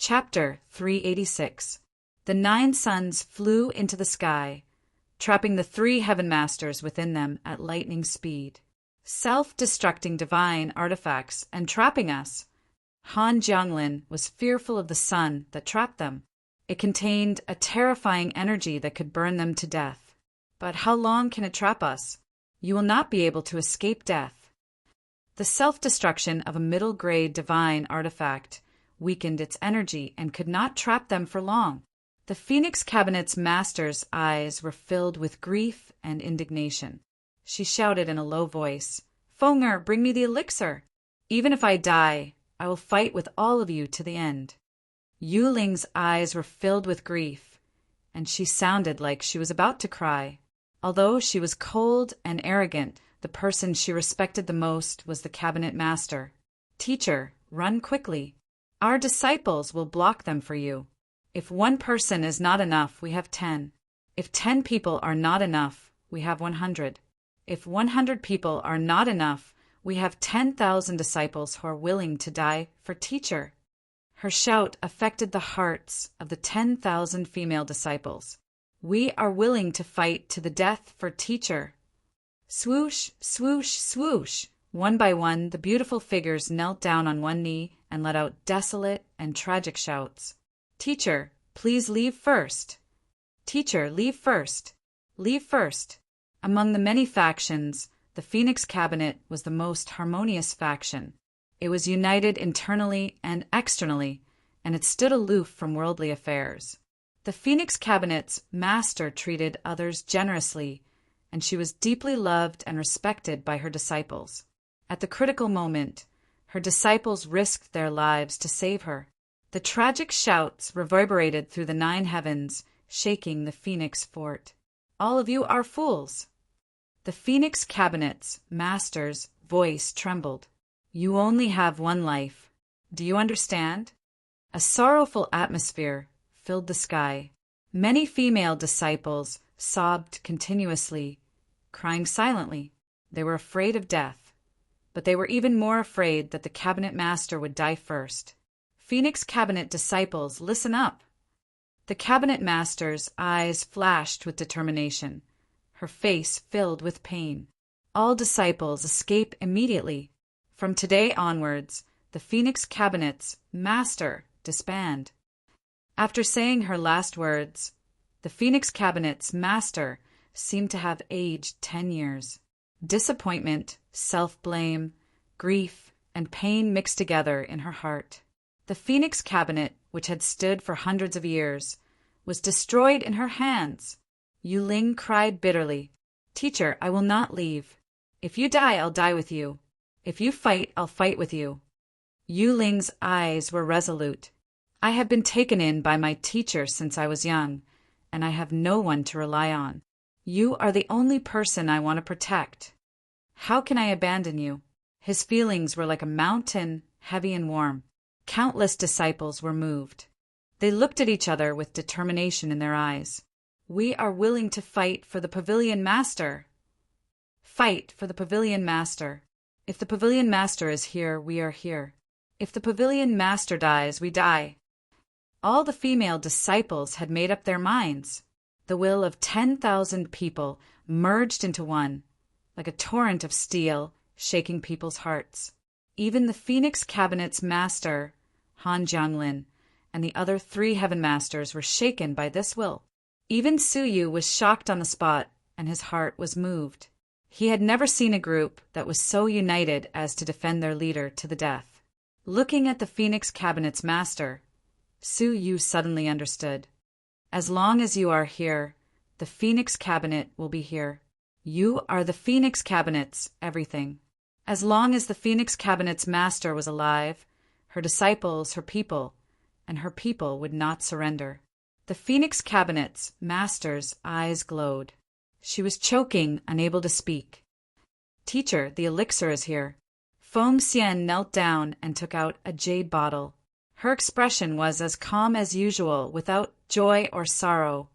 Chapter 386. The 9 suns flew into the sky, trapping the 3 heaven masters within them at lightning speed. Self-destructing divine artifacts and trapping us. Han Jianglin was fearful of the sun that trapped them. It contained a terrifying energy that could burn them to death. But how long can it trap us? You will not be able to escape death. The self-destruction of a middle-grade divine artifact weakened its energy and could not trap them for long. The Phoenix Cabinet's master's eyes were filled with grief and indignation. She shouted in a low voice, "Fenger, bring me the elixir! Even if I die, I will fight with all of you to the end." Yu Ling's eyes were filled with grief, and she sounded like she was about to cry. Although she was cold and arrogant, the person she respected the most was the cabinet master. "Teacher, run quickly. Our disciples will block them for you. If 1 person is not enough, we have 10. If 10 people are not enough, we have 100. If 100 people are not enough, we have 10,000 disciples who are willing to die for teacher." Her shout affected the hearts of the 10,000 female disciples. "We are willing to fight to the death for teacher." Swoosh, swoosh, swoosh. One by one, the beautiful figures knelt down on one knee and let out desolate and tragic shouts. "Teacher, please leave first. Teacher, leave first. Leave first." Among the many factions, the Phoenix Cabinet was the most harmonious faction. It was united internally and externally, and it stood aloof from worldly affairs. The Phoenix Cabinet's master treated others generously, and she was deeply loved and respected by her disciples. At the critical moment, her disciples risked their lives to save her. The tragic shouts reverberated through the 9 heavens, shaking the Phoenix fort. "All of you are fools." The Phoenix Cabinet's master's voice trembled. "You only have 1 life. Do you understand?" A sorrowful atmosphere filled the sky. Many female disciples sobbed continuously, crying silently. They were afraid of death, but they were even more afraid that the cabinet master would die first. Phoenix Cabinet disciples, listen up! The cabinet master's eyes flashed with determination. Her face filled with pain. "All disciples escape immediately. From today onwards, the Phoenix Cabinet's master disband." After saying her last words, the Phoenix Cabinet's master seemed to have aged 10 years. Disappointment, self-blame, grief, and pain mixed together in her heart. The Phoenix Cabinet, which had stood for hundreds of years, was destroyed in her hands. Yu Ling cried bitterly, "Teacher, I will not leave. If you die, I'll die with you. If you fight, I'll fight with you." Yu Ling's eyes were resolute. "I have been taken in by my teacher since I was young, and I have no one to rely on. You are the only person I want to protect. How can I abandon you?" His feelings were like a mountain, heavy and warm. Countless disciples were moved. They looked at each other with determination in their eyes. "We are willing to fight for the Pavilion Master." Fight for the Pavilion Master. If the Pavilion Master is here, we are here. If the Pavilion Master dies, we die. All the female disciples had made up their minds. The will of 10,000 people merged into one, like a torrent of steel, shaking people's hearts. Even the Phoenix Cabinet's master, Han Jianglin, and the other 3 heaven masters were shaken by this will. Even Suyu was shocked on the spot, and his heart was moved. He had never seen a group that was so united as to defend their leader to the death. Looking at the Phoenix Cabinet's master, Suyu suddenly understood. As long as you are here, the Phoenix Cabinet will be here. You are the Phoenix Cabinet's everything. As long as the Phoenix Cabinet's master was alive, her disciples, her people would not surrender. The Phoenix Cabinet's master's eyes glowed. She was choking, unable to speak. "Teacher, the elixir is here." Feng Xian knelt down and took out a jade bottle. Her expression was as calm as usual, without joy or sorrow,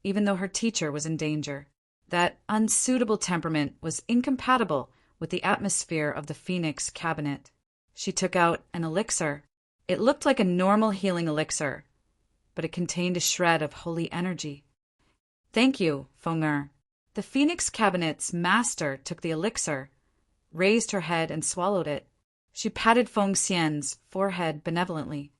even though her teacher was in danger. That unsuitable temperament was incompatible with the atmosphere of the Phoenix Cabinet. She took out an elixir. It looked like a normal healing elixir, but it contained a shred of holy energy. Thank you, Feng. The Phoenix Cabinet's master took the elixir, raised her head and swallowed it. She patted Feng Xian's forehead benevolently.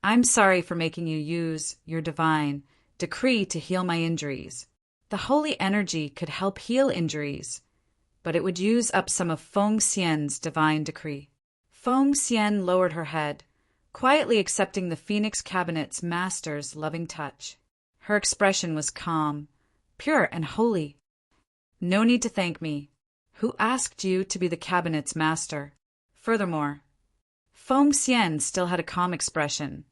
I'm sorry for making you use your divine decree to heal my injuries. The holy energy could help heal injuries, but it would use up some of Feng Xian's divine decree. Feng Xian lowered her head, quietly accepting the Phoenix Cabinet's master's loving touch. Her expression was calm, pure and holy. No need to thank me. Who asked you to be the cabinet's master? Furthermore, Feng Xian still had a calm expression,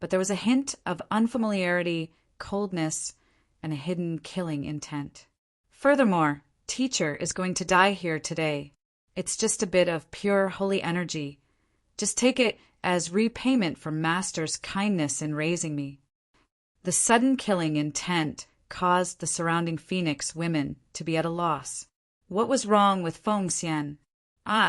but there was a hint of unfamiliarity, coldness, and a hidden killing intent. Furthermore, teacher is going to die here today. It's just a bit of pure holy energy. Just take it as repayment for master's kindness in raising me. The sudden killing intent caused the surrounding Phoenix women to be at a loss. What was wrong with Feng Xian?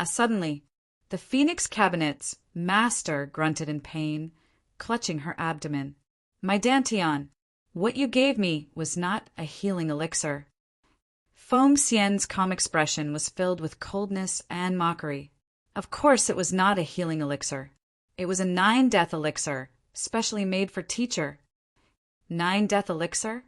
Suddenly, the Phoenix Cabinet's master grunted in pain, clutching her abdomen. My Dantian, what you gave me was not a healing elixir. Feng Xian's calm expression was filled with coldness and mockery. Of course it was not a healing elixir. It was a 9-death elixir, specially made for teacher. 9-death elixir?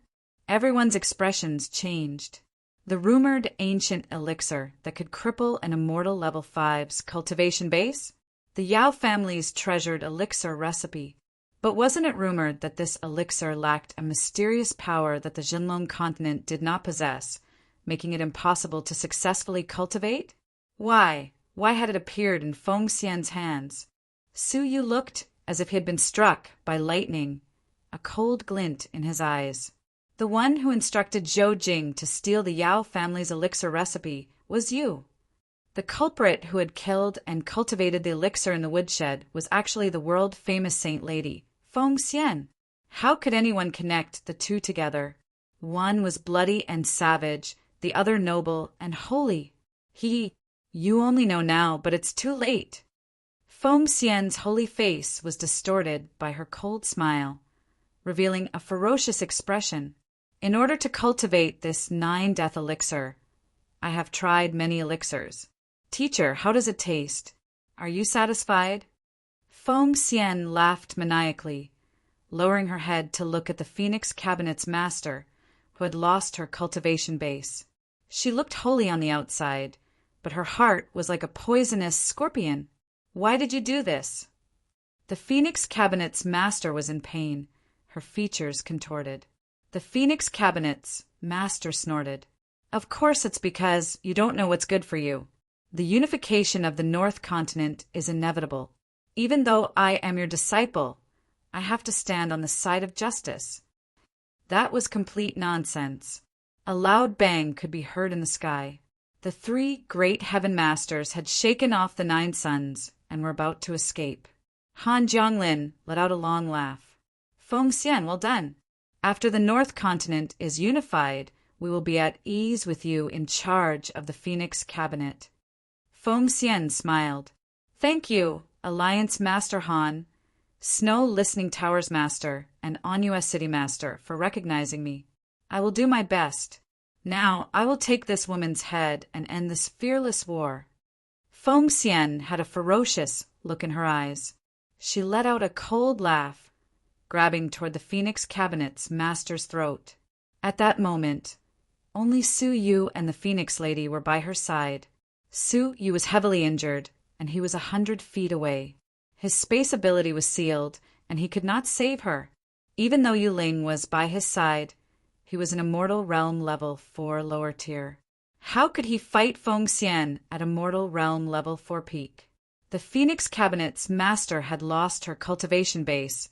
Everyone's expressions changed. The rumored ancient elixir that could cripple an immortal level 5's cultivation base? The Yao family's treasured elixir recipe. But wasn't it rumored that this elixir lacked a mysterious power that the Jinlong continent did not possess, making it impossible to successfully cultivate? Why had it appeared in Feng Xian's hands? Su Yu looked as if he had been struck by lightning, a cold glint in his eyes. The one who instructed Zhou Jing to steal the Yao family's elixir recipe was you. The culprit who had killed and cultivated the elixir in the woodshed was actually the world-famous saint lady, Feng Xian. How could anyone connect the two together? One was bloody and savage, the other noble and holy. You only know now, but it's too late. Feng Xian's holy face was distorted by her cold smile, revealing a ferocious expression. In order to cultivate this 9-death elixir, I have tried many elixirs. Teacher, how does it taste? Are you satisfied? Feng Xian laughed maniacally, lowering her head to look at the Phoenix Cabinet's master, who had lost her cultivation base. She looked holy on the outside, but her heart was like a poisonous scorpion. Why did you do this? The Phoenix Cabinet's master was in pain, her features contorted. The Phoenix Cabinet's master snorted. Of course it's because you don't know what's good for you. The unification of the North Continent is inevitable. Even though I am your disciple, I have to stand on the side of justice. That was complete nonsense. A loud bang could be heard in the sky. The 3 great heaven masters had shaken off the 9 suns and were about to escape. Han Jianglin let out a long laugh. Feng Xian, well done. After the North Continent is unified, we will be at ease with you in charge of the Phoenix Cabinet. Feng Xian smiled. Thank you, Alliance Master Han, Snow Listening Towers Master, and Anua City Master, for recognizing me. I will do my best. Now I will take this woman's head and end this fearless war. Feng Xian had a ferocious look in her eyes. She let out a cold laugh, grabbing toward the Phoenix Cabinet's master's throat. At that moment, only Su Yu and the Phoenix Lady were by her side. Su Yu was heavily injured, and he was 100 feet away. His space ability was sealed, and he could not save her. Even though Yu Ling was by his side, he was an immortal realm level 4 lower tier. How could he fight Feng Xian at immortal realm level 4 peak? The Phoenix Cabinet's master had lost her cultivation base,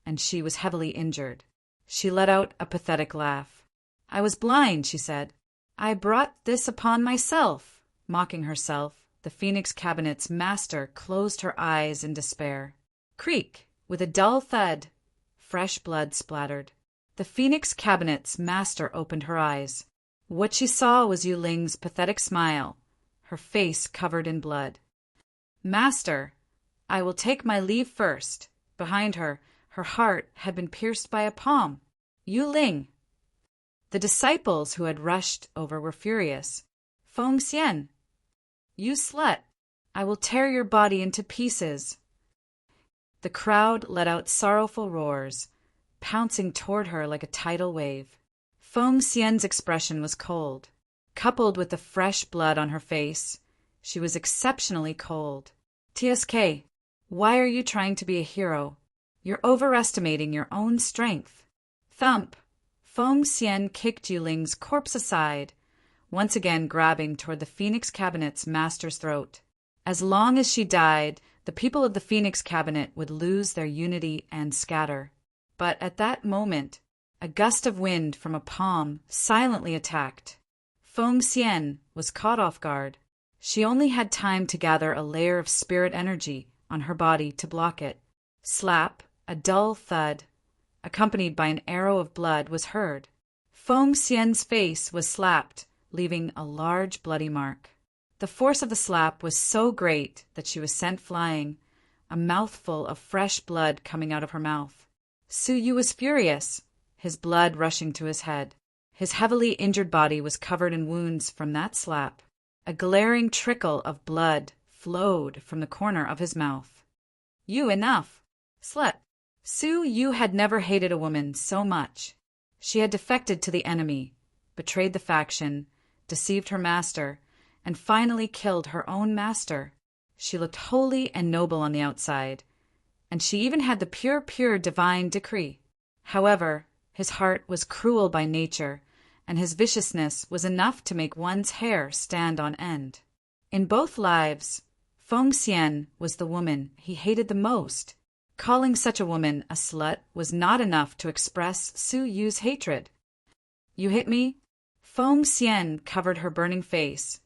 and she was heavily injured. She let out a pathetic laugh. I was blind, she said. I brought this upon myself. Mocking herself, the Phoenix Cabinet's master closed her eyes in despair. Creak! With a dull thud, fresh blood splattered. The Phoenix Cabinet's master opened her eyes. What she saw was Yu Ling's pathetic smile, her face covered in blood. Master, I will take my leave first. Behind her, her heart had been pierced by a palm. Yu Ling. The disciples who had rushed over were furious. Feng Xian. You slut. I will tear your body into pieces. The crowd let out sorrowful roars, pouncing toward her like a tidal wave. Feng Xian's expression was cold. Coupled with the fresh blood on her face, she was exceptionally cold. TSK, why are you trying to be a hero? You're overestimating your own strength. Thump! Feng Xian kicked Yuling's corpse aside, once again grabbing toward the Phoenix Cabinet's master's throat. As long as she died, the people of the Phoenix Cabinet would lose their unity and scatter. But at that moment, a gust of wind from a palm silently attacked. Feng Xian was caught off guard. She only had time to gather a layer of spirit energy on her body to block it. Slap, a dull thud, accompanied by an arrow of blood, was heard. Feng Xian's face was slapped, leaving a large bloody mark. The force of the slap was so great that she was sent flying, a mouthful of fresh blood coming out of her mouth. Su Yu was furious, his blood rushing to his head. His heavily injured body was covered in wounds from that slap. A glaring trickle of blood flowed from the corner of his mouth. You, enough! Slut! Su Yu had never hated a woman so much. She had defected to the enemy, betrayed the faction, deceived her master, and finally killed her own master. She looked holy and noble on the outside, and she even had the pure divine decree. However, his heart was cruel by nature, and his viciousness was enough to make one's hair stand on end. In both lives, Feng Xian was the woman he hated the most. Calling such a woman a slut was not enough to express Su Yu's hatred. You hit me? Feng Xian covered her burning face,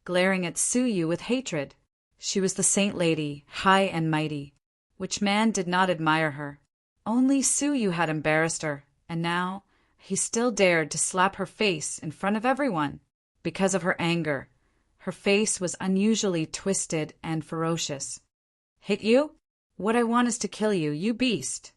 glaring at Su Yu with hatred. She was the saint lady, high and mighty. Which man did not admire her? Only Su Yu had embarrassed her, and now he still dared to slap her face in front of everyone. Because of her anger, her face was unusually twisted and ferocious. Hit you? What I want is to kill you, you beast!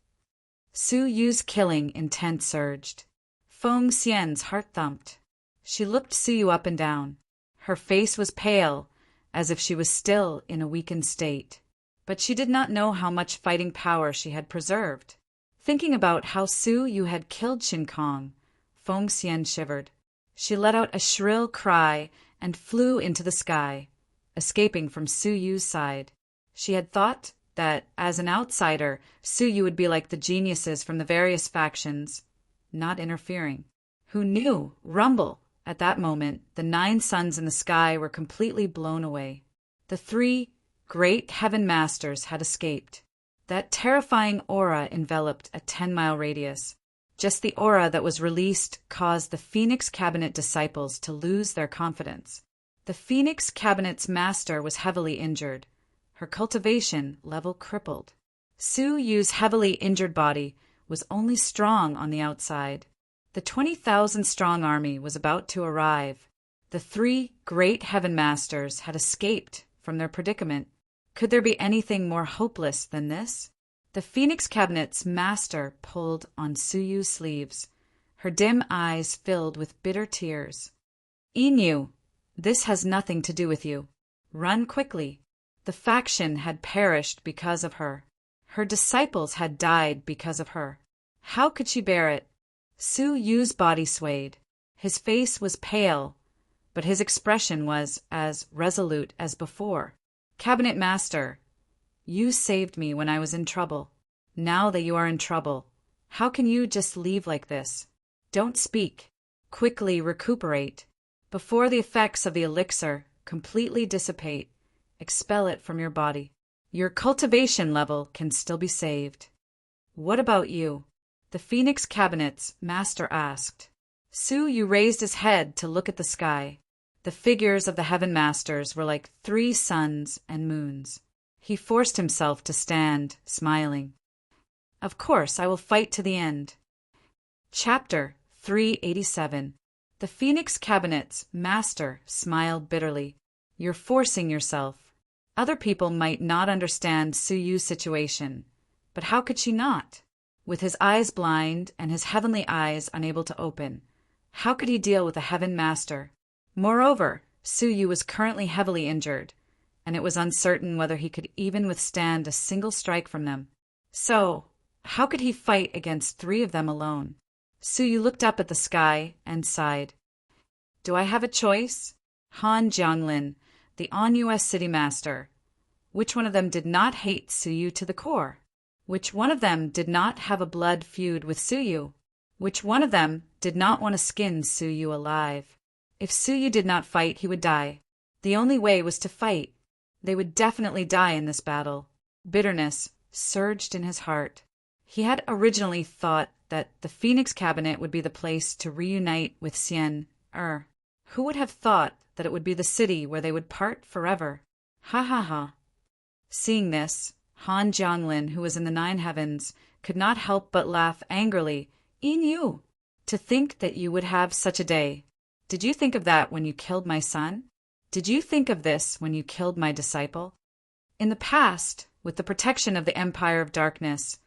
Su Yu's killing intent surged. Feng Xian's heart thumped. She looked Su Yu up and down. Her face was pale, as if she was still in a weakened state. But she did not know how much fighting power she had preserved. Thinking about how Su Yu had killed Shin Kong, Feng Xian shivered. She let out a shrill cry and flew into the sky, escaping from Su Yu's side. She had thought that, as an outsider, Su Yu would be like the geniuses from the various factions, not interfering. Who knew? Rumble! At that moment, the 9 suns in the sky were completely blown away. The 3 great heaven masters had escaped. That terrifying aura enveloped a 10-mile radius. Just the aura that was released caused the Phoenix Cabinet disciples to lose their confidence. The Phoenix Cabinet's master was heavily injured, her cultivation level crippled. Su Yu's heavily injured body was only strong on the outside. The 20,000-strong army was about to arrive. The 3 great heaven masters had escaped from their predicament. Could there be anything more hopeless than this? The Phoenix Cabinet's master pulled on Su Yu's sleeves. Her dim eyes filled with bitter tears. Inu, this has nothing to do with you. Run quickly. The faction had perished because of her. Her disciples had died because of her. How could she bear it? Su Yu's body swayed. His face was pale, but his expression was as resolute as before. Cabinet Master, you saved me when I was in trouble. Now that you are in trouble, how can you just leave like this? Don't speak. Quickly recuperate. Before the effects of the elixir completely dissipate, expel it from your body. Your cultivation level can still be saved. What about you? The Phoenix Cabinet's master asked. Su Yu raised his head to look at the sky. The figures of the heaven masters were like 3 suns and moons. He forced himself to stand, smiling. Of course, I will fight to the end. Chapter 387. The Phoenix Cabinet's master smiled bitterly. You're forcing yourself. Other people might not understand Suyu's situation, but how could she not? With his eyes blind and his heavenly eyes unable to open, how could he deal with a heaven master? Moreover, Suyu was currently heavily injured, and it was uncertain whether he could even withstand a single strike from them. So, how could he fight against 3 of them alone? Suyu looked up at the sky and sighed. Do I have a choice? Han Jianglin, the On-US City Master. Which one of them did not hate Suyu to the core? Which one of them did not have a blood feud with Suyu? Which one of them did not want to skin Suyu alive? If Suyu did not fight, he would die. The only way was to fight. They would definitely die in this battle. Bitterness surged in his heart. He had originally thought that the Phoenix Cabinet would be the place to reunite with Xian Er. Who would have thought that it would be the city where they would part forever? Ha ha ha. Seeing this, Han Jianglin, who was in the 9 heavens, could not help but laugh angrily. In you! To think that you would have such a day. Did you think of that when you killed my son? Did you think of this when you killed my disciple? In the past, with the protection of the Empire of Darkness,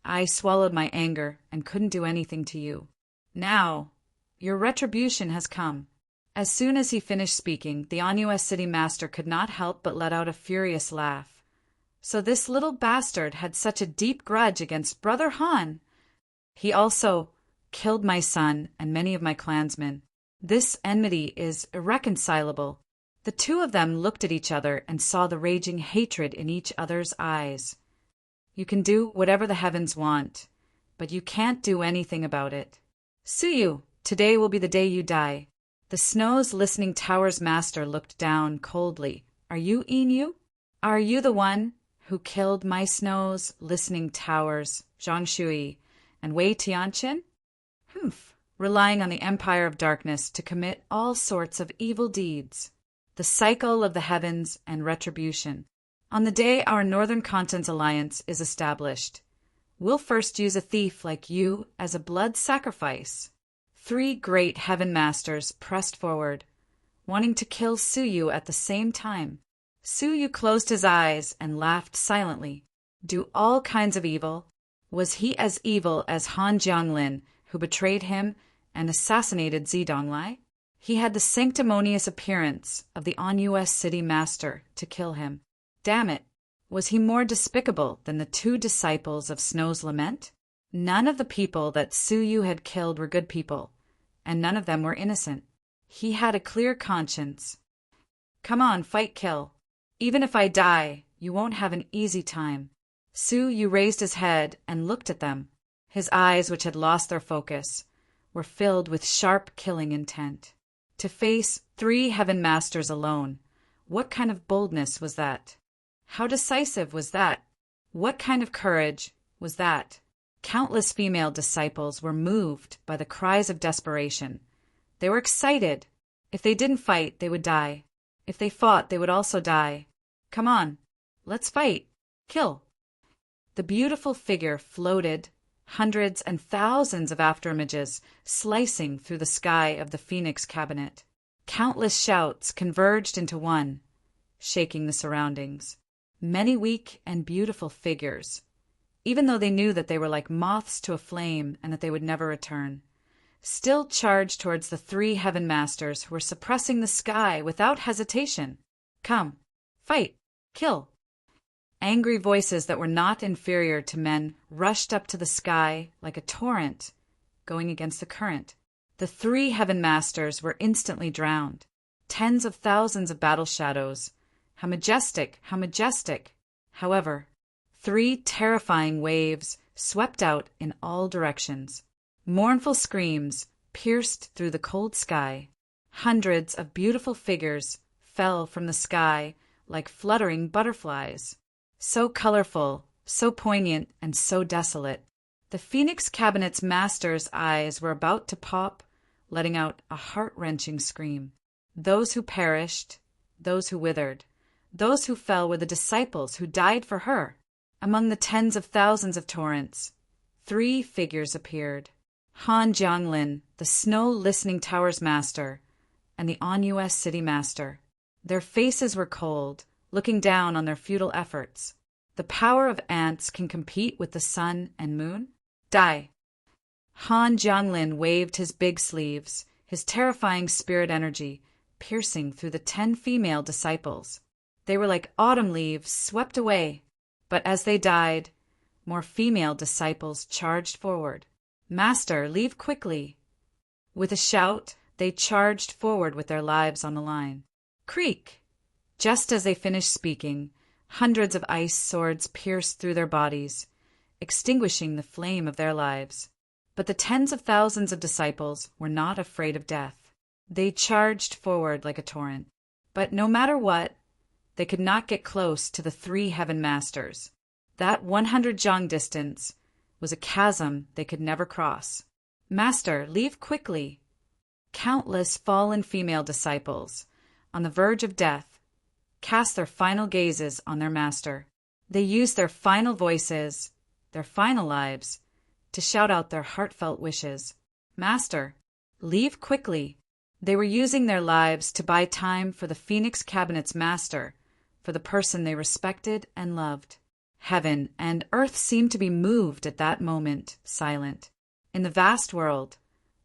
I swallowed my anger and couldn't do anything to you. Now, your retribution has come. As soon as he finished speaking, the On-US City Master could not help but let out a furious laugh. So this little bastard had such a deep grudge against Brother Han. He also killed my son and many of my clansmen. This enmity is irreconcilable. The 2 of them looked at each other and saw the raging hatred in each other's eyes. You can do whatever the heavens want, but you can't do anything about it. Suyu, today will be the day you die. The Snow's Listening Tower's master looked down coldly. Are you Inu? Are you the one who killed my Snow's Listening Towers, Zhang Shui, and Wei Tianqin? Humph. Relying on the Empire of Darkness to commit all sorts of evil deeds. The cycle of the heavens and retribution. On the day our Northern Continent's alliance is established, we'll first use a thief like you as a blood sacrifice. 3 great heaven masters pressed forward, wanting to kill Suyu at the same time. Suyu closed his eyes and laughed silently. Do all kinds of evil? Was he as evil as Han Jianglin, who betrayed him and assassinated Zidonglai? He had the sanctimonious appearance of the On-US City Master to kill him. Damn it! Was he more despicable than the 2 disciples of Snow's Lament? None of the people that Suyu had killed were good people, and none of them were innocent. He had a clear conscience. Come on, fight, kill. Even if I die, you won't have an easy time. Suyu raised his head and looked at them. His eyes, which had lost their focus, were filled with sharp killing intent. To face 3 heaven masters alone, what kind of boldness was that? How decisive was that? What kind of courage was that? Countless female disciples were moved by the cries of desperation. They were excited. If they didn't fight, they would die. If they fought, they would also die. Come on, let's fight. Kill. The beautiful figure floated, hundreds and thousands of afterimages slicing through the sky of the Phoenix Cabinet. Countless shouts converged into one, shaking the surroundings. Many weak and beautiful figures, even though they knew that they were like moths to a flame and that they would never return, still charged towards the 3 heaven masters who were suppressing the sky without hesitation. Come, fight, kill. Angry voices that were not inferior to men rushed up to the sky like a torrent going against the current. The 3 heaven masters were instantly drowned. Tens of thousands of battle shadows. How majestic, how majestic. However, 3 terrifying waves swept out in all directions. Mournful screams pierced through the cold sky. Hundreds of beautiful figures fell from the sky like fluttering butterflies. So colorful, so poignant, and so desolate. The Phoenix Cabinet's master's eyes were about to pop, letting out a heart-wrenching scream. Those who perished, those who withered, those who fell were the disciples who died for her. Among the tens of thousands of torrents, 3 figures appeared. Han Jianglin, the Snow Listening Tower's master, and the On-US City Master. Their faces were cold, looking down on their futile efforts. The power of ants can compete with the sun and moon? Die. Han Jianglin waved his big sleeves, his terrifying spirit energy piercing through the 10 female disciples. They were like autumn leaves swept away, but as they died, more female disciples charged forward. Master, leave quickly. With a shout, they charged forward with their lives on the line. Creak! Just as they finished speaking, hundreds of ice swords pierced through their bodies, extinguishing the flame of their lives. But the tens of thousands of disciples were not afraid of death. They charged forward like a torrent. But no matter what, they could not get close to the 3 heaven masters. That 100 jang distance was a chasm they could never cross. Master, leave quickly. Countless fallen female disciples, on the verge of death, cast their final gazes on their master. They used their final voices, their final lives, to shout out their heartfelt wishes. Master, leave quickly. They were using their lives to buy time for the Phoenix Cabinet's master, for the person they respected and loved. Heaven and earth seemed to be moved at that moment, silent. In the vast world,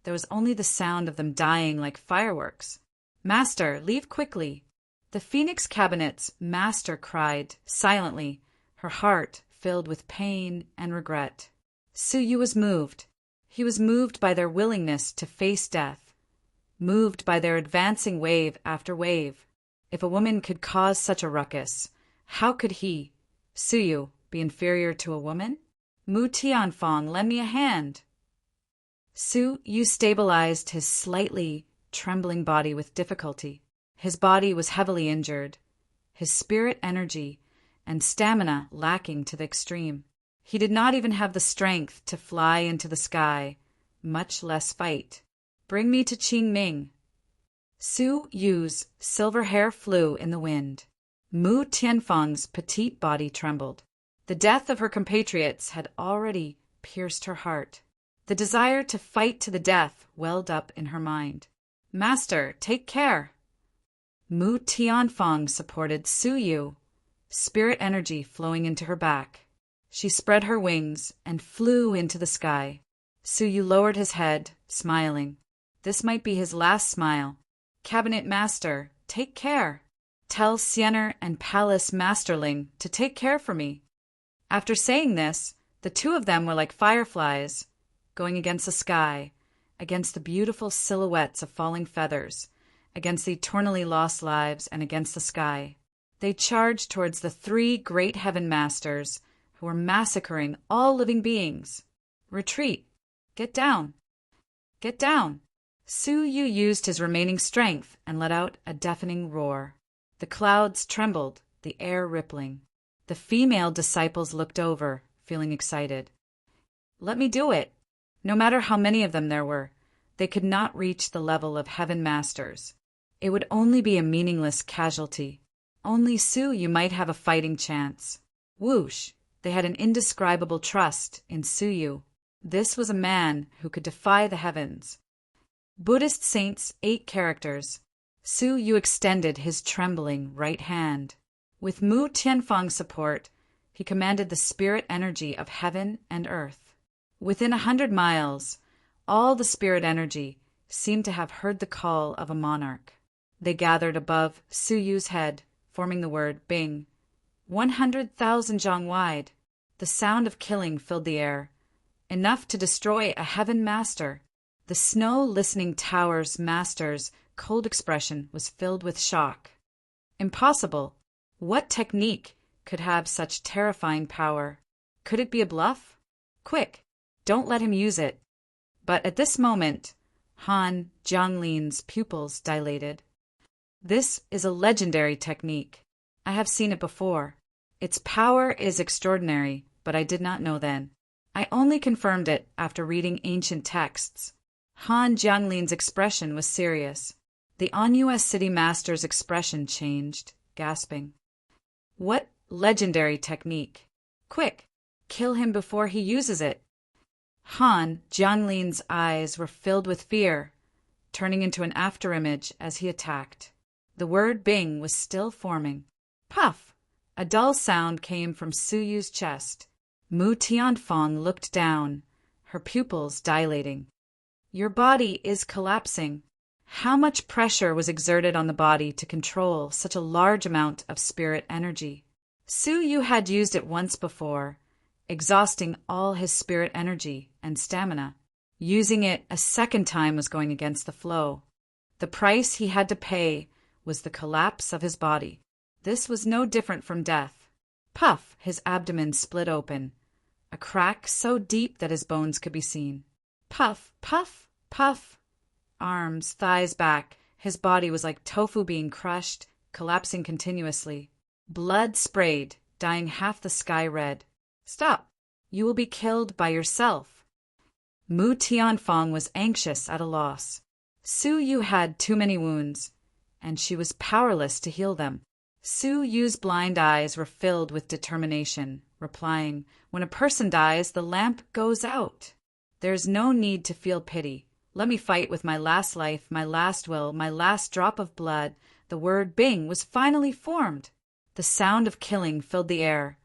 there was only the sound of them dying like fireworks. Master, leave quickly. The Phoenix Cabinet's master cried, silently, her heart filled with pain and regret. Suyu was moved. He was moved by their willingness to face death, moved by their advancing wave after wave. If a woman could cause such a ruckus, how could he, Suyu, be inferior to a woman? Mu Tianfang, lend me a hand. Suyu stabilized his slightly trembling body with difficulty. His body was heavily injured, his spirit energy and stamina lacking to the extreme. He did not even have the strength to fly into the sky, much less fight. Bring me to Qingming. Suyu's silver hair flew in the wind. Mu Tianfang's petite body trembled. The death of her compatriots had already pierced her heart. The desire to fight to the death welled up in her mind. Master, take care. Mu Tianfang supported Suyu, spirit energy flowing into her back. She spread her wings and flew into the sky. Suyu lowered his head, smiling. This might be his last smile. Cabinet Master, take care. Tell Siener and Palace Masterling to take care for me. After saying this, the 2 of them were like fireflies, going against the sky, against the beautiful silhouettes of falling feathers, against the eternally lost lives, and against the sky. They charged towards the 3 great heaven masters who were massacring all living beings. Retreat! Get down! Get down! Suyu used his remaining strength and let out a deafening roar. The clouds trembled, the air rippling. The female disciples looked over, feeling excited. Let me do it. No matter how many of them there were, they could not reach the level of heaven masters. It would only be a meaningless casualty. Only Suyu might have a fighting chance. Whoosh! They had an indescribable trust in Suyu. This was a man who could defy the heavens. Buddhist saints 8 characters. Suyu extended his trembling right hand. With Mu Tianfang's support, he commanded the spirit energy of heaven and earth. Within 100 miles, all the spirit energy seemed to have heard the call of a monarch. They gathered above Suyu's head, forming the word Bing. 100,000 zhang wide. The sound of killing filled the air, enough to destroy a heaven master. The snow-listening tower's master's cold expression was filled with shock. Impossible. What technique could have such terrifying power? Could it be a bluff? Quick, don't let him use it. But at this moment, Han Jianglin's pupils dilated. This is a legendary technique. I have seen it before. Its power is extraordinary, but I did not know then. I only confirmed it after reading ancient texts. Han Jianglin's expression was serious. The Anyu city master's expression changed, gasping. What legendary technique? Quick, kill him before he uses it. Han Jianglin's eyes were filled with fear, turning into an afterimage as he attacked. The word Bing was still forming. Puff! A dull sound came from Su Yu's chest. Mu Tianfang looked down, her pupils dilating. Your body is collapsing. How much pressure was exerted on the body to control such a large amount of spirit energy? Su Yu had used it once before, exhausting all his spirit energy and stamina. Using it a second time was going against the flow. The price he had to pay was the collapse of his body. This was no different from death. Puff! His abdomen split open, a crack so deep that his bones could be seen. Puff! Puff! Puff! Arms, thighs back, his body was like tofu being crushed, collapsing continuously. Blood sprayed, dyeing half the sky red. Stop! You will be killed by yourself. Mu Tianfang was anxious at a loss. Su Yu had too many wounds, and she was powerless to heal them. Su Yu's blind eyes were filled with determination, replying, "When a person dies, the lamp goes out. There's no need to feel pity. Let me fight with my last life, my last will, my last drop of blood." The word Bing was finally formed. The sound of killing filled the air,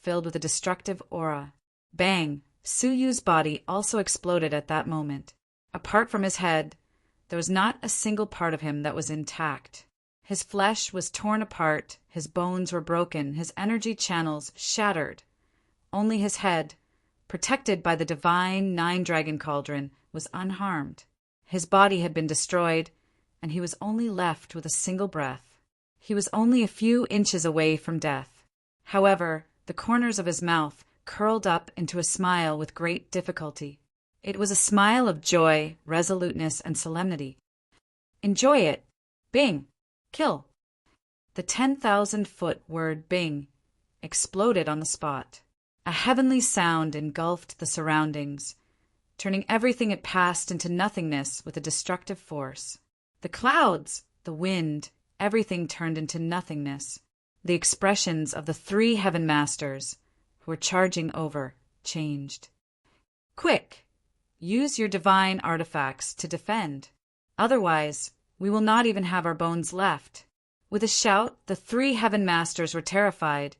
filled with a destructive aura. Bang! Su Yu's body also exploded at that moment. Apart from his head, there was not a single part of him that was intact. His flesh was torn apart, his bones were broken, his energy channels shattered. Only his head, protected by the divine nine-dragon cauldron, was unharmed. His body had been destroyed, and he was only left with a single breath. He was only a few inches away from death. However, the corners of his mouth curled up into a smile with great difficulty. It was a smile of joy, resoluteness, and solemnity. Enjoy it. Bing! Kill! The 10,000-foot word Bing exploded on the spot. A heavenly sound engulfed the surroundings, turning everything it passed into nothingness with a destructive force. The clouds, the wind, everything turned into nothingness. The expressions of the three heaven masters who were charging over changed. Quick! Use your divine artifacts to defend. Otherwise, we will not even have our bones left. With a shout, the three heaven masters were terrified,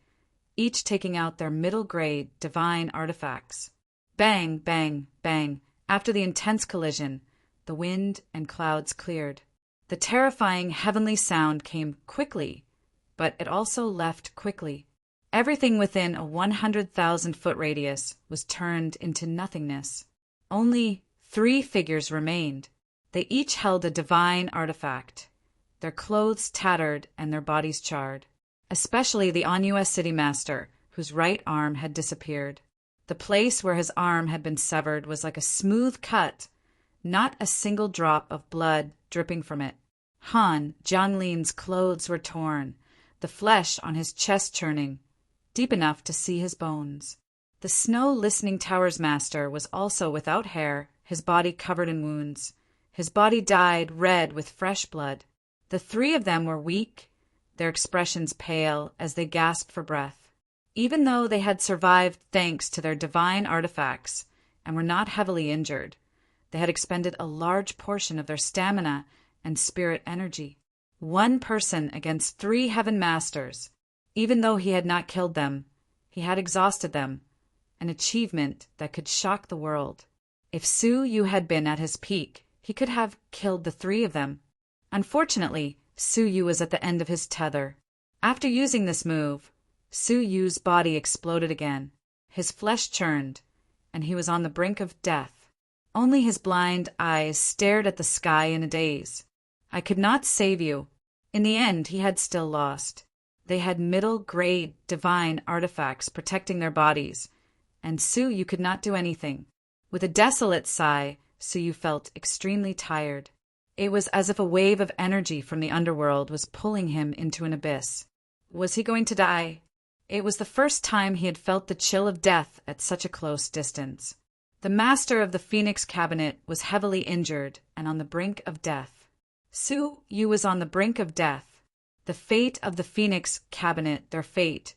each taking out their middle-grade divine artifacts. Bang, bang, bang. After the intense collision, the wind and clouds cleared. The terrifying heavenly sound came quickly, but it also left quickly. Everything within a 100,000-foot radius was turned into nothingness. Only 3 figures remained. They each held a divine artifact, their clothes tattered and their bodies charred. Especially the Anua City Master, whose right arm had disappeared. The place where his arm had been severed was like a smooth cut, not a single drop of blood dripping from it. Han Jianlin's clothes were torn, the flesh on his chest churning, deep enough to see his bones. The Snow Listening Tower's master was also without hair, his body covered in wounds. His body dyed red with fresh blood. The 3 of them were weak, their expressions pale as they gasped for breath. Even though they had survived thanks to their divine artifacts and were not heavily injured, they had expended a large portion of their stamina and spirit energy. 1 person against 3 heaven masters. Even though he had not killed them, he had exhausted them, an achievement that could shock the world. If Su Yu had been at his peak, he could have killed the 3 of them. Unfortunately, Su Yu was at the end of his tether. After using this move, Su Yu's body exploded again. His flesh churned, and he was on the brink of death. Only his blind eyes stared at the sky in a daze. I could not save you. In the end, he had still lost. They had middle-grade divine artifacts protecting their bodies, and Su Yu could not do anything. With a desolate sigh, Su Yu felt extremely tired. It was as if a wave of energy from the underworld was pulling him into an abyss. Was he going to die? It was the first time he had felt the chill of death at such a close distance. The master of the Phoenix Cabinet was heavily injured and on the brink of death. Su Yu was on the brink of death. The fate of the Phoenix Cabinet, their fate,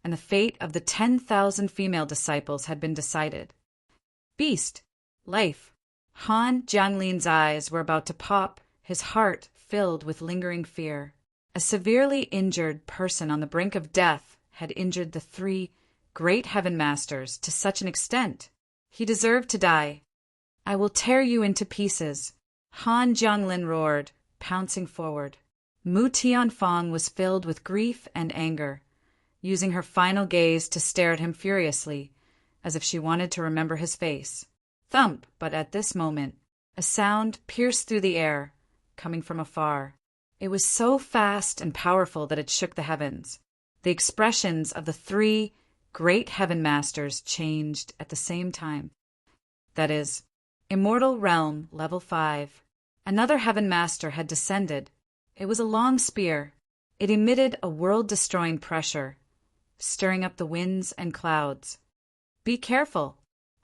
and the fate of the 10,000 female disciples had been decided. Beast, life. Han Jianlin's eyes were about to pop, his heart filled with lingering fear. A severely injured person on the brink of death had injured the three great heaven masters to such an extent. He deserved to die. "I will tear you into pieces," Han Jianglin roared, pouncing forward. Mu Tianfang was filled with grief and anger, using her final gaze to stare at him furiously, as if she wanted to remember his face. Thump! But at this moment, a sound pierced through the air, coming from afar. It was so fast and powerful that it shook the heavens. The expressions of the three great heaven masters changed at the same time. That is, Immortal Realm, Level 5. Another heaven master had descended. It was a long spear. It emitted a world-destroying pressure, stirring up the winds and clouds. "Be careful."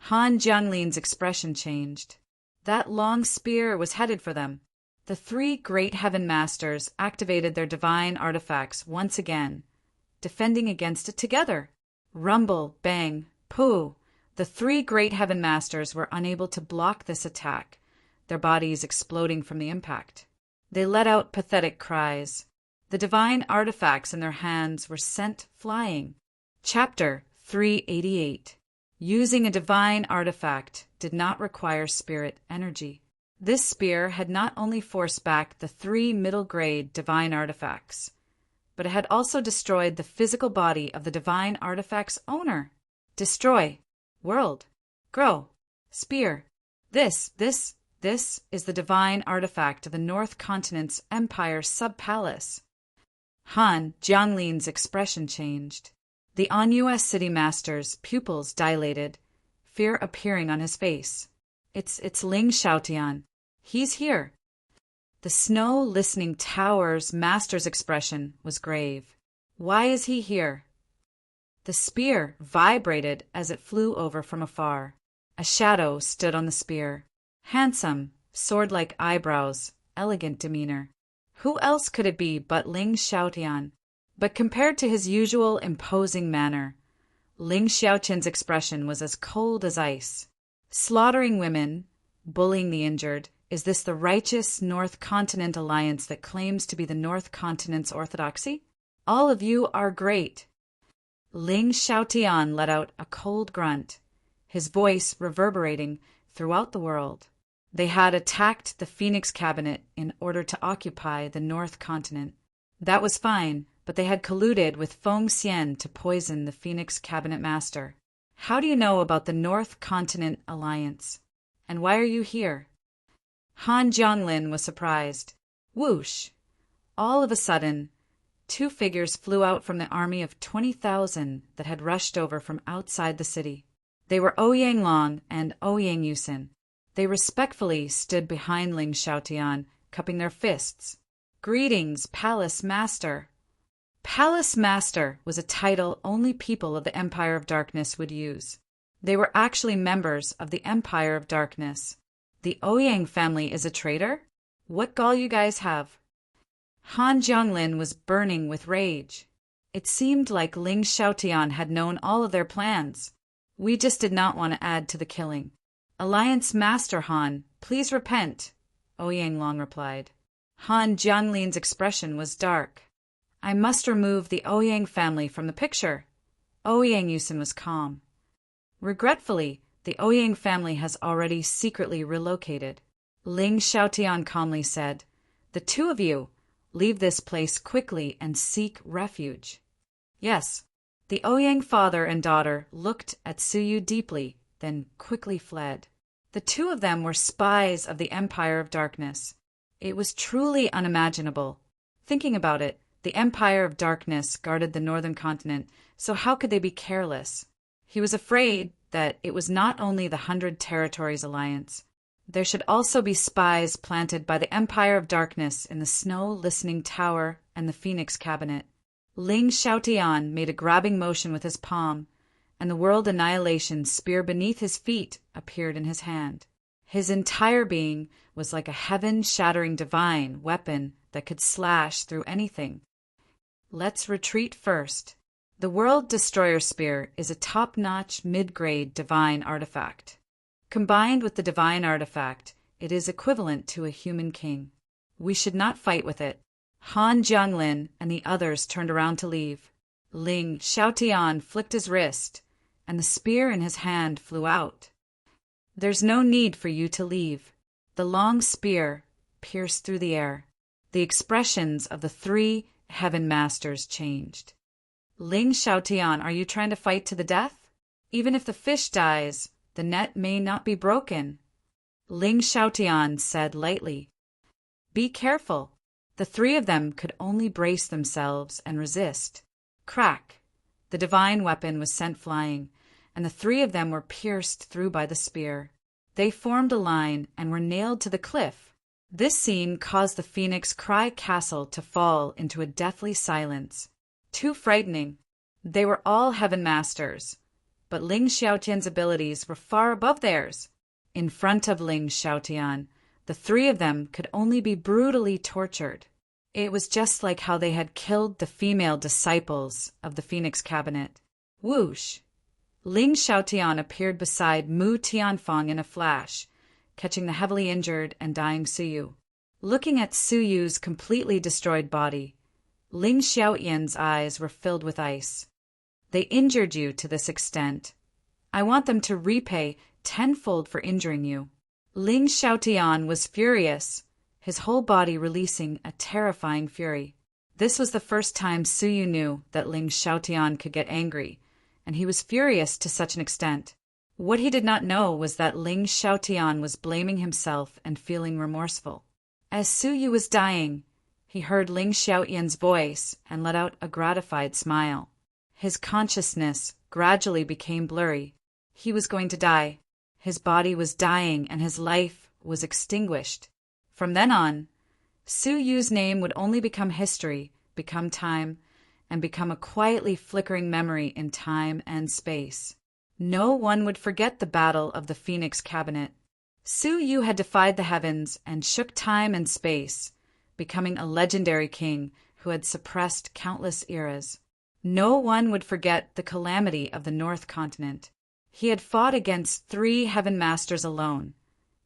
Han Jianglin's expression changed. That long spear was headed for them. The three great heaven masters activated their divine artifacts once again, defending against it together. Rumble, bang, pooh! The three great heaven masters were unable to block this attack, their bodies exploding from the impact. They let out pathetic cries. The divine artifacts in their hands were sent flying. Chapter 388. Using a divine artifact did not require spirit energy. This spear had not only forced back the three middle-grade divine artifacts, but it had also destroyed the physical body of the divine artifact's owner. Destroy. World. Grow. Spear. This is the divine artifact of the North Continent's Empire Sub-Palace. Han Jianglin's expression changed. The On-US City Master's pupils dilated, fear appearing on his face. It's Ling Xiaotian. He's here. The snow-listening tower's master's expression was grave. Why is he here? The spear vibrated as it flew over from afar. A shadow stood on the spear. Handsome, sword-like eyebrows, elegant demeanor. Who else could it be but Ling Xiaotian? But compared to his usual imposing manner, Ling Xiaotian's expression was as cold as ice. Slaughtering women, bullying the injured, is this the righteous North Continent alliance that claims to be the North Continent's orthodoxy? All of you are great. Ling Xiaotian let out a cold grunt, his voice reverberating throughout the world. They had attacked the Phoenix Cabinet in order to occupy the North Continent. That was fine, but they had colluded with Feng Xian to poison the Phoenix Cabinet Master. How do you know about the North Continent Alliance? And why are you here? Han Jianglin was surprised. Whoosh! All of a sudden, two figures flew out from the army of 20,000 that had rushed over from outside the city. They were Ouyang Long and Ouyang Yusin. They respectfully stood behind Ling Xiaotian, cupping their fists. "Greetings, Palace Master." Palace Master was a title only people of the Empire of Darkness would use. They were actually members of the Empire of Darkness. The Ouyang family is a traitor? What gall you guys have? Han Jianglin was burning with rage. It seemed like Ling Xiaotian had known all of their plans. We just did not want to add to the killing. "Alliance Master Han, please repent," Ouyang Long replied. Han Jianglin's expression was dark. "I must remove the Ouyang family from the picture." Ouyang Yusin was calm. "Regretfully, the Ouyang family has already secretly relocated." Ling Xiaotian calmly said, "The two of you, leave this place quickly and seek refuge." Yes. The Ouyang father and daughter looked at Suyu deeply, then quickly fled. The two of them were spies of the Empire of Darkness. It was truly unimaginable. Thinking about it, the Empire of Darkness guarded the northern continent, so how could they be careless? He was afraid that it was not only the 100 Territories Alliance. There should also be spies planted by the Empire of Darkness in the snow-listening tower and the Phoenix Cabinet. Ling Xiaotian made a grabbing motion with his palm, and the world annihilation spear beneath his feet appeared in his hand. His entire being was like a heaven-shattering divine weapon that could slash through anything. Let's retreat first. The World Destroyer Spear is a top-notch mid-grade divine artifact. Combined with the divine artifact, it is equivalent to a human king. We should not fight with it. Han Jianglin and the others turned around to leave. Ling Xiaotian flicked his wrist, and the spear in his hand flew out. "There's no need for you to leave." The long spear pierced through the air. The expressions of the three heaven masters changed. "Ling Xiaotian, are you trying to fight to the death? Even if the fish dies, the net may not be broken." Ling Xiaotian said lightly, "Be careful." The three of them could only brace themselves and resist. Crack! The divine weapon was sent flying, and the three of them were pierced through by the spear. They formed a line and were nailed to the cliff. This scene caused the Phoenix Cry Castle to fall into a deathly silence. Too frightening. They were all heaven masters, but Ling Xiaotian's abilities were far above theirs. In front of Ling Xiaotian, the three of them could only be brutally tortured. It was just like how they had killed the female disciples of the Phoenix Cabinet. Whoosh! Ling Xiaotian appeared beside Mu Tianfeng in a flash, catching the heavily injured and dying Suyu. Looking at Suyu's completely destroyed body, Ling Xiaotian's eyes were filled with ice. "They injured you to this extent. I want them to repay tenfold for injuring you." Ling Xiaotian was furious, his whole body releasing a terrifying fury. This was the first time Suyu knew that Ling Xiaotian could get angry, and he was furious to such an extent. What he did not know was that Ling Xiaotian was blaming himself and feeling remorseful. As Suyu was dying, he heard Ling Xiaotian's voice and let out a gratified smile. His consciousness gradually became blurry. He was going to die. His body was dying and his life was extinguished. From then on, Suyu's name would only become history, become time, and become a quietly flickering memory in time and space. No one would forget the battle of the Phoenix Cabinet. Suyu had defied the heavens and shook time and space, becoming a legendary king who had suppressed countless eras. No one would forget the calamity of the North Continent. He had fought against three heaven masters alone,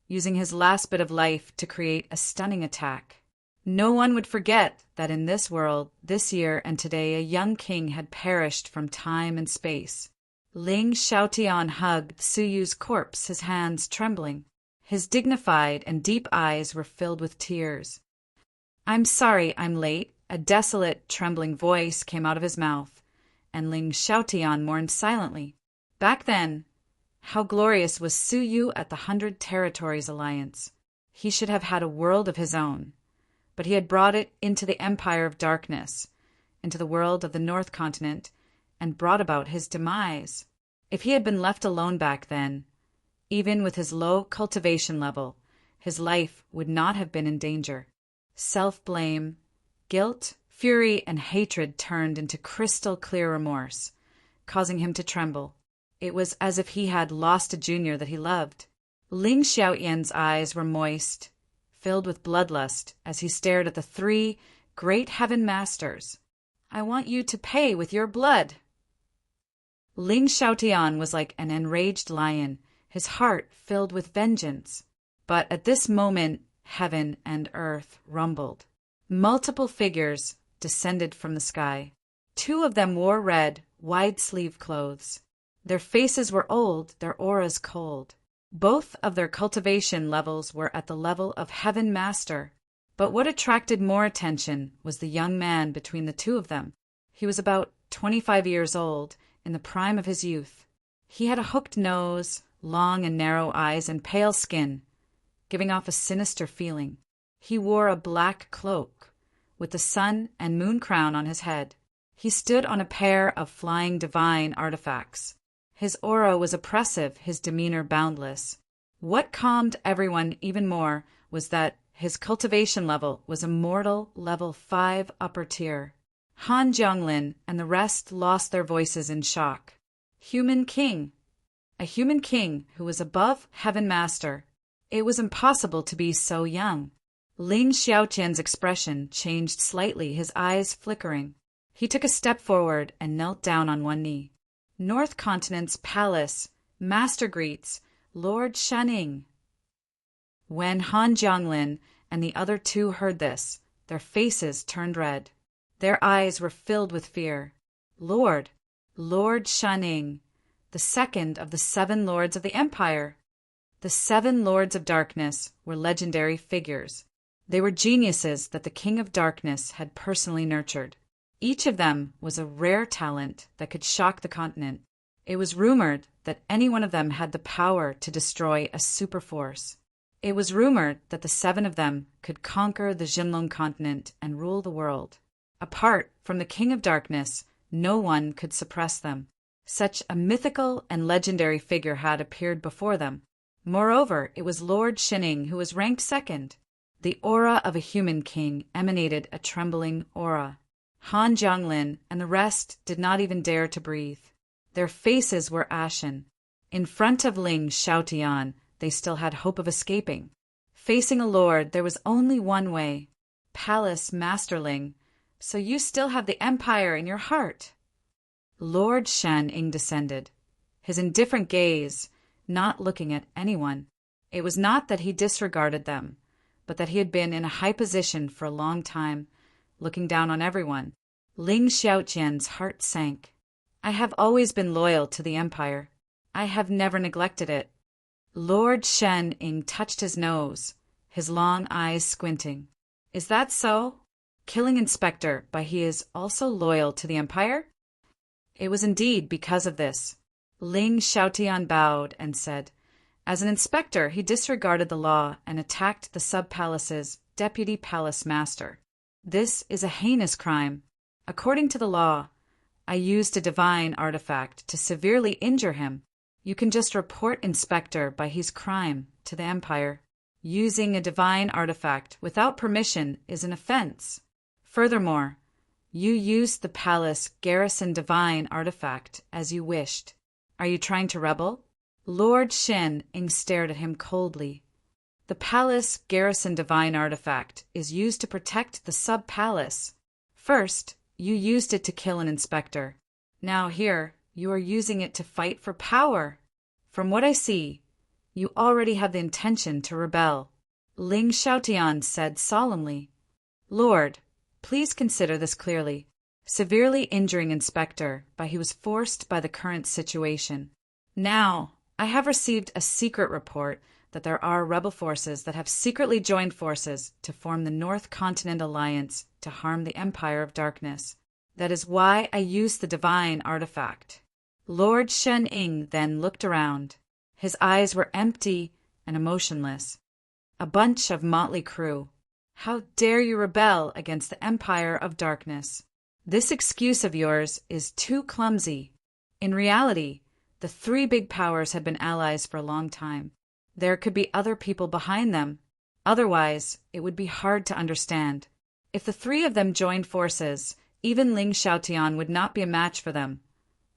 using his last bit of life to create a stunning attack. No one would forget that in this world, this year and today, a young king had perished from time and space. Ling Xiaotian hugged Suyu's corpse, his hands trembling. His dignified and deep eyes were filled with tears. "I'm sorry I'm late," a desolate, trembling voice came out of his mouth, and Ling Xiaotian mourned silently. Back then, how glorious was Suyu at the 100 Territories Alliance. He should have had a world of his own, but he had brought it into the Empire of Darkness, into the world of the North Continent, and brought about his demise. If he had been left alone back then, even with his low cultivation level, his life would not have been in danger. Self-blame, guilt, fury, and hatred turned into crystal-clear remorse, causing him to tremble. It was as if he had lost a junior that he loved. Ling Xiaotian's eyes were moist, filled with bloodlust, as he stared at the three great heaven masters. "I want you to pay with your blood." Ling Xiaotian was like an enraged lion, his heart filled with vengeance. But at this moment, heaven and earth rumbled. Multiple figures descended from the sky. Two of them wore red, wide-sleeved clothes. Their faces were old, their auras cold. Both of their cultivation levels were at the level of Heaven Master. But what attracted more attention was the young man between the two of them. He was about 25 years old, in the prime of his youth. He had a hooked nose, long and narrow eyes, and pale skin, giving off a sinister feeling. He wore a black cloak, with the sun and moon crown on his head. He stood on a pair of flying divine artifacts. His aura was oppressive, his demeanor boundless. What calmed everyone even more was that his cultivation level was immortal level 5 upper tier. Han Jianglin and the rest lost their voices in shock. Human king. A human king who was above Heaven Master. It was impossible to be so young. Ling Xiaotian's expression changed slightly, his eyes flickering. He took a step forward and knelt down on one knee. "North Continent's palace, Master greets, Lord Shaning." When Han Jianglin and the other two heard this, their faces turned red. Their eyes were filled with fear. Lord Shan-ing, the second of the 7 lords of the empire. The 7 lords of darkness were legendary figures. They were geniuses that the King of Darkness had personally nurtured. Each of them was a rare talent that could shock the continent. It was rumored that any one of them had the power to destroy a superforce. It was rumored that the 7 of them could conquer the Jinlong continent and rule the world. Apart from the King of Darkness, no one could suppress them. Such a mythical and legendary figure had appeared before them. Moreover, it was Lord Shan-ing who was ranked second. The aura of a human king emanated a trembling aura. Han Jianglin and the rest did not even dare to breathe. Their faces were ashen. In front of Ling Xiaotian, they still had hope of escaping. Facing a lord, there was only one way. Palace Masterling, so you still have the empire in your heart. Lord Shan-ing descended, his indifferent gaze not looking at anyone. It was not that he disregarded them, but that he had been in a high position for a long time, looking down on everyone. Ling Xiaotian's heart sank. I have always been loyal to the empire. I have never neglected it. Lord Shan-ing touched his nose, his long eyes squinting. Is that so? Killing Inspector, but he is also loyal to the empire? It was indeed because of this. Ling Xiaotian bowed and said, as an inspector, he disregarded the law and attacked the sub-palace's deputy palace master. This is a heinous crime. According to the law, I used a divine artifact to severely injure him. You can just report Inspector by his crime to the Empire. Using a divine artifact without permission is an offense. Furthermore, you used the palace garrison divine artifact as you wished. Are you trying to rebel? Lord Shan-ing stared at him coldly. The palace garrison divine artifact is used to protect the sub-palace. First, you used it to kill an inspector. Now here, you are using it to fight for power. From what I see, you already have the intention to rebel. Ling Xiaotian said solemnly, Lord, please consider this clearly. Severely injuring Inspector, but he was forced by the current situation. Now, I have received a secret report that there are rebel forces that have secretly joined forces to form the North Continent Alliance to harm the Empire of Darkness. That is why I used the divine artifact. Lord Shan-ing then looked around. His eyes were empty and emotionless. A bunch of motley crew. How dare you rebel against the Empire of Darkness? This excuse of yours is too clumsy. In reality, the 3 big powers had been allies for a long time. There could be other people behind them. Otherwise, it would be hard to understand. If the 3 of them joined forces, even Ling Xiaotian would not be a match for them,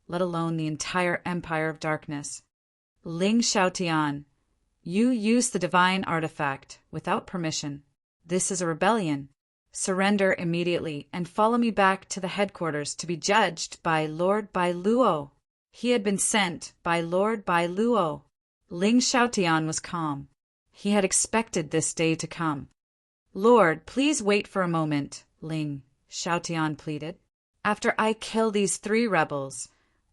let alone the entire Empire of Darkness. Ling Xiaotian, you used the divine artifact without permission. This is a rebellion. Surrender immediately and follow me back to the headquarters to be judged by Lord Bai Luo. He had been sent by Lord Bai Luo. Ling Xiaotian was calm. He had expected this day to come. Lord, please wait for a moment, Ling Xiaotian pleaded. After I kill these 3 rebels,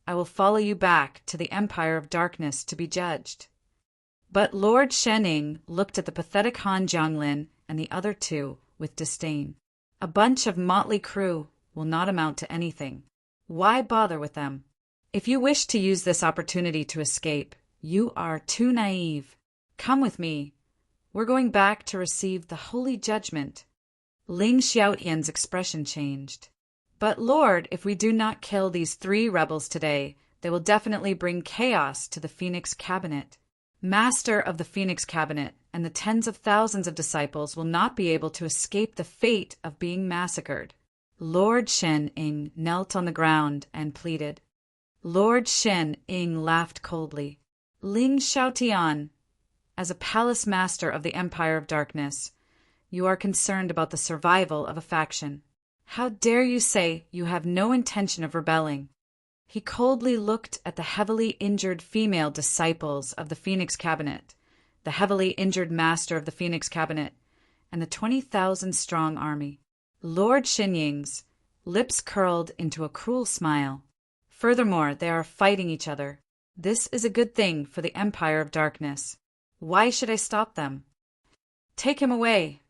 I will follow you back to the Empire of Darkness to be judged. But Lord Shan-ing looked at the pathetic Han Jianglin and the other 2 with disdain. A bunch of motley crew will not amount to anything. Why bother with them? If you wish to use this opportunity to escape, you are too naive. Come with me. We're going back to receive the holy judgment. Ling Xiaotian's expression changed. But Lord, if we do not kill these 3 rebels today, they will definitely bring chaos to the Phoenix Cabinet. Master of the Phoenix Cabinet and the tens of thousands of disciples will not be able to escape the fate of being massacred. Lord Shan-ing knelt on the ground and pleaded. Lord Shan-ing laughed coldly. Ling Xiaotian, as a palace master of the Empire of Darkness, you are concerned about the survival of a faction. How dare you say you have no intention of rebelling? He coldly looked at the heavily injured female disciples of the Phoenix Cabinet, the heavily injured master of the Phoenix Cabinet, and the 20,000-strong army. Lord Xinying's lips curled into a cruel smile. Furthermore, they are fighting each other. This is a good thing for the Empire of Darkness. Why should I stop them? Take him away,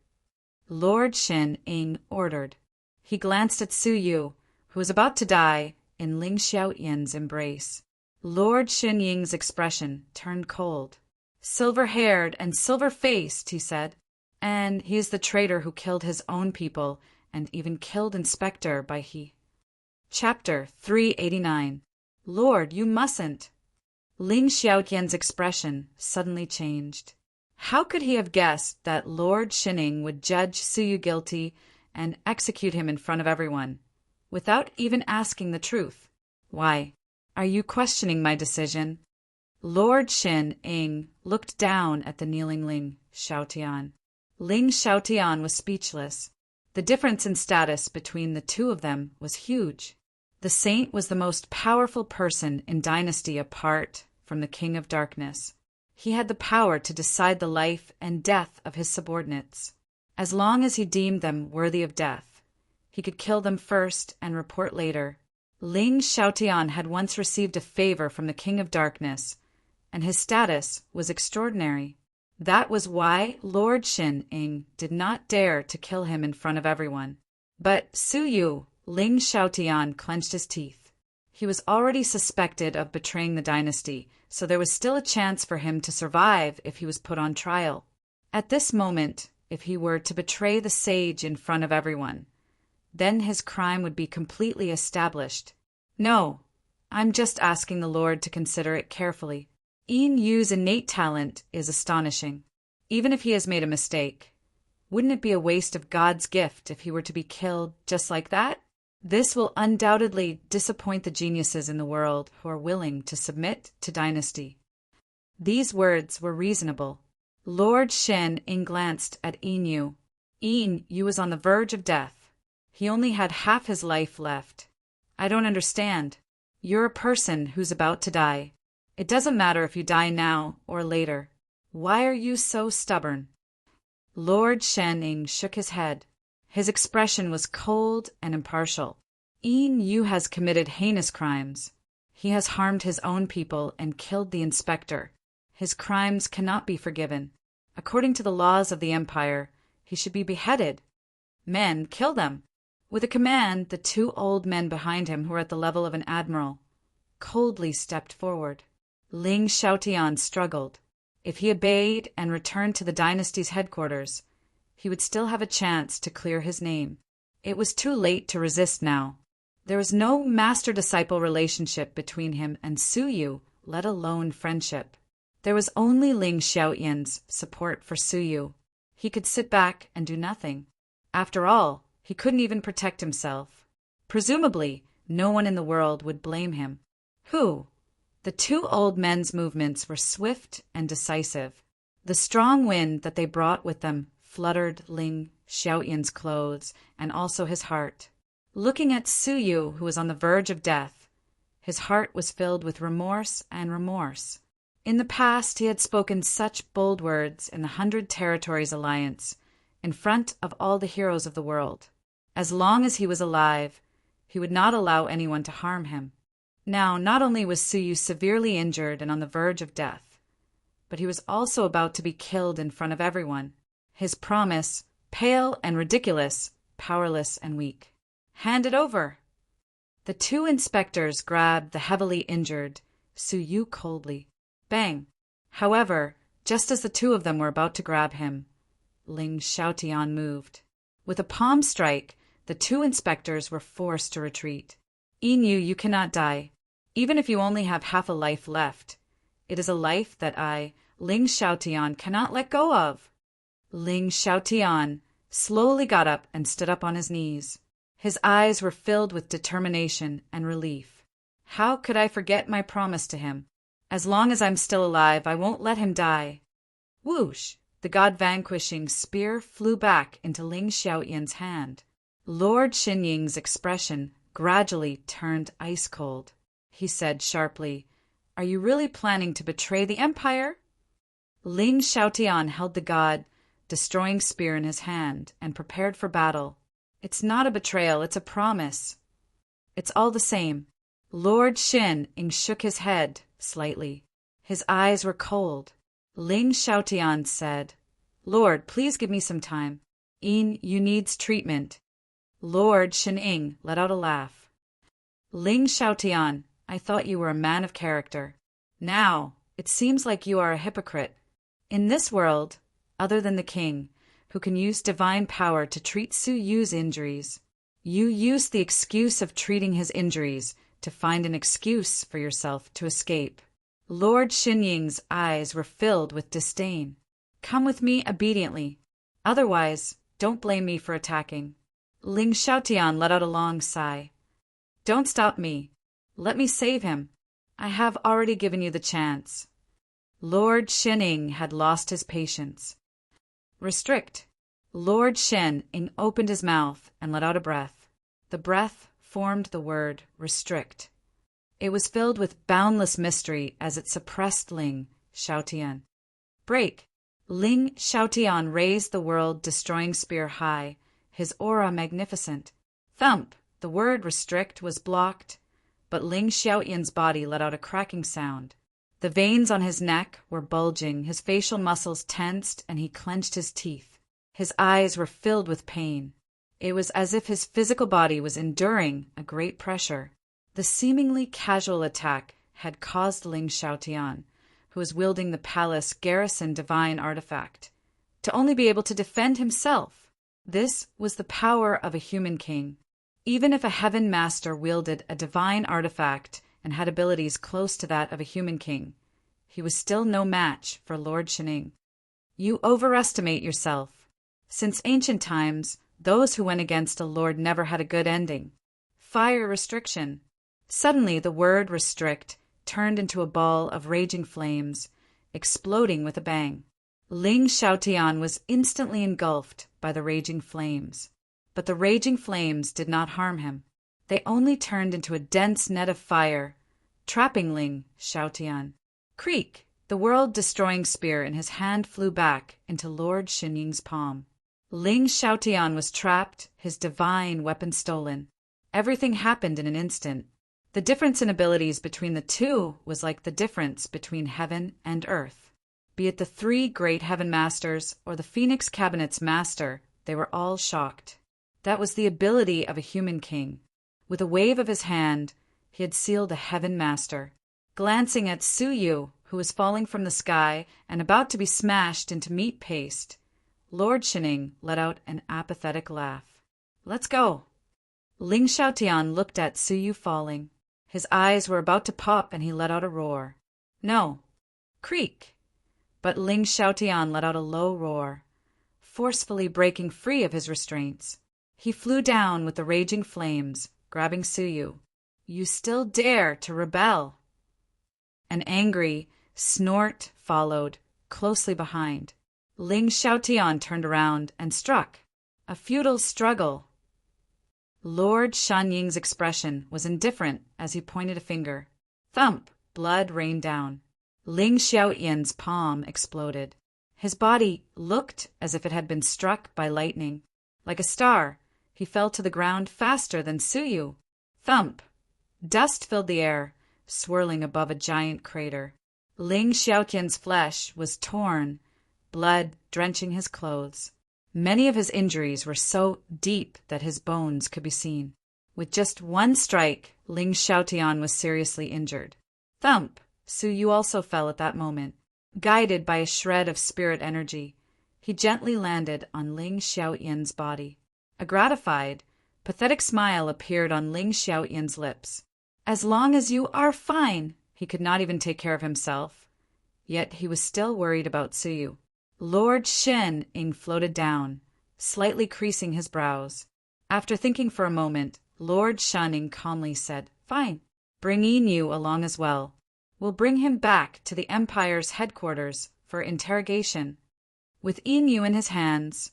Lord Xinying ordered. He glanced at Su Yu, who was about to die in Ling Xiaoyan's embrace. Lord Xinying's expression turned cold. Silver-haired and silver-faced, he said, and he is the traitor who killed his own people and even killed Inspector Bai He. Chapter 389. Lord, you mustn't. Ling Xiaoyan's expression suddenly changed. How could he have guessed that Lord Xinying would judge Su Yu guilty and execute him in front of everyone, without even asking the truth? Why, are you questioning my decision? Lord Xinying looked down at the kneeling Ling Xiaotian. Ling Xiaotian was speechless. The difference in status between the two of them was huge. The saint was the most powerful person in Dynasty apart from the King of Darkness. He had the power to decide the life and death of his subordinates. As long as he deemed them worthy of death, he could kill them first and report later. Ling Xiaotian had once received a favor from the King of Darkness, and his status was extraordinary. That was why Lord Xinying did not dare to kill him in front of everyone. But Su Yu, Ling Xiaotian clenched his teeth. He was already suspected of betraying the dynasty, so there was still a chance for him to survive if he was put on trial. At this moment, if he were to betray the sage in front of everyone, then his crime would be completely established. No, I'm just asking the Lord to consider it carefully. Yin Yu's innate talent is astonishing, even if he has made a mistake. Wouldn't it be a waste of God's gift if he were to be killed just like that? This will undoubtedly disappoint the geniuses in the world who are willing to submit to dynasty. These words were reasonable. Lord Xinying glanced at Yin Yu. Yin Yu was on the verge of death. He only had half his life left. I don't understand. You're a person who's about to die. It doesn't matter if you die now or later. Why are you so stubborn? Lord Xinying shook his head. His expression was cold and impartial. Yin Yu has committed heinous crimes. He has harmed his own people and killed the inspector. His crimes cannot be forgiven. According to the laws of the Empire, he should be beheaded. Men, kill them. With a command, the two old men behind him, who were at the level of an admiral, coldly stepped forward. Ling Xiaotian struggled. If he obeyed and returned to the dynasty's headquarters, he would still have a chance to clear his name. It was too late to resist now. There was no master-disciple relationship between him and Su Yu, let alone friendship. There was only Ling Xiaoyan's support for Su Yu. He could sit back and do nothing. After all, he couldn't even protect himself. Presumably, no one in the world would blame him. Who? The two old men's movements were swift and decisive. The strong wind that they brought with them fluttered Ling Xiaoyan's clothes and also his heart. Looking at Su Yu, who was on the verge of death, his heart was filled with remorse and remorse. In the past, he had spoken such bold words in the 100 Territories Alliance, in front of all the heroes of the world. As long as he was alive, he would not allow anyone to harm him. Now, not only was Su Yu severely injured and on the verge of death, but he was also about to be killed in front of everyone. His promise, pale and ridiculous, powerless and weak. Hand it over. The two inspectors grabbed the heavily injured Su Yu coldly. Bang! However, just as the two of them were about to grab him, Ling Xiaotian moved. With a palm strike, the two inspectors were forced to retreat. Yin Yu, you cannot die. Even if you only have half a life left, it is a life that I, Ling Xiaotian, cannot let go of. Ling Xiaotian slowly got up and stood up on his knees. His eyes were filled with determination and relief. How could I forget my promise to him? As long as I'm still alive, I won't let him die. Whoosh! The god-vanquishing spear flew back into Ling Xiaoyan's hand. Lord Xinying's expression gradually turned ice-cold. He said sharply, "Are you really planning to betray the Empire?" Ling Xiaotian held the god-destroying spear in his hand and prepared for battle. It's not a betrayal, it's a promise. It's all the same. Lord Xin shook his head slightly. His eyes were cold. Ling Xiaotian said, Lord, please give me some time. You needs treatment. Lord Xin let out a laugh. Ling Xiaotian, I thought you were a man of character. Now, it seems like you are a hypocrite. In this world, other than the king, who can use divine power to treat Su Yu's injuries, you use the excuse of treating his injuries to find an excuse for yourself to escape. Lord Xinying's eyes were filled with disdain. Come with me obediently. Otherwise, don't blame me for attacking. Ling Xiaotian let out a long sigh. Don't stop me. Let me save him. I have already given you the chance. Lord Xinying had lost his patience. Restrict. Lord Xinying opened his mouth and let out a breath. The breath formed the word restrict. It was filled with boundless mystery as it suppressed Ling Xiaotian. Break. Ling Xiaotian raised the world-destroying spear high, his aura magnificent. Thump. The word restrict was blocked, but Ling Xiaotian's body let out a cracking sound. The veins on his neck were bulging, his facial muscles tensed, and he clenched his teeth. His eyes were filled with pain. It was as if his physical body was enduring a great pressure. The seemingly casual attack had caused Ling Xiaotian, who was wielding the palace garrison divine artifact, to only be able to defend himself. This was the power of a human king. Even if a heaven master wielded a divine artifact and had abilities close to that of a human king, he was still no match for Lord Xinying. You overestimate yourself. Since ancient times, those who went against a lord never had a good ending. Fire restriction. Suddenly the word restrict turned into a ball of raging flames, exploding with a bang. Ling Xiaotian was instantly engulfed by the raging flames. But the raging flames did not harm him. They only turned into a dense net of fire, trapping Ling Xiaotian. Creak! The world-destroying spear in his hand flew back into Lord Xinying's palm. Ling Xiaotian was trapped, his divine weapon stolen. Everything happened in an instant. The difference in abilities between the two was like the difference between heaven and earth. Be it the three great heaven masters or the Phoenix Cabinet's master, they were all shocked. That was the ability of a human king. With a wave of his hand, he had sealed a heaven master. Glancing at Su Yu, who was falling from the sky and about to be smashed into meat paste, Lord Xinying let out an apathetic laugh. Let's go. Ling Xiaotian looked at Su Yu falling. His eyes were about to pop and he let out a roar. No. Creak. But Ling Xiaotian let out a low roar, forcefully breaking free of his restraints. He flew down with the raging flames, grabbing Su Yu. You still dare to rebel? An angry snort followed, closely behind. Ling Xiaotian turned around and struck. A futile struggle. Lord Xinying's expression was indifferent as he pointed a finger. Thump! Blood rained down. Ling Xiaotian's palm exploded. His body looked as if it had been struck by lightning. Like a star, he fell to the ground faster than Su Yu. Thump! Dust filled the air, swirling above a giant crater. Ling Xiaotian's flesh was torn, blood drenching his clothes. Many of his injuries were so deep that his bones could be seen. With just one strike, Ling Xiaotian was seriously injured. Thump! Su Yu also fell at that moment. Guided by a shred of spirit energy, he gently landed on Ling Xiaotian's body. A gratified, pathetic smile appeared on Ling Xiaotian's lips. As long as you are fine, he could not even take care of himself. Yet he was still worried about Su Yu. Lord Xinying floated down, slightly creasing his brows. After thinking for a moment, Lord Xinying calmly said, Fine, bring Yu along as well. We'll bring him back to the Empire's headquarters for interrogation. With Yu in his hands,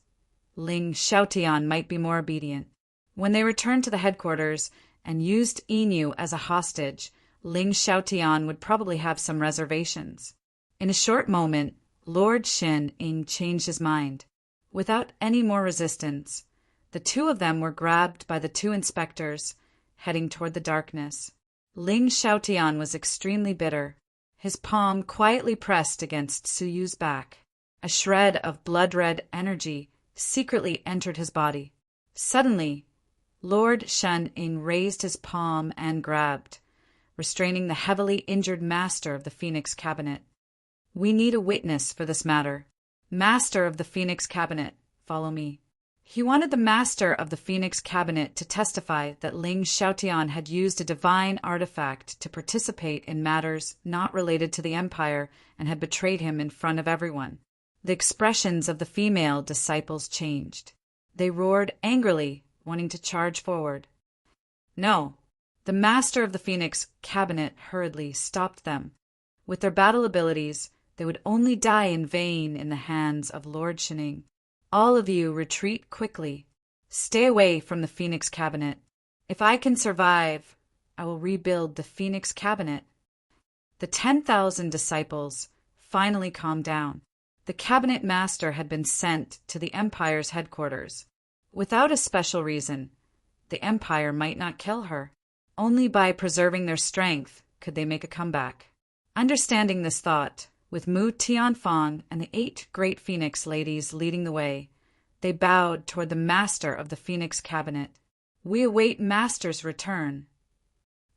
Ling Xiaotian might be more obedient. When they returned to the headquarters and used Yu as a hostage, Ling Xiaotian would probably have some reservations. In a short moment, Lord Xinying changed his mind. Without any more resistance, The two of them were grabbed by the two inspectors, heading toward the darkness. Ling Xiaotian was extremely bitter, his palm quietly pressed against Suyu's back. A shred of blood-red energy secretly entered his body. Suddenly, Lord Shen-ing raised his palm and grabbed, restraining the heavily injured master of the Phoenix Cabinet. "We need a witness for this matter. Master of the Phoenix Cabinet, follow me." He wanted the master of the Phoenix Cabinet to testify that Ling Xiaotian had used a divine artifact to participate in matters not related to the Empire and had betrayed him in front of everyone. The expressions of the female disciples changed. They roared angrily, wanting to charge forward. No, the master of the Phoenix Cabinet hurriedly stopped them. With their battle abilities, they would only die in vain in the hands of Lord Shining. "All of you retreat quickly. Stay away from the Phoenix Cabinet. If I can survive, I will rebuild the Phoenix Cabinet." The 10,000 disciples finally calmed down. The cabinet master had been sent to the Empire's headquarters. Without a special reason, the Empire might not kill her. Only by preserving their strength could they make a comeback. Understanding this thought, with Mu Tianfang and the 8 great Phoenix ladies leading the way, they bowed toward the master of the Phoenix Cabinet. "We await master's return."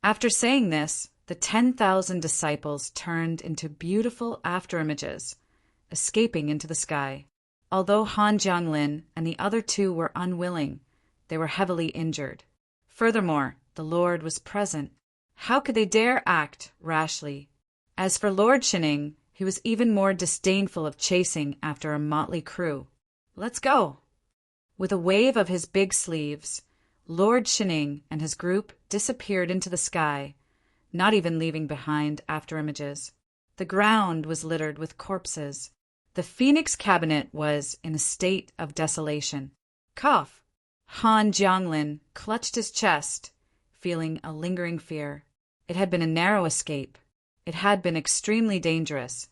After saying this, the 10,000 disciples turned into beautiful afterimages, escaping into the sky. Although Han Jianglin and the other two were unwilling, they were heavily injured. Furthermore, the Lord was present. How could they dare act rashly? As for Lord Shining, he was even more disdainful of chasing after a motley crew. "Let's go!" With a wave of his big sleeves, Lord Shining and his group disappeared into the sky, not even leaving behind afterimages. The ground was littered with corpses. The Phoenix Cabinet was in a state of desolation. Cough! Han Jianglin clutched his chest, feeling a lingering fear. It had been a narrow escape. It had been extremely dangerous.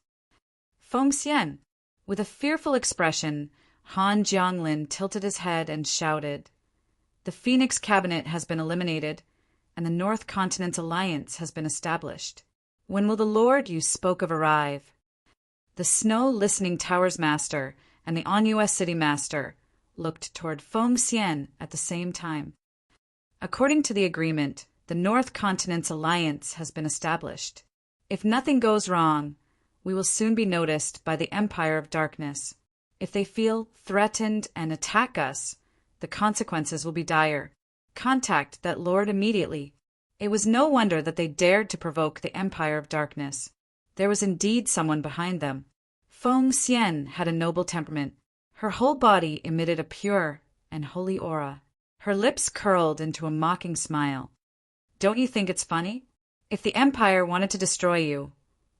Feng Xian! With a fearful expression, Han Jianglin tilted his head and shouted, "The Phoenix Cabinet has been eliminated, and the North Continent Alliance has been established. When will the Lord you spoke of arrive?" The Snow Listening Tower's master and the Anua City master looked toward Feng Xian at the same time. According to the agreement, the North Continent's Alliance has been established. If nothing goes wrong, we will soon be noticed by the Empire of Darkness. If they feel threatened and attack us, the consequences will be dire. Contact that lord immediately. It was no wonder that they dared to provoke the Empire of Darkness. There was indeed someone behind them. Feng Xian had a noble temperament. Her whole body emitted a pure and holy aura. Her lips curled into a mocking smile. "Don't you think it's funny? If the Empire wanted to destroy you,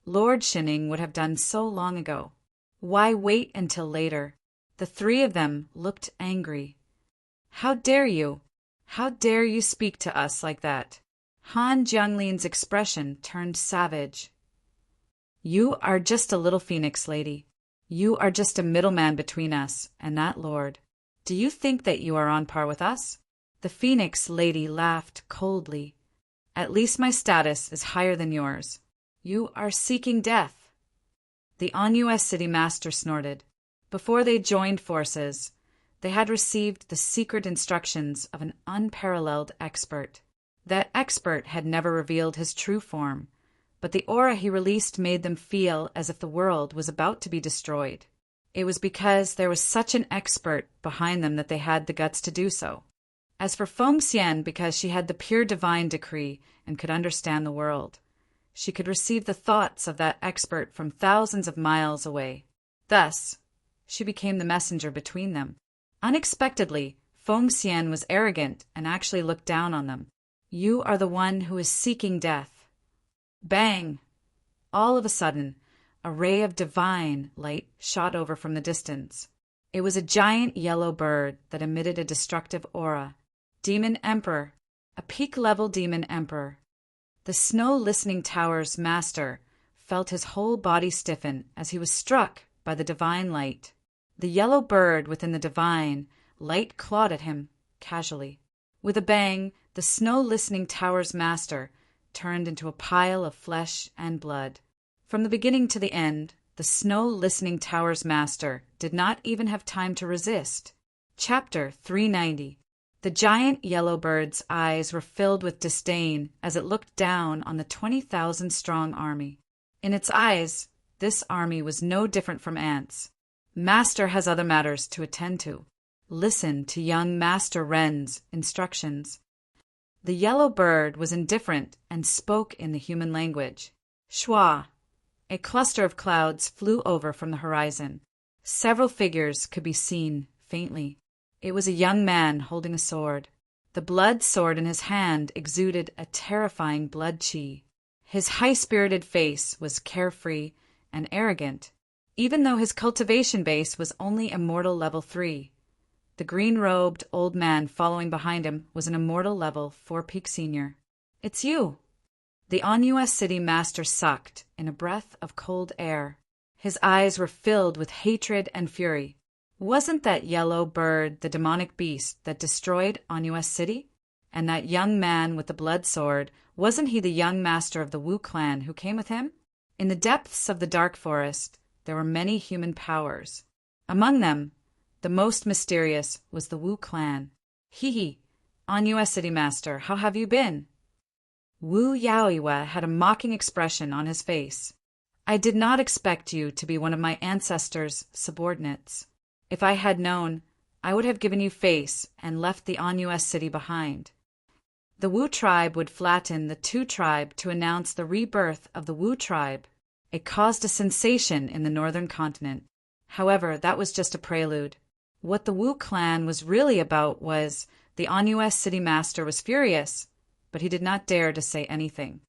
Lord Shining would have done so long ago. Why wait until later?" The 3 of them looked angry. "How dare you? How dare you speak to us like that?" Han Jianglin's expression turned savage. "You are just a little Phoenix lady. You are just a middleman between us and that lord. Do you think that you are on par with us?" The Phoenix lady laughed coldly. "At least my status is higher than yours. You are seeking death." The Anua City master snorted. Before they joined forces, they had received the secret instructions of an unparalleled expert. That expert had never revealed his true form, but the aura he released made them feel as if the world was about to be destroyed. It was because there was such an expert behind them that they had the guts to do so. As for Feng Xian, because she had the pure divine decree and could understand the world, she could receive the thoughts of that expert from thousands of miles away. Thus, she became the messenger between them. Unexpectedly, Feng Xian was arrogant and actually looked down on them. "You are the one who is seeking death." Bang! All of a sudden, a ray of divine light shot over from the distance. It was a giant yellow bird that emitted a destructive aura. Demon Emperor, a peak-level Demon Emperor. The Snow Listening Tower's master felt his whole body stiffen as he was struck by the divine light. The yellow bird within the divine light clawed at him, casually. With a bang, the snow-listening tower's master turned into a pile of flesh and blood. From the beginning to the end, the snow-listening tower's master did not even have time to resist. Chapter 390. The giant yellow bird's eyes were filled with disdain as it looked down on the 20,000-strong army. In its eyes, this army was no different from ants. Master has other matters to attend to. Listen to young Master Wren's instructions. The yellow bird was indifferent and spoke in the human language. Schwa. A cluster of clouds flew over from the horizon. Several figures could be seen faintly. It was a young man holding a sword. The blood sword in his hand exuded a terrifying blood chi. His high-spirited face was carefree and arrogant, even though his cultivation base was only immortal level 3. The green-robed old man following behind him was an immortal level 4 peak senior. "It's you." The On-US City master sucked in a breath of cold air. His eyes were filled with hatred and fury. Wasn't that yellow bird the demonic beast that destroyed On-US City? And that young man with the blood sword, wasn't he the young master of the Wu clan who came with him? In the depths of the dark forest, there were many human powers. Among them, the most mysterious was the Wu clan. "Hee, On-US City master, how have you been?" Wu Yaoiwa had a mocking expression on his face. "I did not expect you to be one of my ancestors' subordinates. If I had known, I would have given you face and left the On-US City behind." The Wu tribe would flatten the Tu tribe to announce the rebirth of the Wu tribe. It caused a sensation in the northern continent. However, that was just a prelude. What the Wu clan was really about was the On-US City master was furious, but he did not dare to say anything.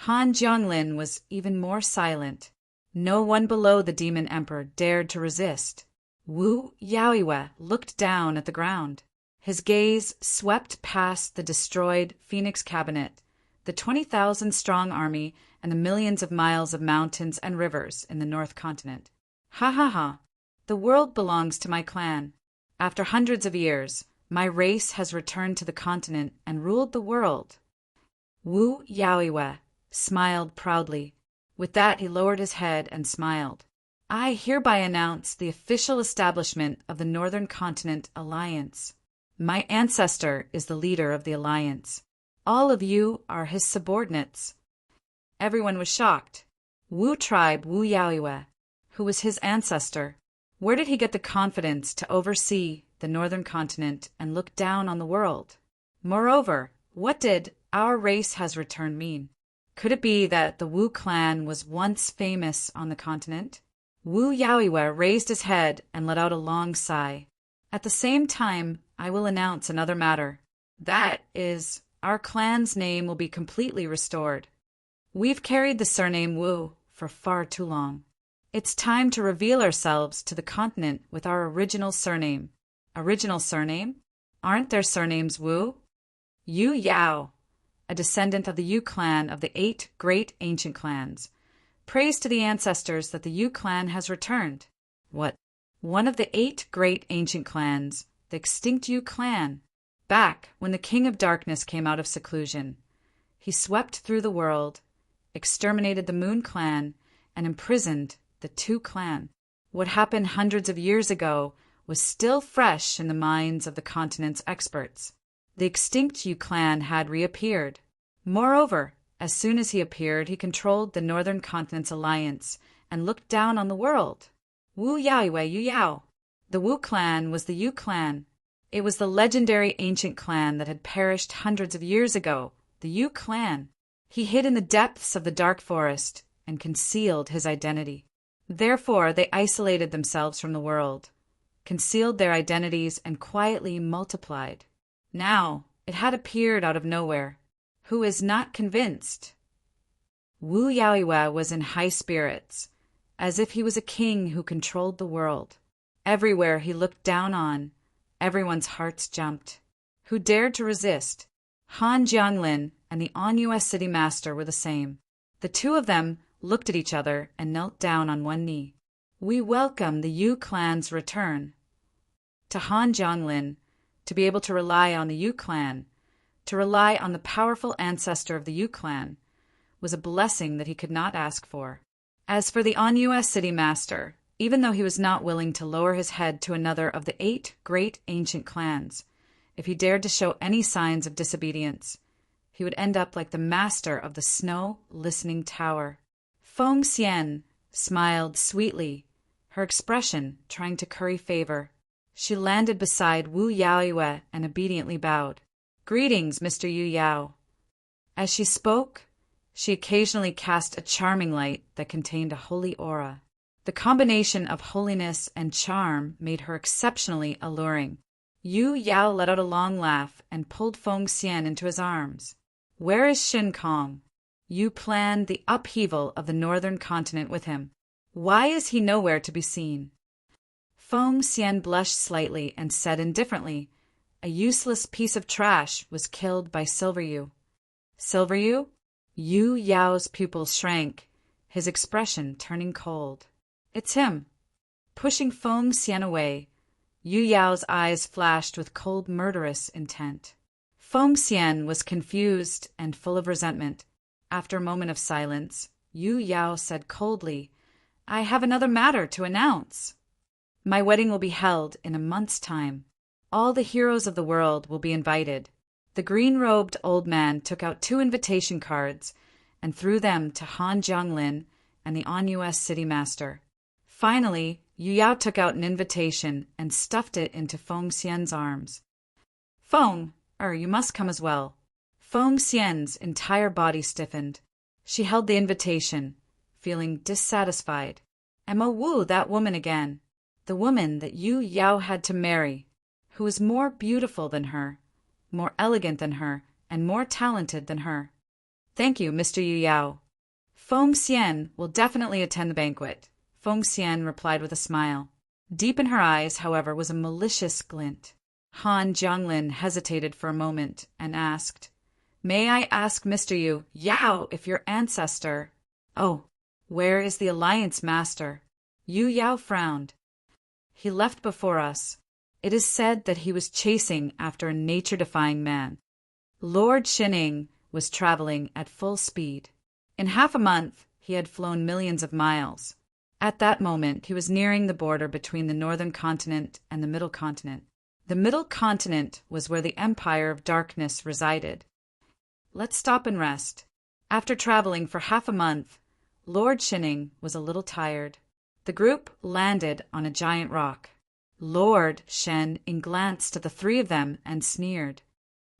Han Jianglin was even more silent. No one below the Demon Emperor dared to resist. Wu Yaoiwa looked down at the ground. His gaze swept past the destroyed Phoenix Cabinet, the 20,000-strong army, and the millions of miles of mountains and rivers in the North Continent. "Ha ha ha! The world belongs to my clan. After hundreds of years, my race has returned to the continent and ruled the world." Wu Yaoiwa smiled proudly. With that, he lowered his head and smiled. "I hereby announce the official establishment of the Northern Continent Alliance. My ancestor is the leader of the alliance. All of you are his subordinates." Everyone was shocked. Wu tribe Wu Yaoiwa. Who was his ancestor? Where did he get the confidence to oversee the Northern Continent and look down on the world? Moreover, what did "our race has returned" mean? Could it be that the Wu clan was once famous on the continent? Wu Yaoiwa raised his head and let out a long sigh. "At the same time, I will announce another matter. That is, our clan's name will be completely restored. We've carried the surname Wu for far too long. It's time to reveal ourselves to the continent with our original surname." Original surname? Aren't their surnames Wu? Yu Yao, a descendant of the Yu clan of the 8 great ancient clans. Praise to the ancestors that the Yu clan has returned. What? One of the 8 great ancient clans, the extinct Yu clan. Back when the King of Darkness came out of seclusion, he swept through the world, exterminated the Moon clan, and imprisoned the Tu clan. What happened hundreds of years ago was still fresh in the minds of the continent's experts. The extinct Yu clan had reappeared. Moreover, as soon as he appeared, he controlled the Northern Continent's alliance and looked down on the world. Wu Yaoiwa Yu Yao. The Wu clan was the Yu clan. It was the legendary ancient clan that had perished hundreds of years ago, the Yu clan. He hid in the depths of the dark forest and concealed his identity. Therefore, they isolated themselves from the world, concealed their identities, and quietly multiplied. Now, it had appeared out of nowhere. Who is not convinced? Wu Yaoiwa was in high spirits, as if he was a king who controlled the world. Everywhere he looked down on, everyone's hearts jumped. Who dared to resist? Han Jianglin and the On-US City master were the same. The two of them looked at each other and knelt down on one knee. "We welcome the Yu clan's return." To Han Jianglin, to be able to rely on the Yu clan, to rely on the powerful ancestor of the Yu clan, was a blessing that he could not ask for. As for the Anyu city master, even though he was not willing to lower his head to another of the 8 great ancient clans, if he dared to show any signs of disobedience, he would end up like the master of the snow listening tower. Feng Xian smiled sweetly, her expression trying to curry favor. She landed beside Wu Yaoyue and obediently bowed. "Greetings, Mr. Yu Yao." As she spoke, she occasionally cast a charming light that contained a holy aura. The combination of holiness and charm made her exceptionally alluring. Yu Yao let out a long laugh and pulled Feng Xian into his arms. "Where is Shin Kong? You planned the upheaval of the northern continent with him. Why is he nowhere to be seen?" Feng Xian blushed slightly and said indifferently, "A useless piece of trash was killed by Silver Yu." "Silver Yu?" Yu Yao's pupils shrank, his expression turning cold. "It's him." Pushing Feng Xian away, Yu Yao's eyes flashed with cold, murderous intent. Feng Xian was confused and full of resentment. After a moment of silence, Yu Yao said coldly, "I have another matter to announce. My wedding will be held in a month's time. All the heroes of the world will be invited." The green-robed old man took out 2 invitation cards and threw them to Han Jianglin and the Anyu city master. Finally, Yu Yao took out an invitation and stuffed it into Feng Xian's arms. "Feng, you must come as well." Feng Xian's entire body stiffened. She held the invitation, feeling dissatisfied. Emma Wu, that woman again. The woman that Yu Yao had to marry, who was more beautiful than her, more elegant than her, and more talented than her. "Thank you, Mr. Yu Yao. Feng Xian will definitely attend the banquet," Feng Xian replied with a smile. Deep in her eyes, however, was a malicious glint. Han Jianglin hesitated for a moment and asked, "May I ask Mr. Yu Yao if your ancestor—" "Oh, where is the Alliance Master?" Yu Yao frowned. "He left before us. It is said that he was chasing after a nature-defying man." Lord Shining was traveling at full speed. In half a month, he had flown millions of miles. At that moment, he was nearing the border between the northern continent and the middle continent. The middle continent was where the Empire of Darkness resided. Let's stop and rest. After traveling for half a month, Lord Shining was a little tired. The group landed on a giant rock. Lord Shen glanced at the 3 of them and sneered.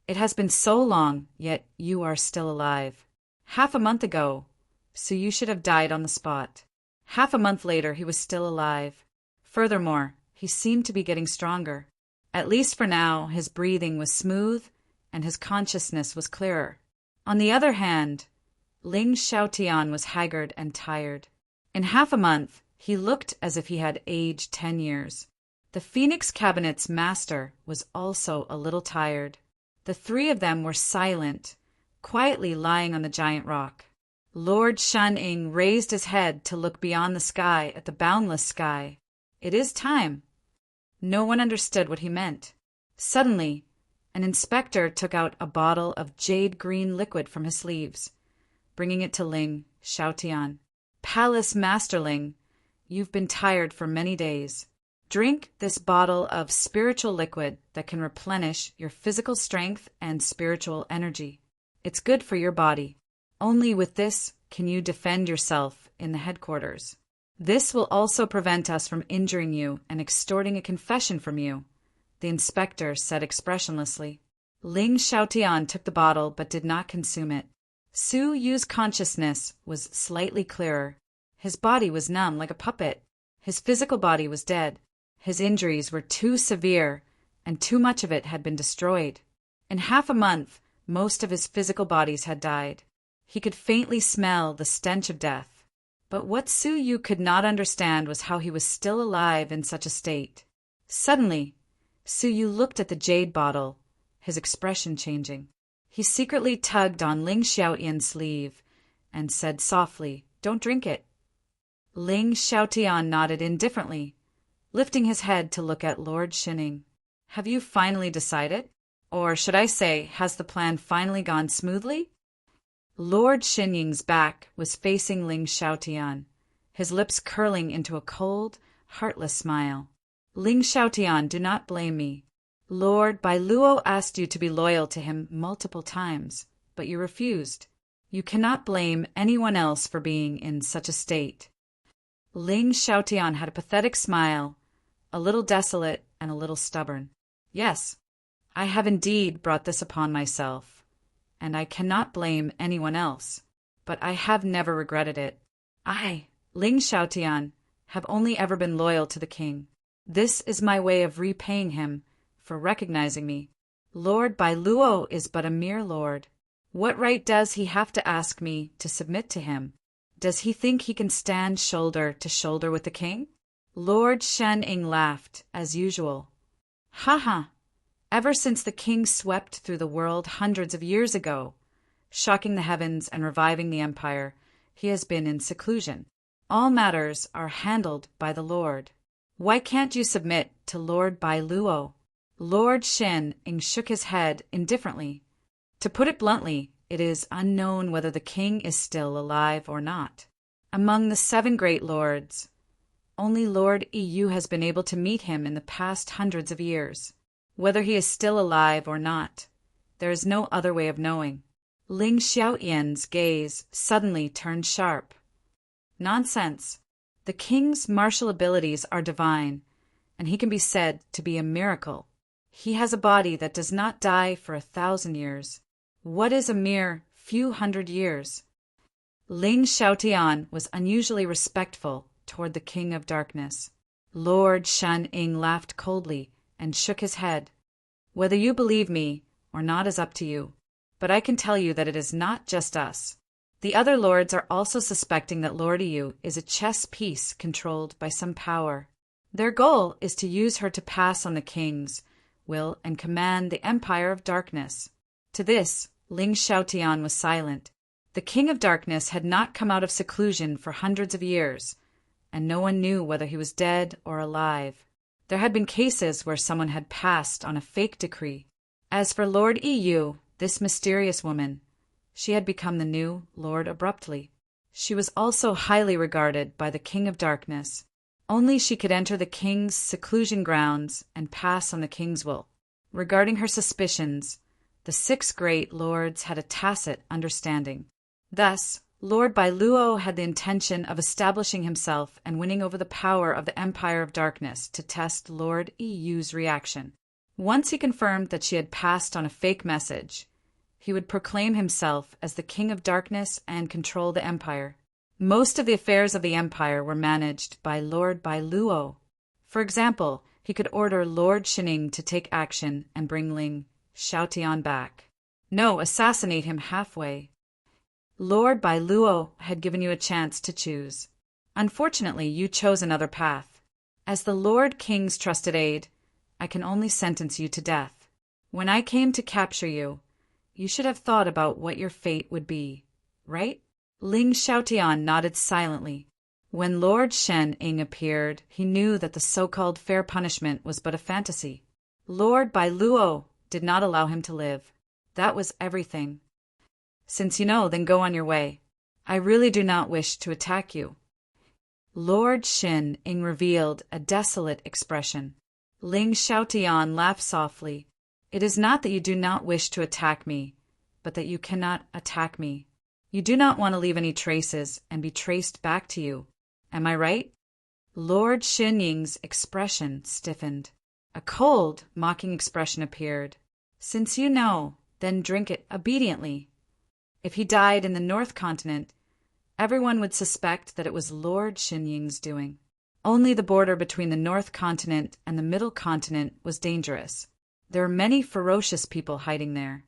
"It has been so long, yet you are still alive. Half a month ago, so you should have died on the spot." Half a month later, he was still alive. Furthermore, he seemed to be getting stronger. At least for now, his breathing was smooth and his consciousness was clearer. On the other hand, Ling Xiaotian was haggard and tired. In half a month, he looked as if he had aged 10 years. The Phoenix Cabinet's master was also a little tired. The 3 of them were silent, quietly lying on the giant rock. Lord Shan-ing raised his head to look beyond the sky at the boundless sky. "It is time." No one understood what he meant. Suddenly, an inspector took out a bottle of jade-green liquid from his sleeves, bringing it to Ling Xiaotian. "Palace Masterling, you've been tired for many days. Drink this bottle of spiritual liquid that can replenish your physical strength and spiritual energy. It's good for your body. Only with this can you defend yourself in the headquarters. This will also prevent us from injuring you and extorting a confession from you," the inspector said expressionlessly. Ling Xiaotian took the bottle but did not consume it. Su Yu's consciousness was slightly clearer. His body was numb like a puppet. His physical body was dead. His injuries were too severe, and too much of it had been destroyed. In half a month, most of his physical bodies had died. He could faintly smell the stench of death. But what Su Yu could not understand was how he was still alive in such a state. Suddenly, Su Yu looked at the jade bottle, his expression changing. He secretly tugged on Ling Xiaotian's sleeve and said softly, "Don't drink it." Ling Xiaotian nodded indifferently, lifting his head to look at Lord Shining. Have you finally decided? Or should I say, has the plan finally gone smoothly? Lord Shinying's back was facing Ling Xiaotian, his lips curling into a cold, heartless smile. Ling Xiaotian, do not blame me. Lord Bailuo asked you to be loyal to him multiple times, but you refused. You cannot blame anyone else for being in such a state. Ling Xiaotian had a pathetic smile, a little desolate and a little stubborn. Yes, I have indeed brought this upon myself, and I cannot blame anyone else, but I have never regretted it. I, Ling Xiaotian, have only ever been loyal to the king. This is my way of repaying him for recognizing me. Lord Bailuo is but a mere lord. What right does he have to ask me to submit to him? Does he think he can stand shoulder to shoulder with the king? Lord Shining laughed, as usual. Ha ha! Ever since the king swept through the world hundreds of years ago, shocking the heavens and reviving the empire, he has been in seclusion. All matters are handled by the Lord. Why can't you submit to Lord Bailuo? Lord Shining shook his head indifferently. To put it bluntly, it is unknown whether the king is still alive or not. Among the 7 great lords, only Lord Yu has been able to meet him in the past hundreds of years. Whether he is still alive or not, there is no other way of knowing. Ling Xiaoyan's gaze suddenly turned sharp. Nonsense. The king's martial abilities are divine, and he can be said to be a miracle. He has a body that does not die for 1,000 years. What is a mere few hundred years? Ling Xiaotian was unusually respectful toward the King of Darkness. Lord Shining laughed coldly and shook his head. Whether you believe me or not is up to you, but I can tell you that it is not just us. The other lords are also suspecting that Lord Yu is a chess piece controlled by some power. Their goal is to use her to pass on the king's will and command the Empire of Darkness. To this, Ling Xiaotian was silent. The King of Darkness had not come out of seclusion for hundreds of years, and no one knew whether he was dead or alive. There had been cases where someone had passed on a fake decree. As for Lord Yu, this mysterious woman, she had become the new lord abruptly. She was also highly regarded by the King of Darkness. Only she could enter the king's seclusion grounds and pass on the king's will. Regarding her suspicions, the 6 great lords had a tacit understanding. Thus, Lord Bailuo had the intention of establishing himself and winning over the power of the Empire of Darkness to test Lord Yu's reaction. Once he confirmed that she had passed on a fake message, he would proclaim himself as the King of Darkness and control the Empire. Most of the affairs of the Empire were managed by Lord Bailuo. For example, he could order Lord Shining to take action and bring Ling Xiaotian back. No, assassinate him halfway. Lord Bailuo had given you a chance to choose. Unfortunately, you chose another path. As the Lord King's trusted aide, I can only sentence you to death. When I came to capture you, you should have thought about what your fate would be, right? Ling Xiaotian nodded silently. When Lord Shining appeared, he knew that the so-called fair punishment was but a fantasy. Lord Bailuo did not allow him to live. That was everything. Since you know, then go on your way. I really do not wish to attack you. Lord Shining revealed a desolate expression. Ling Xiaotian laughed softly. It is not that you do not wish to attack me, but that you cannot attack me. You do not want to leave any traces and be traced back to you. Am I right? Lord Shinying's expression stiffened. A cold, mocking expression appeared. Since you know, then drink it obediently. If he died in the North Continent, everyone would suspect that it was Lord Shinying's doing. Only the border between the North Continent and the Middle Continent was dangerous. There are many ferocious people hiding there.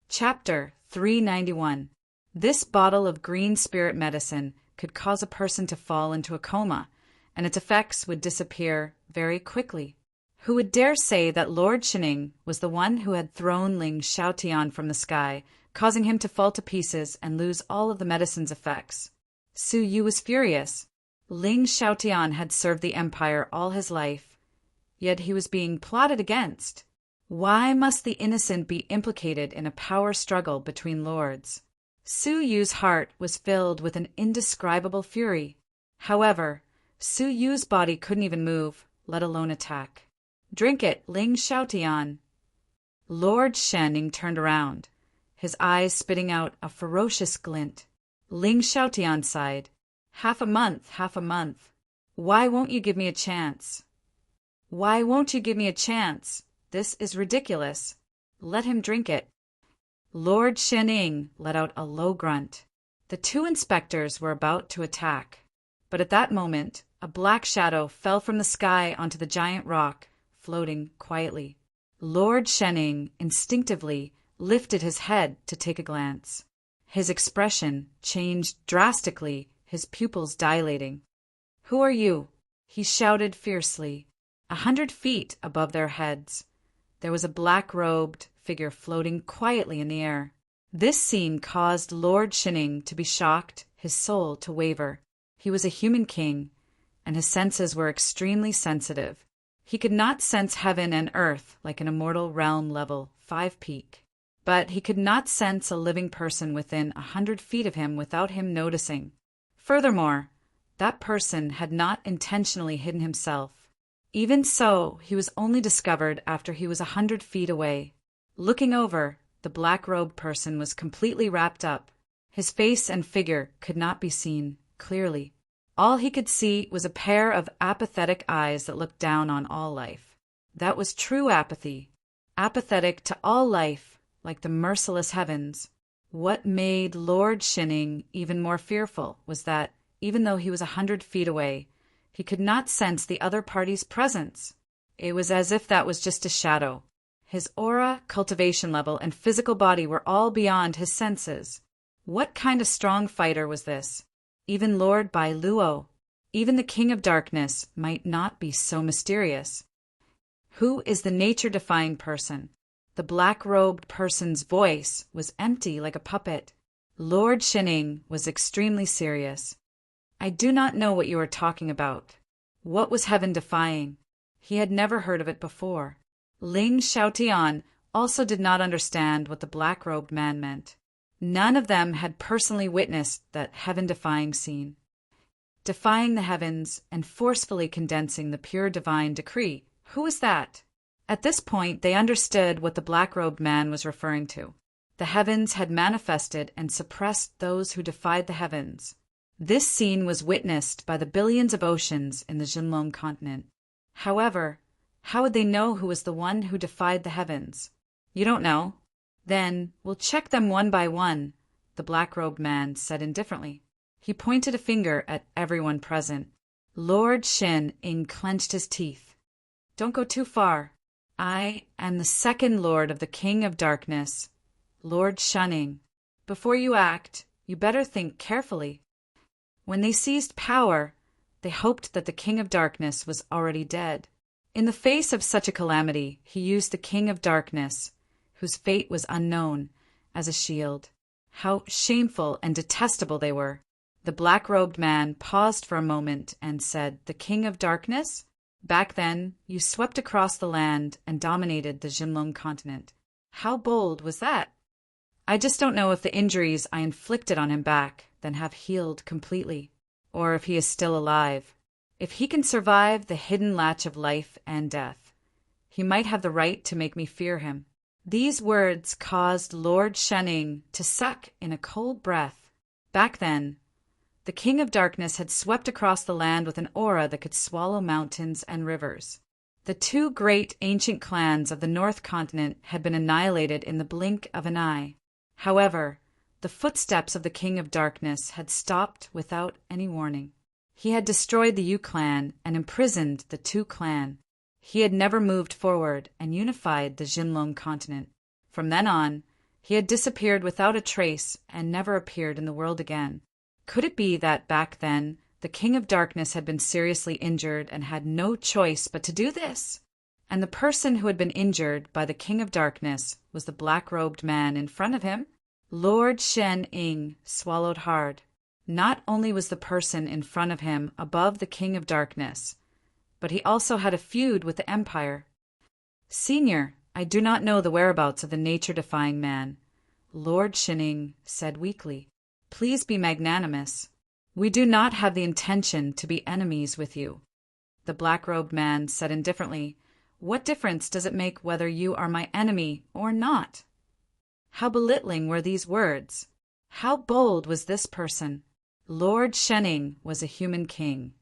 Chapter 391. This bottle of green spirit medicine could cause a person to fall into a coma, and its effects would disappear very quickly. Who would dare say that Lord Shining was the one who had thrown Ling Xiaotian from the sky, causing him to fall to pieces and lose all of the medicine's effects? Su Yu was furious. Ling Xiaotian had served the Empire all his life, yet he was being plotted against. Why must the innocent be implicated in a power struggle between lords? Su Yu's heart was filled with an indescribable fury. However, Su Yu's body couldn't even move, let alone attack. "Drink it, Ling Xiaotian." Lord Shen turned around, his eyes spitting out a ferocious glint. Ling Xiaotian sighed. "Half a month, half a month. Why won't you give me a chance? Why won't you give me a chance? This is ridiculous. Let him drink it." Lord Shening let out a low grunt. The two inspectors were about to attack, but at that moment, a black shadow fell from the sky onto the giant rock, floating quietly. Lord Shening instinctively lifted his head to take a glance. His expression changed drastically, his pupils dilating. "Who are you?" he shouted fiercely. 100 feet above their heads, there was a black-robed figure floating quietly in the air. This scene caused Lord Shining to be shocked, his soul to waver. He was a human king, and his senses were extremely sensitive. He could not sense heaven and earth like an immortal realm level 5 peak. But he could not sense a living person within 100 feet of him without him noticing. Furthermore, that person had not intentionally hidden himself. Even so, he was only discovered after he was 100 feet away. Looking over, the black-robed person was completely wrapped up. His face and figure could not be seen clearly. All he could see was a pair of apathetic eyes that looked down on all life. That was true apathy, apathetic to all life, like the merciless heavens. What made Lord Shining even more fearful was that, even though he was 100 feet away, he could not sense the other party's presence. It was as if that was just a shadow. His aura, cultivation level, and physical body were all beyond his senses. What kind of strong fighter was this? Even Lord Bai Luo, even the King of Darkness, might not be so mysterious. Who is the nature-defying person? The black-robed person's voice was empty like a puppet. Lord Shining was extremely serious. "I do not know what you are talking about. What was heaven defying?" He had never heard of it before. Ling Xiaotian also did not understand what the black-robed man meant. None of them had personally witnessed that heaven-defying scene. Defying the heavens and forcefully condensing the pure divine decree. Who was that? At this point, they understood what the black-robed man was referring to. The heavens had manifested and suppressed those who defied the heavens. This scene was witnessed by the billions of oceans in the Jinlong continent. However, how would they know who was the one who defied the heavens? "You don't know? Then we'll check them one by one," the black-robed man said indifferently. He pointed a finger at everyone present. Lord Shin clenched his teeth. "Don't go too far. I am the second lord of the King of Darkness, Lord Shunning. Before you act, you better think carefully." When they seized power, they hoped that the King of Darkness was already dead. In the face of such a calamity, he used the King of Darkness, whose fate was unknown, as a shield. How shameful and detestable they were. The black-robed man paused for a moment and said, "The King of Darkness? Back then, you swept across the land and dominated the Jinlong continent. How bold was that? I just don't know if the injuries I inflicted on him back then have healed completely, or if he is still alive. If he can survive the hidden latch of life and death, he might have the right to make me fear him." These words caused Lord Shening to suck in a cold breath. Back then, the King of Darkness had swept across the land with an aura that could swallow mountains and rivers. The two great ancient clans of the North Continent had been annihilated in the blink of an eye. However, the footsteps of the King of Darkness had stopped without any warning. He had destroyed the Yu clan and imprisoned the Tu clan. He had never moved forward and unified the Jinlong continent. From then on, he had disappeared without a trace and never appeared in the world again. Could it be that back then, the King of Darkness had been seriously injured and had no choice but to do this? And the person who had been injured by the King of Darkness was the black-robed man in front of him? Lord Shen swallowed hard. Not only was the person in front of him above the King of Darkness, but he also had a feud with the Empire. "Senior, I do not know the whereabouts of the nature-defying man," Lord Shining said weakly. "Please be magnanimous. We do not have the intention to be enemies with you." The black-robed man said indifferently, "What difference does it make whether you are my enemy or not?" How belittling were these words! How bold was this person! Lord Shining was a human king,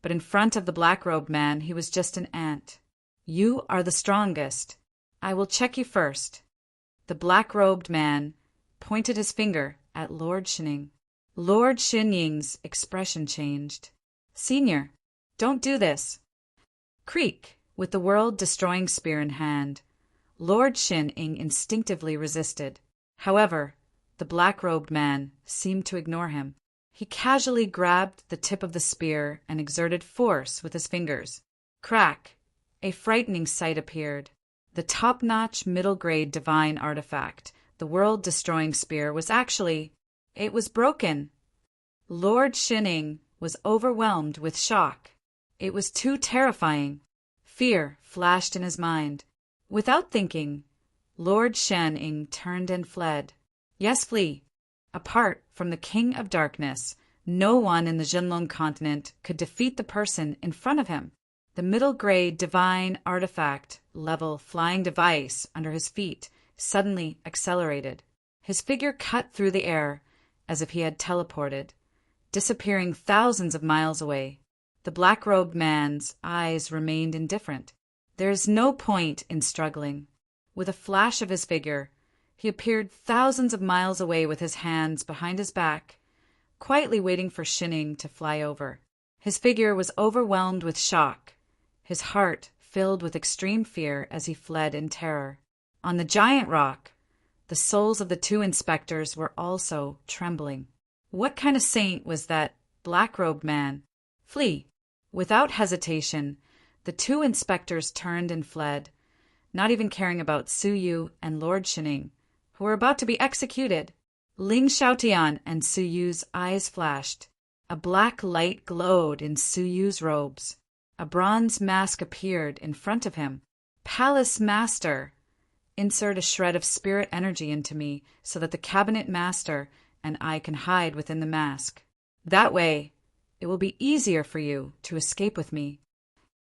but in front of the black-robed man he was just an ant. "You are the strongest. I will check you first." The black-robed man pointed his finger at Lord Shining. Lord Shining's expression changed. "Senior, don't do this." Creak, with the world-destroying spear in hand, Lord Shining instinctively resisted. However, the black-robed man seemed to ignore him. He casually grabbed the tip of the spear and exerted force with his fingers. Crack! A frightening sight appeared. The top-notch middle-grade divine artifact, the world-destroying spear, was actually... it was broken! Lord Shining was overwhelmed with shock. It was too terrifying. Fear flashed in his mind. Without thinking, Lord Shining turned and fled. Yes, flee. Apart from the King of Darkness, no one in the Jinlong continent could defeat the person in front of him. The middle-grade divine artifact level flying device under his feet suddenly accelerated. His figure cut through the air as if he had teleported, disappearing thousands of miles away. The black-robed man's eyes remained indifferent. There is no point in struggling. With a flash of his figure, he appeared thousands of miles away with his hands behind his back, quietly waiting for Shining to fly over. His figure was overwhelmed with shock, his heart filled with extreme fear as he fled in terror. On the giant rock, the souls of the two inspectors were also trembling. What kind of saint was that black-robed man? Flee! Without hesitation, the two inspectors turned and fled, not even caring about Su Yu and Lord Shining, who were about to be executed. Ling Xiaotian and Su Yu's eyes flashed. A black light glowed in Su Yu's robes. A bronze mask appeared in front of him. "Palace Master, insert a shred of spirit energy into me so that the cabinet master and I can hide within the mask. That way, it will be easier for you to escape with me."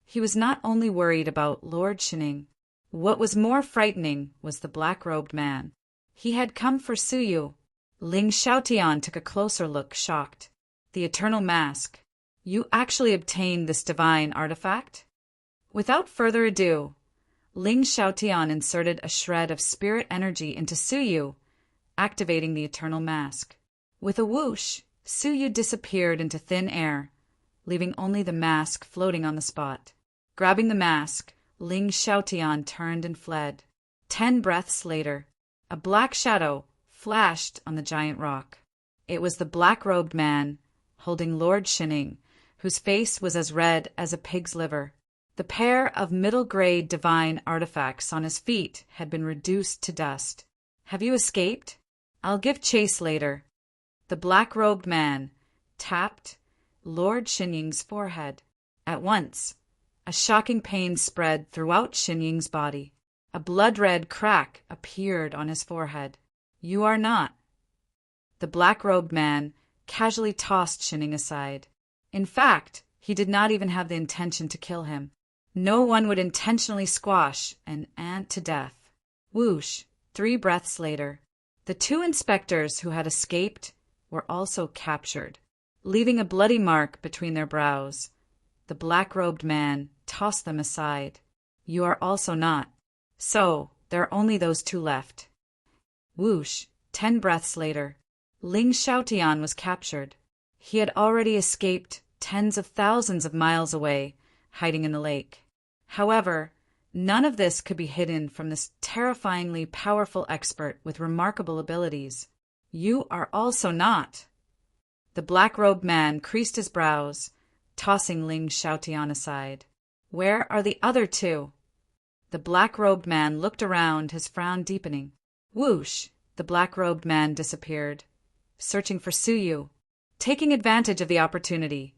He was not only worried about Lord Shining. What was more frightening was the black-robed man. He had come for Su Yu. Ling Xiaotian took a closer look, shocked. "The Eternal Mask. You actually obtained this divine artifact?" Without further ado, Ling Xiaotian inserted a shred of spirit energy into Su Yu, activating the Eternal Mask. With a whoosh, Su Yu disappeared into thin air, leaving only the mask floating on the spot. Grabbing the mask, Ling Xiaotian turned and fled. 10 breaths later, a black shadow flashed on the giant rock. It was the black-robed man, holding Lord Shining, whose face was as red as a pig's liver. The pair of middle-grade divine artifacts on his feet had been reduced to dust. "Have you escaped? I'll give chase later." The black-robed man tapped Lord Shining's forehead. At once, a shocking pain spread throughout Shining's body. A blood-red crack appeared on his forehead. "You are not." The black-robed man casually tossed Shining aside. In fact, he did not even have the intention to kill him. No one would intentionally squash an ant to death. Whoosh! 3 breaths later, the 2 inspectors who had escaped were also captured, leaving a bloody mark between their brows. The black-robed man tossed them aside. "You are also not. So, there are only those 2 left." Whoosh! 10 breaths later, Ling Xiaotian was captured. He had already escaped tens of thousands of miles away, hiding in the lake. However, none of this could be hidden from this terrifyingly powerful expert with remarkable abilities. "You are also not." The black-robed man creased his brows, tossing Ling Xiaotian aside. "Where are the other 2? The black-robed man looked around, his frown deepening. Whoosh! The black-robed man disappeared, searching for Su Yu. Taking advantage of the opportunity,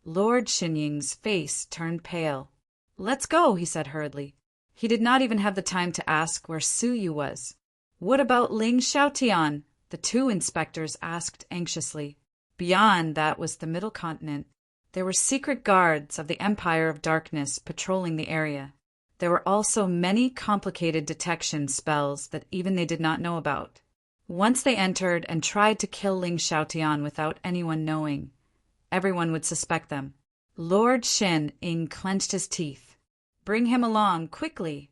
Lord Shinying's face turned pale. "Let's go," he said hurriedly. He did not even have the time to ask where Su Yu was. "What about Ling Xiaotian?" the two inspectors asked anxiously. Beyond that was the Middle Continent. There were secret guards of the Empire of Darkness patrolling the area. There were also many complicated detection spells that even they did not know about. Once they entered and tried to kill Ling Xiaotian without anyone knowing, everyone would suspect them. Lord Shin Ying clenched his teeth. "Bring him along, quickly!"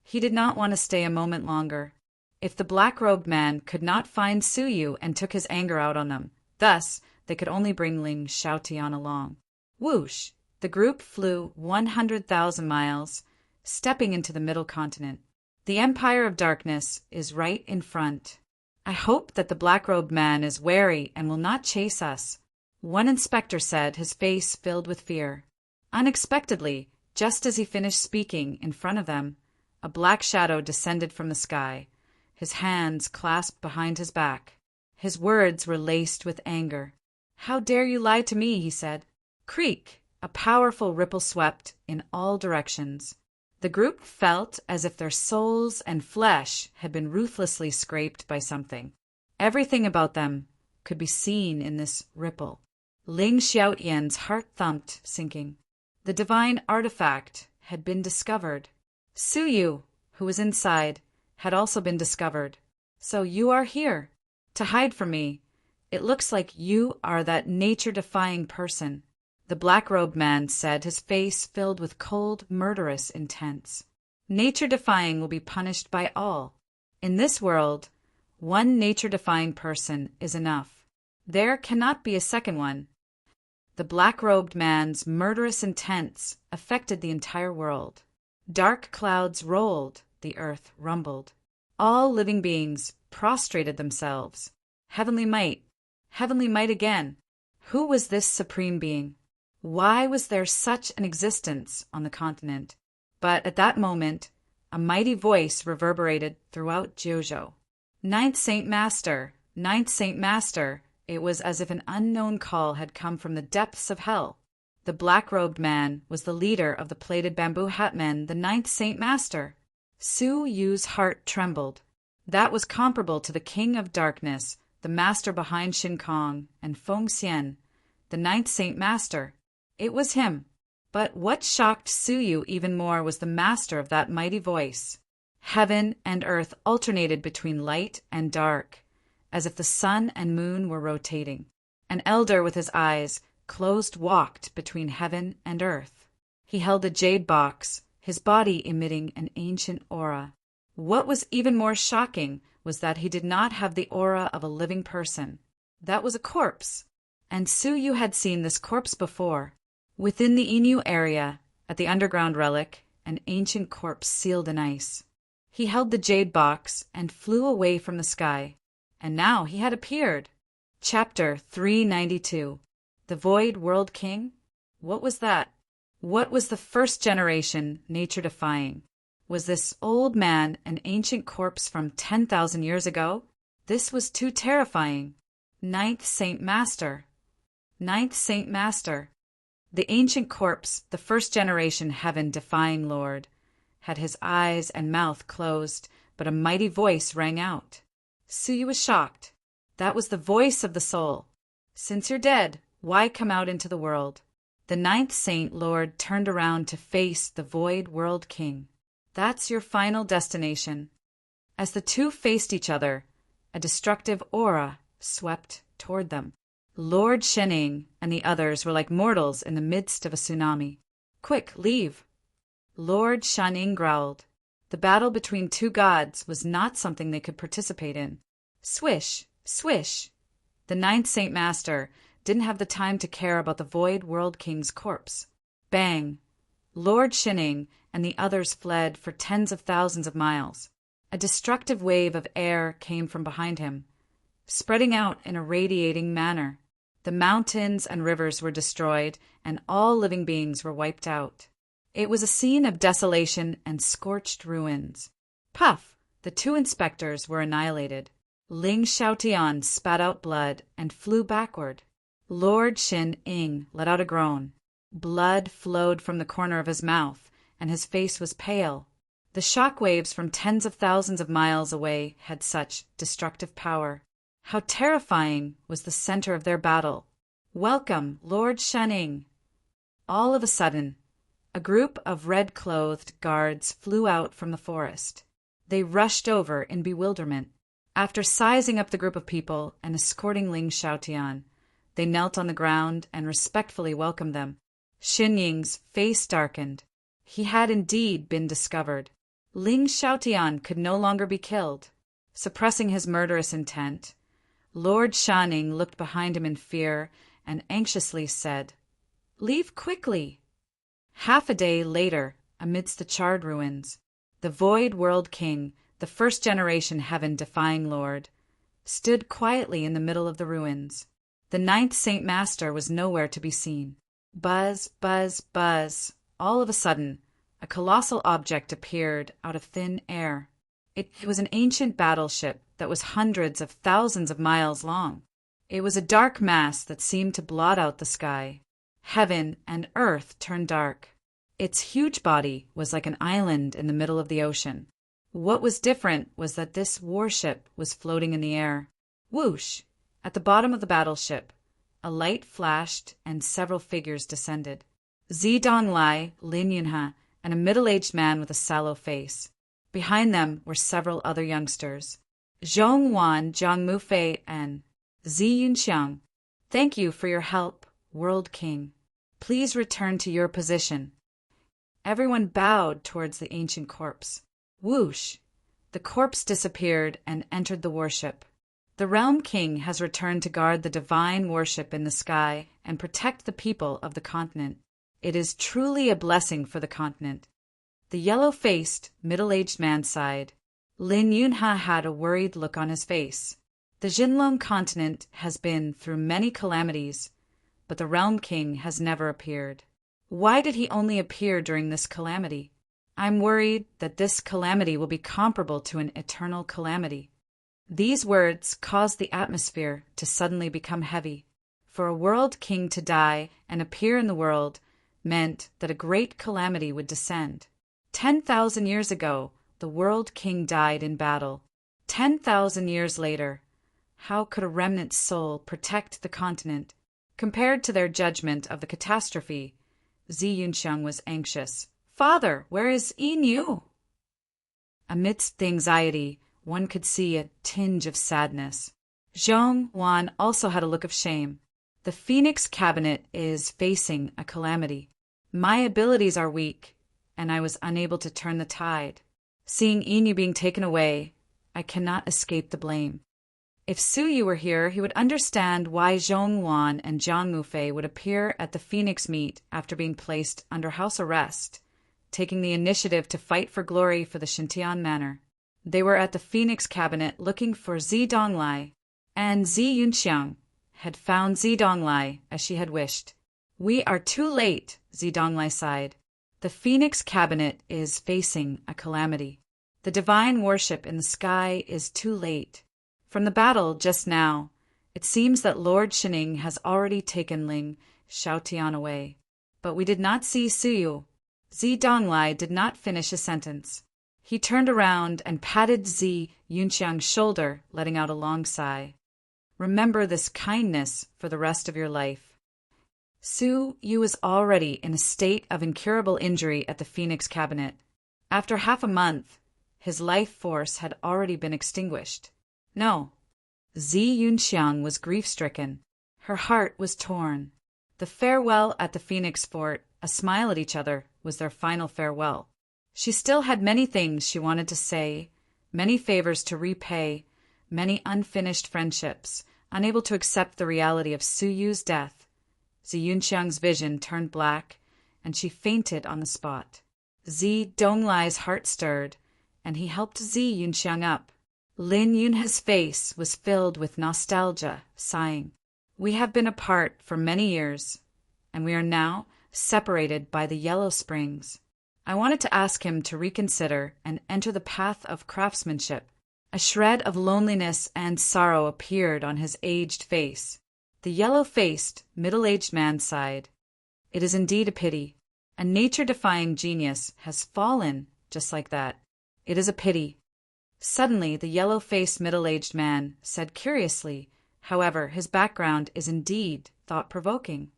He did not want to stay a moment longer. If the black-robed man could not find Su Yu and took his anger out on them, thus they could only bring Ling Xiaotian along. Whoosh! The group flew 100,000 miles, stepping into the Middle Continent. The Empire of Darkness is right in front. "I hope that the black-robed man is wary and will not chase us," one inspector said, his face filled with fear. Unexpectedly, just as he finished speaking in front of them, a black shadow descended from the sky, his hands clasped behind his back. His words were laced with anger. "How dare you lie to me?" he said. Creak! A powerful ripple swept in all directions. The group felt as if their souls and flesh had been ruthlessly scraped by something. Everything about them could be seen in this ripple. Ling Xiaotian's heart thumped, sinking. The divine artifact had been discovered. Su Yu, who was inside, had also been discovered. "So you are here, to hide from me. It looks like you are that nature-defying person," the black-robed man said, his face filled with cold, murderous intent. "Nature-defying will be punished by all. In this world, one nature-defying person is enough. There cannot be a second one." The black-robed man's murderous intents affected the entire world. Dark clouds rolled, the earth rumbled. All living beings prostrated themselves. Heavenly might again. Who was this supreme being? Why was there such an existence on the continent? But at that moment, a mighty voice reverberated throughout Jiuzhou. "Ninth Saint Master! Ninth Saint Master!" It was as if an unknown call had come from the depths of hell. The black-robed man was the leader of the plated bamboo hat men, the Ninth Saint Master. Su Yu's heart trembled. That was comparable to the King of Darkness, the master behind Shin Kong, and Feng Xian, the Ninth Saint Master. It was him. But what shocked Su Yu even more was the master of that mighty voice. Heaven and earth alternated between light and dark, as if the sun and moon were rotating. An elder with his eyes closed walked between heaven and earth. He held a jade box, his body emitting an ancient aura. What was even more shocking was that he did not have the aura of a living person. That was a corpse. And Su Yu had seen this corpse before. Within the Inu area, at the underground relic, an ancient corpse sealed in ice. He held the jade box and flew away from the sky. And now he had appeared. Chapter 392. The Void World King? What was that? What was the first generation nature-defying? Was this old man an ancient corpse from 10,000 years ago? This was too terrifying. Ninth Saint Master. Ninth Saint Master. The ancient corpse, the first generation heaven-defying lord, had his eyes and mouth closed, but a mighty voice rang out. Su Yu was shocked. That was the voice of the soul. "Since you're dead, why come out into the world?" The Ninth Saint Lord turned around to face the Void World King. "That's your final destination." As the two faced each other, a destructive aura swept toward them. Lord Shening and the others were like mortals in the midst of a tsunami. "Quick, leave!" Lord Shaning growled. The battle between two gods was not something they could participate in. Swish, swish. The Ninth Saint Master didn't have the time to care about the Void World King's corpse. Bang! Lord Shining and the others fled for tens of thousands of miles. A destructive wave of air came from behind him, spreading out in a radiating manner. The mountains and rivers were destroyed, and all living beings were wiped out. It was a scene of desolation and scorched ruins. Puff! The two inspectors were annihilated. Ling Xiaotian spat out blood and flew backward. Lord Shin Ing let out a groan. Blood flowed from the corner of his mouth, and his face was pale. The shock waves from tens of thousands of miles away had such destructive power. How terrifying was the center of their battle! "Welcome, Lord Shanning!" All of a sudden, a group of red-clothed guards flew out from the forest. They rushed over in bewilderment. After sizing up the group of people and escorting Ling Xiaotian, they knelt on the ground and respectfully welcomed them. Xin Ying's face darkened. He had indeed been discovered. Ling Xiaotian could no longer be killed. Suppressing his murderous intent, Lord Shanning looked behind him in fear and anxiously said, "Leave quickly." Half a day later, amidst the charred ruins, the Void World King, the first-generation heaven-defying lord, stood quietly in the middle of the ruins. The ninth Saint Master was nowhere to be seen. Buzz, buzz, buzz. All of a sudden, a colossal object appeared out of thin air. It was an ancient battleship that was hundreds of thousands of miles long. It was a dark mass that seemed to blot out the sky. Heaven and earth turned dark. Its huge body was like an island in the middle of the ocean. What was different was that this warship was floating in the air. Whoosh! At the bottom of the battleship, a light flashed and several figures descended. Zidonglai, Lin Yunha, and a middle-aged man with a sallow face. Behind them were several other youngsters. Zhongwan, Zhang Mufei, and Zi Yunxiang. "Thank you for your help, World King. Please return to your position." Everyone bowed towards the ancient corpse. Whoosh! The corpse disappeared and entered the warship. "The Realm King has returned to guard the divine warship in the sky and protect the people of the continent. It is truly a blessing for the continent." The yellow-faced, middle-aged man sighed. Lin Yunha had a worried look on his face. The Jinlong continent has been through many calamities, but the Realm King has never appeared. Why did he only appear during this calamity? I'm worried that this calamity will be comparable to an eternal calamity. These words caused the atmosphere to suddenly become heavy. For a world king to die and appear in the world meant that a great calamity would descend. 10,000 years ago, the world king died in battle. 10,000 years later, how could a remnant soul protect the continent? Compared to their judgment of the catastrophe, Zi Yunxiang was anxious. "Father, where is Yin? Amidst the anxiety, one could see a tinge of sadness. Zhong Wan also had a look of shame. "The Phoenix Cabinet is facing a calamity. My abilities are weak, and I was unable to turn the tide. Seeing Yin being taken away, I cannot escape the blame. If Suyu were here, he would understand why Zhong Wan and Jiang Mufei would appear at the Phoenix meet after being placed under house arrest, taking the initiative to fight for glory for the Xintian Manor. They were at the Phoenix Cabinet looking for Zidonglai, and Zi Yunxiang had found Zidonglai as she had wished. "We are too late," Zidonglai sighed. "The Phoenix Cabinet is facing a calamity. The divine worship in the sky is too late. From the battle just now, it seems that Lord Shining has already taken Ling Xiaotian away. But we did not see Suyu." Zidonglai did not finish his sentence. He turned around and patted Zi Yunxiang's shoulder, letting out a long sigh. "Remember this kindness for the rest of your life." Suyu was already in a state of incurable injury at the Phoenix Cabinet. After half a month, his life force had already been extinguished. No, Zi Yunxiang was grief-stricken. Her heart was torn. The farewell at the Phoenix Fort, a smile at each other, was their final farewell. She still had many things she wanted to say, many favors to repay, many unfinished friendships, unable to accept the reality of Suyu's death. Zi Yunxiang's vision turned black, and she fainted on the spot. Zidonglai's heart stirred, and he helped Zi Yunxiang up. Lin Yunha's face was filled with nostalgia, sighing. "We have been apart for many years, and we are now separated by the Yellow Springs." I wanted to ask him to reconsider and enter the path of craftsmanship. A shred of loneliness and sorrow appeared on his aged face. The yellow-faced, middle-aged man sighed. It is indeed a pity. A nature-defying genius has fallen just like that. It is a pity. Suddenly, the yellow-faced middle-aged man said curiously, however, his background is indeed thought-provoking.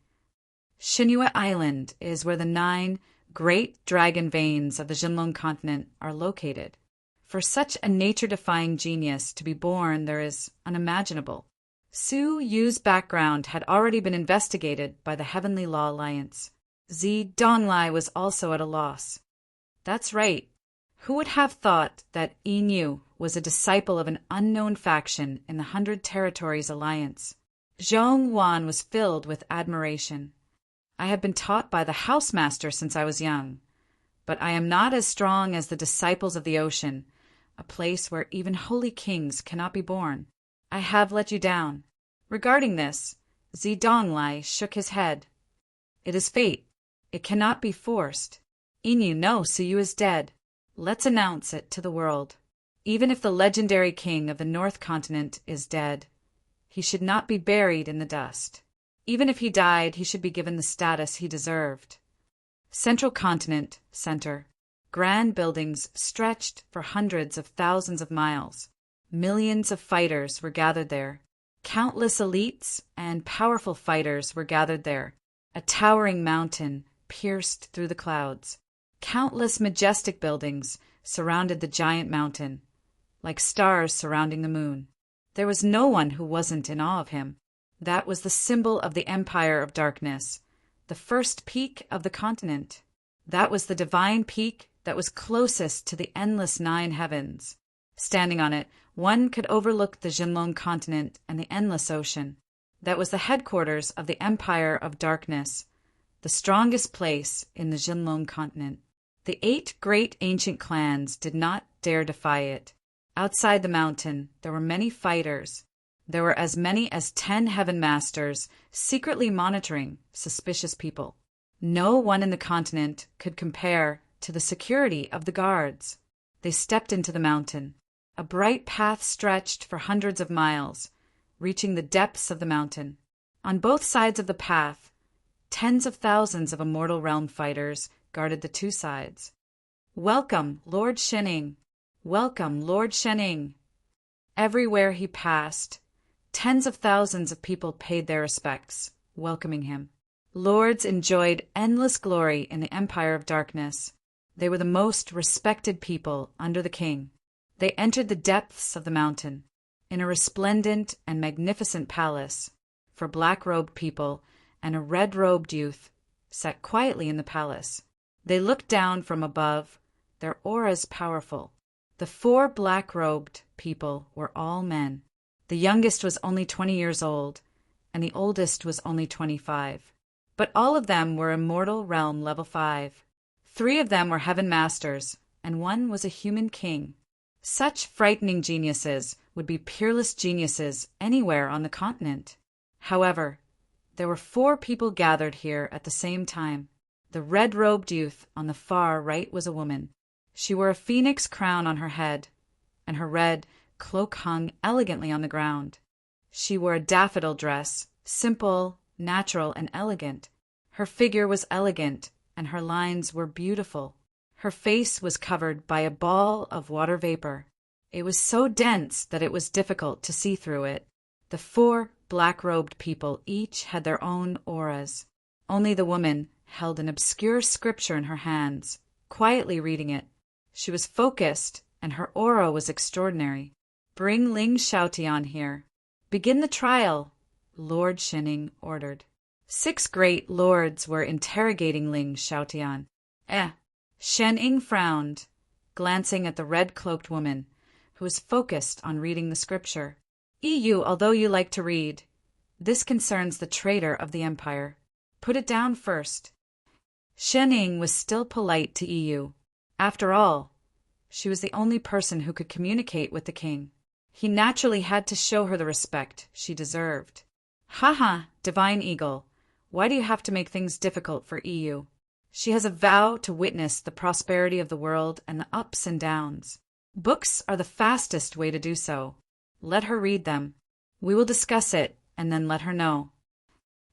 Shinue Island is where the 9 great dragon veins of the Jinlong continent are located. For such a nature-defying genius to be born there is unimaginable. Su Yu's background had already been investigated by the Heavenly Law Alliance. Zi Donglai was also at a loss. That's right. Who would have thought that Inu was a disciple of an unknown faction in the 100 Territories Alliance? Zhong Wan was filled with admiration. I have been taught by the housemaster since I was young, but I am not as strong as the disciples of the ocean, a place where even holy kings cannot be born. I have let you down. Regarding this, Zi Donglai shook his head. It is fate. It cannot be forced. Inu no, Suyu is dead. Let's announce it to the world. Even if the legendary king of the North Continent is dead, he should not be buried in the dust. Even if he died, he should be given the status he deserved. Central Continent, Center. Grand buildings stretched for hundreds of thousands of miles. Millions of fighters were gathered there. Countless elites and powerful fighters were gathered there. A towering mountain pierced through the clouds. Countless majestic buildings surrounded the giant mountain, like stars surrounding the moon. There was no one who wasn't in awe of him. That was the symbol of the Empire of Darkness, the first peak of the continent. That was the divine peak that was closest to the endless 9 heavens. Standing on it, one could overlook the Jinlong continent and the endless ocean. That was the headquarters of the Empire of Darkness, the strongest place in the Jinlong continent. The 8 great ancient clans did not dare defy it. Outside the mountain, there were many fighters. There were as many as 10 heaven masters secretly monitoring suspicious people. No one in the continent could compare to the security of the guards. They stepped into the mountain. A bright path stretched for hundreds of miles, reaching the depths of the mountain. On both sides of the path, tens of thousands of Immortal Realm fighters guarded the 2 sides. Welcome, Lord Shening! Welcome, Lord Shening! Everywhere he passed, tens of thousands of people paid their respects, welcoming him. Lords enjoyed endless glory in the Empire of Darkness. They were the most respected people under the king. They entered the depths of the mountain, in a resplendent and magnificent palace, for black-robed people, and a red-robed youth sat quietly in the palace. They looked down from above, their auras powerful. The 4 black-robed people were all men. The youngest was only 20 years old, and the oldest was only 25. But all of them were Immortal Realm level 5. 3 of them were heaven masters, and 1 was a human king. Such frightening geniuses would be peerless geniuses anywhere on the continent. However, there were 4 people gathered here at the same time. The red-robed youth on the far right was a woman. She wore a phoenix crown on her head, and her red cloak hung elegantly on the ground. She wore a daffodil dress, simple, natural, and elegant. Her figure was elegant, and her lines were beautiful. Her face was covered by a ball of water vapor. It was so dense that it was difficult to see through it. The 4 black-robed people each had their own auras. Only the woman held an obscure scripture in her hands, quietly reading it. She was focused, and her aura was extraordinary. Bring Ling Xiaotian here. Begin the trial, Lord Shening ordered. 6 great lords were interrogating Ling Xiaotian. Shening frowned, glancing at the red-cloaked woman, who was focused on reading the scripture. EU, although you like to read, this concerns the traitor of the Empire. Put it down first. Shening was still polite to EU. After all, she was the only person who could communicate with the king. He naturally had to show her the respect she deserved. Haha, Divine Eagle, why do you have to make things difficult for EU? She has a vow to witness the prosperity of the world and the ups and downs. Books are the fastest way to do so. Let her read them. We will discuss it, and then let her know.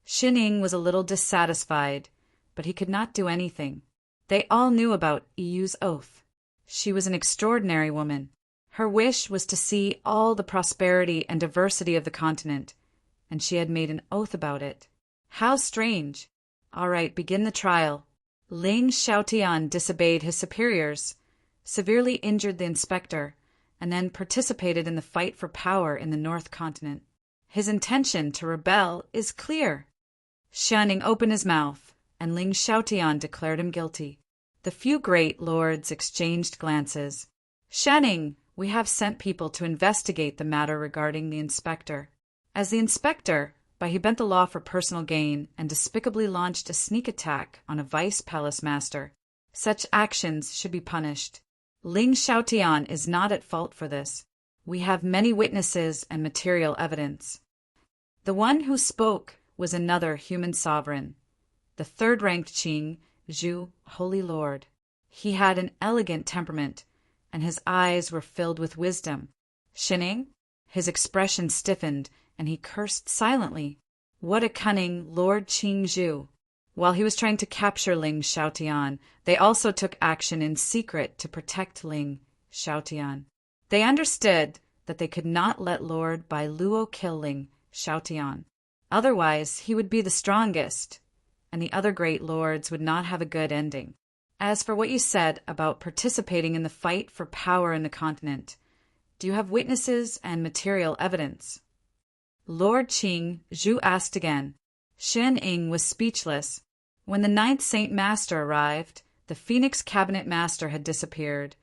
Xin Ying was a little dissatisfied, but he could not do anything. They all knew about Yu's oath. She was an extraordinary woman. Her wish was to see all the prosperity and diversity of the continent, and she had made an oath about it. How strange! All right, begin the trial. Ling Xiaotian disobeyed his superiors, severely injured the inspector, and then participated in the fight for power in the North Continent. His intention to rebel is clear. Xianing opened his mouth, and Ling Xiaotian declared him guilty. The few great lords exchanged glances. Xianing, we have sent people to investigate the matter regarding the inspector. As the inspector, he bent the law for personal gain and despicably launched a sneak attack on a vice palace master. Such actions should be punished. Ling Xiaotian is not at fault for this. We have many witnesses and material evidence. The one who spoke was another human sovereign, the third-ranked Qing Zhu, Holy Lord. He had an elegant temperament, and his eyes were filled with wisdom. Xin Ying, his expression stiffened, and he cursed silently. What a cunning Lord Qing Zhu! While he was trying to capture Ling Xiaotian, they also took action in secret to protect Ling Xiaotian. They understood that they could not let Lord Bai Luo kill Ling Xiaotian. Otherwise, he would be the strongest, and the other great lords would not have a good ending. As for what you said about participating in the fight for power in the continent, do you have witnesses and material evidence? Lord Qing Zhu asked again. Xin Ying was speechless. When the ninth Saint Master arrived, the Phoenix Cabinet Master had disappeared,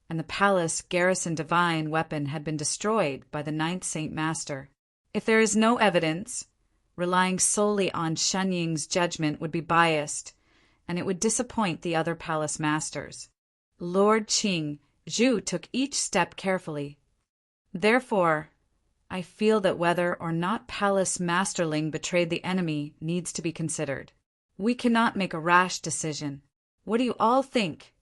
and the palace garrison divine weapon had been destroyed by the ninth Saint Master. If there is no evidence, relying solely on Xin Ying's judgment would be biased, and it would disappoint the other palace masters. Lord Qing Zhu took each step carefully. Therefore, I feel that whether or not Palace Masterling betrayed the enemy needs to be considered. We cannot make a rash decision. What do you all think?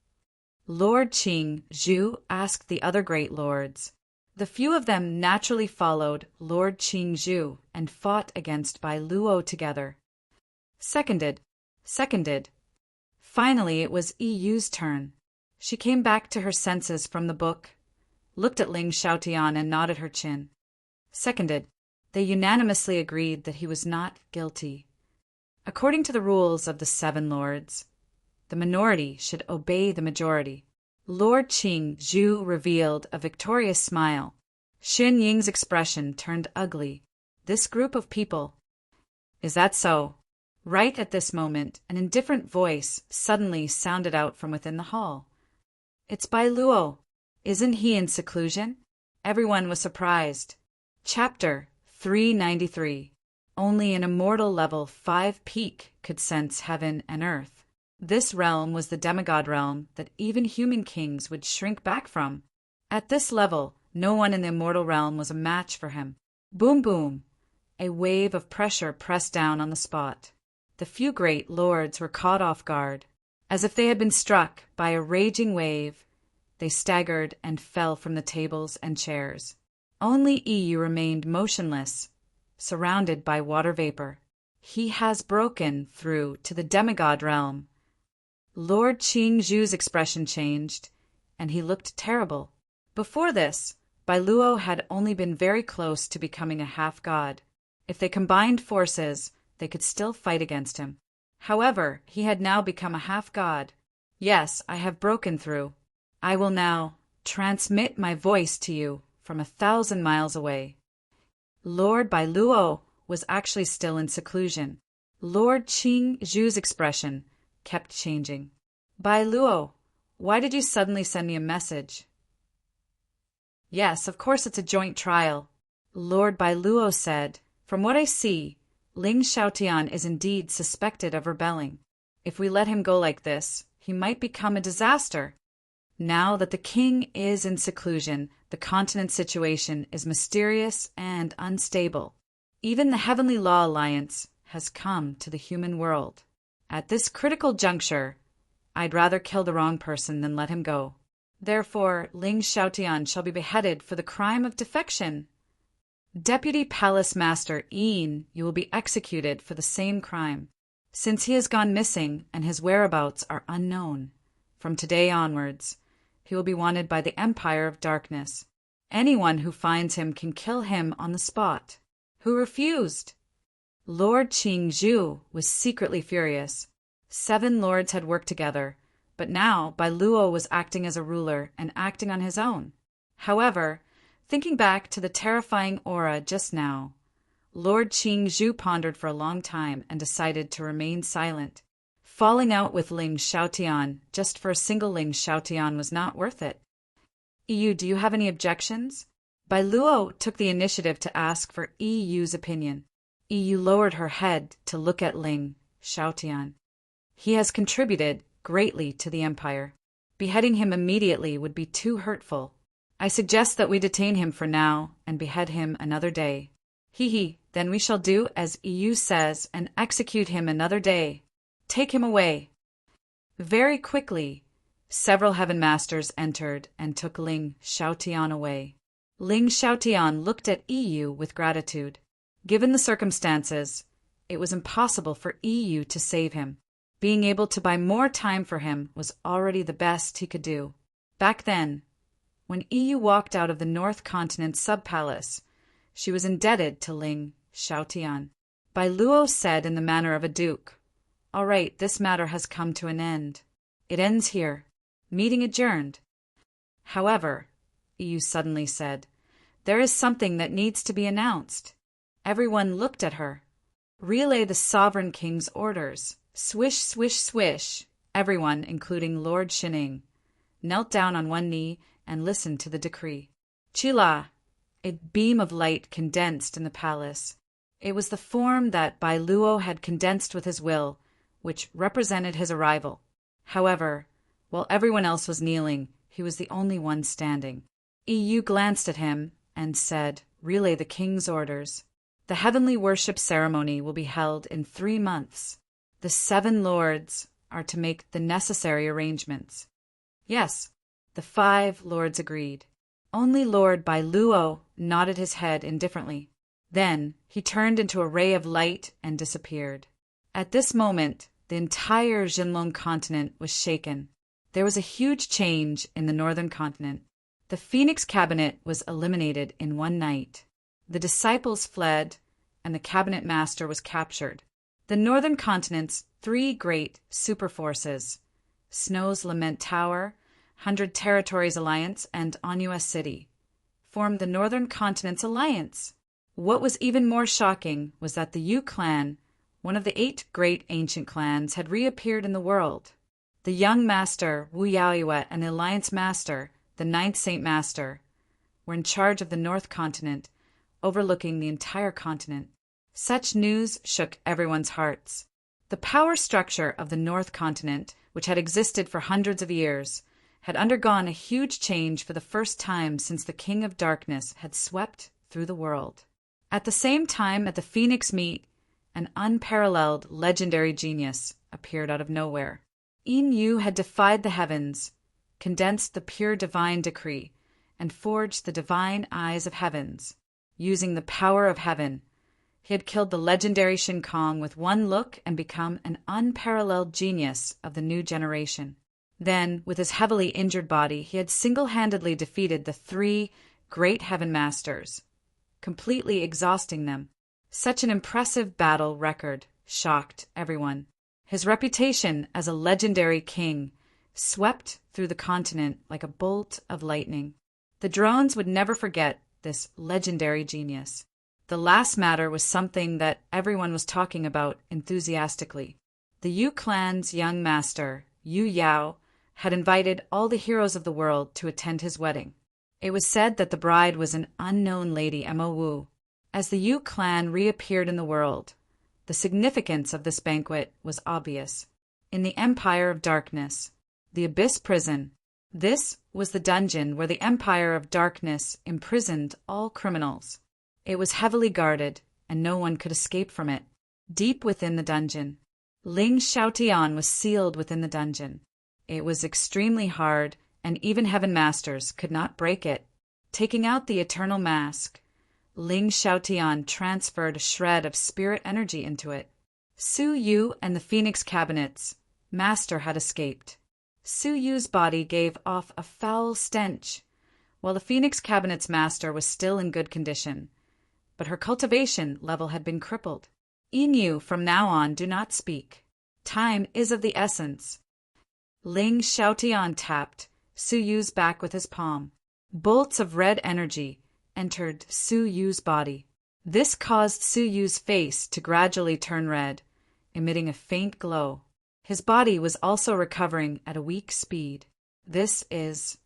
Lord Qing Zhu asked the other great lords. The few of them naturally followed Lord Qing Zhu and fought against Bai Luo together. Seconded. Finally, it was Yu's turn. She came back to her senses from the book, looked at Ling Xiaotian and nodded her chin. Seconded. They unanimously agreed that he was not guilty. According to the rules of the Seven Lords, the minority should obey the majority. Lord Qing Zhu revealed a victorious smile. Xin Ying's expression turned ugly. This group of people. Is that so? Right at this moment, an indifferent voice suddenly sounded out from within the hall. It's Bai Luo. Isn't he in seclusion? Everyone was surprised. Chapter 393. Only an immortal level 5 peak could sense heaven and earth. This realm was the demigod realm that even human kings would shrink back from. At this level, no one in the immortal realm was a match for him. Boom boom! A wave of pressure pressed down on the spot. The few great lords were caught off guard. As if they had been struck by a raging wave, they staggered and fell from the tables and chairs. Only Yu remained motionless, surrounded by water vapor. He has broken through to the demigod realm. Lord Qing Zhu's expression changed, and he looked terrible. Before this, Bai Luo had only been very close to becoming a half-god. If they combined forces, they could still fight against him. However, he had now become a half-god. Yes, I have broken through. I will now transmit my voice to you from 1,000 miles away. Lord Bai Luo was actually still in seclusion. Lord Qing Zhu's expression kept changing. Bai Luo, why did you suddenly send me a message? Yes, of course it's a joint trial. Lord Bai Luo said, from what I see, Ling Xiaotian is indeed suspected of rebelling. If we let him go like this, he might become a disaster. Now that the king is in seclusion, the continent situation is mysterious and unstable. Even the Heavenly Law Alliance has come to the human world. At this critical juncture, I'd rather kill the wrong person than let him go. Therefore, Ling Xiaotian shall be beheaded for the crime of defection. Deputy Palace Master Ian, you will be executed for the same crime. Since he has gone missing and his whereabouts are unknown, from today onwards, he will be wanted by the Empire of Darkness. Anyone who finds him can kill him on the spot. Who refused? Lord Qingzhu was secretly furious. 7 lords had worked together, but now Bai Luo was acting as a ruler and acting on his own. However, thinking back to the terrifying aura just now, Lord Qingzhu pondered for a long time and decided to remain silent. Falling out with Ling Xiaotian just for a single Ling Xiaotian was not worth it. EU, do you have any objections? Bai Luo took the initiative to ask for EU's opinion. EU lowered her head to look at Ling Xiaotian. He has contributed greatly to the empire. Beheading him immediately would be too hurtful. I suggest that we detain him for now and behead him another day. Then we shall do as EU says and execute him another day. Take him away. Very quickly, several heaven masters entered and took Ling Xiaotian away. Ling Xiaotian looked at EU with gratitude. Given the circumstances, it was impossible for EU to save him. Being able to buy more time for him was already the best he could do. Back then, when EU walked out of the North Continent sub-palace, she was indebted to Ling Xiaotian. Bai Luo said in the manner of a duke, "All right, this matter has come to an end. It ends here. Meeting adjourned." However, EU suddenly said, "There is something that needs to be announced." Everyone looked at her. "Relay the sovereign king's orders." Swish, swish, swish. Everyone, including Lord Shining, knelt down on one knee and listened to the decree. Chila! A beam of light condensed in the palace. It was the form that Bai Luo had condensed with his will, which represented his arrival. However, while everyone else was kneeling, he was the only one standing. EU glanced at him and said, "Relay the king's orders. The heavenly worship ceremony will be held in 3 months. The 7 lords are to make the necessary arrangements." Yes, the 5 lords agreed. Only Lord Bai Luo nodded his head indifferently. Then he turned into a ray of light and disappeared. At this moment, the entire Jinlong continent was shaken. There was a huge change in the northern continent. The Phoenix cabinet was eliminated in one night. The disciples fled, and the cabinet master was captured. The northern continent's 3 great superforces, Snow's Lament Tower, 100 Territories Alliance, and Onua City, formed the northern continent's alliance. What was even more shocking was that the Yu clan, one of the 8 great ancient clans, had reappeared in the world. The young master, Wu Yaoyue, and the alliance master, the 9th Saint Master, were in charge of the North Continent, overlooking the entire continent. Such news shook everyone's hearts. The power structure of the North Continent, which had existed for hundreds of years, had undergone a huge change for the first time since the King of Darkness had swept through the world. At the same time at the Phoenix meet, an unparalleled legendary genius appeared out of nowhere. Yin Yu had defied the heavens, condensed the pure divine decree, and forged the divine eyes of heavens. Using the power of heaven, he had killed the legendary Shin Kong with one look and become an unparalleled genius of the new generation. Then, with his heavily injured body, he had single-handedly defeated the 3 great heaven masters, completely exhausting them. Such an impressive battle record shocked everyone. His reputation as a legendary king swept through the continent like a bolt of lightning. The drones would never forget this legendary genius. The last matter was something that everyone was talking about enthusiastically. The Yu clan's young master, Yu Yao, had invited all the heroes of the world to attend his wedding. It was said that the bride was an unknown lady, Emma Wu. As the Yu clan reappeared in the world, the significance of this banquet was obvious. In the Empire of Darkness, the Abyss Prison, this was the dungeon where the Empire of Darkness imprisoned all criminals. It was heavily guarded, and no one could escape from it. Deep within the dungeon, Ling Xiaotian was sealed within the dungeon. It was extremely hard, and even heaven masters could not break it. Taking out the eternal mask, Ling Xiaotian transferred a shred of spirit energy into it. Su Yu and the Phoenix Cabinet's master had escaped. Su Yu's body gave off a foul stench, while the Phoenix Cabinet's master was still in good condition, but her cultivation level had been crippled. Inu, from now on, do not speak. Time is of the essence. Ling Xiaotian tapped Su Yu's back with his palm. Bolts of red energy entered Su Yu's body. This caused Su Yu's face to gradually turn red, emitting a faint glow. His body was also recovering at a weak speed. This is...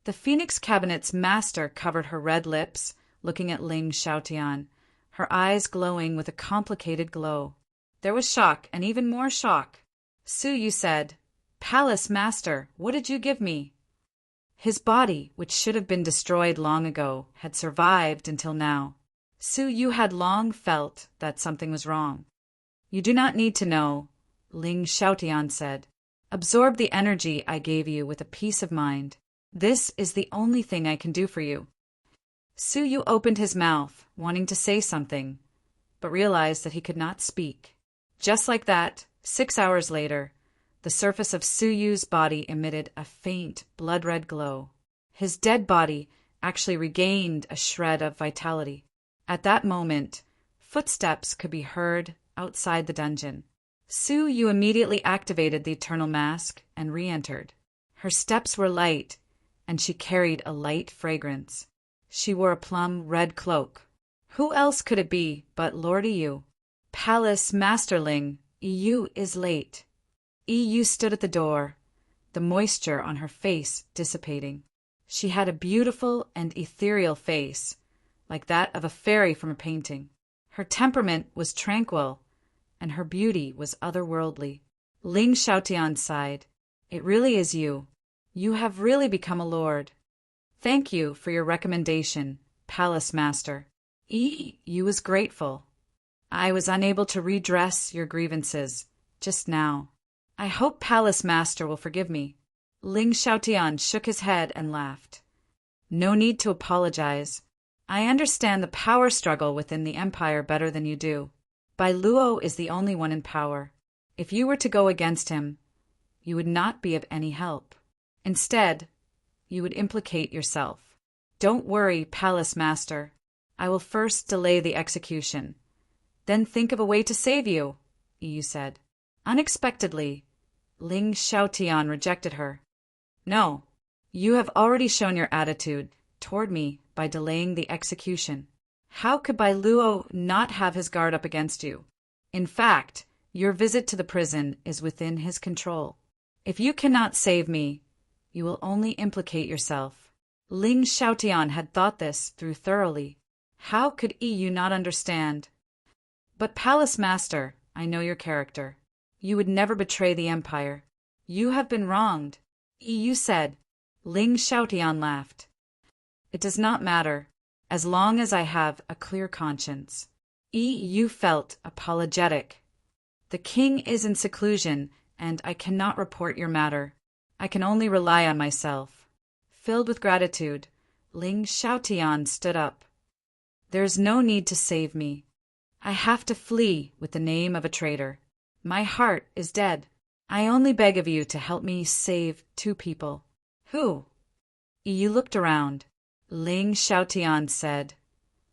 The Phoenix Cabinet's master covered her red lips, looking at Ling Xiaotian, her eyes glowing with a complicated glow. There was shock, and even more shock. Su Yu said, "Palace Master, what did you give me?" His body, which should have been destroyed long ago, had survived until now. Su Yu had long felt that something was wrong. "You do not need to know," Ling Xiaotian said. "Absorb the energy I gave you with a peace of mind. This is the only thing I can do for you." Su Yu opened his mouth, wanting to say something, but realized that he could not speak. Just like that, 6 hours later, the surface of Su Yu's body emitted a faint, blood-red glow. His dead body actually regained a shred of vitality. At that moment, footsteps could be heard outside the dungeon. Su Yu immediately activated the Eternal Mask and re-entered. Her steps were light, and she carried a light fragrance. She wore a plum red cloak. Who else could it be but Lord Yu? "Palace Masterling, Yu is late." Yu stood at the door, the moisture on her face dissipating. She had a beautiful and ethereal face, like that of a fairy from a painting. Her temperament was tranquil, and her beauty was otherworldly. Ling Xiaotian sighed. "It really is you. You have really become a lord. Thank you for your recommendation, Palace Master." Yu was grateful. "I was unable to redress your grievances just now. I hope Palace Master will forgive me." Ling Xiaotian shook his head and laughed. "No need to apologize. I understand the power struggle within the Empire better than you do. Bai Luo is the only one in power. If you were to go against him, you would not be of any help. Instead, you would implicate yourself. Don't worry, Palace Master. I will first delay the execution, then think of a way to save you," Yu said. Unexpectedly, Ling Xiaotian rejected her. "No, you have already shown your attitude toward me by delaying the execution. How could Bai Luo not have his guard up against you? In fact, your visit to the prison is within his control. If you cannot save me, you will only implicate yourself." Ling Xiaotian had thought this through thoroughly. How could Yu not understand? "But Palace Master, I know your character. You would never betray the Empire. You have been wronged," Yu said. Ling Xiaotian laughed. "It does not matter, as long as I have a clear conscience." Yu felt apologetic. "The king is in seclusion, and I cannot report your matter. I can only rely on myself." Filled with gratitude, Ling Xiaotian stood up. "There is no need to save me. I have to flee with the name of a traitor. My heart is dead. I only beg of you to help me save 2 people." "Who?" Yu looked around. Ling Xiaotian said,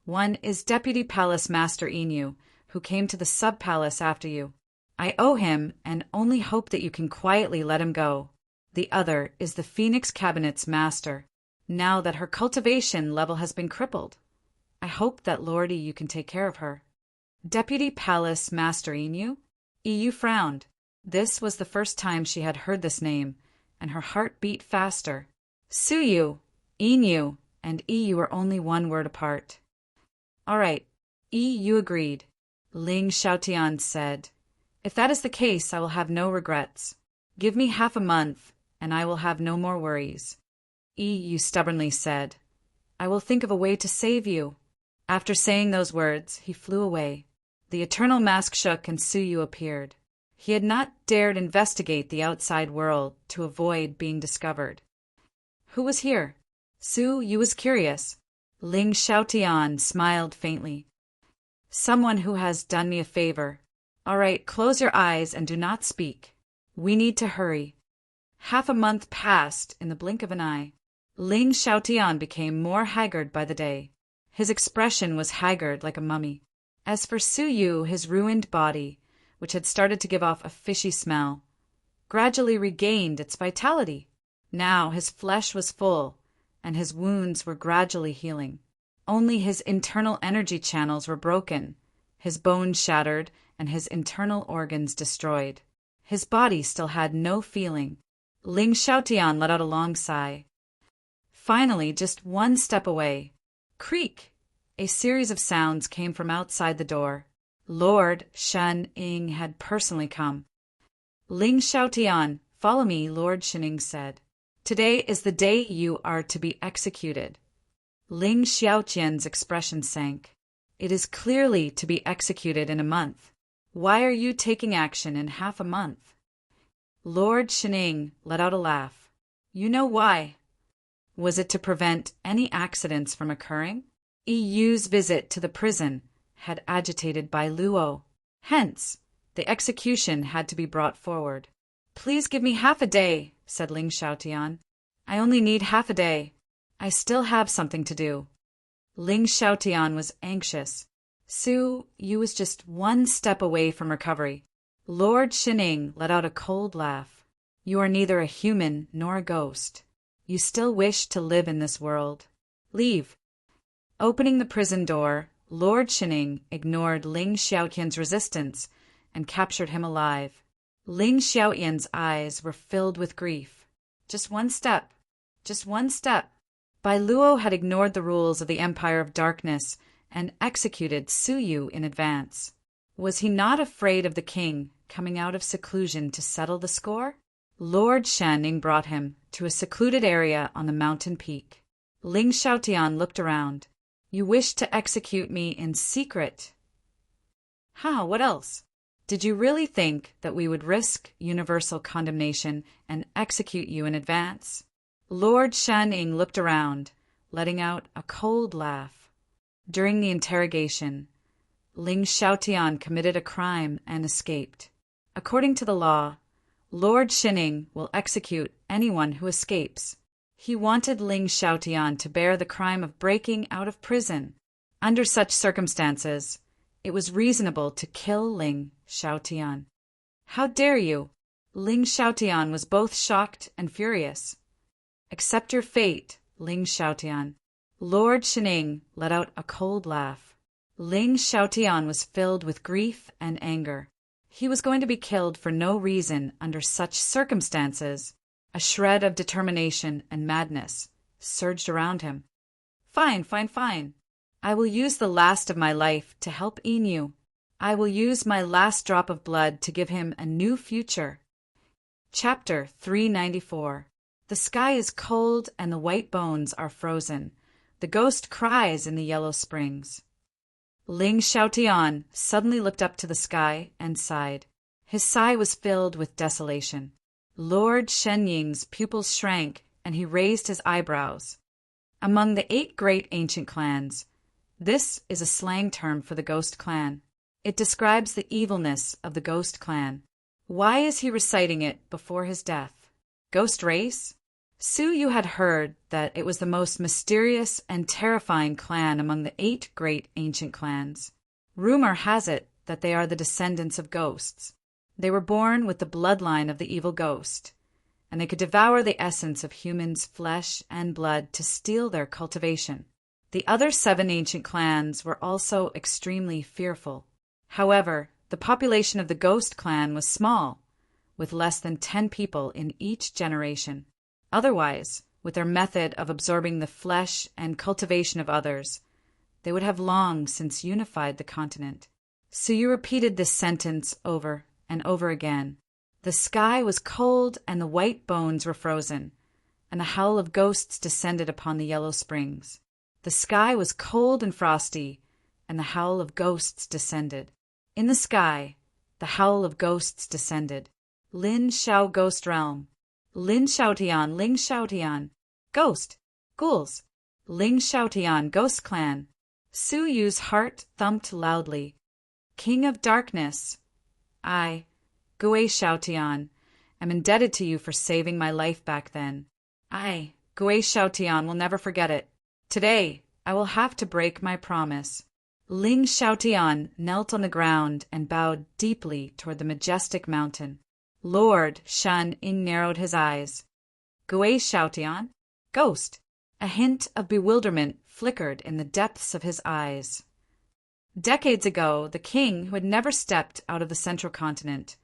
"One is Deputy Palace Master Inu, who came to the sub-palace after you. I owe him and only hope that you can quietly let him go. The other is the Phoenix Cabinet's master. Now that her cultivation level has been crippled, I hope that Lord Yu can take care of her." "Deputy Palace Master Inu?" Yu frowned. This was the first time she had heard this name, and her heart beat faster. Su Yu, Inu, and Yu were only one word apart. "All right," Yu agreed. Ling Xiaotian said, "If that is the case, I will have no regrets. Give me half a month, and I will have no more worries." Yu stubbornly said, "I will think of a way to save you." After saying those words, he flew away. The Eternal Mask shook and Su Yu appeared. He had not dared investigate the outside world to avoid being discovered. Who was here? Su Yu was curious. Ling Xiaotian smiled faintly. Someone who has done me a favor. All right, close your eyes and do not speak. We need to hurry. Half a month passed in the blink of an eye. Ling Xiaotian became more haggard by the day. His expression was haggard like a mummy. As for Su Yu, his ruined body, which had started to give off a fishy smell, gradually regained its vitality. Now his flesh was full, and his wounds were gradually healing. Only his internal energy channels were broken, his bones shattered, and his internal organs destroyed. His body still had no feeling. Ling Xiaotian let out a long sigh. Finally, just one step away. Creak! A series of sounds came from outside the door. Lord Shen Ying had personally come. Ling Xiaotian, follow me, Lord Shen Ying said. Today is the day you are to be executed. Ling Xiaotian's expression sank. It is clearly to be executed in a month. Why are you taking action in half a month? Lord Shen Ying let out a laugh. You know why. Was it to prevent any accidents from occurring? Yu's visit to the prison had agitated Bai Luo. Hence, the execution had to be brought forward. Please give me half a day, said Ling Xiaotian. I only need half a day. I still have something to do. Ling Xiaotian was anxious. Su Yu was just one step away from recovery. Lord Shen Ying let out a cold laugh. You are neither a human nor a ghost. You still wish to live in this world. Leave. Opening the prison door, Lord Shen Ying ignored Ling Xiaotian's resistance and captured him alive. Ling Xiaotian's eyes were filled with grief. Just one step. Just one step. Bai Luo had ignored the rules of the Empire of Darkness and executed Su Yu in advance. Was he not afraid of the king coming out of seclusion to settle the score? Lord Shen Ying brought him to a secluded area on the mountain peak. Ling Xiaotian looked around. You wish to execute me in secret? How? What else? Did you really think that we would risk universal condemnation and execute you in advance? Lord Shen Ying looked around, letting out a cold laugh. During the interrogation, Ling Xiaotian committed a crime and escaped. According to the law, Lord Shen Ying will execute anyone who escapes. He wanted Ling Xiaotian to bear the crime of breaking out of prison. Under such circumstances, it was reasonable to kill Ling Xiaotian. How dare you? Ling Xiaotian was both shocked and furious. Accept your fate, Ling Xiaotian. Lord Shen Ying let out a cold laugh. Ling Xiaotian was filled with grief and anger. He was going to be killed for no reason under such circumstances. A shred of determination and madness surged around him. Fine, fine, fine. I will use the last of my life to help Inu. I will use my last drop of blood to give him a new future. Chapter 394. The sky is cold and the white bones are frozen. The ghost cries in the yellow springs. Ling Xiaotian suddenly looked up to the sky and sighed. His sigh was filled with desolation. Lord Shen Ying's pupils shrank and he raised his eyebrows. Among the 8 great ancient clans, this is a slang term for the ghost clan. It describes the evilness of the ghost clan. Why is he reciting it before his death? Ghost race? Su Yu had heard that it was the most mysterious and terrifying clan among the 8 great ancient clans. Rumor has it that they are the descendants of ghosts. They were born with the bloodline of the evil ghost, and they could devour the essence of humans' flesh and blood to steal their cultivation. The other 7 ancient clans were also extremely fearful. However, the population of the ghost clan was small, with less than 10 people in each generation. Otherwise, with their method of absorbing the flesh and cultivation of others, they would have long since unified the continent. Su Yu repeated this sentence over and over again. The sky was cold and the white bones were frozen, and the howl of ghosts descended upon the yellow springs. The sky was cold and frosty, and the howl of ghosts descended. In the sky, the howl of ghosts descended. Lin Xiao Ghost Realm. Lin Xiaotian, Ling Xiaotian. Ghost. Ghouls. Ling Xiaotian, Ghost Clan. Su Yu's heart thumped loudly. King of Darkness. I, Gui Xiaotian, am indebted to you for saving my life back then. I, Gui Xiaotian, will never forget it. Today, I will have to break my promise. Ling Xiaotian knelt on the ground and bowed deeply toward the majestic mountain. Lord Shan Ying narrowed his eyes. Gui Xiaotian? Ghost. A hint of bewilderment flickered in the depths of his eyes. Decades ago, the king, who had never stepped out of the central continent,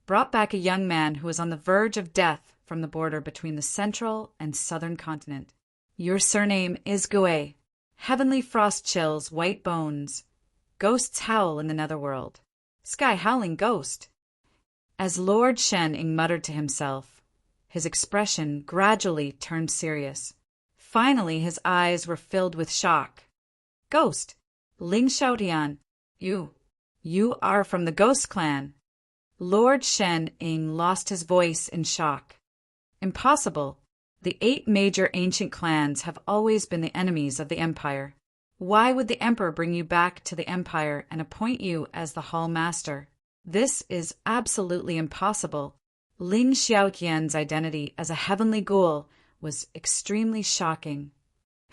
brought back a young man who was on the verge of death from the border between the central and southern continent. Your surname is Gui. Heavenly frost chills white bones. Ghosts howl in the netherworld. Sky howling ghost. As Lord Shen Ying muttered to himself, his expression gradually turned serious. Finally, his eyes were filled with shock. Ghost. Ling Xiaotian, you are from the Ghost Clan. Lord Shen Ying lost his voice in shock. Impossible. The 8 major ancient clans have always been the enemies of the Empire. Why would the Emperor bring you back to the Empire and appoint you as the Hall Master? This is absolutely impossible. Ling Xiaotian's identity as a heavenly ghoul was extremely shocking.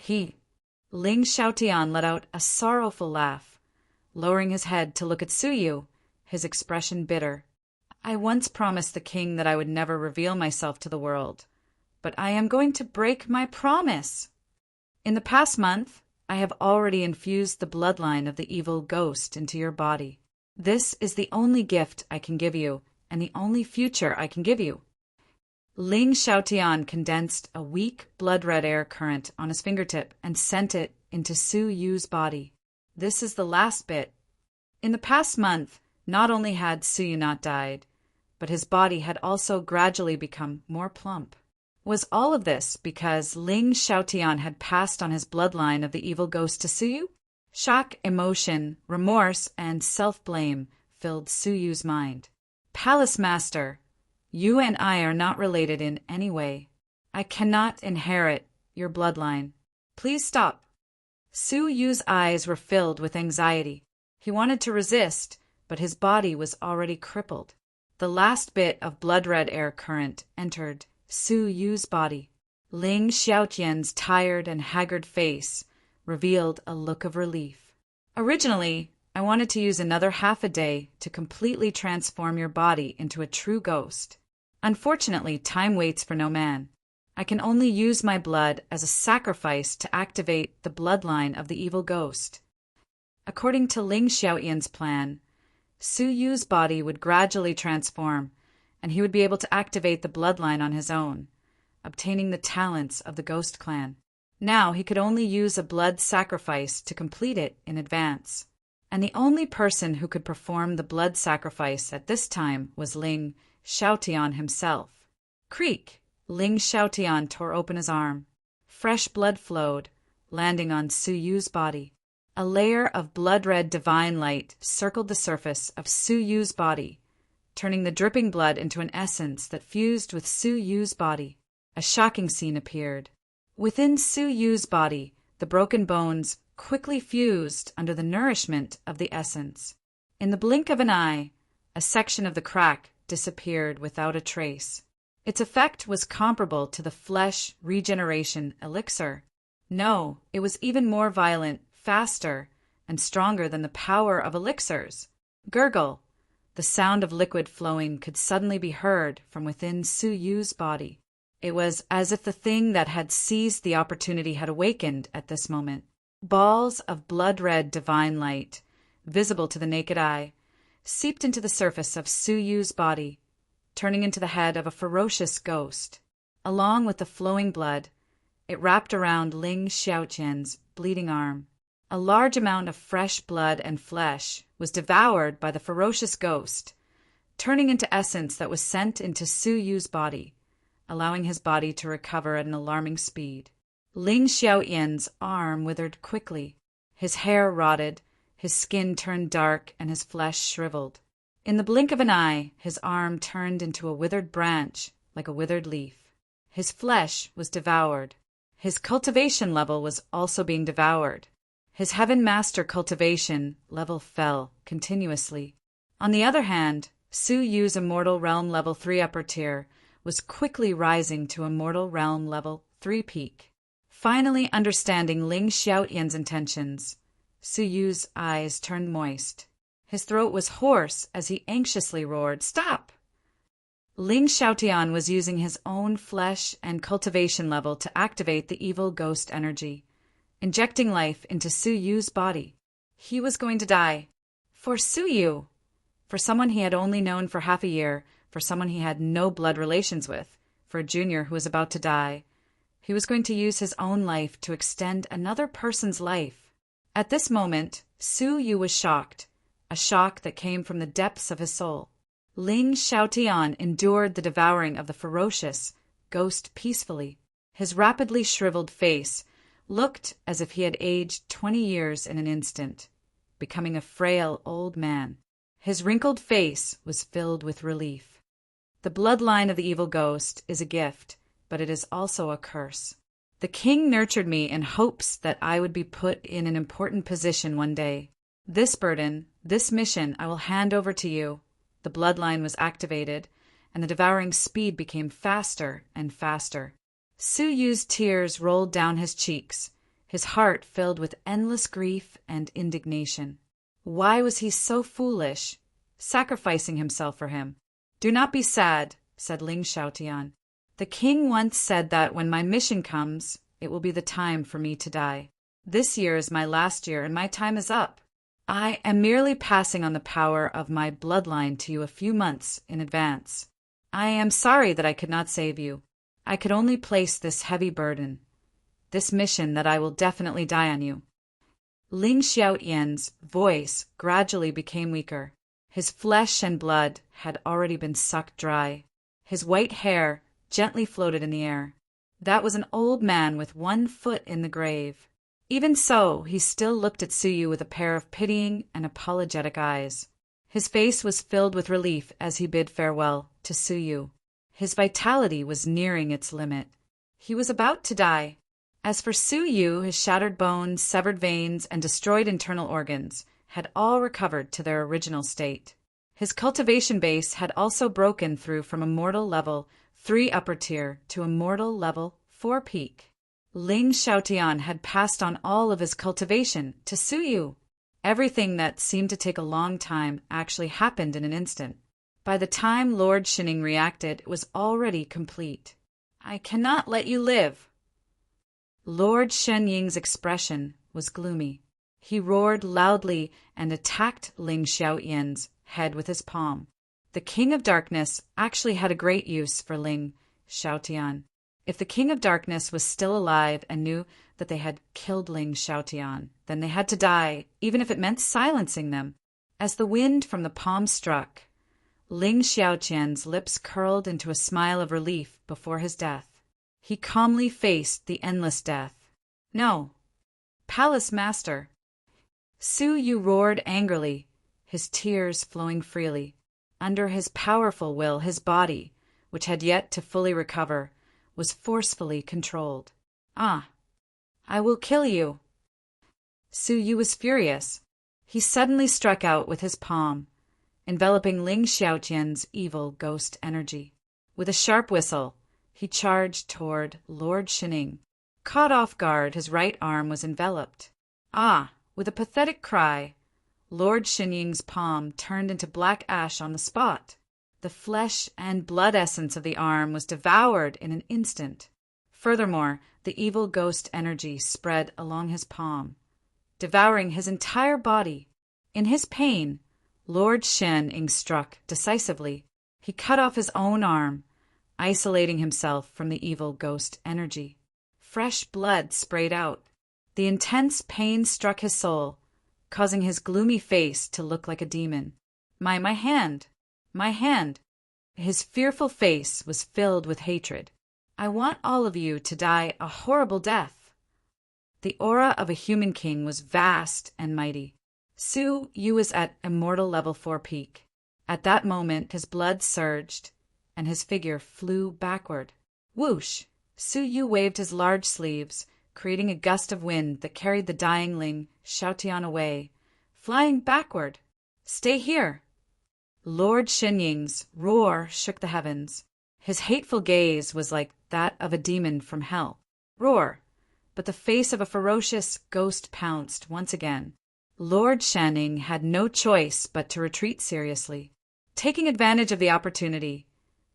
Ling Xiaotian let out a sorrowful laugh, lowering his head to look at Su Yu, his expression bitter. I once promised the king that I would never reveal myself to the world, but I am going to break my promise. In the past month, I have already infused the bloodline of the evil ghost into your body. This is the only gift I can give you, and the only future I can give you. Ling Xiaotian condensed a weak blood-red air current on his fingertip and sent it into Su Yu's body. This is the last bit. In the past month, not only had Su Yu not died, but his body had also gradually become more plump. Was all of this because Ling Xiaotian had passed on his bloodline of the evil ghost to Su Yu? Shock, emotion, remorse, and self-blame filled Su Yu's mind. Palace Master, you and I are not related in any way. I cannot inherit your bloodline. Please stop. Su Yu's eyes were filled with anxiety. He wanted to resist, but his body was already crippled. The last bit of blood-red air current entered Su Yu's body. Ling Xiaotian's tired and haggard face revealed a look of relief. Originally, I wanted to use another half a day to completely transform your body into a true ghost. Unfortunately, time waits for no man. I can only use my blood as a sacrifice to activate the bloodline of the evil ghost. According to Ling Xiaotian's plan, Su Yu's body would gradually transform, and he would be able to activate the bloodline on his own, obtaining the talents of the Ghost Clan. Now he could only use a blood sacrifice to complete it in advance. And the only person who could perform the blood sacrifice at this time was Ling Xiaotian himself. Creak! Ling Xiaotian tore open his arm. Fresh blood flowed, landing on Su Yu's body. A layer of blood-red divine light circled the surface of Su Yu's body, turning the dripping blood into an essence that fused with Su Yu's body. A shocking scene appeared. Within Su Yu's body, the broken bones quickly fused under the nourishment of the essence. In the blink of an eye, a section of the crack disappeared without a trace. Its effect was comparable to the flesh regeneration elixir. No, it was even more violent, faster, and stronger than the power of elixirs. Gurgle! The sound of liquid flowing could suddenly be heard from within Su Yu's body. It was as if the thing that had seized the opportunity had awakened at this moment. Balls of blood-red divine light, visible to the naked eye, seeped into the surface of Su Yu's body, turning into the head of a ferocious ghost. Along with the flowing blood, it wrapped around Ling Xiaotian's bleeding arm. A large amount of fresh blood and flesh was devoured by the ferocious ghost, turning into essence that was sent into Su Yu's body, allowing his body to recover at an alarming speed. Ling Xiaotian's arm withered quickly. His hair rotted, his skin turned dark, and his flesh shriveled. In the blink of an eye, his arm turned into a withered branch, like a withered leaf. His flesh was devoured. His cultivation level was also being devoured. His Heaven Master cultivation level fell continuously. On the other hand, Su Yu's Immortal Realm level 3 upper tier was quickly rising to Immortal Realm level 3 peak. Finally understanding Ling Xiaotian's intentions, Su Yu's eyes turned moist. His throat was hoarse as he anxiously roared, "Stop!" Ling Xiaotian was using his own flesh and cultivation level to activate the evil ghost energy, injecting life into Su Yu's body. He was going to die. For Su Yu. For someone he had only known for half a year, for someone he had no blood relations with, for a junior who was about to die. He was going to use his own life to extend another person's life. At this moment, Su Yu was shocked, a shock that came from the depths of his soul. Ling Xiaotian endured the devouring of the ferocious ghost peacefully. His rapidly shriveled face looked as if he had aged 20 years in an instant, becoming a frail old man. His wrinkled face was filled with relief. The bloodline of the evil ghost is a gift, but it is also a curse. The king nurtured me in hopes that I would be put in an important position one day. This burden, this mission I will hand over to you. The bloodline was activated, and the devouring speed became faster and faster. Su Yu's tears rolled down his cheeks, his heart filled with endless grief and indignation. Why was he so foolish, sacrificing himself for him? "Do not be sad," said Ling Xiaotian. "The king once said that when my mission comes, it will be the time for me to die. This year is my last year, and my time is up. I am merely passing on the power of my bloodline to you a few months in advance. I am sorry that I could not save you. I could only place this heavy burden, this mission that I will definitely die on you." Ling Xiaotian's voice gradually became weaker. His flesh and blood had already been sucked dry. His white hair gently floated in the air. That was an old man with one foot in the grave. Even so, he still looked at Su Yu with a pair of pitying and apologetic eyes. His face was filled with relief as he bid farewell to Su Yu. His vitality was nearing its limit. He was about to die. As for Su Yu, his shattered bones, severed veins, and destroyed internal organs had all recovered to their original state. His cultivation base had also broken through from Immortal Level 3 upper tier to Immortal Level 4 peak. Ling Xiaotian had passed on all of his cultivation to Su Yu. Everything that seemed to take a long time actually happened in an instant. By the time Lord Shining reacted, it was already complete. "I cannot let you live." Lord Shenying's expression was gloomy. He roared loudly and attacked Ling Xiaotian's head with his palm. The King of Darkness actually had a great use for Ling Xiaotian. If the King of Darkness was still alive and knew that they had killed Ling Xiaotian, then they had to die, even if it meant silencing them. As the wind from the palm struck, Ling Xiaotian's lips curled into a smile of relief before his death. He calmly faced the endless death. "No, Palace Master." Su Yu roared angrily, his tears flowing freely. Under his powerful will, his body, which had yet to fully recover, was forcefully controlled. "Ah, I will kill you." Su Yu was furious. He suddenly struck out with his palm, enveloping Ling Xiaotian's evil ghost energy. With a sharp whistle, he charged toward Lord Shining. Caught off guard, his right arm was enveloped. "Ah!" With a pathetic cry, Lord Shining's palm turned into black ash on the spot. The flesh and blood essence of the arm was devoured in an instant. Furthermore, the evil ghost energy spread along his palm, devouring his entire body. In his pain, Lord Shining struck decisively. He cut off his own arm, isolating himself from the evil ghost energy. Fresh blood sprayed out. The intense pain struck his soul, causing his gloomy face to look like a demon. My hand! My hand!" His fearful face was filled with hatred. "I want all of you to die a horrible death." The aura of a human king was vast and mighty. Su Yu was at Immortal Level 4 peak. At that moment, his blood surged, and his figure flew backward. Whoosh! Su Yu waved his large sleeves, creating a gust of wind that carried the dying Ling Xiaotian away, flying backward. Stay here! Lord Shenying's roar shook the heavens. His hateful gaze was like that of a demon from hell. Roar! But the face of a ferocious ghost pounced once again. Lord Shenying had no choice but to retreat seriously. Taking advantage of the opportunity,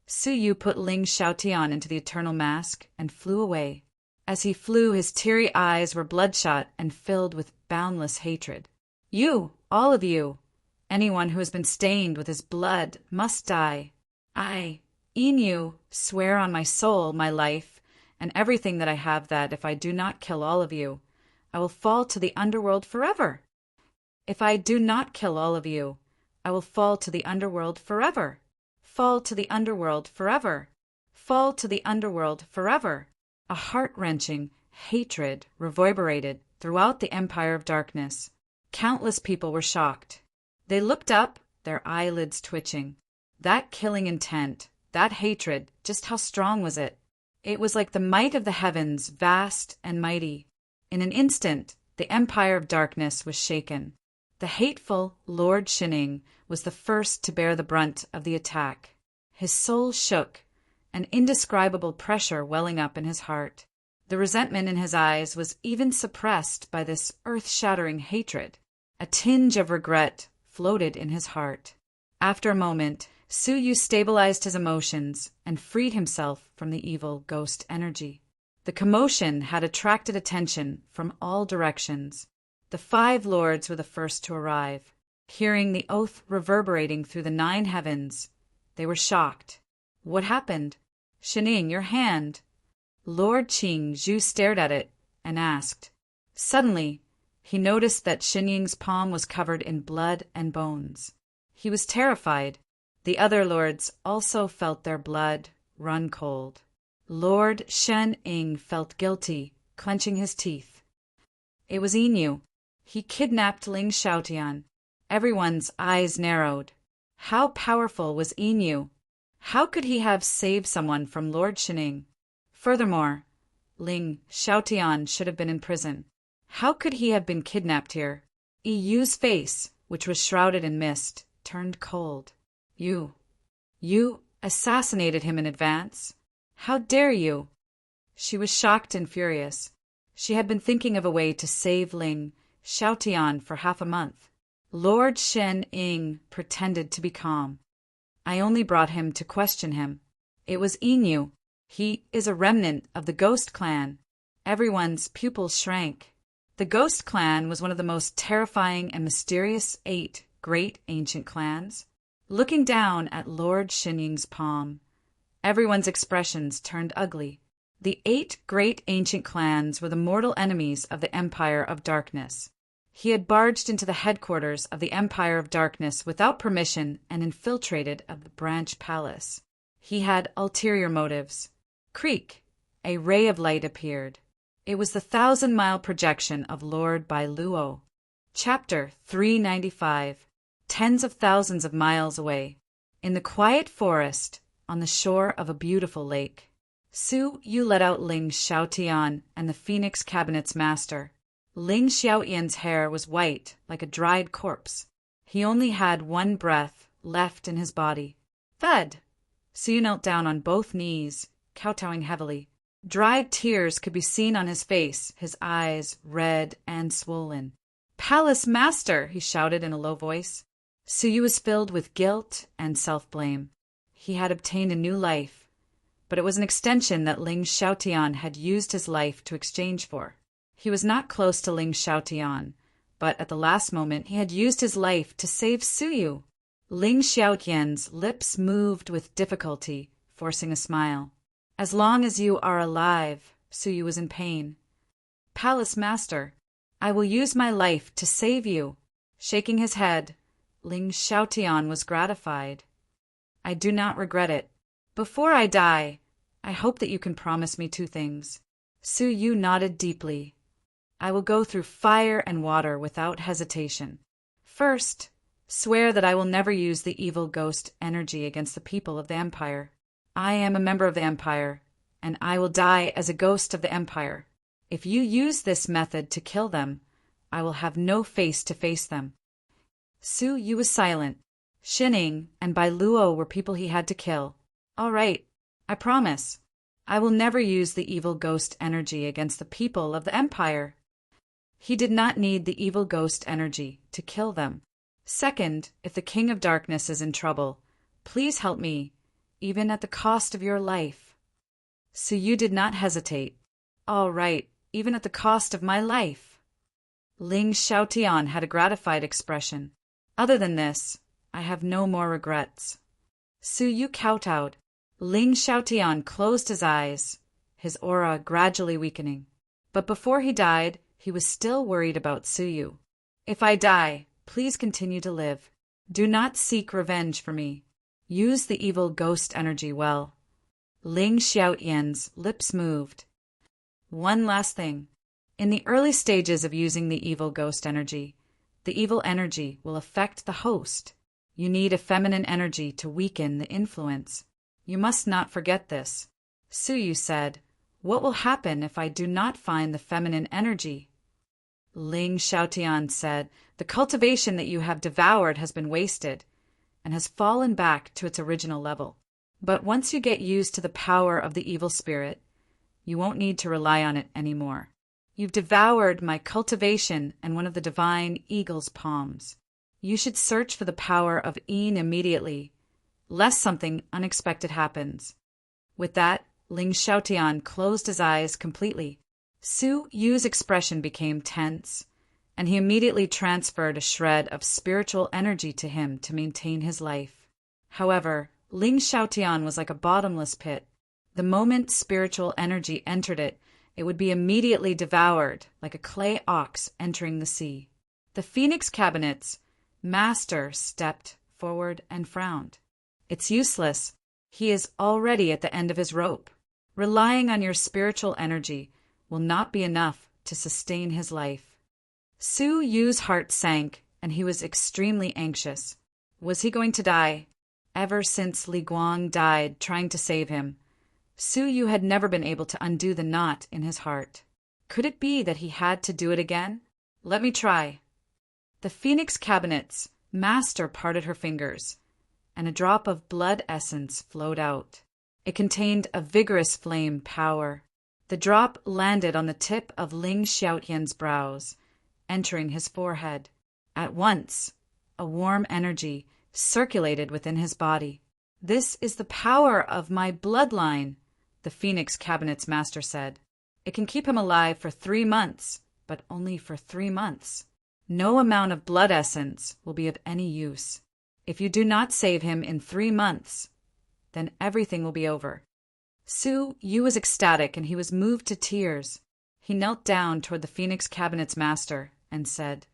Su Yu put Ling Xiaotian into the eternal mask and flew away. As he flew, his teary eyes were bloodshot and filled with boundless hatred. You, all of you, anyone who has been stained with his blood must die. I, Inu, swear on my soul, my life, and everything that I have that if I do not kill all of you, I will fall to the underworld forever. If I do not kill all of you, I will fall to the underworld forever. Fall to the underworld forever. Fall to the underworld forever. A heart-wrenching hatred reverberated throughout the Empire of Darkness. Countless people were shocked. They looked up, their eyelids twitching. That killing intent, that hatred, just how strong was it? It was like the might of the heavens, vast and mighty. In an instant, the Empire of Darkness was shaken. The hateful Lord Shenying was the first to bear the brunt of the attack. His soul shook, an indescribable pressure welling up in his heart. The resentment in his eyes was even suppressed by this earth-shattering hatred. A tinge of regret floated in his heart. After a moment, Su Yu stabilized his emotions and freed himself from the evil ghost energy. The commotion had attracted attention from all directions. The 5 lords were the first to arrive. Hearing the oath reverberating through the 9 heavens, they were shocked. What happened? Shenying, your hand. Lord Qing Zhu stared at it and asked. Suddenly, he noticed that Shenying's palm was covered in blood and bones. He was terrified. The other lords also felt their blood run cold. Lord Shenying felt guilty, clenching his teeth. It was Inu. He kidnapped Ling Xiaotian. Everyone's eyes narrowed. How powerful was Inu? How could he have saved someone from Lord Shenying? Furthermore, Ling Xiaotian should have been in prison. How could he have been kidnapped here? Yu's face, which was shrouded in mist, turned cold. You assassinated him in advance? How dare you? She was shocked and furious. She had been thinking of a way to save Ling Xiaotian for half a month. Lord Shenying pretended to be calm. I only brought him to question him. It was Inu. He is a remnant of the Ghost Clan. Everyone's pupils shrank. The Ghost Clan was one of the most terrifying and mysterious 8 great ancient clans. Looking down at Lord Shenying's palm, everyone's expressions turned ugly. The 8 great ancient clans were the mortal enemies of the Empire of Darkness. He had barged into the headquarters of the Empire of Darkness without permission and infiltrated the branch palace. He had ulterior motives. Creak! A ray of light appeared. It was the 1,000-mile projection of Lord Bai Luo. Chapter 395. Tens of thousands of miles away. In the quiet forest, on the shore of a beautiful lake, Su Yu let out Ling Xiaotian and the Phoenix Cabinet's master. Ling Xiaotian's hair was white, like a dried corpse. He only had 1 breath left in his body. Fed! Su Yu knelt down on both knees, kowtowing heavily. Dried tears could be seen on his face, his eyes red and swollen. Palace Master, he shouted in a low voice. Su Yu was filled with guilt and self-blame. He had obtained a new life, but it was an extension that Ling Xiaotian had used his life to exchange for. He was not close to Ling Xiaotian, but at the last moment he had used his life to save Su Yu. Ling Xiaotian's lips moved with difficulty, forcing a smile. As long as you are alive, Su Yu was in pain. Palace Master, I will use my life to save you. Shaking his head, Ling Xiaotian was gratified. I do not regret it. Before I die, I hope that you can promise me 2 things. Su Yu nodded deeply. I will go through fire and water without hesitation. First, swear that I will never use the evil ghost energy against the people of the Empire. I am a member of the Empire, and I will die as a ghost of the Empire. If you use this method to kill them, I will have no face to face them." Su Yu was silent. Shining and Bai Luo were people he had to kill. "All right, I promise. I will never use the evil ghost energy against the people of the Empire." He did not need the evil ghost energy to kill them. "Second, if the King of Darkness is in trouble, please help me, even at the cost of your life." Su Yu did not hesitate. "All right, even at the cost of my life." Ling Xiaotian had a gratified expression. "Other than this, I have no more regrets." Su Yu kowtowed. Ling Xiaotian closed his eyes, his aura gradually weakening. But before he died, he was still worried about Su Yu. "If I die, please continue to live. Do not seek revenge for me. Use the evil ghost energy well." Ling Xiaotian's lips moved. "One last thing. In the early stages of using the evil ghost energy, the evil energy will affect the host. You need a feminine energy to weaken the influence. You must not forget this." Su Yu said, "What will happen if I do not find the feminine energy?" Ling Xiaotian said, "The cultivation that you have devoured has been wasted and has fallen back to its original level. But once you get used to the power of the evil spirit, you won't need to rely on it anymore. You've devoured my cultivation and one of the divine eagle's palms. You should search for the power of Yin immediately, lest something unexpected happens." With that, Ling Xiaotian closed his eyes completely. Su Yu's expression became tense, and he immediately transferred a shred of spiritual energy to him to maintain his life. However, Ling Xiaotian was like a bottomless pit. The moment spiritual energy entered it, it would be immediately devoured, like a clay ox entering the sea. The Phoenix Cabinet's master stepped forward and frowned. "It's useless. He is already at the end of his rope. Relying on your spiritual energy will not be enough to sustain his life." Su Yu's heart sank, and he was extremely anxious. Was he going to die? Ever since Li Guang died trying to save him, Su Yu had never been able to undo the knot in his heart. Could it be that he had to do it again? "Let me try." The Phoenix Cabinet's master parted her fingers, and a drop of blood essence flowed out. It contained a vigorous flame power. The drop landed on the tip of Ling Xiaotian's brows, entering his forehead. At once, a warm energy circulated within his body. "This is the power of my bloodline," the Phoenix Cabinet's master said. "It can keep him alive for 3 months, but only for 3 months. No amount of blood essence will be of any use. If you do not save him in 3 months, then everything will be over." Su Yu was ecstatic, and he was moved to tears. He knelt down toward the Phoenix Cabinet's master and said,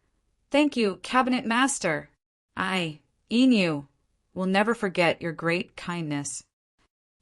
"Thank you, Cabinet Master. I, Inu, will never forget your great kindness."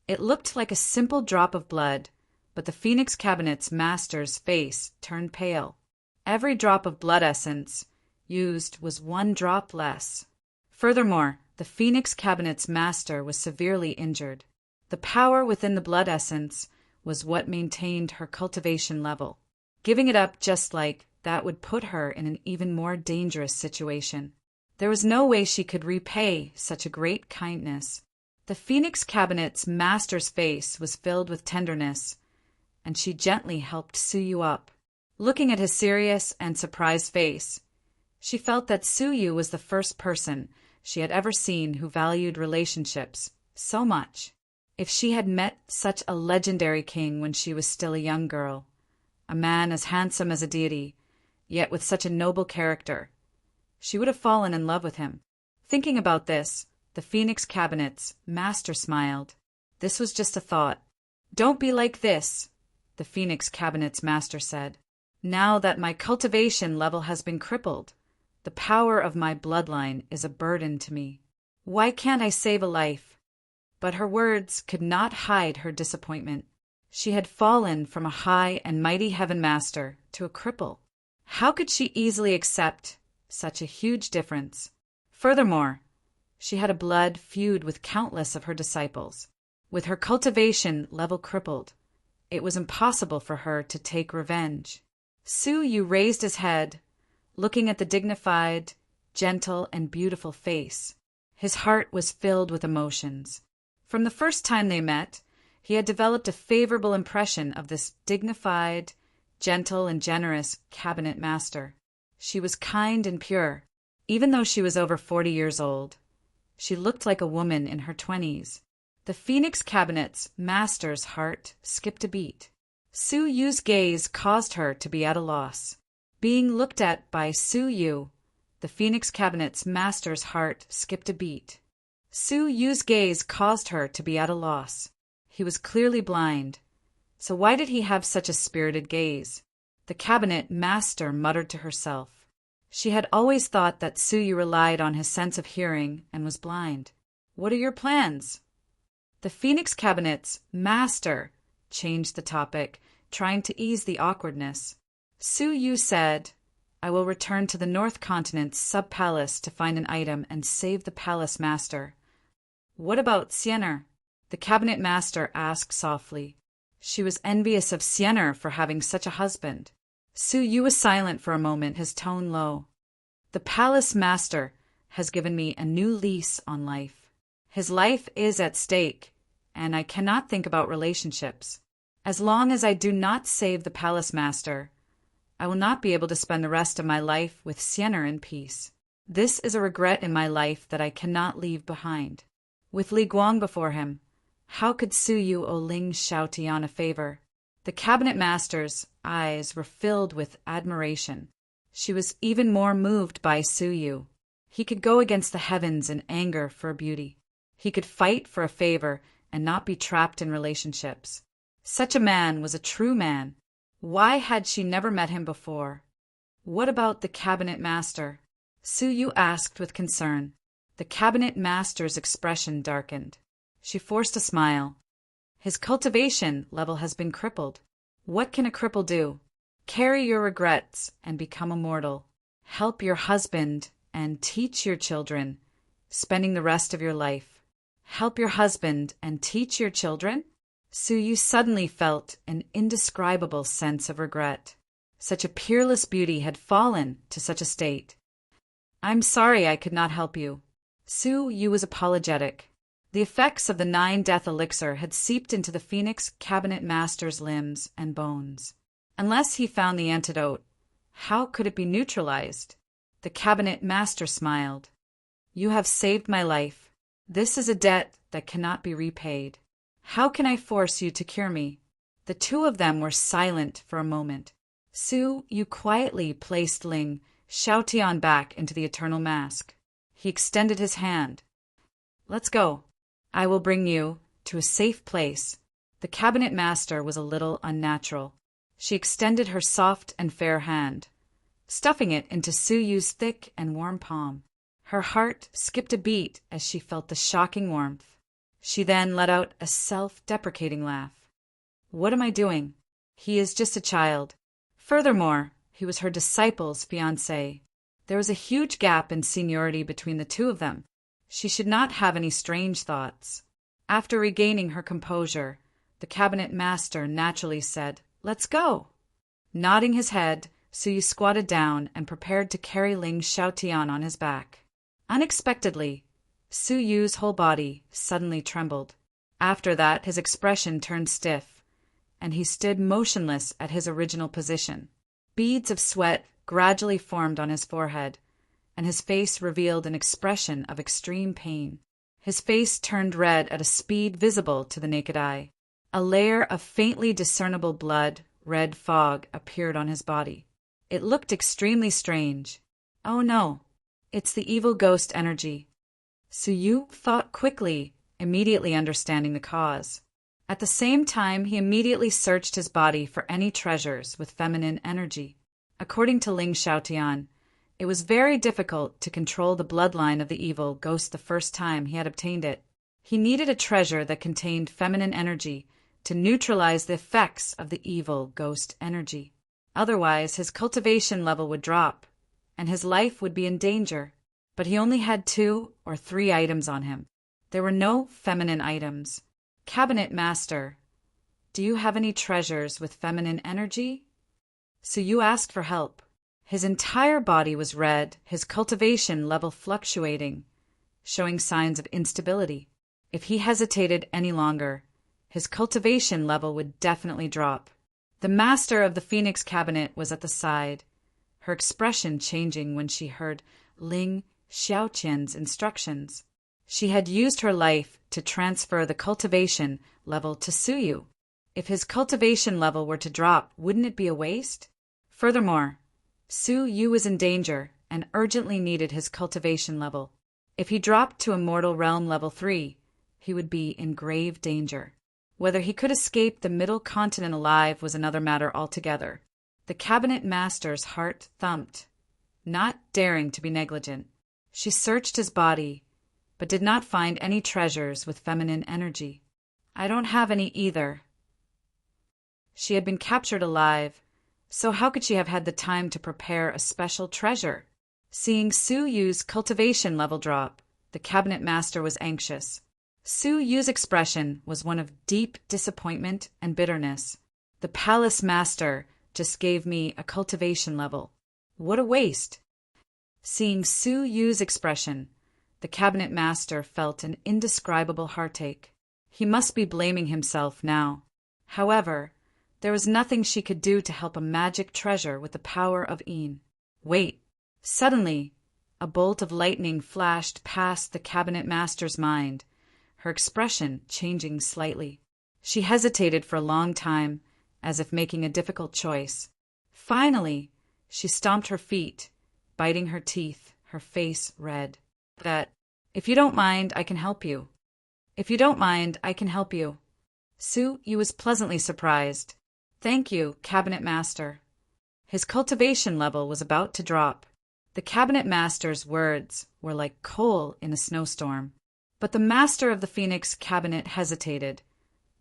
It looked like a simple drop of blood, but the Phoenix Cabinet's master's face turned pale. Every drop of blood essence used was 1 drop less. Furthermore, the Phoenix Cabinet's master was severely injured. The power within the blood essence was what maintained her cultivation level. Giving it up just like that would put her in an even more dangerous situation. There was no way she could repay such a great kindness. The Phoenix Cabinet's master's face was filled with tenderness, and she gently helped Su Yu up. Looking at his serious and surprised face, she felt that Su Yu was the first person she had ever seen who valued relationships so much. If she had met such a legendary king when she was still a young girl, a man as handsome as a deity, yet with such a noble character, she would have fallen in love with him. Thinking about this, the Phoenix Cabinet's master smiled. This was just a thought. "Don't be like this," the Phoenix Cabinet's master said. "Now that my cultivation level has been crippled, the power of my bloodline is a burden to me. Why can't I save a life?" But her words could not hide her disappointment. She had fallen from a high and mighty heaven master to a cripple. How could she easily accept such a huge difference? Furthermore, she had a blood feud with countless of her disciples. With her cultivation level crippled, It was impossible for her to take revenge. Su Yu raised his head, looking at the dignified, gentle, and beautiful face. His heart was filled with emotions. From the first time they met, he had developed a favorable impression of this dignified, gentle, and generous cabinet master. She was kind and pure, even though she was over 40 years old. She looked like a woman in her 20s. The Phoenix Cabinet's master's heart skipped a beat. Su Yu's gaze caused her to be at a loss. Being looked at by Su Yu, the Phoenix Cabinet's master's heart skipped a beat. Su Yu's gaze caused her to be at a loss. He was clearly blind. So why did he have such a spirited gaze? The cabinet master muttered to herself. She had always thought that Su Yu relied on his sense of hearing and was blind. What are your plans? The Phoenix Cabinet's master changed the topic, trying to ease the awkwardness. Su Yu said, I will return to the North Continent's sub-palace to find an item and save the palace master. What about Siener? The cabinet master asked softly. She was envious of Siener for having such a husband. Su Yu was silent for a moment, his tone low. The palace master has given me a new lease on life. His life is at stake, and I cannot think about relationships. As long as I do not save the palace master, I will not be able to spend the rest of my life with Siener in peace. This is a regret in my life that I cannot leave behind. With Li Guang before him, how could Su Yu owe Ling Xiaotian a favor? The cabinet master's eyes were filled with admiration. She was even more moved by Su Yu. He could go against the heavens in anger for beauty. He could fight for a favor and not be trapped in relationships. Such a man was a true man. Why had she never met him before? What about the cabinet master? Su Yu asked with concern. The cabinet master's expression darkened. She forced a smile. His cultivation level has been crippled. What can a cripple do? Carry your regrets and become immortal. Help your husband and teach your children, spending the rest of your life. Help your husband and teach your children? Su Yu suddenly felt an indescribable sense of regret. Such a peerless beauty had fallen to such a state. I'm sorry I could not help you. Su Yu was apologetic. The effects of the 9-death elixir had seeped into the Phoenix cabinet master's limbs and bones. Unless he found the antidote, how could it be neutralized? The cabinet master smiled. You have saved my life. This is a debt that cannot be repaid. How can I force you to cure me? The two of them were silent for a moment. Su Yu quietly placed Ling Xiaotian back into the eternal mask. He extended his hand. Let's go. I will bring you to a safe place. The cabinet master was a little unnatural. She extended her soft and fair hand, stuffing it into Su Yu's thick and warm palm. Her heart skipped a beat as she felt the shocking warmth. She then let out a self-deprecating laugh. What am I doing? He is just a child. Furthermore, he was her disciple's fiancé. There was a huge gap in seniority between the two of them. She should not have any strange thoughts. After regaining her composure, the cabinet master naturally said, Let's go. Nodding his head, Su Yu squatted down and prepared to carry Ling Xiaotian on his back. Unexpectedly, Su Yu's whole body suddenly trembled. After that, his expression turned stiff, and he stood motionless at his original position. Beads of sweat gradually formed on his forehead, and his face revealed an expression of extreme pain. His face turned red at a speed visible to the naked eye. A layer of faintly discernible blood-red fog appeared on his body. It looked extremely strange. Oh no, it's the evil ghost energy. Su Yu thought quickly, immediately understanding the cause. At the same time, he immediately searched his body for any treasures with feminine energy. According to Ling Xiaotian, it was very difficult to control the bloodline of the evil ghost the first time he had obtained it. He needed a treasure that contained feminine energy to neutralize the effects of the evil ghost energy. Otherwise, his cultivation level would drop, and his life would be in danger. But he only had 2 or 3 items on him. There were no feminine items. Cabinet master, Do you have any treasures with feminine energy? So you asked for help. His entire body was red, his cultivation level fluctuating, showing signs of instability. If he hesitated any longer, his cultivation level would definitely drop. The master of the Phoenix cabinet was at the side, her expression changing when she heard Ling Xiaoqian's instructions. She had used her life to transfer the cultivation level to Suyu. If his cultivation level were to drop, wouldn't it be a waste? Furthermore, Su Yu was in danger and urgently needed his cultivation level. If he dropped to Immortal Realm level 3, he would be in grave danger. Whether he could escape the Middle Continent alive was another matter altogether. The cabinet master's heart thumped, not daring to be negligent. She searched his body, but did not find any treasures with feminine energy. I don't have any either. She had been captured alive, so how could she have had the time to prepare a special treasure? Seeing Su Yu's cultivation level drop, the cabinet master was anxious. Su Yu's expression was one of deep disappointment and bitterness. The palace master just gave me a cultivation level. What a waste! Seeing Su Yu's expression, the cabinet master felt an indescribable heartache. He must be blaming himself now. However, there was nothing she could do to help a magic treasure with the power of Een. Wait! Suddenly, a bolt of lightning flashed past the cabinet master's mind, her expression changing slightly. She hesitated for a long time, as if making a difficult choice. Finally, she stomped her feet, biting her teeth, her face red. If you don't mind, I can help you. If you don't mind, I can help you. Su Yu was pleasantly surprised. Thank you, cabinet master. His cultivation level was about to drop. The cabinet master's words were like coal in a snowstorm. But the master of the Phoenix cabinet hesitated,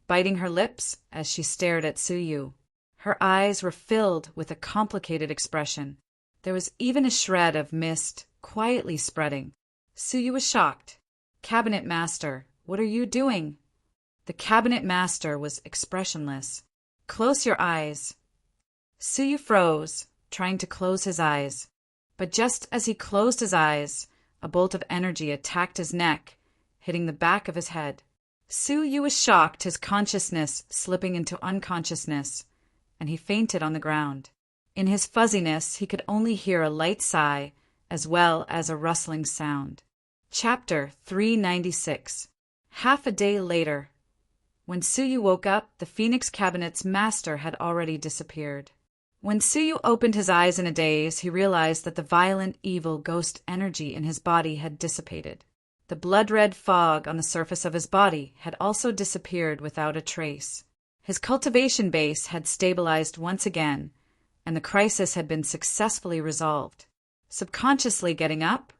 biting her lips as she stared at Su Yu. Her eyes were filled with a complicated expression. There was even a shred of mist quietly spreading. Su Yu was shocked. Cabinet master, what are you doing? The cabinet master was expressionless. Close your eyes. Su Yu froze, trying to close his eyes. But just as he closed his eyes, a bolt of energy attacked his neck, hitting the back of his head. Su Yu was shocked, his consciousness slipping into unconsciousness, and he fainted on the ground. In his fuzziness, he could only hear a light sigh as well as a rustling sound. Chapter 396. Half a day later. When Su Yu woke up, the Phoenix cabinet's master had already disappeared. When Su Yu opened his eyes in a daze, he realized that the violent, evil ghost energy in his body had dissipated. The blood-red fog on the surface of his body had also disappeared without a trace. His cultivation base had stabilized once again, and the crisis had been successfully resolved. Subconsciously getting up,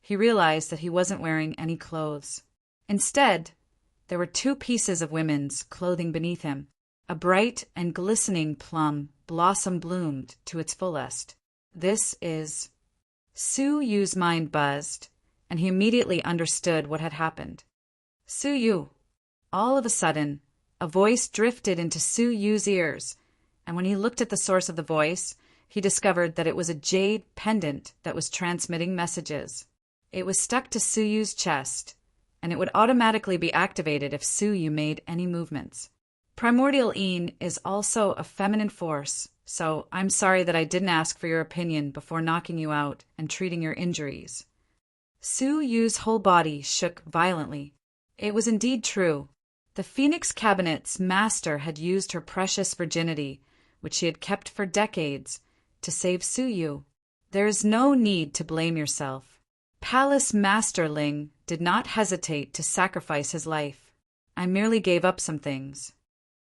he realized that he wasn't wearing any clothes. Instead, there were 2 pieces of women's clothing beneath him. A bright and glistening plum blossom bloomed to its fullest. This is... Su Yu's mind buzzed, and he immediately understood what had happened. Su Yu. All of a sudden, a voice drifted into Su Yu's ears, and when he looked at the source of the voice, he discovered that it was a jade pendant that was transmitting messages. It was stuck to Su Yu's chest, and it would automatically be activated if Su Yu made any movements. Primordial Een is also a feminine force, so I'm sorry that I didn't ask for your opinion before knocking you out and treating your injuries. Su Yu's whole body shook violently. It was indeed true. The Phoenix cabinet's master had used her precious virginity, which she had kept for decades, to save Su Yu. There is no need to blame yourself. Palace Master Ling did not hesitate to sacrifice his life. I merely gave up some things.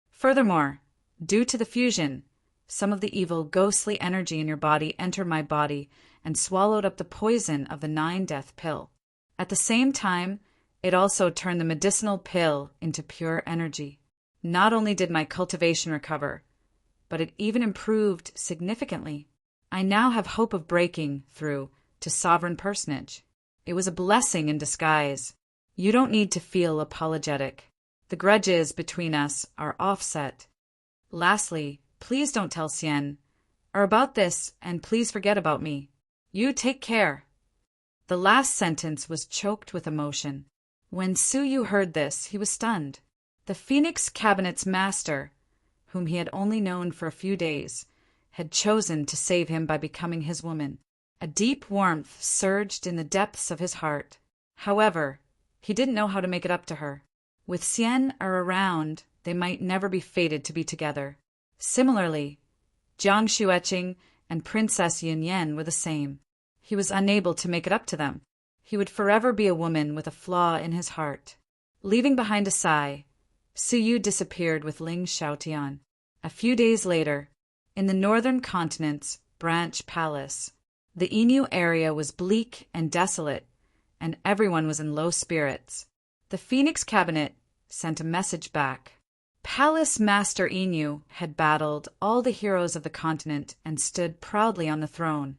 Furthermore, due to the fusion, some of the evil, ghostly energy in your body entered my body and swallowed up the poison of the 9-death pill. At the same time, it also turned the medicinal pill into pure energy. Not only did my cultivation recover, but it even improved significantly. I now have hope of breaking through to sovereign personage. It was a blessing in disguise. You don't need to feel apologetic. The grudges between us are offset. Lastly, please don't tell Xian about this, and please forget about me. You take care." The last sentence was choked with emotion. When Su Yu heard this, he was stunned. The Phoenix Cabinet's master, whom he had only known for a few days, had chosen to save him by becoming his woman. A deep warmth surged in the depths of his heart. However, he didn't know how to make it up to her. With Xian around, they might never be fated to be together. Similarly, Jiang Xueqing and Princess Yunyan were the same. He was unable to make it up to them. He would forever be a woman with a flaw in his heart. Leaving behind a sigh, Su Yu disappeared with Ling Xiaotian. A few days later, in the northern continent's branch palace, the Inu area was bleak and desolate, and everyone was in low spirits. The Phoenix Cabinet sent a message back. Palace Master Inu had battled all the heroes of the continent and stood proudly on the throne,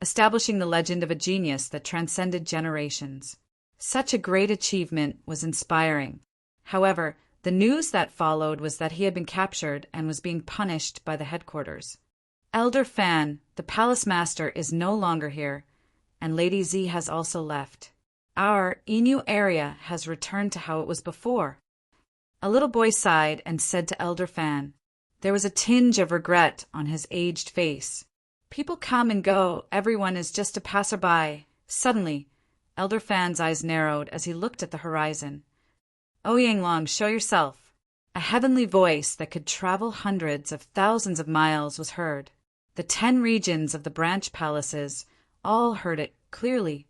establishing the legend of a genius that transcended generations. Such a great achievement was inspiring. However, the news that followed was that he had been captured and was being punished by the headquarters. Elder Fan, the palace master, is no longer here, and Lady Z has also left. Our Inu area has returned to how it was before. A little boy sighed and said to Elder Fan. There was a tinge of regret on his aged face. People come and go, everyone is just a passerby. Suddenly, Elder Fan's eyes narrowed as he looked at the horizon. Oyanglong, show yourself. A heavenly voice that could travel hundreds of thousands of miles was heard. The 10 regions of the branch palaces all heard it clearly.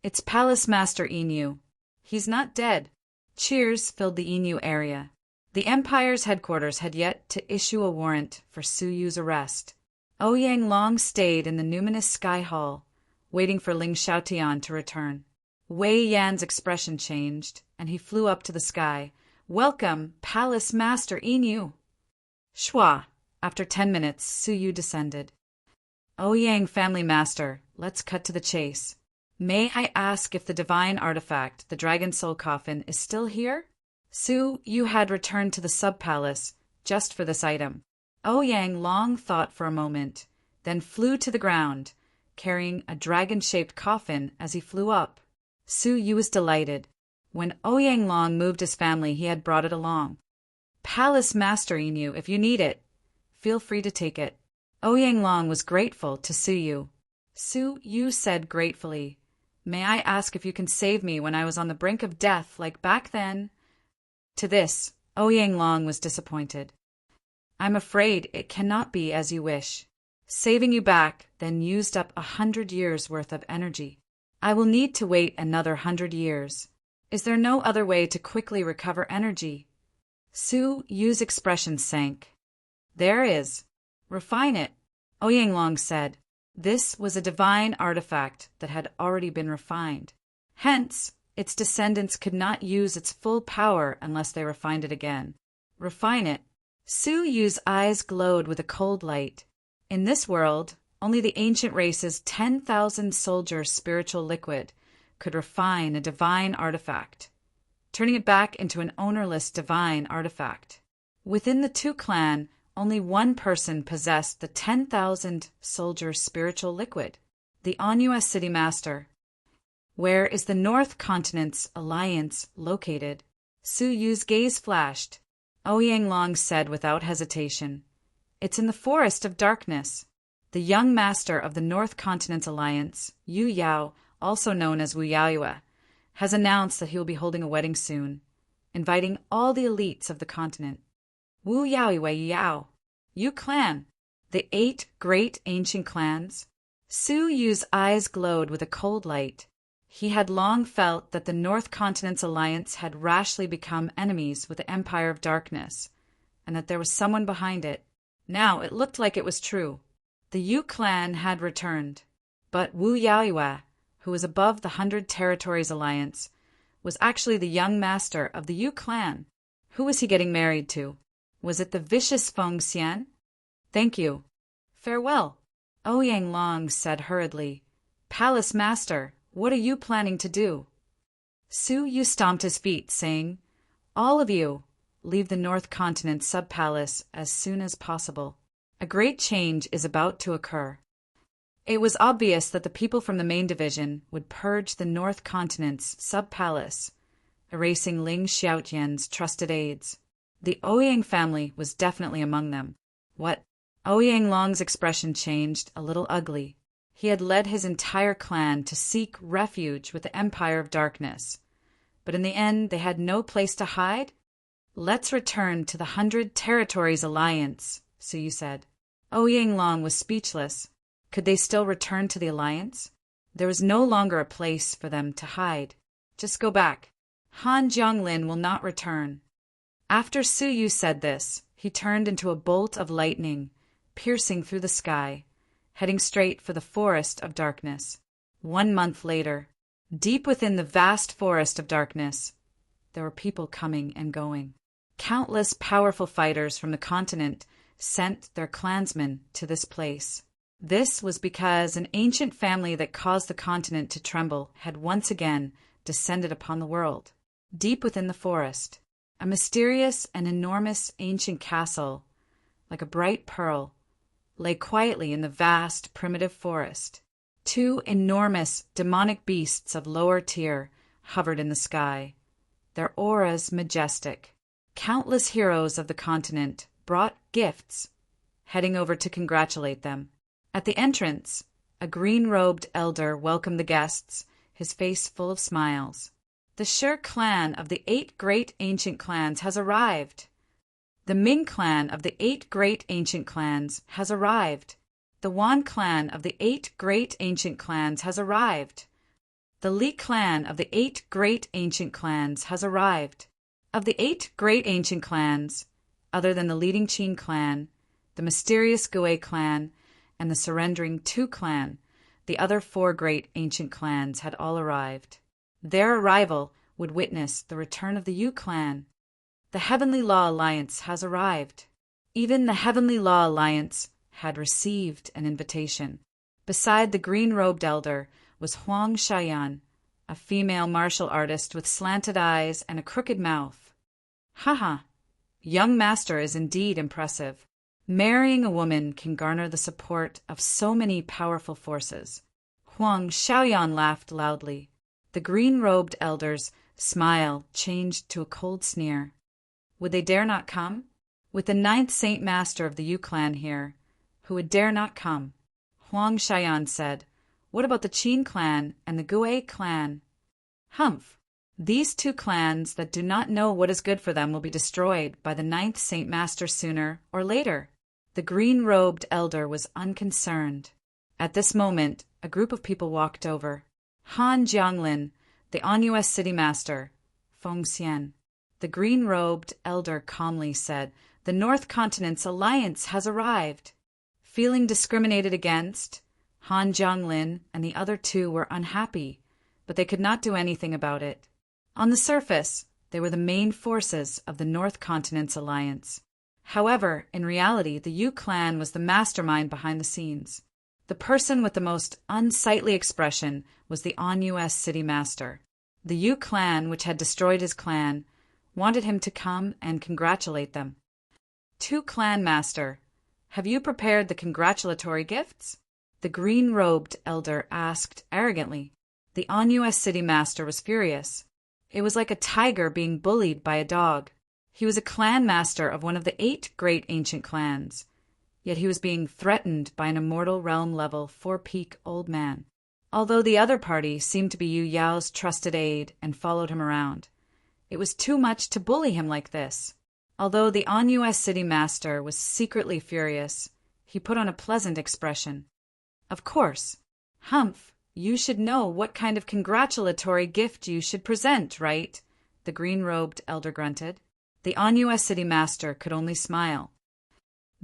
It's Palace Master Inu. He's not dead. Cheers filled the Inu area. The Empire's headquarters had yet to issue a warrant for Su Yu's arrest. Oyanglong stayed in the numinous Sky Hall, waiting for Ling Xiaotian to return. Wei Yan's expression changed, and he flew up to the sky. Welcome, Palace Master Inu. Shua. After 10 minutes, Su Yu descended. Ouyang family master, let's cut to the chase. May I ask if the divine artifact, the Dragon Soul Coffin, is still here? Su Yu had returned to the sub-palace just for this item. Ouyang long thought for a moment, then flew to the ground, carrying a dragon-shaped coffin as he flew up. Su Yu was delighted. When Ouyang Long moved his family, he had brought it along. Palace Master Inu, if you need it, feel free to take it. Ouyang Long was grateful to Su Yu. Su Yu said gratefully, May I ask if you can save me when I was on the brink of death like back then? To this, Ouyang Long was disappointed. I'm afraid it cannot be as you wish. Saving you back then used up 100 years' worth of energy. I will need to wait another 100 years. Is there no other way to quickly recover energy? Su Yu's expression sank. There is. Refine it, Ouyang Long said. This was a divine artifact that had already been refined. Hence, its descendants could not use its full power unless they refined it again. Refine it. Su Yu's eyes glowed with a cold light. In this world, only the ancient race's 10,000 soldiers' spiritual liquid could refine a divine artifact, turning it back into an ownerless divine artifact. Within the Tu clan, only one person possessed the 10,000 soldiers' spiritual liquid, the Anua City Master. Where is the North Continent's alliance located? Su Yu's gaze flashed. Ouyang Long said without hesitation, It's in the Forest of Darkness. The young master of the North Continent's alliance, Yu Yao, also known as Wu Yaoyue, has announced that he will be holding a wedding soon, inviting all the elites of the continent. Wu Yaoyue Yao, Yu Clan, the 8 great ancient clans. Su Yu's eyes glowed with a cold light. He had long felt that the North Continent's alliance had rashly become enemies with the Empire of Darkness, and that there was someone behind it. Now it looked like it was true. The Yu clan had returned, but Wu Yaoyue, who was above the 100 Territories Alliance, was actually the young master of the Yu clan. Who was he getting married to? Was it the vicious Feng Xian? Thank you. Farewell. Ouyang Long said hurriedly, Palace Master, what are you planning to do? Su Yu stomped his feet, saying, All of you, leave the North Continent sub-palace as soon as possible. A great change is about to occur. It was obvious that the people from the main division would purge the North Continent's sub-palace, erasing Ling Xiaotian's trusted aides. The Ouyang family was definitely among them. What? Ouyang Long's expression changed, a little ugly. He had led his entire clan to seek refuge with the Empire of Darkness. But in the end, they had no place to hide? Let's return to the 100 Territories Alliance, Suyu said. Ouyang Long was speechless. Could they still return to the alliance? There was no longer a place for them to hide. Just go back. Han Jianglin will not return. After Suyu said this, he turned into a bolt of lightning, piercing through the sky, heading straight for the Forest of Darkness. 1 month later, deep within the vast Forest of Darkness, there were people coming and going. Countless powerful fighters from the continent sent their clansmen to this place. This was because an ancient family that caused the continent to tremble had once again descended upon the world. Deep within the forest, a mysterious and enormous ancient castle, like a bright pearl, lay quietly in the vast primitive forest. 2 enormous demonic beasts of lower tier hovered in the sky, their auras majestic. Countless heroes of the continent brought gifts, heading over to congratulate them. At the entrance, a green-robed elder welcomed the guests, his face full of smiles. The Shi clan of the 8 great ancient clans has arrived. The Ming clan of the 8 great ancient clans has arrived. The Wan clan of the 8 great ancient clans has arrived. The Li clan of the 8 great ancient clans has arrived. Of the 8 great ancient clans, other than the leading Qin clan, the mysterious Gui clan, and the surrendering Tu clan, the other 4 great ancient clans had all arrived. Their arrival would witness the return of the Yu clan. The Heavenly Law Alliance has arrived. Even the Heavenly Law Alliance had received an invitation. Beside the green-robed elder was Huang Xiaoyan, a female martial artist with slanted eyes and a crooked mouth. Haha, young master is indeed impressive. Marrying a woman can garner the support of so many powerful forces. Huang Xiaoyan laughed loudly. The green-robed elder's smile changed to a cold sneer. Would they dare not come? With the 9th Saint Master of the Yu clan here, who would dare not come? Huang Xiaoyan said, What about the Qin clan and the Gui clan? Humph! These 2 clans that do not know what is good for them will be destroyed by the 9th Saint Master sooner or later. The green-robed elder was unconcerned. At this moment, a group of people walked over. Han Jianglin, the On-US City Master, Feng Xian. The green-robed elder calmly said, The North Continent's alliance has arrived. Feeling discriminated against, Han Jianglin and the other 2 were unhappy, but they could not do anything about it. On the surface, they were the main forces of the North Continent's alliance. However, in reality, the Yu clan was the mastermind behind the scenes. The person with the most unsightly expression was the On-US City Master. The Yu clan, which had destroyed his clan, wanted him to come and congratulate them. Tu clan master, have you prepared the congratulatory gifts? The green-robed elder asked arrogantly. The On-US City Master was furious. It was like a tiger being bullied by a dog. He was a clan master of one of the 8 great ancient clans, yet he was being threatened by an immortal realm-level 4-peak old man. Although the other party seemed to be Yu Yao's trusted aide and followed him around, it was too much to bully him like this. Although the On-US City Master was secretly furious, he put on a pleasant expression. Of course. Humph, you should know what kind of congratulatory gift you should present, right? The green-robed elder grunted. The On-US City Master could only smile.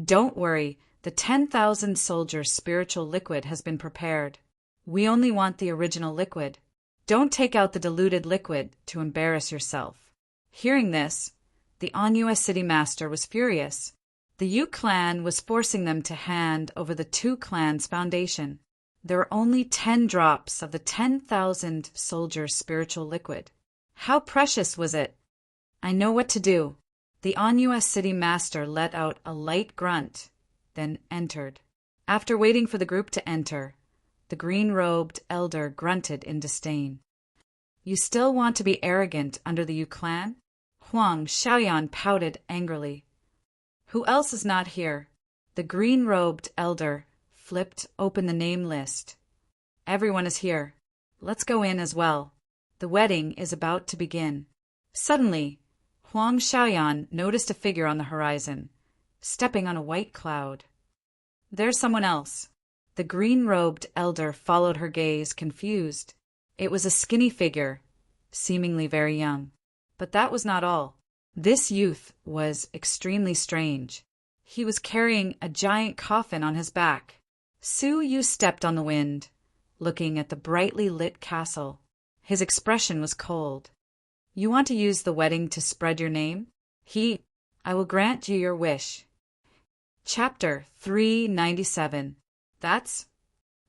Don't worry, the 10,000 soldiers' spiritual liquid has been prepared. We only want the original liquid. Don't take out the diluted liquid to embarrass yourself. Hearing this, the On-US City Master was furious. The Yu clan was forcing them to hand over the Tu clan's foundation. There were only 10 drops of the 10,000 soldiers' spiritual liquid. How precious was it? I know what to do. The On-US City Master let out a light grunt, then entered. After waiting for the group to enter, the green-robed elder grunted in disdain. You still want to be arrogant under the Yu clan? Huang Xiaoyan pouted angrily. Who else is not here? The green-robed elder flipped open the name list. Everyone is here. Let's go in as well. The wedding is about to begin. Suddenly, Huang Xiaoyan noticed a figure on the horizon, stepping on a white cloud. There's someone else. The green-robed elder followed her gaze, confused. It was a skinny figure, seemingly very young. But that was not all. This youth was extremely strange. He was carrying a giant coffin on his back. Su Yu stepped on the wind, looking at the brightly lit castle. His expression was cold. You want to use the wedding to spread your name? I will grant you your wish. Chapter 397. That's...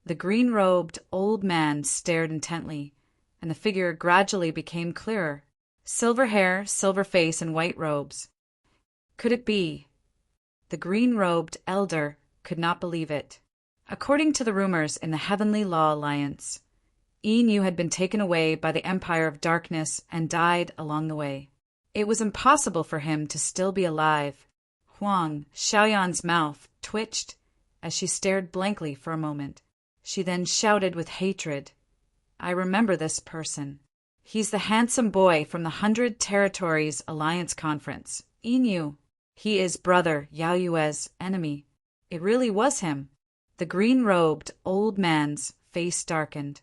The green-robed old man stared intently, and the figure gradually became clearer. Silver hair, silver face, and white robes. Could it be? The green-robed elder could not believe it. According to the rumors in the Heavenly Law Alliance, Yu had been taken away by the Empire of Darkness and died along the way. It was impossible for him to still be alive. Huang Xiaoyan's mouth twitched as she stared blankly for a moment. She then shouted with hatred, I remember this person. He's the handsome boy from the 100 Territories Alliance Conference. Yu. He is brother Yao Yue's enemy. It really was him. The green-robed old man's face darkened.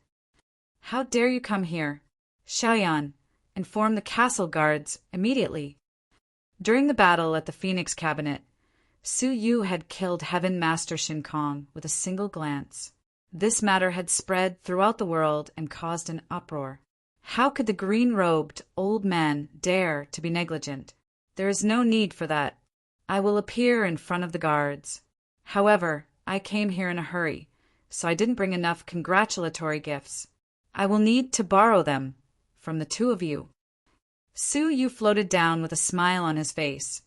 How dare you come here? Xiaoyan, inform the castle guards immediately. During the battle at the Phoenix Cabinet, Su Yu had killed Heaven Master Shin Kong with a single glance. This matter had spread throughout the world and caused an uproar. How could the green-robed old man dare to be negligent? There is no need for that. I will appear in front of the guards. However, I came here in a hurry, so I didn't bring enough congratulatory gifts. I will need to borrow them from the two of you. Su Yu floated down with a smile on his face,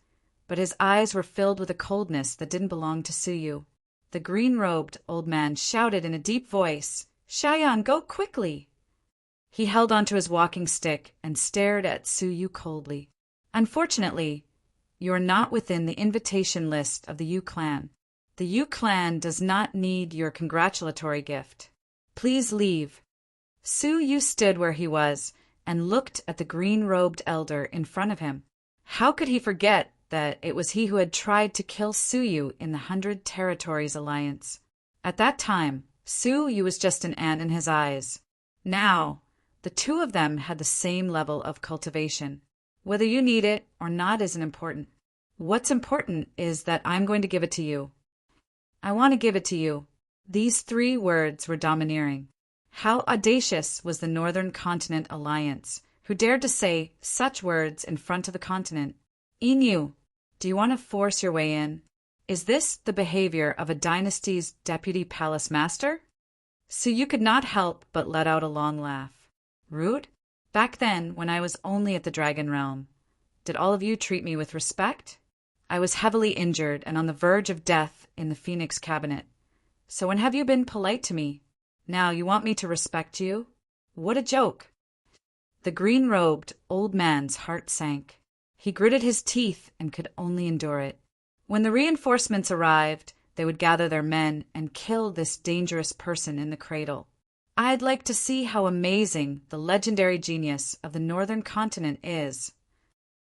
but his eyes were filled with a coldness that didn't belong to Su Yu. The green-robed old man shouted in a deep voice, Xiaoyan, go quickly! He held onto his walking stick and stared at Su Yu coldly. Unfortunately, you are not within the invitation list of the Yu clan. The Yu clan does not need your congratulatory gift. Please leave. Su Yu stood where he was and looked at the green-robed elder in front of him. How could he forget that it was he who had tried to kill Su Yu in the 100 Territories Alliance? At that time, Su Yu was just an ant in his eyes. Now, the two of them had the same level of cultivation. Whether you need it or not isn't important. What's important is that I'm going to give it to you. I want to give it to you. These 3 words were domineering. How audacious was the Northern Continent Alliance, who dared to say such words in front of the continent. Yu, do you want to force your way in? Is this the behavior of a dynasty's deputy palace master? So you could not help but let out a long laugh. Rude? Back then, when I was only at the Dragon Realm, did all of you treat me with respect? I was heavily injured and on the verge of death in the Phoenix Cabinet. So when have you been polite to me? Now you want me to respect you? What a joke! The green-robed old man's heart sank. He gritted his teeth and could only endure it. When the reinforcements arrived, they would gather their men and kill this dangerous person in the cradle. I'd like to see how amazing the legendary genius of the Northern Continent is.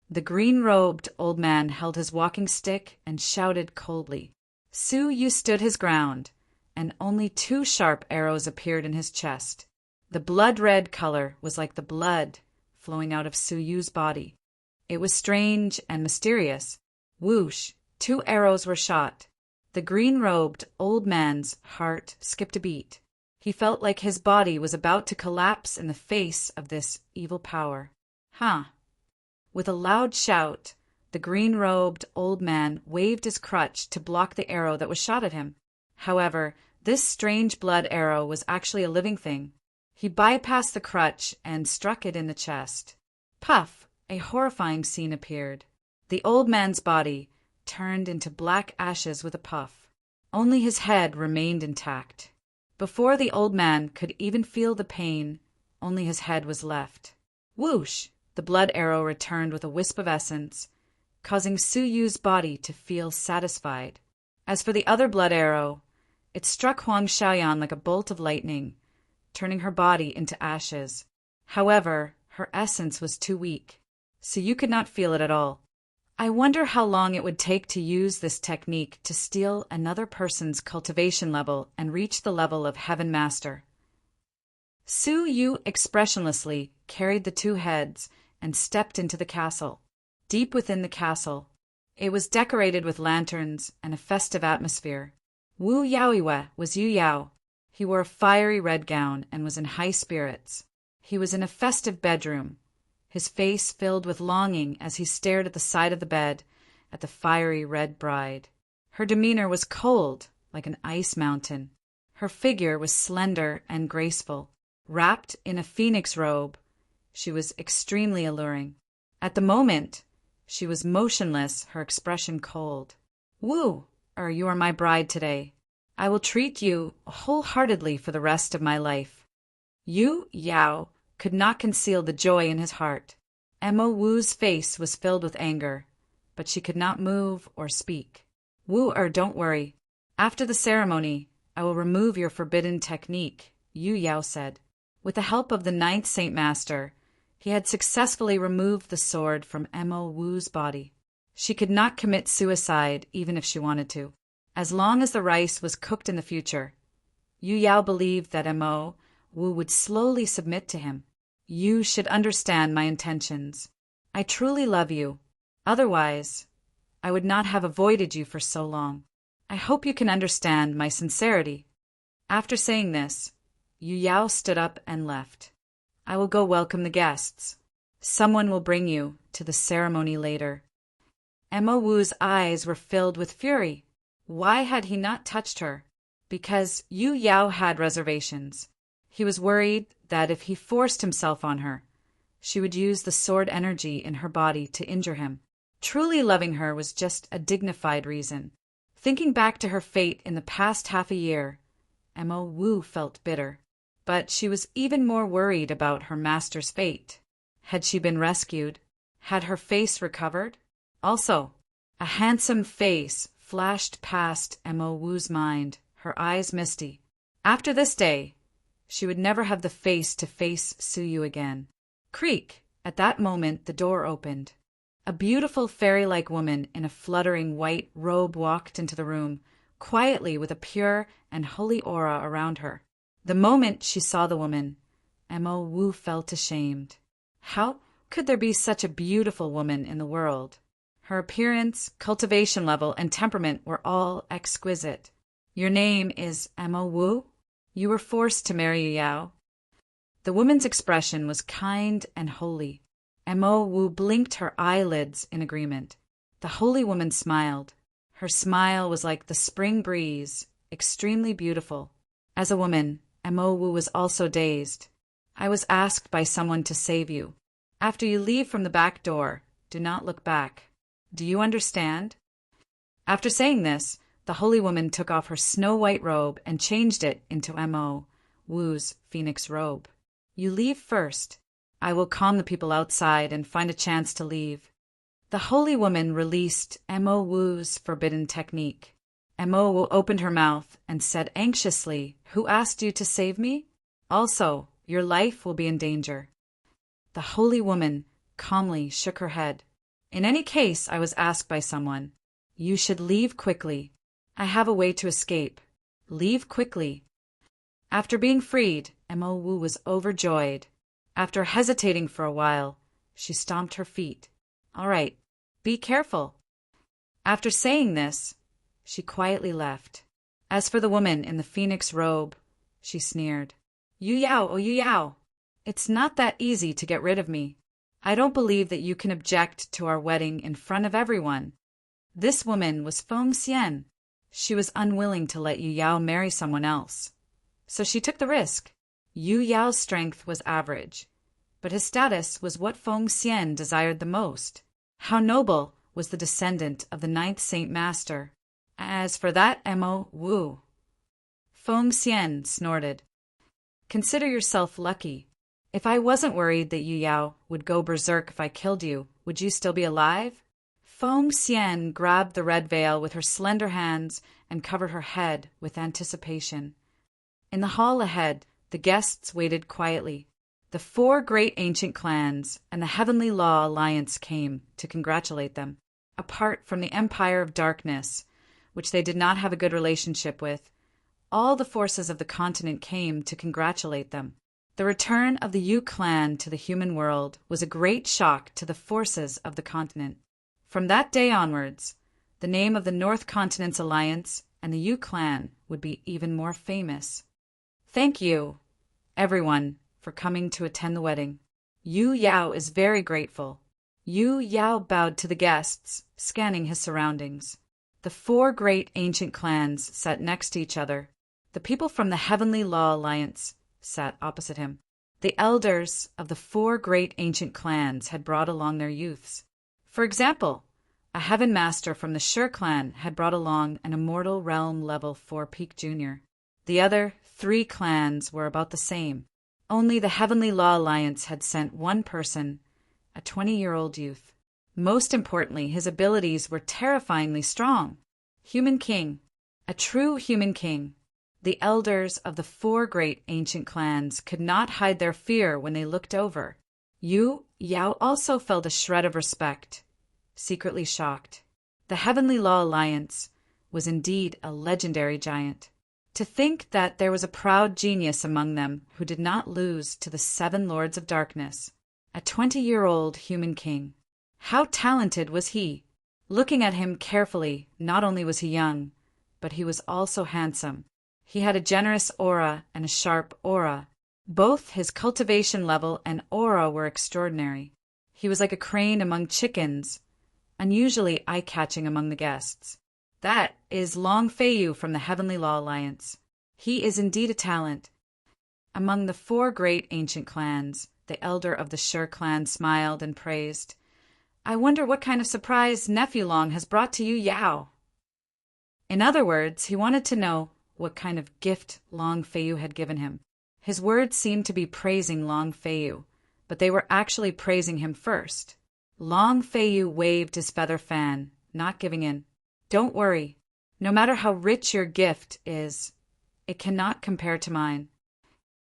The green-robed old man held his walking stick and shouted coldly. Su Yu stood his ground, and only 2 sharp arrows appeared in his chest. The blood-red color was like the blood flowing out of Su Yu's body. It was strange and mysterious. Whoosh! 2 arrows were shot. The green-robed old man's heart skipped a beat. He felt like his body was about to collapse in the face of this evil power. With a loud shout, the green-robed old man waved his crutch to block the arrow that was shot at him. However, this strange blood arrow was actually a living thing. He bypassed the crutch and struck it in the chest. Puff! a horrifying scene appeared. The old man's body turned into black ashes with a puff. Only his head remained intact. Before the old man could even feel the pain, only his head was left. Whoosh! The blood arrow returned with a wisp of essence, causing Su Yu's body to feel satisfied. As for the other blood arrow, it struck Huang Xiaoyan like a bolt of lightning, turning her body into ashes. However, her essence was too weak, so you could not feel it at all. I wonder how long it would take to use this technique to steal another person's cultivation level and reach the level of Heaven Master. Su Yu expressionlessly carried the two heads and stepped into the castle. Deep within the castle, it was decorated with lanterns and a festive atmosphere. Wu Yaoiwe was Yu Yao. He wore a fiery red gown and was in high spirits. He was in a festive bedroom, his face filled with longing as he stared at the side of the bed at the fiery red bride. Her demeanor was cold, like an ice mountain. Her figure was slender and graceful. Wrapped in a phoenix robe, she was extremely alluring. At the moment, she was motionless, her expression cold. You are my bride today. I will treat you wholeheartedly for the rest of my life. Yu Yao could not conceal the joy in his heart. Mo Wu's face was filled with anger, but she could not move or speak. Don't worry. After the ceremony, I will remove your forbidden technique, Yu Yao said. With the help of the ninth Saint Master, he had successfully removed the sword from Mo Wu's body. She could not commit suicide even if she wanted to. As long as the rice was cooked in the future, Yu Yao believed that Mo Wu would slowly submit to him. You should understand my intentions. I truly love you. Otherwise, I would not have avoided you for so long. I hope you can understand my sincerity. After saying this, Yu Yao stood up and left. I will go welcome the guests. Someone will bring you to the ceremony later. Mo Wu's eyes were filled with fury. Why had he not touched her? Because Yu Yao had reservations. He was worried that if he forced himself on her, she would use the sword energy in her body to injure him. Truly loving her was just a dignified reason. Thinking back to her fate in the past half a year, Mo Wu felt bitter. But she was even more worried about her master's fate. Had she been rescued? Had her face recovered? Also, a handsome face flashed past Mo Wu's mind, her eyes misty. After this day, she would never have the face to face Su Yu again. Creak! At that moment, the door opened. A beautiful fairy-like woman in a fluttering white robe walked into the room, quietly with a pure and holy aura around her. The moment she saw the woman, Mo Wu felt ashamed. How could there be such a beautiful woman in the world? Her appearance, cultivation level, and temperament were all exquisite. Your name is Mo Wu? You were forced to marry Yu Yao. The woman's expression was kind and holy. Mo Wu blinked her eyelids in agreement. The holy woman smiled. Her smile was like the spring breeze, extremely beautiful. As a woman, Mo Wu was also dazed. I was asked by someone to save you. After you leave from the back door, do not look back. Do you understand? After saying this, the holy woman took off her snow-white robe and changed it into Mo Wu's phoenix robe. You leave first. I will calm the people outside and find a chance to leave. The holy woman released Mo Wu's forbidden technique. Mo Wu opened her mouth and said anxiously, "Who asked you to save me? Also, your life will be in danger." The holy woman calmly shook her head. In any case, I was asked by someone. You should leave quickly. I have a way to escape. Leave quickly. After being freed, Mo Wu was overjoyed. After hesitating for a while, she stomped her feet. All right, be careful. After saying this, she quietly left. As for the woman in the phoenix robe, she sneered. Yu Yao, Yu Yao, it's not that easy to get rid of me. I don't believe that you can object to our wedding in front of everyone. This woman was Feng Xian. She was unwilling to let Yu Yao marry someone else. So she took the risk. Yu Yao's strength was average. but his status was what Feng Xian desired the most. How noble was the descendant of the ninth Saint Master. As for that Mo Wu, Feng Xian snorted. Consider yourself lucky. If I wasn't worried that Yu Yao would go berserk if I killed you, would you still be alive? Feng Xian grabbed the red veil with her slender hands and covered her head with anticipation. In the hall ahead, the guests waited quietly. The 4 great ancient clans and the Heavenly Law Alliance came to congratulate them. Apart from the Empire of Darkness, which they did not have a good relationship with, all the forces of the continent came to congratulate them. The return of the Yu clan to the human world was a great shock to the forces of the continent. From that day onwards, the name of the North Continent's alliance and the Yu clan would be even more famous. Thank you, everyone, for coming to attend the wedding. Yu Yao is very grateful. Yu Yao bowed to the guests, scanning his surroundings. The 4 great ancient clans sat next to each other. The people from the Heavenly Law Alliance sat opposite him. The elders of the 4 great ancient clans had brought along their youths. For example, a Heaven Master from the Sure clan had brought along an Immortal Realm Level 4 Peak Junior. The other 3 clans were about the same. Only the Heavenly Law Alliance had sent one person, a 20-year-old youth. Most importantly, his abilities were terrifyingly strong. Human King, a true human king. The elders of the 4 great ancient clans could not hide their fear when they looked over. Yu Yao also felt a shred of respect, secretly shocked. The Heavenly Law Alliance was indeed a legendary giant. To think that there was a proud genius among them who did not lose to the 7 Lords of Darkness, a 20-year-old human king. How talented was he? Looking at him carefully, not only was he young, but he was also handsome. He had a generous aura and a sharp aura. Both his cultivation level and aura were extraordinary. He was like a crane among chickens, unusually eye-catching among the guests. That is Long Feiyu from the Heavenly Law Alliance. He is indeed a talent. Among the 4 great ancient clans, the elder of the Sure clan smiled and praised. I wonder what kind of surprise Nephew Long has brought to Yu Yao. In other words, he wanted to know what kind of gift Long Feiyu had given him. His words seemed to be praising Long Feiyu, but they were actually praising him first. Long Feiyu waved his feather fan, not giving in. Don't worry. No matter how rich your gift is, it cannot compare to mine.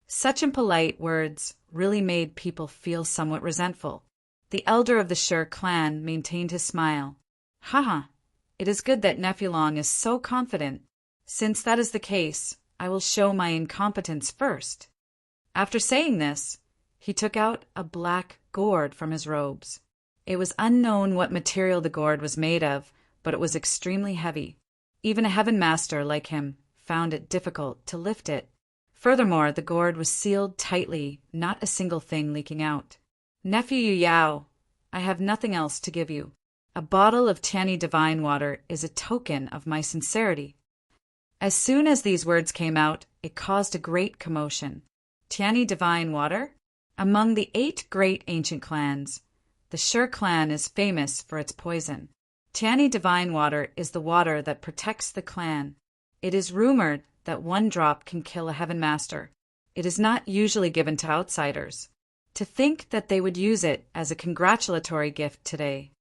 Such impolite words really made people feel somewhat resentful. The elder of the Sure clan maintained his smile. Haha, it is good that Nephew Long is so confident. Since that is the case, I will show my incompetence first. After saying this, he took out a black gourd from his robes. It was unknown what material the gourd was made of, but it was extremely heavy. Even a Heaven Master like him found it difficult to lift it. Furthermore, the gourd was sealed tightly, not a single thing leaking out. Nephew Yu Yao, I have nothing else to give you. A bottle of Tianyi divine water is a token of my sincerity. As soon as these words came out, it caused a great commotion. Tianyi divine water? Among the 8 great ancient clans, the Sure clan is famous for its poison. Tianyi divine water is the water that protects the clan. It is rumored that 1 drop can kill a Heaven Master. It is not usually given to outsiders. To think that they would use it as a congratulatory gift today.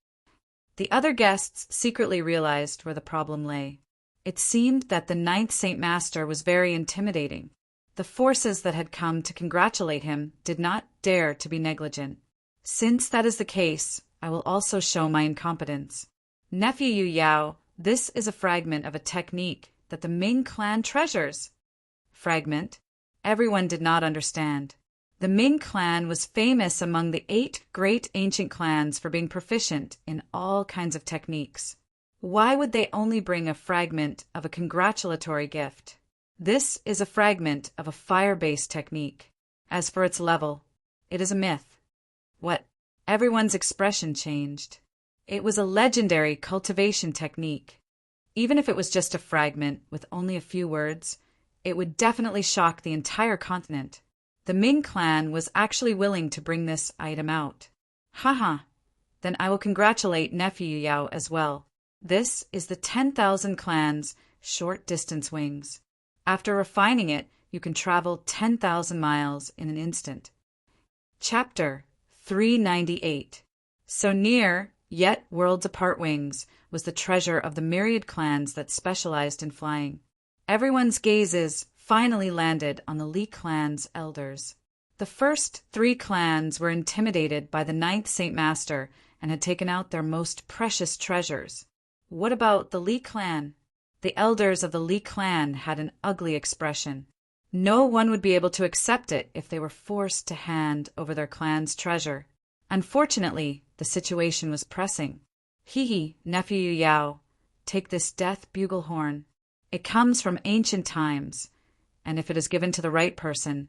The other guests secretly realized where the problem lay. It seemed that the 9th Saint Master was very intimidating. The forces that had come to congratulate him did not dare to be negligent. Since that is the case, I will also show my incompetence. Nephew Yu Yao, this is a fragment of a technique that the Ming clan treasures. Fragment? Everyone did not understand. The Ming clan was famous among the 8 great ancient clans for being proficient in all kinds of techniques. Why would they only bring a fragment of a congratulatory gift? This is a fragment of a fire-based technique. As for its level, it is a myth. What? Everyone's expression changed. It was a legendary cultivation technique. Even if it was just a fragment with only a few words, it would definitely shock the entire continent. The Ming clan was actually willing to bring this item out. Haha, then I will congratulate Nephew Yao as well. This is the 10,000 clans short-distance wings. After refining it, you can travel 10,000 miles in an instant. Chapter 398. So near, yet worlds apart wings was the treasure of the myriad clans that specialized in flying. Everyone's gazes finally landed on the Li clan's elders. The first 3 clans were intimidated by the 9th Saint Master and had taken out their most precious treasures. What about the Li clan? The elders of the Li clan had an ugly expression. No one would be able to accept it if they were forced to hand over their clan's treasure. Unfortunately, the situation was pressing. Hee, Nephew Yao, take this death bugle horn. It comes from ancient times, and if it is given to the right person,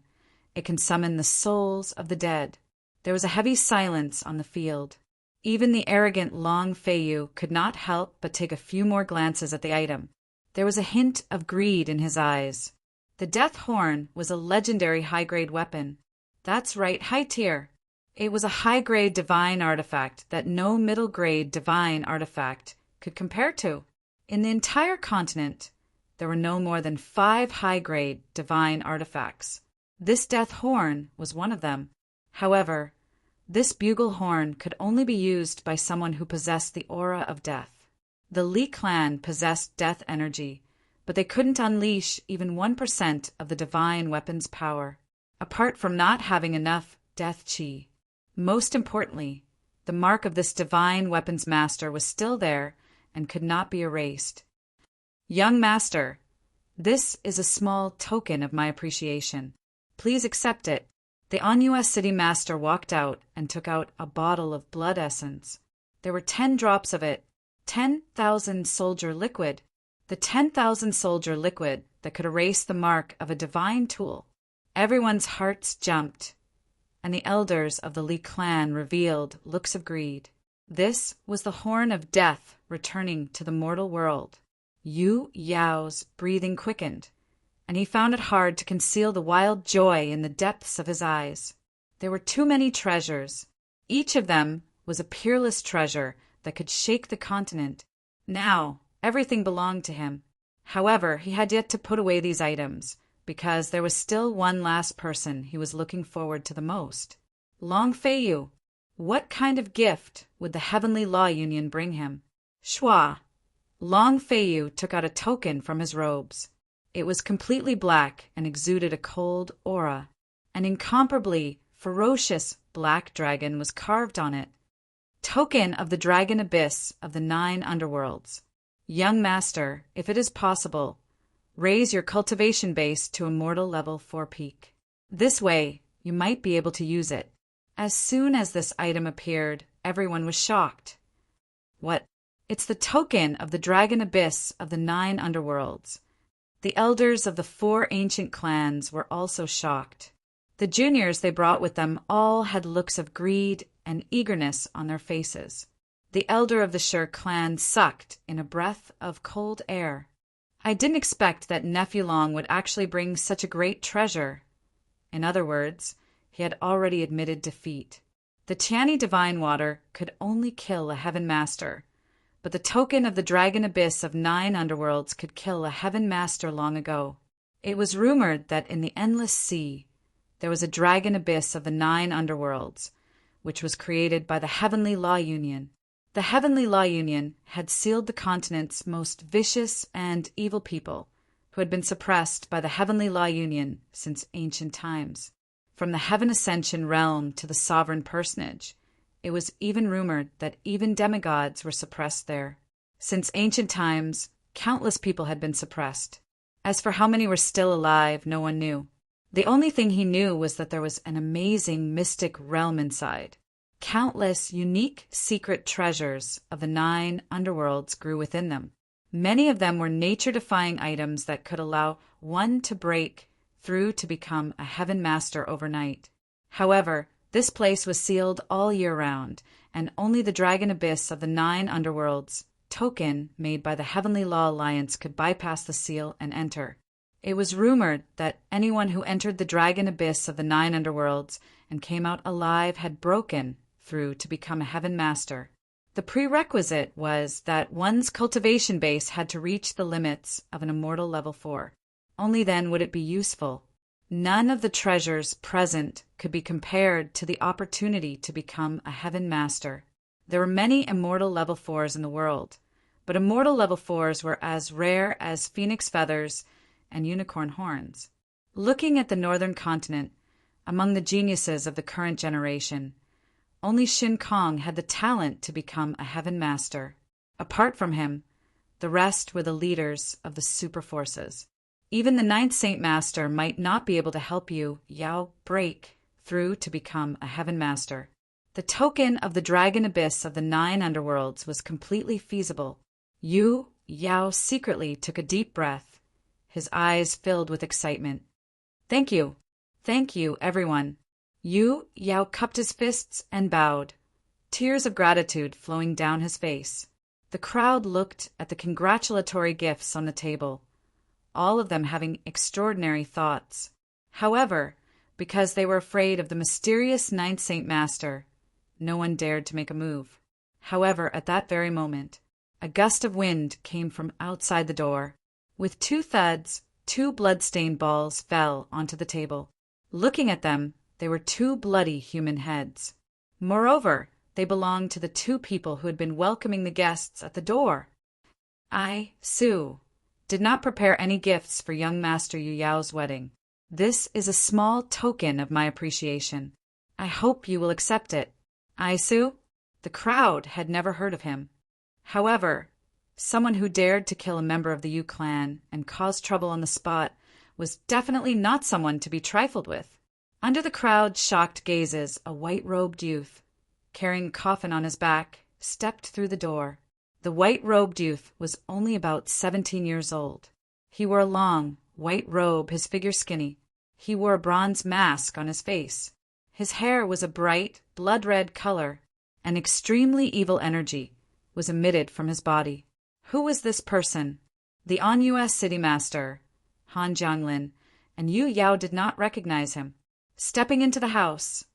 it can summon the souls of the dead. There was a heavy silence on the field. Even the arrogant Long Feiyu could not help but take a few more glances at the item. There was a hint of greed in his eyes. The death horn was a legendary high-grade weapon. That's right, high tier. It was a high-grade divine artifact that no middle-grade divine artifact could compare to. In the entire continent, there were no more than 5 high-grade divine artifacts. This death horn was one of them. However, this bugle horn could only be used by someone who possessed the aura of death. The Li clan possessed death energy, but they couldn't unleash even 1% of the divine weapon's power, apart from not having enough death chi. Most importantly, the mark of this divine weapons master was still there and could not be erased. Young master, this is a small token of my appreciation. Please accept it. The Anua city master walked out and took out a bottle of blood essence. There were 10 drops of it, 10,000 soldier liquid. The 10,000 soldier liquid that could erase the mark of a divine tool. Everyone's hearts jumped, and the elders of the Li clan revealed looks of greed. This was the horn of death returning to the mortal world. Yu Yao's breathing quickened, and he found it hard to conceal the wild joy in the depths of his eyes. There were too many treasures. Each of them was a peerless treasure that could shake the continent. Now, everything belonged to him. However, he had yet to put away these items, because there was still one last person he was looking forward to the most. Long Feiyu. What kind of gift would the Heavenly Law Union bring him? Shua. Long Feiyu took out a token from his robes. It was completely black and exuded a cold aura. An incomparably ferocious black dragon was carved on it. Token of the dragon abyss of the 9 underworlds. Young master, if it is possible, raise your cultivation base to immortal level 4 peak. This way, you might be able to use it. As soon as this item appeared, everyone was shocked. What? It's the token of the dragon abyss of the 9 underworlds. The elders of the 4 ancient clans were also shocked. The juniors they brought with them all had looks of greed and eagerness on their faces. The elder of the Sher clan sucked in a breath of cold air. I didn't expect that Nephew Long would actually bring such a great treasure. In other words, he had already admitted defeat. The Tiani divine water could only kill a heaven master, but the token of the dragon abyss of 9 underworlds could kill a heaven master long ago. It was rumored that in the endless sea, there was a dragon abyss of the 9 underworlds, which was created by the Heavenly Law Union. The Heavenly Law Union had sealed the continent's most vicious and evil people, who had been suppressed by the Heavenly Law Union since ancient times. From the Heaven Ascension realm to the sovereign personage, it was even rumored that even demigods were suppressed there. Since ancient times, countless people had been suppressed. As for how many were still alive, no one knew. The only thing he knew was that there was an amazing mystic realm inside. Countless unique secret treasures of the 9 underworlds grew within them. Many of them were nature-defying items that could allow one to break through to become a heaven master overnight. However, this place was sealed all year round, and only the dragon abyss of the 9 underworlds, token made by the Heavenly Law Alliance, could bypass the seal and enter. It was rumored that anyone who entered the dragon abyss of the 9 underworlds and came out alive had broken through to become a heaven master. The prerequisite was that one's cultivation base had to reach the limits of an immortal level 4. Only then would it be useful. None of the treasures present could be compared to the opportunity to become a heaven master. There were many immortal level 4s in the world, but immortal level 4s were as rare as phoenix feathers and unicorn horns. Looking at the northern continent, among the geniuses of the current generation, only Shin Kong had the talent to become a heaven master. Apart from him, the rest were the leaders of the super forces. Even the 9th Saint Master might not be able to help you, Yao, break through to become a heaven master. The token of the dragon abyss of the 9 underworlds was completely feasible. Yao secretly took a deep breath, his eyes filled with excitement. Thank you, everyone. Yao cupped his fists and bowed, tears of gratitude flowing down his face. The crowd looked at the congratulatory gifts on the table, all of them having extraordinary thoughts. However, because they were afraid of the mysterious 9th Saint Master, no one dared to make a move. However, at that very moment, a gust of wind came from outside the door. With 2 thuds, 2 blood-stained balls fell onto the table. Looking at them, they were 2 bloody human heads. Moreover, they belonged to the 2 people who had been welcoming the guests at the door. I, Su, did not prepare any gifts for young Master Yu Yao's wedding. This is a small token of my appreciation. I hope you will accept it. I, Su? The crowd had never heard of him. However, someone who dared to kill a member of the Yu clan and cause trouble on the spot was definitely not someone to be trifled with. Under the crowd's shocked gazes, a white-robed youth, carrying a coffin on his back, stepped through the door. The white-robed youth was only about 17 years old. He wore a long, white robe, his figure skinny. He wore a bronze mask on his face. His hair was a bright, blood-red color. An extremely evil energy was emitted from his body. Who was this person? The On-US City Master, Han Jianglin, and Yu Yao did not recognize him. Stepping into the house,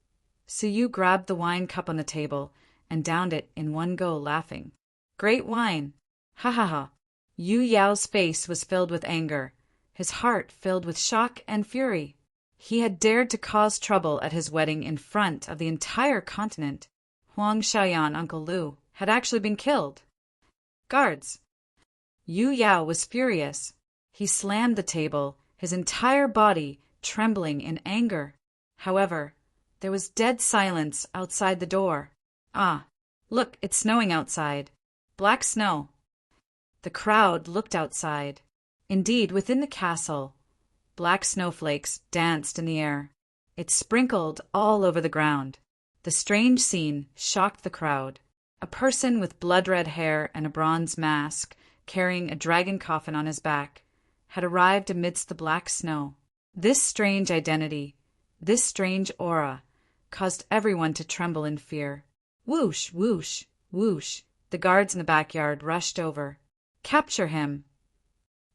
Suyu grabbed the wine cup on the table and downed it in one go, laughing. Great wine! Ha ha ha! Yu Yao's face was filled with anger, his heart filled with shock and fury. He had dared to cause trouble at his wedding in front of the entire continent. Huang Xiaoyan, Uncle Lu, had actually been killed. Guards! Yu Yao was furious. He slammed the table, his entire body trembling in anger. However, there was dead silence outside the door. Ah, look, it's snowing outside. Black snow. The crowd looked outside. Indeed, within the castle, black snowflakes danced in the air. It sprinkled all over the ground. The strange scene shocked the crowd. A person with blood-red hair and a bronze mask, carrying a dragon coffin on his back, had arrived amidst the black snow. This strange identity, this strange aura, caused everyone to tremble in fear. Whoosh, whoosh, whoosh. The guards in the backyard rushed over. Capture him!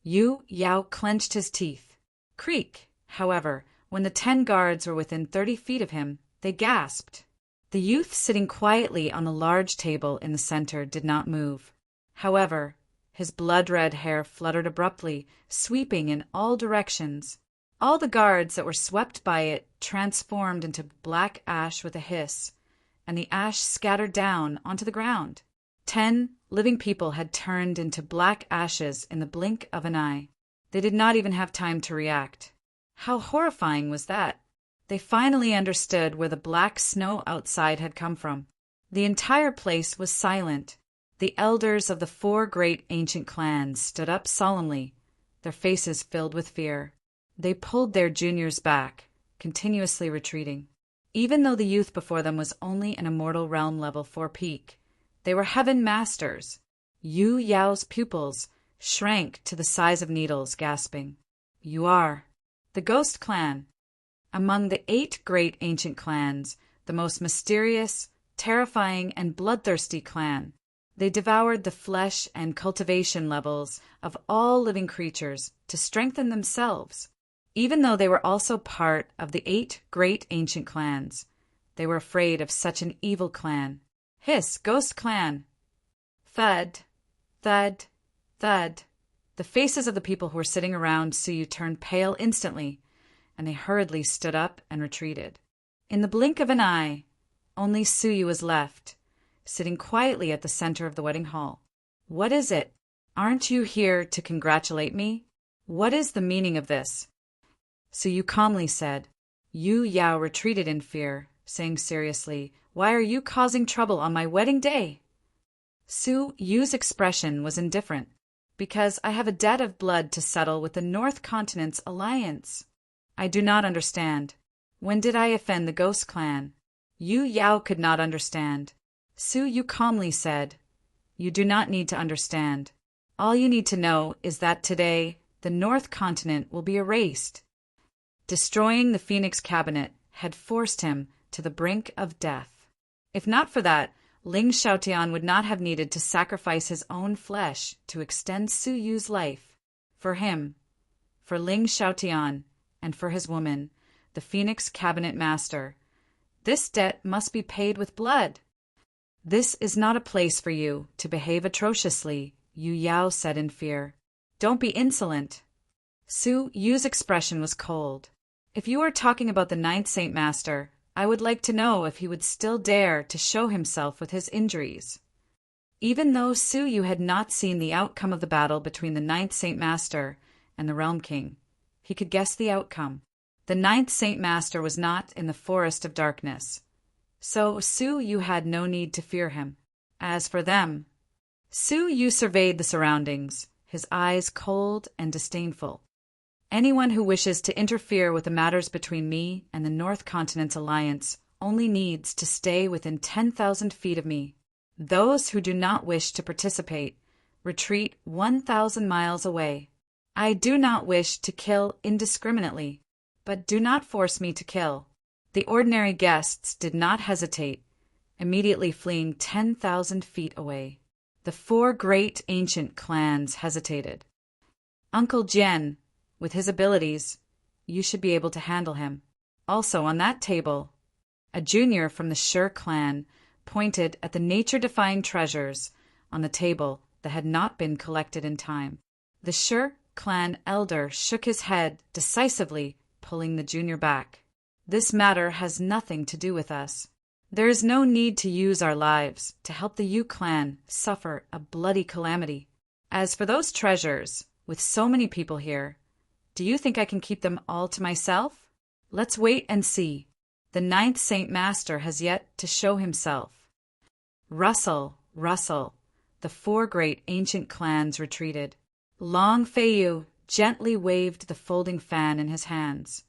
Yu Yao clenched his teeth. Creak! However, when the 10 guards were within 30 feet of him, they gasped. The youth sitting quietly on a large table in the center did not move. However, his blood-red hair fluttered abruptly, sweeping in all directions. All the guards that were swept by it transformed into black ash with a hiss, and the ash scattered down onto the ground. 10 living people had turned into black ashes in the blink of an eye. They did not even have time to react. How horrifying was that? They finally understood where the black snow outside had come from. The entire place was silent. The elders of the 4 great ancient clans stood up solemnly, their faces filled with fear. They pulled their juniors back, continuously retreating. Even though the youth before them was only an immortal realm level 4 peak, they were heaven masters. Yu Yao's pupils shrank to the size of needles, gasping. You are the Ghost Clan. Among the 8 great ancient clans, the most mysterious, terrifying, and bloodthirsty clan. They devoured the flesh and cultivation levels of all living creatures to strengthen themselves. Even though they were also part of the 8 great ancient clans, they were afraid of such an evil clan. Hiss, ghost clan! Thud, thud, thud. The faces of the people who were sitting around Suyu turned pale instantly, and they hurriedly stood up and retreated. In the blink of an eye, only Suyu was left, sitting quietly at the center of the wedding hall. What is it? Aren't you here to congratulate me? What is the meaning of this? Suyu calmly said. Yu Yao retreated in fear, saying seriously, Why are you causing trouble on my wedding day? Su Yu's expression was indifferent. Because I have a debt of blood to settle with the North Continent's alliance. I do not understand. When did I offend the Ghost Clan? Yu Yao could not understand. Su Yu calmly said, You do not need to understand. All you need to know is that today the North Continent will be erased. Destroying the Phoenix Cabinet had forced him to the brink of death. If not for that, Ling Xiaotian would not have needed to sacrifice his own flesh to extend Su Yu's life. For him, for Ling Xiaotian, and for his woman, the Phoenix Cabinet Master, this debt must be paid with blood. This is not a place for you to behave atrociously, Yu Yao said in fear. Don't be insolent. Su Yu's expression was cold. If you are talking about the 9th Saint Master, I would like to know if he would still dare to show himself with his injuries. Even though Su Yu had not seen the outcome of the battle between the 9th Saint Master and the Realm King, he could guess the outcome. The 9th Saint Master was not in the Forest of Darkness, so Su Yu had no need to fear him. As for them, Su Yu surveyed the surroundings, his eyes cold and disdainful. Anyone who wishes to interfere with the matters between me and the North Continent's alliance only needs to stay within 10,000 feet of me. Those who do not wish to participate retreat 1,000 miles away. I do not wish to kill indiscriminately, but do not force me to kill. The ordinary guests did not hesitate, immediately fleeing 10,000 feet away. The 4 great ancient clans hesitated. Uncle Jian, with his abilities, you should be able to handle him. Also on that table, a junior from the Shi clan pointed at the nature-defying treasures on the table that had not been collected in time. The Shi clan elder shook his head decisively, pulling the junior back. This matter has nothing to do with us. There is no need to use our lives to help the Yu clan suffer a bloody calamity. As for those treasures, with so many people here, do you think I can keep them all to myself? Let's wait and see. The 9th Saint Master has yet to show himself. Rustle, rustle. The 4 great ancient clans retreated. Long Feiyu gently waved the folding fan in his hands,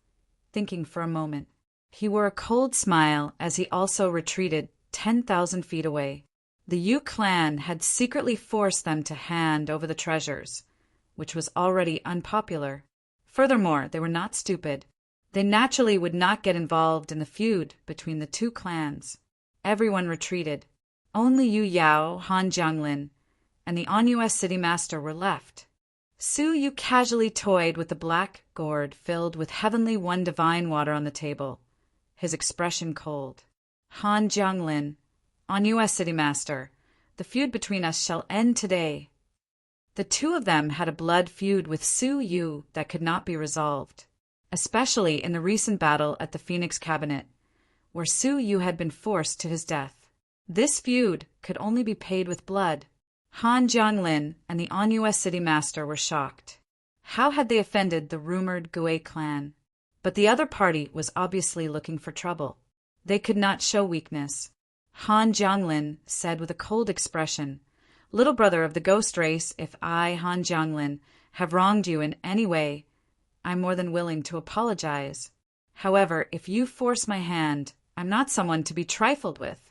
thinking for a moment. He wore a cold smile as he also retreated 10,000 feet away. The Yu clan had secretly forced them to hand over the treasures, which was already unpopular. Furthermore, they were not stupid. They naturally would not get involved in the feud between the 2 clans. Everyone retreated. Only Yu Yao, Han Jianglin, and the On-US City Master were left. Su Yu casually toyed with the black gourd filled with Heavenly One divine water on the table, his expression cold. Han Jianglin, On-US City Master, the feud between us shall end today. The 2 of them had a blood feud with Su Yu that could not be resolved, especially in the recent battle at the Phoenix Cabinet, where Su Yu had been forced to his death. This feud could only be paid with blood. Han Jianglin and the On-US City Master were shocked. How had they offended the rumored Gue clan? But the other party was obviously looking for trouble. They could not show weakness. Han Jianglin said with a cold expression, Little brother of the ghost race, if I, Han Jianglin, have wronged you in any way, I'm more than willing to apologize. However, if you force my hand, I'm not someone to be trifled with.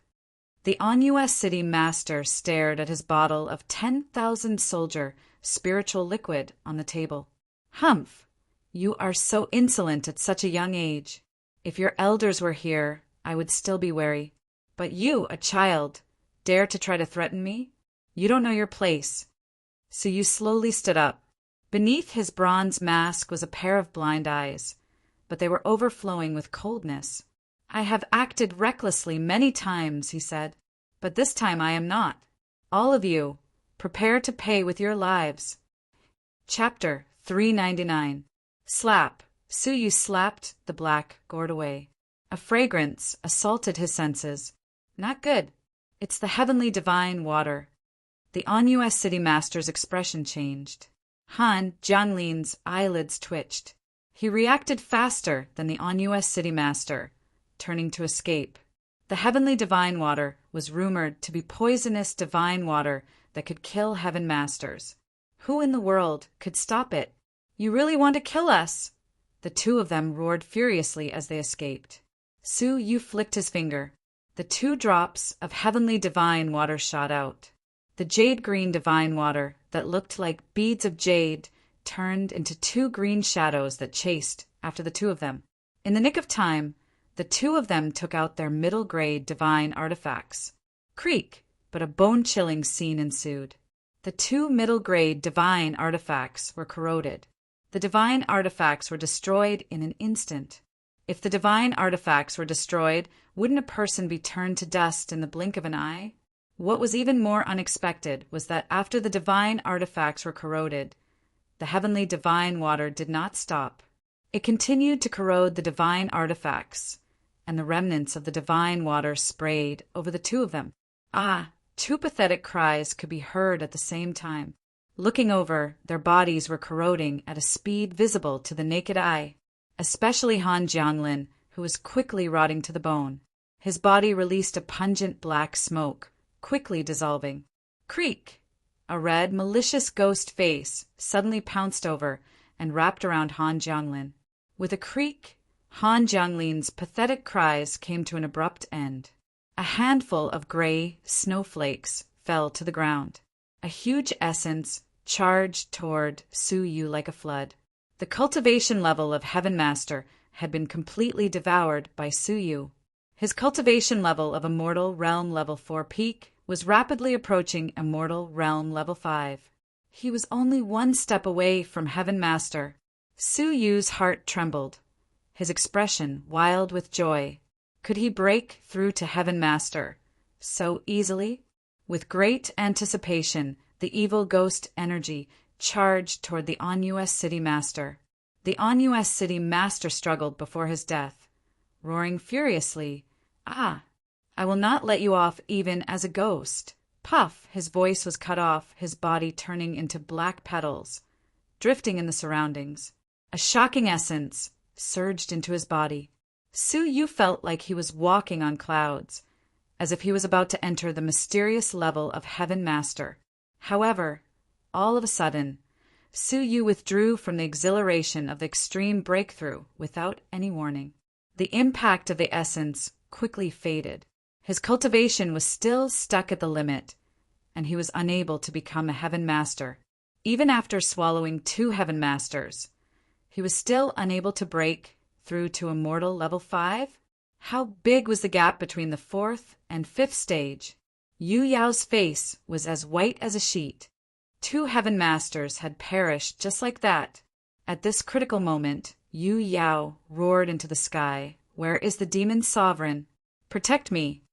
The On-US City Master stared at his bottle of 10,000 soldier spiritual liquid on the table. Humph! You are so insolent at such a young age. If your elders were here, I would still be wary. But you, a child, dare to try to threaten me? You don't know your place. Suyu slowly stood up. Beneath his bronze mask was a pair of blind eyes, but they were overflowing with coldness. I have acted recklessly many times, he said, but this time I am not. All of you, prepare to pay with your lives. Chapter 399. Slap. Suyu slapped the black gourd away. A fragrance assaulted his senses. Not good. It's the heavenly divine water. The On-US City Master's expression changed. Han Jianglin's eyelids twitched. He reacted faster than the On-US City Master, turning to escape. The heavenly divine water was rumored to be poisonous divine water that could kill Heaven Masters. Who in the world could stop it? You really want to kill us? The two of them roared furiously as they escaped. Suyu flicked his finger. The 2 drops of heavenly divine water shot out. The jade-green divine water that looked like beads of jade turned into 2 green shadows that chased after the 2 of them. In the nick of time, the 2 of them took out their middle-grade divine artifacts. Creak, but a bone-chilling scene ensued. The 2 middle-grade divine artifacts were corroded. The divine artifacts were destroyed in an instant. If the divine artifacts were destroyed, wouldn't a person be turned to dust in the blink of an eye? What was even more unexpected was that after the divine artifacts were corroded, the heavenly divine water did not stop. It continued to corrode the divine artifacts, and the remnants of the divine water sprayed over the 2 of them. Ah! 2 pathetic cries could be heard at the same time. Looking over, their bodies were corroding at a speed visible to the naked eye, especially Han Jianglin, who was quickly rotting to the bone. His body released a pungent black smoke, quickly dissolving. Creak! A red, malicious ghost face suddenly pounced over and wrapped around Han Jianglin. With a creak, Han Jianglin's pathetic cries came to an abrupt end. A handful of gray snowflakes fell to the ground. A huge essence charged toward Suyu like a flood. The cultivation level of Heaven Master had been completely devoured by Suyu. His cultivation level of Immortal Realm Level 4 peak was rapidly approaching Immortal Realm Level 5. He was only 1 step away from Heaven Master. Suyu's heart trembled, his expression wild with joy. Could he break through to Heaven Master so easily? With great anticipation, the evil ghost energy charged toward the On-US City Master. The On-US City Master struggled before his death, roaring furiously, "Ah! I will not let you off even as a ghost." Puff! His voice was cut off, his body turning into black petals, drifting in the surroundings. A shocking essence surged into his body. Suyu felt like he was walking on clouds, as if he was about to enter the mysterious level of Heaven Master. However, all of a sudden, Suyu withdrew from the exhilaration of the extreme breakthrough without any warning. The impact of the essence quickly faded. His cultivation was still stuck at the limit, and he was unable to become a Heaven Master. Even after swallowing 2 Heaven Masters, he was still unable to break through to Immortal Level 5? How big was the gap between the 4th and 5th stage? Yu Yao's face was as white as a sheet. 2 Heaven Masters had perished just like that. At this critical moment, Yu Yao roared into the sky. "Where is the demon sovereign? Protect me!"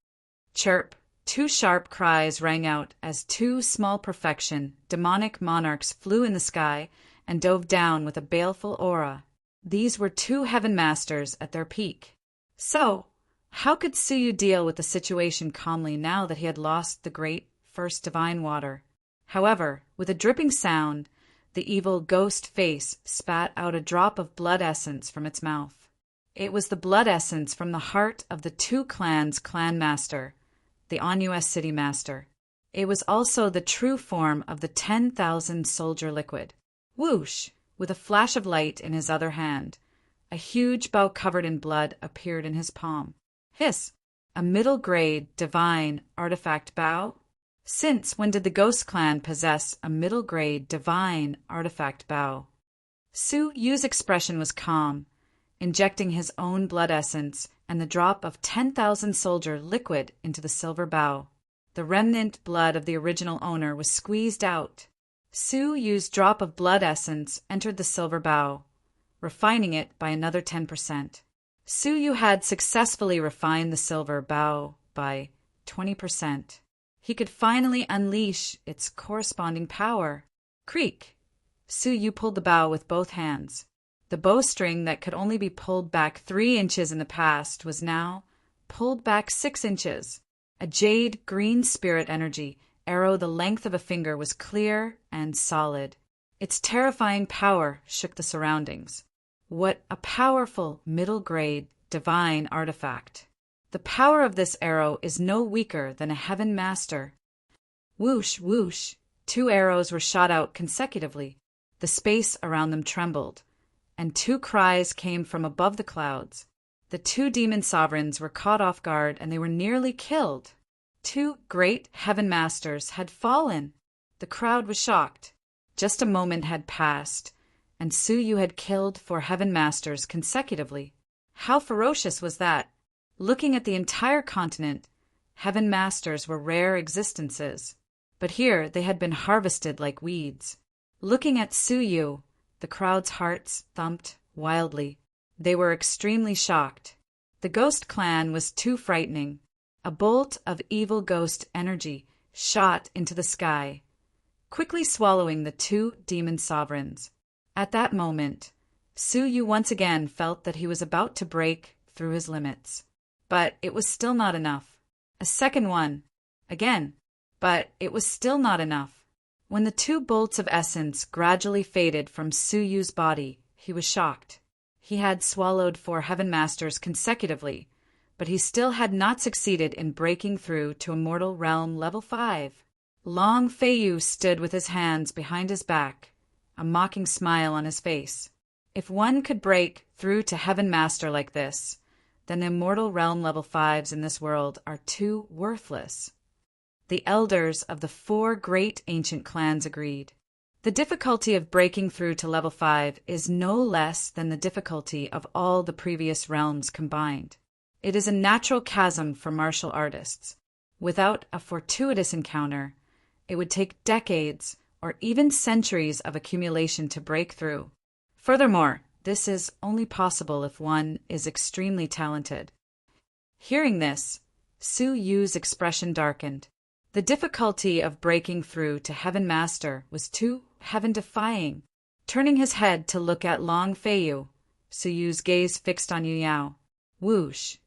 Chirp! 2 sharp cries rang out as 2 small perfection, demonic monarchs flew in the sky and dove down with a baleful aura. These were 2 Heaven Masters at their peak. So, how could Suyu deal with the situation calmly now that he had lost the great first divine water? However, with a dripping sound, the evil ghost face spat out a drop of blood essence from its mouth. It was the blood essence from the heart of the 2 clans' clan master, the On-US City Master. It was also the true form of the 10,000 soldier liquid. Whoosh! With a flash of light in his other hand, a huge bow covered in blood appeared in his palm. Hiss! A middle-grade, divine, artifact bow? Since when did the Ghost Clan possess a middle-grade, divine, artifact bow? Suyu's expression was calm, injecting his own blood essence and the drop of 10,000 soldier liquid into the silver bow. The remnant blood of the original owner was squeezed out. Su Yu's drop of blood essence entered the silver bowl, refining it by another 10%. Su Yu had successfully refined the silver bowl by 20%. He could finally unleash its corresponding power. Creak! Su Yu pulled the bow with both hands. The bowstring that could only be pulled back 3 inches in the past was now pulled back 6 inches. A jade green spirit energy arrow the length of a finger was clear and solid. Its terrifying power shook the surroundings. What a powerful middle-grade divine artifact. The power of this arrow is no weaker than a heaven master. Whoosh, whoosh. 2 arrows were shot out consecutively. The space around them trembled, and 2 cries came from above the clouds. The 2 demon sovereigns were caught off guard, and they were nearly killed. 2 great heaven masters had fallen. The crowd was shocked. Just a moment had passed, and Su Yu had killed 4 heaven masters consecutively. How ferocious was that? Looking at the entire continent, heaven masters were rare existences. But here they had been harvested like weeds. Looking at Su Yu, the crowd's hearts thumped wildly. They were extremely shocked. The ghost clan was too frightening. A bolt of evil ghost energy shot into the sky, quickly swallowing the 2 demon sovereigns. At that moment, Su Yu once again felt that he was about to break through his limits. But it was still not enough. A second one. Again. But it was still not enough. When the 2 bolts of essence gradually faded from Su Yu's body, he was shocked. He had swallowed 4 heaven masters consecutively, but he still had not succeeded in breaking through to Immortal Realm Level 5. Long Feiyu stood with his hands behind his back, a mocking smile on his face. If one could break through to Heaven Master like this, then the Immortal Realm Level 5s in this world are too worthless. The elders of the 4 great ancient clans agreed. The difficulty of breaking through to Level 5 is no less than the difficulty of all the previous realms combined. It is a natural chasm for martial artists. Without a fortuitous encounter, it would take decades or even centuries of accumulation to break through. Furthermore, this is only possible if one is extremely talented. Hearing this, Su Yu's expression darkened. The difficulty of breaking through to Heaven Master was too heaven-defying. Turning his head to look at Long Feiyu, Su Yu's gaze fixed on Yu Yao. Whoosh!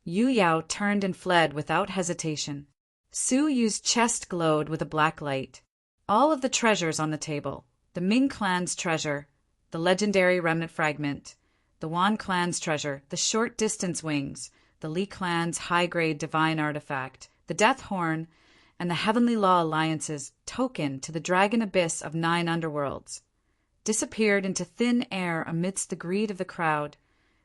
Yu Yao turned and fled without hesitation. Su Yu's chest glowed with a black light. All of the treasures on the table, the Ming clan's treasure, the legendary remnant fragment, the Wan clan's treasure, the short-distance wings, the Li clan's high-grade divine artifact, the Death Horn, and the Heavenly Law Alliance's token to the Dragon Abyss of 9 underworlds, disappeared into thin air amidst the greed of the crowd,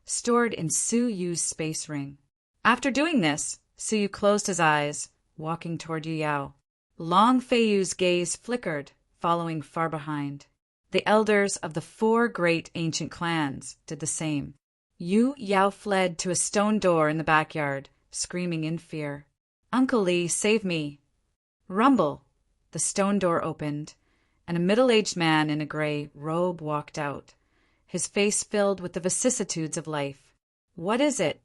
stored in Su Yu's space ring. After doing this, Su Yu closed his eyes, walking toward Yu Yao. Long Feiyu's gaze flickered, following far behind. The elders of the 4 great ancient clans did the same. Yu Yao fled to a stone door in the backyard, screaming in fear. "Uncle Li, save me!" Rumble! The stone door opened, and a middle-aged man in a gray robe walked out, his face filled with the vicissitudes of life. "What is it?"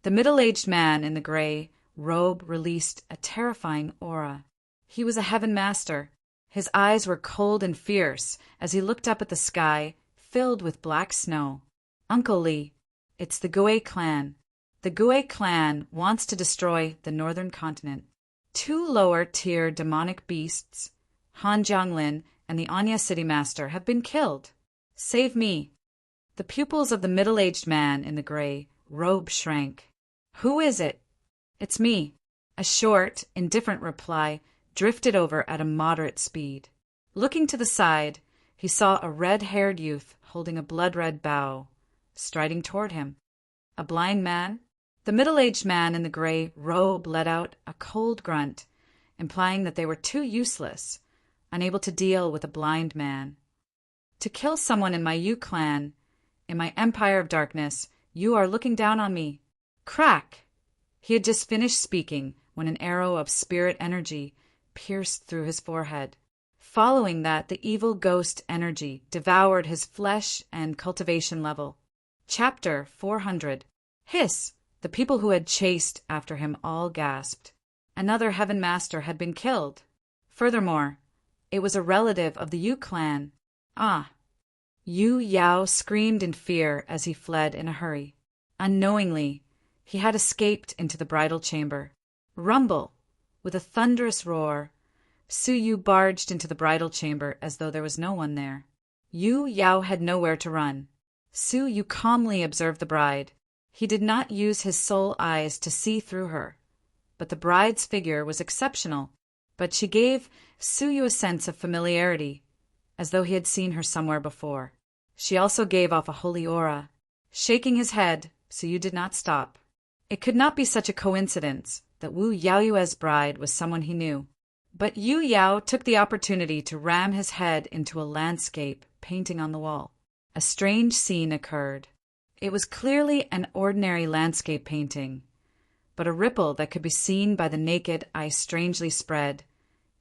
The middle-aged man in the gray robe released a terrifying aura. He was a heaven master. His eyes were cold and fierce as he looked up at the sky, filled with black snow. "Uncle Li, it's the Gui clan. The Gui clan wants to destroy the northern continent. 2 lower-tier demonic beasts, Han Jianglin and the Anya City Master, have been killed. Save me." The pupils of the middle-aged man in the gray robe shrank. "Who is it?" "It's me." A short, indifferent reply drifted over at a moderate speed. Looking to the side, he saw a red-haired youth holding a blood-red bow, striding toward him. A blind man? The middle-aged man in the gray robe let out a cold grunt, implying that they were too useless, unable to deal with a blind man. "To kill someone in my Yu clan, in my Empire of Darkness, you are looking down on me." Crack! He had just finished speaking when an arrow of spirit energy pierced through his forehead. Following that, the evil ghost energy devoured his flesh and cultivation level. Chapter 400. Hiss! The people who had chased after him all gasped. Another Heaven Master had been killed. Furthermore, it was a relative of the Yu clan. Ah! Yu Yao screamed in fear as he fled in a hurry. Unknowingly, he had escaped into the bridal chamber. Rumble! With a thunderous roar, Su Yu barged into the bridal chamber as though there was no one there. Yu Yao had nowhere to run. Su Yu calmly observed the bride. He did not use his soul eyes to see through her. But the bride's figure was exceptional. But she gave Su Yu a sense of familiarity, as though he had seen her somewhere before. She also gave off a holy aura. Shaking his head, Su Yu did not stop. It could not be such a coincidence that Wu Yaoyue's bride was someone he knew. But Yu Yao took the opportunity to ram his head into a landscape painting on the wall. A strange scene occurred. It was clearly an ordinary landscape painting, but a ripple that could be seen by the naked eye strangely spread,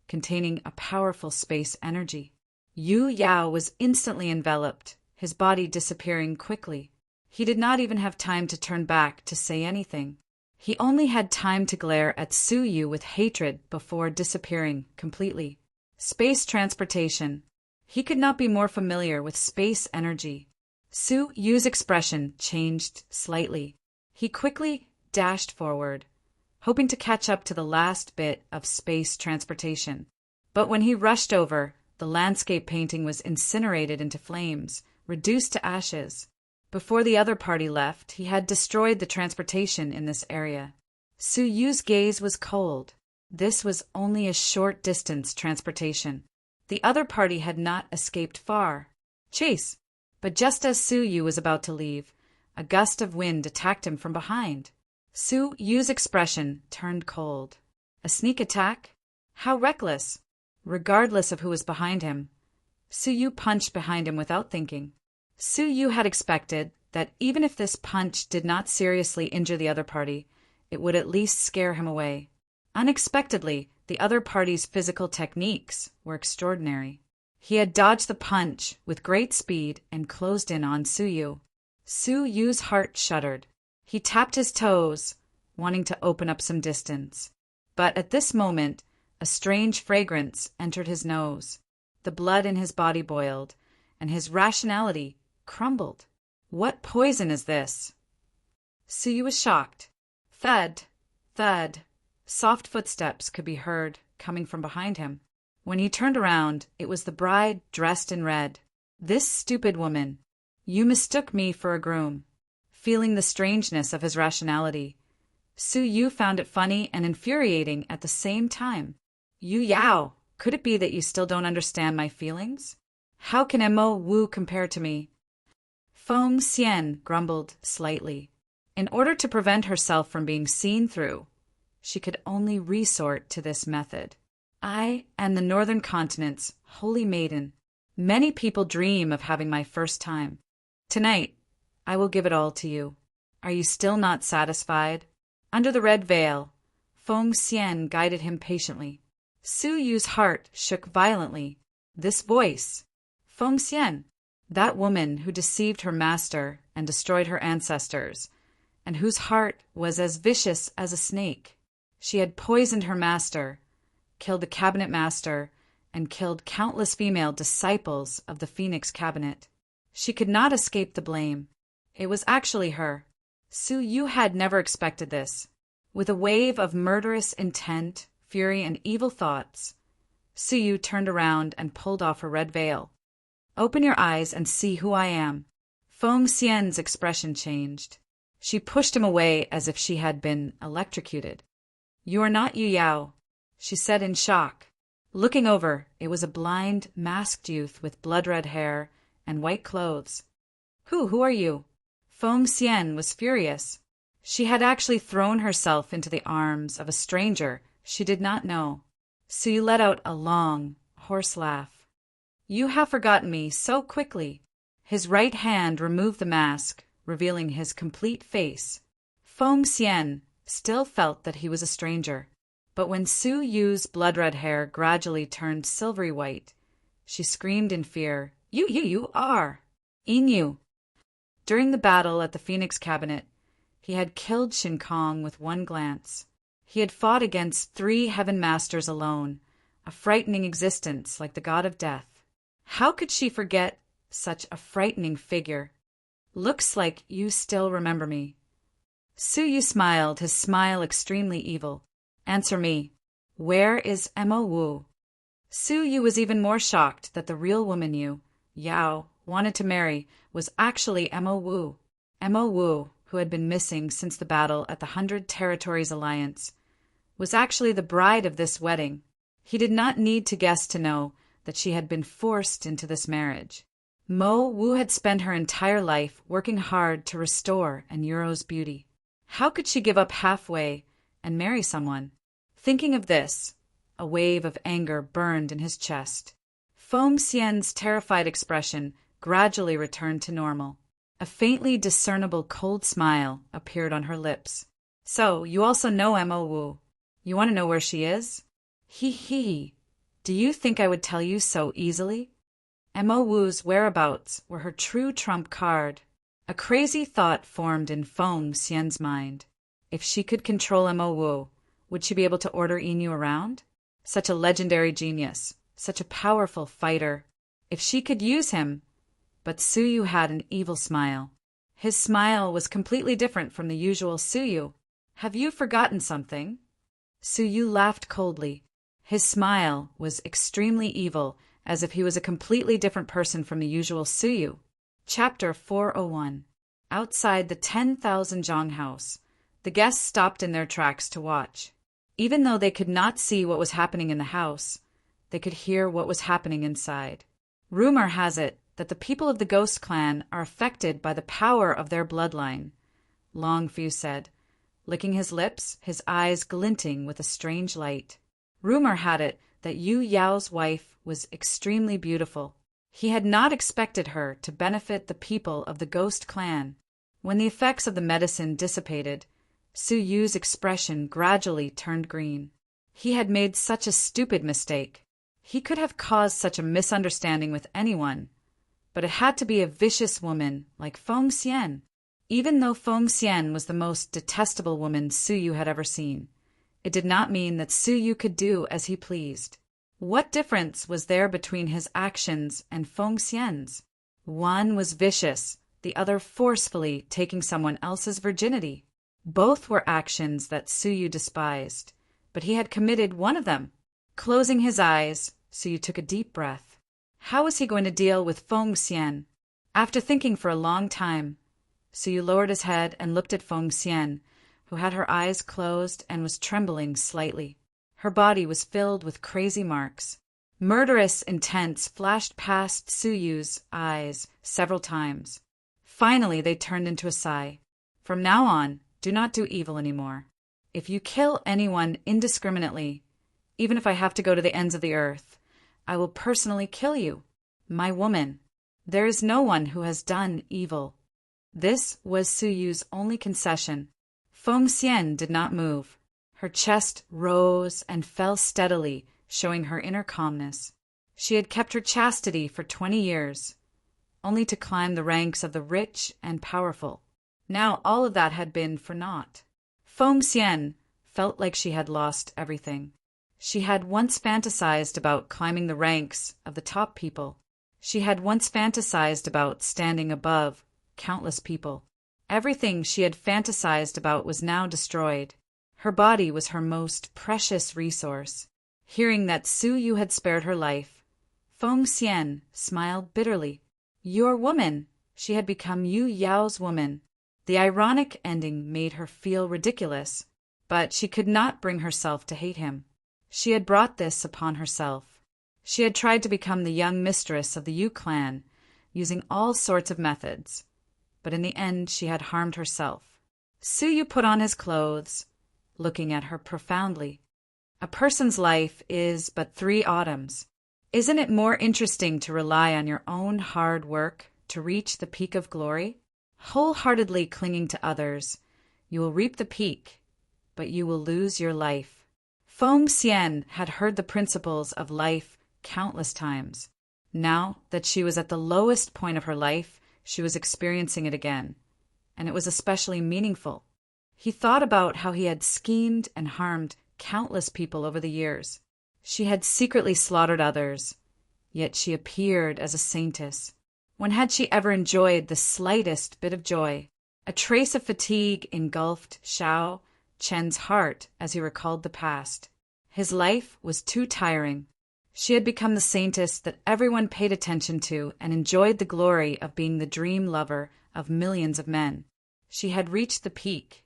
containing a powerful space energy. Yu Yao was instantly enveloped, his body disappearing quickly. He did not even have time to turn back to say anything. He only had time to glare at Su Yu with hatred before disappearing completely. Space transportation. He could not be more familiar with space energy. Su Yu's expression changed slightly. He quickly dashed forward, hoping to catch up to the last bit of space transportation. But when he rushed over, the landscape painting was incinerated into flames, reduced to ashes. Before the other party left, he had destroyed the transportation in this area. Su Yu's gaze was cold. This was only a short distance transportation. The other party had not escaped far. Chase! But just as Su Yu was about to leave, a gust of wind attacked him from behind. Su Yu's expression turned cold. A sneak attack? How reckless! Regardless of who was behind him, Su Yu punched behind him without thinking. Su Yu had expected that even if this punch did not seriously injure the other party, it would at least scare him away. Unexpectedly, the other party's physical techniques were extraordinary. He had dodged the punch with great speed and closed in on Su Yu. Su Yu's heart shuddered. He tapped his toes, wanting to open up some distance. But at this moment, a strange fragrance entered his nose. The blood in his body boiled, and his rationality crumbled. What poison is this? Su Yu was shocked. Thud, thud. Soft footsteps could be heard coming from behind him. When he turned around, it was the bride dressed in red. This stupid woman. You mistook me for a groom. Feeling the strangeness of his rationality, Su Yu found it funny and infuriating at the same time. Yu Yao, could it be that you still don't understand my feelings? How can Mo Wu compare to me? Feng Xian grumbled slightly. In order to prevent herself from being seen through, she could only resort to this method. I am the Northern Continent's holy maiden. Many people dream of having my first time. Tonight, I will give it all to you. Are you still not satisfied? Under the red veil, Feng Xian guided him patiently. Su Yu's heart shook violently. This voice, Feng Xian, that woman who deceived her master and destroyed her ancestors, and whose heart was as vicious as a snake. She had poisoned her master, killed the cabinet master, and killed countless female disciples of the Phoenix cabinet. She could not escape the blame. It was actually her. Su Yu had never expected this. With a wave of murderous intent, fury, and evil thoughts, Su Yu turned around and pulled off her red veil. Open your eyes and see who I am. Feng Xian's expression changed. She pushed him away as if she had been electrocuted. You are not Yu Yao, she said in shock. Looking over, it was a blind, masked youth with blood-red hair and white clothes. Who are you? Feng Xian was furious. She had actually thrown herself into the arms of a stranger she did not know. Su Yu let out a long, hoarse laugh. You have forgotten me so quickly. His right hand removed the mask, revealing his complete face. Feng Xian still felt that he was a stranger. But when Su Yu's blood-red hair gradually turned silvery white, she screamed in fear, You are! Inu! During the battle at the Phoenix Cabinet, he had killed Shin Kong with one glance. He had fought against 3 Heaven Masters alone, a frightening existence like the god of death. How could she forget such a frightening figure? Looks like you still remember me. Su Yu smiled, his smile extremely evil. Answer me. Where is Mo Wu? Su Yu was even more shocked that the real woman Yao, wanted to marry was actually Mo Wu. Mo Wu, who had been missing since the battle at the 100 Territories Alliance, was actually the bride of this wedding. He did not need to guess to know that she had been forced into this marriage. Mo Wu had spent her entire life working hard to restore an Euro's beauty. How could she give up halfway and marry someone? Thinking of this, a wave of anger burned in his chest. Feng Xian's terrified expression gradually returned to normal. A faintly discernible cold smile appeared on her lips. So, you also know Mo Wu. You want to know where she is? He. Do you think I would tell you so easily? Mo Wu's whereabouts were her true trump card. A crazy thought formed in Feng Xian's mind. If she could control Mo Wu, would she be able to order Inu around? Such a legendary genius, such a powerful fighter. If she could use him. But Su Yu had an evil smile. His smile was completely different from the usual Su Yu. Have you forgotten something? Su Yu laughed coldly. His smile was extremely evil, as if he was a completely different person from the usual Su Yu. Chapter 401. Outside the 10,000 Zhang house, the guests stopped in their tracks to watch. Even though they could not see what was happening in the house, they could hear what was happening inside. Rumor has it that the people of the Ghost Clan are affected by the power of their bloodline, Long Fu said, licking his lips, his eyes glinting with a strange light. Rumor had it that Yu Yao's wife was extremely beautiful. He had not expected her to benefit the people of the Ghost Clan. When the effects of the medicine dissipated, Su Yu's expression gradually turned green. He had made such a stupid mistake. He could have caused such a misunderstanding with anyone, but it had to be a vicious woman like Feng Xian. Even though Feng Xian was the most detestable woman Su Yu had ever seen, it did not mean that Su Yu could do as he pleased. What difference was there between his actions and Feng Xian's? One was vicious, the other forcefully taking someone else's virginity. Both were actions that Su Yu despised, but he had committed one of them. Closing his eyes, Su Yu took a deep breath. How was he going to deal with Feng Xian? After thinking for a long time, Su Yu lowered his head and looked at Feng Xian, who had her eyes closed and was trembling slightly. Her body was filled with crazy marks. Murderous intents flashed past Su Yu's eyes several times. Finally, they turned into a sigh. From now on, do not do evil anymore. If you kill anyone indiscriminately, even if I have to go to the ends of the earth, I will personally kill you, my woman. There is no one who has done evil. This was Su Yu's only concession. Feng Xian did not move. Her chest rose and fell steadily, showing her inner calmness. She had kept her chastity for 20 years, only to climb the ranks of the rich and powerful. Now all of that had been for naught. Feng Xian felt like she had lost everything. She had once fantasized about climbing the ranks of the top people. She had once fantasized about standing above countless people. Everything she had fantasized about was now destroyed. Her body was her most precious resource. Hearing that Su Yu had spared her life, Feng Xian smiled bitterly. Your woman! She had become Yu Yao's woman. The ironic ending made her feel ridiculous, but she could not bring herself to hate him. She had brought this upon herself. She had tried to become the young mistress of the Yu clan, using all sorts of methods, but in the end she had harmed herself. Su Yu put on his clothes, looking at her profoundly. A person's life is but 3 autumns. Isn't it more interesting to rely on your own hard work to reach the peak of glory? Wholeheartedly clinging to others, you will reap the peak, but you will lose your life. Feng Xian had heard the principles of life countless times. Now that she was at the lowest point of her life, she was experiencing it again, and it was especially meaningful. He thought about how he had schemed and harmed countless people over the years. She had secretly slaughtered others, yet she appeared as a saintess. When had she ever enjoyed the slightest bit of joy? A trace of fatigue engulfed Xiao Chen's heart as he recalled the past. His life was too tiring. She had become the saintess that everyone paid attention to and enjoyed the glory of being the dream lover of millions of men. She had reached the peak,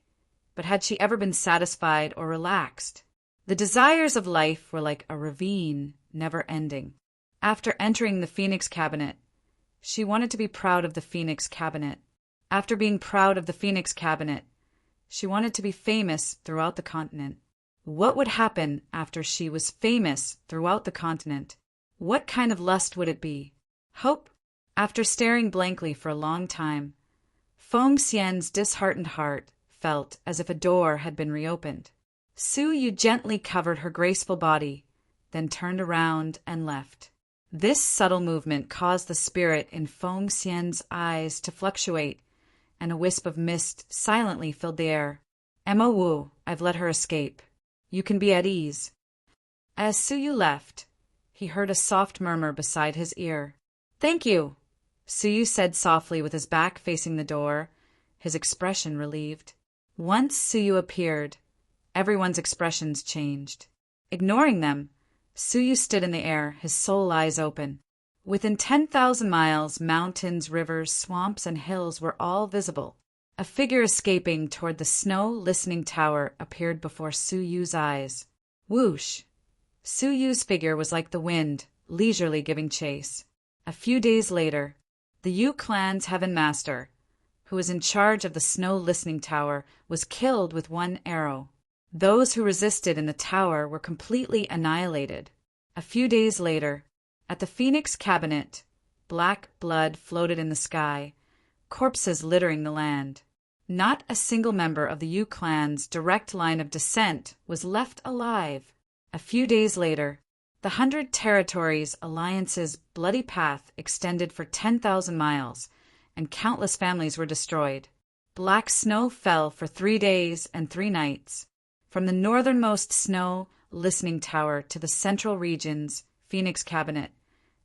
but had she ever been satisfied or relaxed? The desires of life were like a ravine, never ending. After entering the Phoenix Cabinet, she wanted to be proud of the Phoenix Cabinet. After being proud of the Phoenix Cabinet, she wanted to be famous throughout the continent. What would happen after she was famous throughout the continent? What kind of lust would it be? Hope? After staring blankly for a long time, Feng Xian's disheartened heart felt as if a door had been reopened. Su Yu gently covered her graceful body, then turned around and left. This subtle movement caused the spirit in Feng Xian's eyes to fluctuate, and a wisp of mist silently filled the air. Emma Wu, I've let her escape. You can be at ease. As Su Yu left, he heard a soft murmur beside his ear. Thank you, Su Yu said softly with his back facing the door, his expression relieved. Once Su Yu appeared, everyone's expressions changed. Ignoring them, Su Yu stood in the air, his soul eyes open. Within 10,000 miles, mountains, rivers, swamps, and hills were all visible. A figure escaping toward the snow-listening tower appeared before Su Yu's eyes. Whoosh! Su Yu's figure was like the wind, leisurely giving chase. A few days later, the Yu clan's Heaven Master, who was in charge of the snow-listening tower, was killed with one arrow. Those who resisted in the tower were completely annihilated. A few days later, at the Phoenix Cabinet, black blood floated in the sky, corpses littering the land. Not a single member of the Yu clan's direct line of descent was left alive. A few days later, the 100 Territories Alliance's bloody path extended for 10,000 miles, and countless families were destroyed. Black snow fell for 3 days and 3 nights. From the northernmost snow listening tower to the central region's Phoenix Cabinet,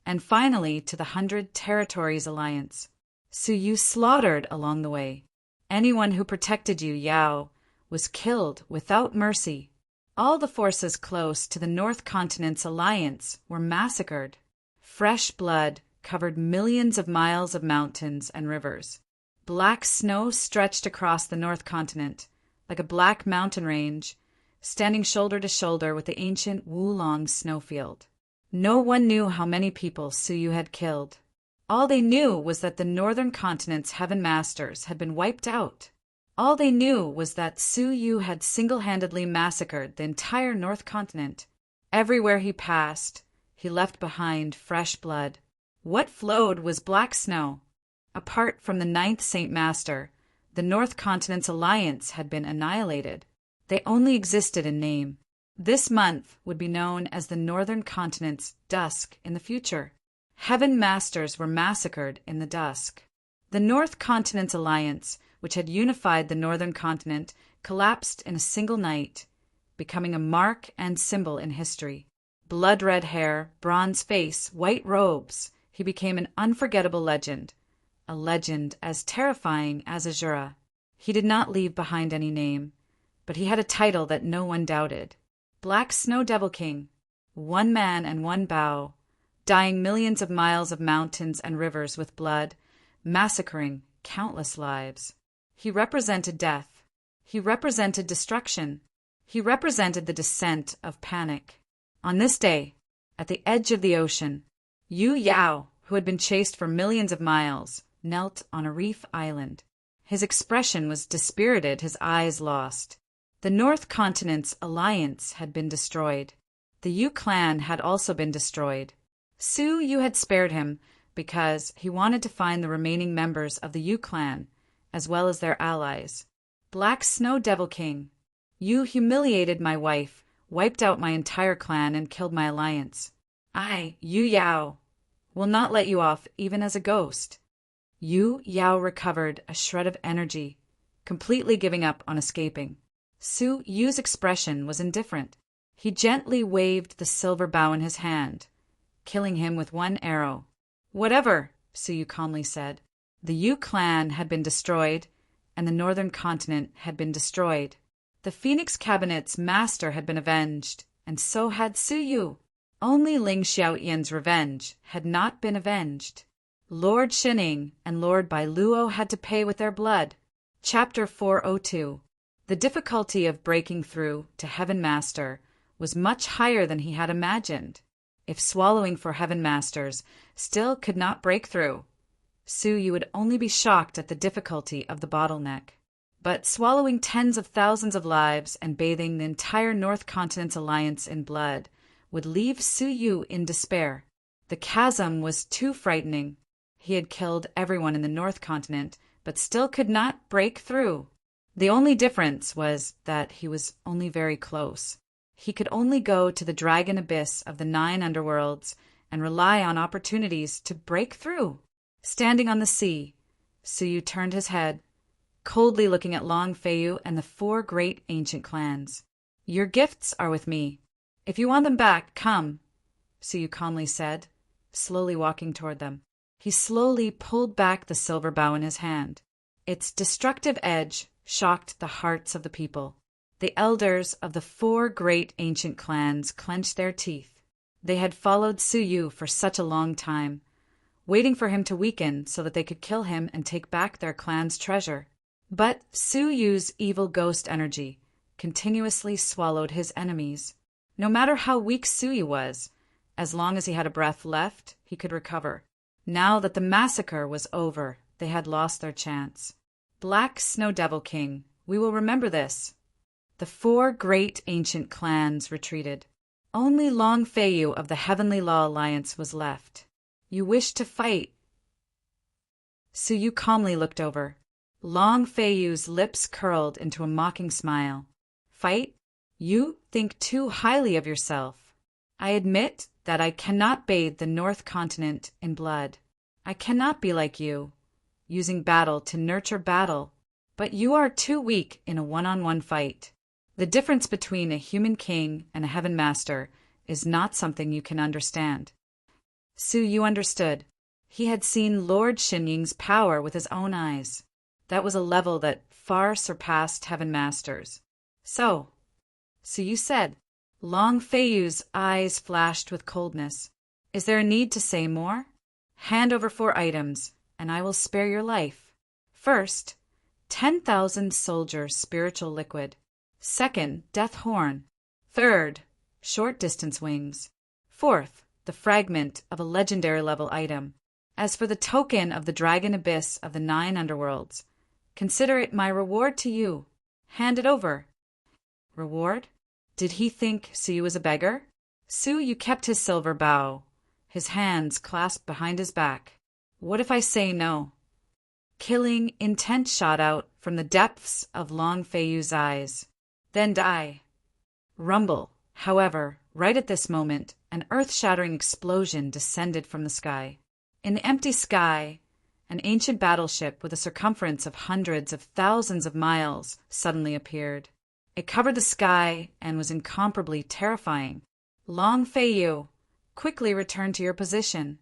and finally to the 100 Territories Alliance. Su Yu slaughtered along the way. Anyone who protected you, Yao, was killed without mercy. All the forces close to the North Continent's alliance were massacred. Fresh blood covered millions of miles of mountains and rivers. Black snow stretched across the North Continent, like a black mountain range, standing shoulder to shoulder with the ancient Wulong snowfield. No one knew how many people Su Yu had killed. All they knew was that the Northern Continent's Heaven Masters had been wiped out. All they knew was that Su Yu had single-handedly massacred the entire North Continent. Everywhere he passed, he left behind fresh blood. What flowed was black snow. Apart from the 9th Saint Master, the North Continent's alliance had been annihilated. They only existed in name. This month would be known as the Northern Continent's dusk in the future. Heaven Masters were massacred in the dusk. The North Continent's alliance, which had unified the Northern Continent, collapsed in a single night, becoming a mark and symbol in history. Blood-red hair, bronze face, white robes, he became an unforgettable legend, a legend as terrifying as Azura. He did not leave behind any name, but he had a title that no one doubted. Black Snow Devil King, one man and one bow, dyeing millions of miles of mountains and rivers with blood, massacring countless lives. He represented death. He represented destruction. He represented the descent of panic. On this day, at the edge of the ocean, Yu Yao, who had been chased for millions of miles, knelt on a reef island. His expression was dispirited, his eyes lost. The North Continent's alliance had been destroyed. The Yu clan had also been destroyed. Su Yu had spared him because he wanted to find the remaining members of the Yu clan, as well as their allies. Black Snow Devil King, you humiliated my wife wiped out my entire clan and killed my alliance. Yu Yao, will not let you off even as a ghost. Yu Yao recovered a shred of energy, completely giving up on escaping. Su Yu's expression was indifferent. He gently waved the silver bow in his hand, killing him with one arrow. Whatever, Su Yu calmly said. The Yu clan had been destroyed, and the northern continent had been destroyed. The Phoenix Cabinet's master had been avenged, and so had Su Yu. Only Ling Xiaoyan's revenge had not been avenged. Lord Shining and Lord Bailuo had to pay with their blood. Chapter 402. The difficulty of breaking through to Heaven Master was much higher than he had imagined. If swallowing for Heaven Masters still could not break through, Su Yu would only be shocked at the difficulty of the bottleneck. But swallowing tens of thousands of lives and bathing the entire North Continent's alliance in blood would leave Su Yu in despair. The chasm was too frightening. He had killed everyone in the North Continent, but still could not break through. The only difference was that he was only very close. He could only go to the dragon abyss of the 9 underworlds and rely on opportunities to break through. Standing on the sea, Su Yu turned his head, coldly looking at Long Feiyu and the 4 great ancient clans. Your gifts are with me. If you want them back, come, Su Yu calmly said, slowly walking toward them. He slowly pulled back the silver bow in his hand. Its destructive edge shocked the hearts of the people. The elders of the 4 great ancient clans clenched their teeth. They had followed Su Yu for such a long time, waiting for him to weaken so that they could kill him and take back their clan's treasure. But Su Yu's evil ghost energy continuously swallowed his enemies. No matter how weak Su Yu was, as long as he had a breath left, he could recover. Now that the massacre was over, they had lost their chance. Black Snow Devil King, we will remember this. The 4 great ancient clans retreated. Only Long Feiyu of the Heavenly Law Alliance was left. You wish to fight? Su Yu calmly looked over. Long Feiyu's lips curled into a mocking smile. Fight? You think too highly of yourself. I admit that I cannot bathe the North Continent in blood. I cannot be like you, using battle to nurture battle, but you are too weak in a one-on-one fight. The difference between a human king and a Heaven Master is not something you can understand. Su Yu understood. He had seen Lord Shinying's power with his own eyes. That was a level that far surpassed Heaven Masters. So, Su Yu said. Long Feiyu's eyes flashed with coldness. Is there a need to say more? Hand over 4 items, and I will spare your life. First, 10,000 soldier spiritual liquid. Second, death horn. Third, short distance wings. Fourth, the fragment of a legendary level item. As for the token of the dragon abyss of the 9 underworlds, consider it my reward to you. Hand it over. Reward? Did he think Su Yu was a beggar? Su Yu kept his silver bow, his hands clasped behind his back. What if I say no? Killing intent shot out from the depths of Long Feiyu's eyes. Then die. Rumble. However, right at this moment, an earth-shattering explosion descended from the sky. In the empty sky, an ancient battleship with a circumference of hundreds of thousands of miles suddenly appeared. It covered the sky and was incomparably terrifying. Long Feiyu, quickly return to your position.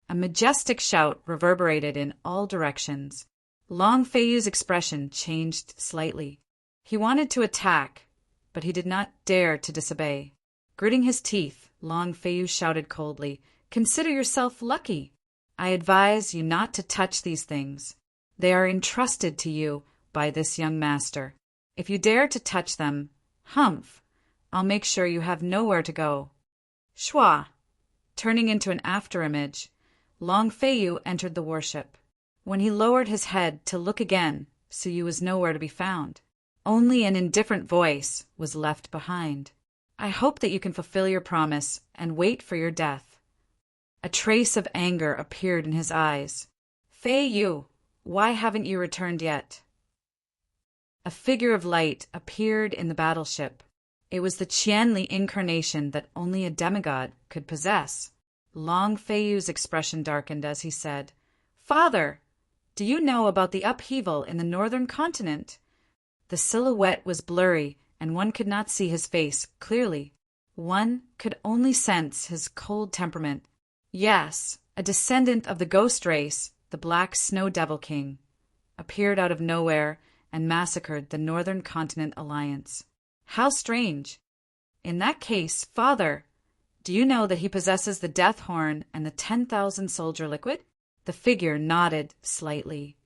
A majestic shout reverberated in all directions. Long Feiyu's expression changed slightly. He wanted to attack, but he did not dare to disobey. Gritting his teeth, Long Feiyu shouted coldly, Consider yourself lucky. I advise you not to touch these things. They are entrusted to you by this young master. If you dare to touch them, humph, I'll make sure you have nowhere to go. Shwa! Turning into an afterimage, Long Feiyu entered the warship. When he lowered his head to look again, Su Yu was nowhere to be found. Only an indifferent voice was left behind. I hope that you can fulfill your promise and wait for your death. A trace of anger appeared in his eyes. Feiyu, why haven't you returned yet? A figure of light appeared in the battleship. It was the Qianli incarnation that only a demigod could possess. Long Feiyu's expression darkened as he said, "Father, do you know about the upheaval in the northern continent?" The silhouette was blurry, and one could not see his face clearly. One could only sense his cold temperament. Yes, a descendant of the ghost race, the Black Snow Devil King, appeared out of nowhere and massacred the Northern Continent Alliance. How strange! In that case, Father, do you know that he possesses the Death Horn and the 10,000 soldier liquid? The figure nodded slightly.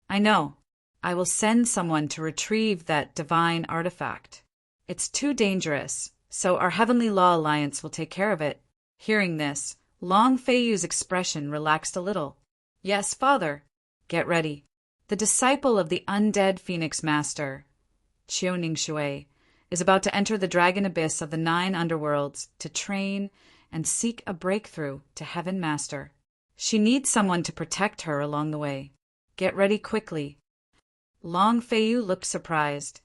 I know. I will send someone to retrieve that divine artifact. It's too dangerous, so our Heavenly Law Alliance will take care of it. Hearing this, Long Feiyu's expression relaxed a little. Yes, Father. Get ready. The disciple of the undead Phoenix Master, Qiuning Shui, is about to enter the dragon abyss of the 9 underworlds to train and seek a breakthrough to Heaven Master. She needs someone to protect her along the way. Get ready quickly. Long Feiyu looked surprised.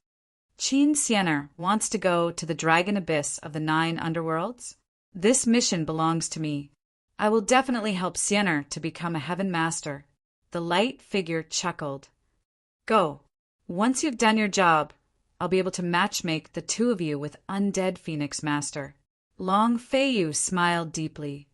Qin Xianer wants to go to the dragon abyss of the 9 underworlds? This mission belongs to me. I will definitely help Xianer to become a Heaven Master. The light figure chuckled. Go. Once you've done your job, I'll be able to matchmake the 2 of you with undead Phoenix Master. Long Feiyu smiled deeply.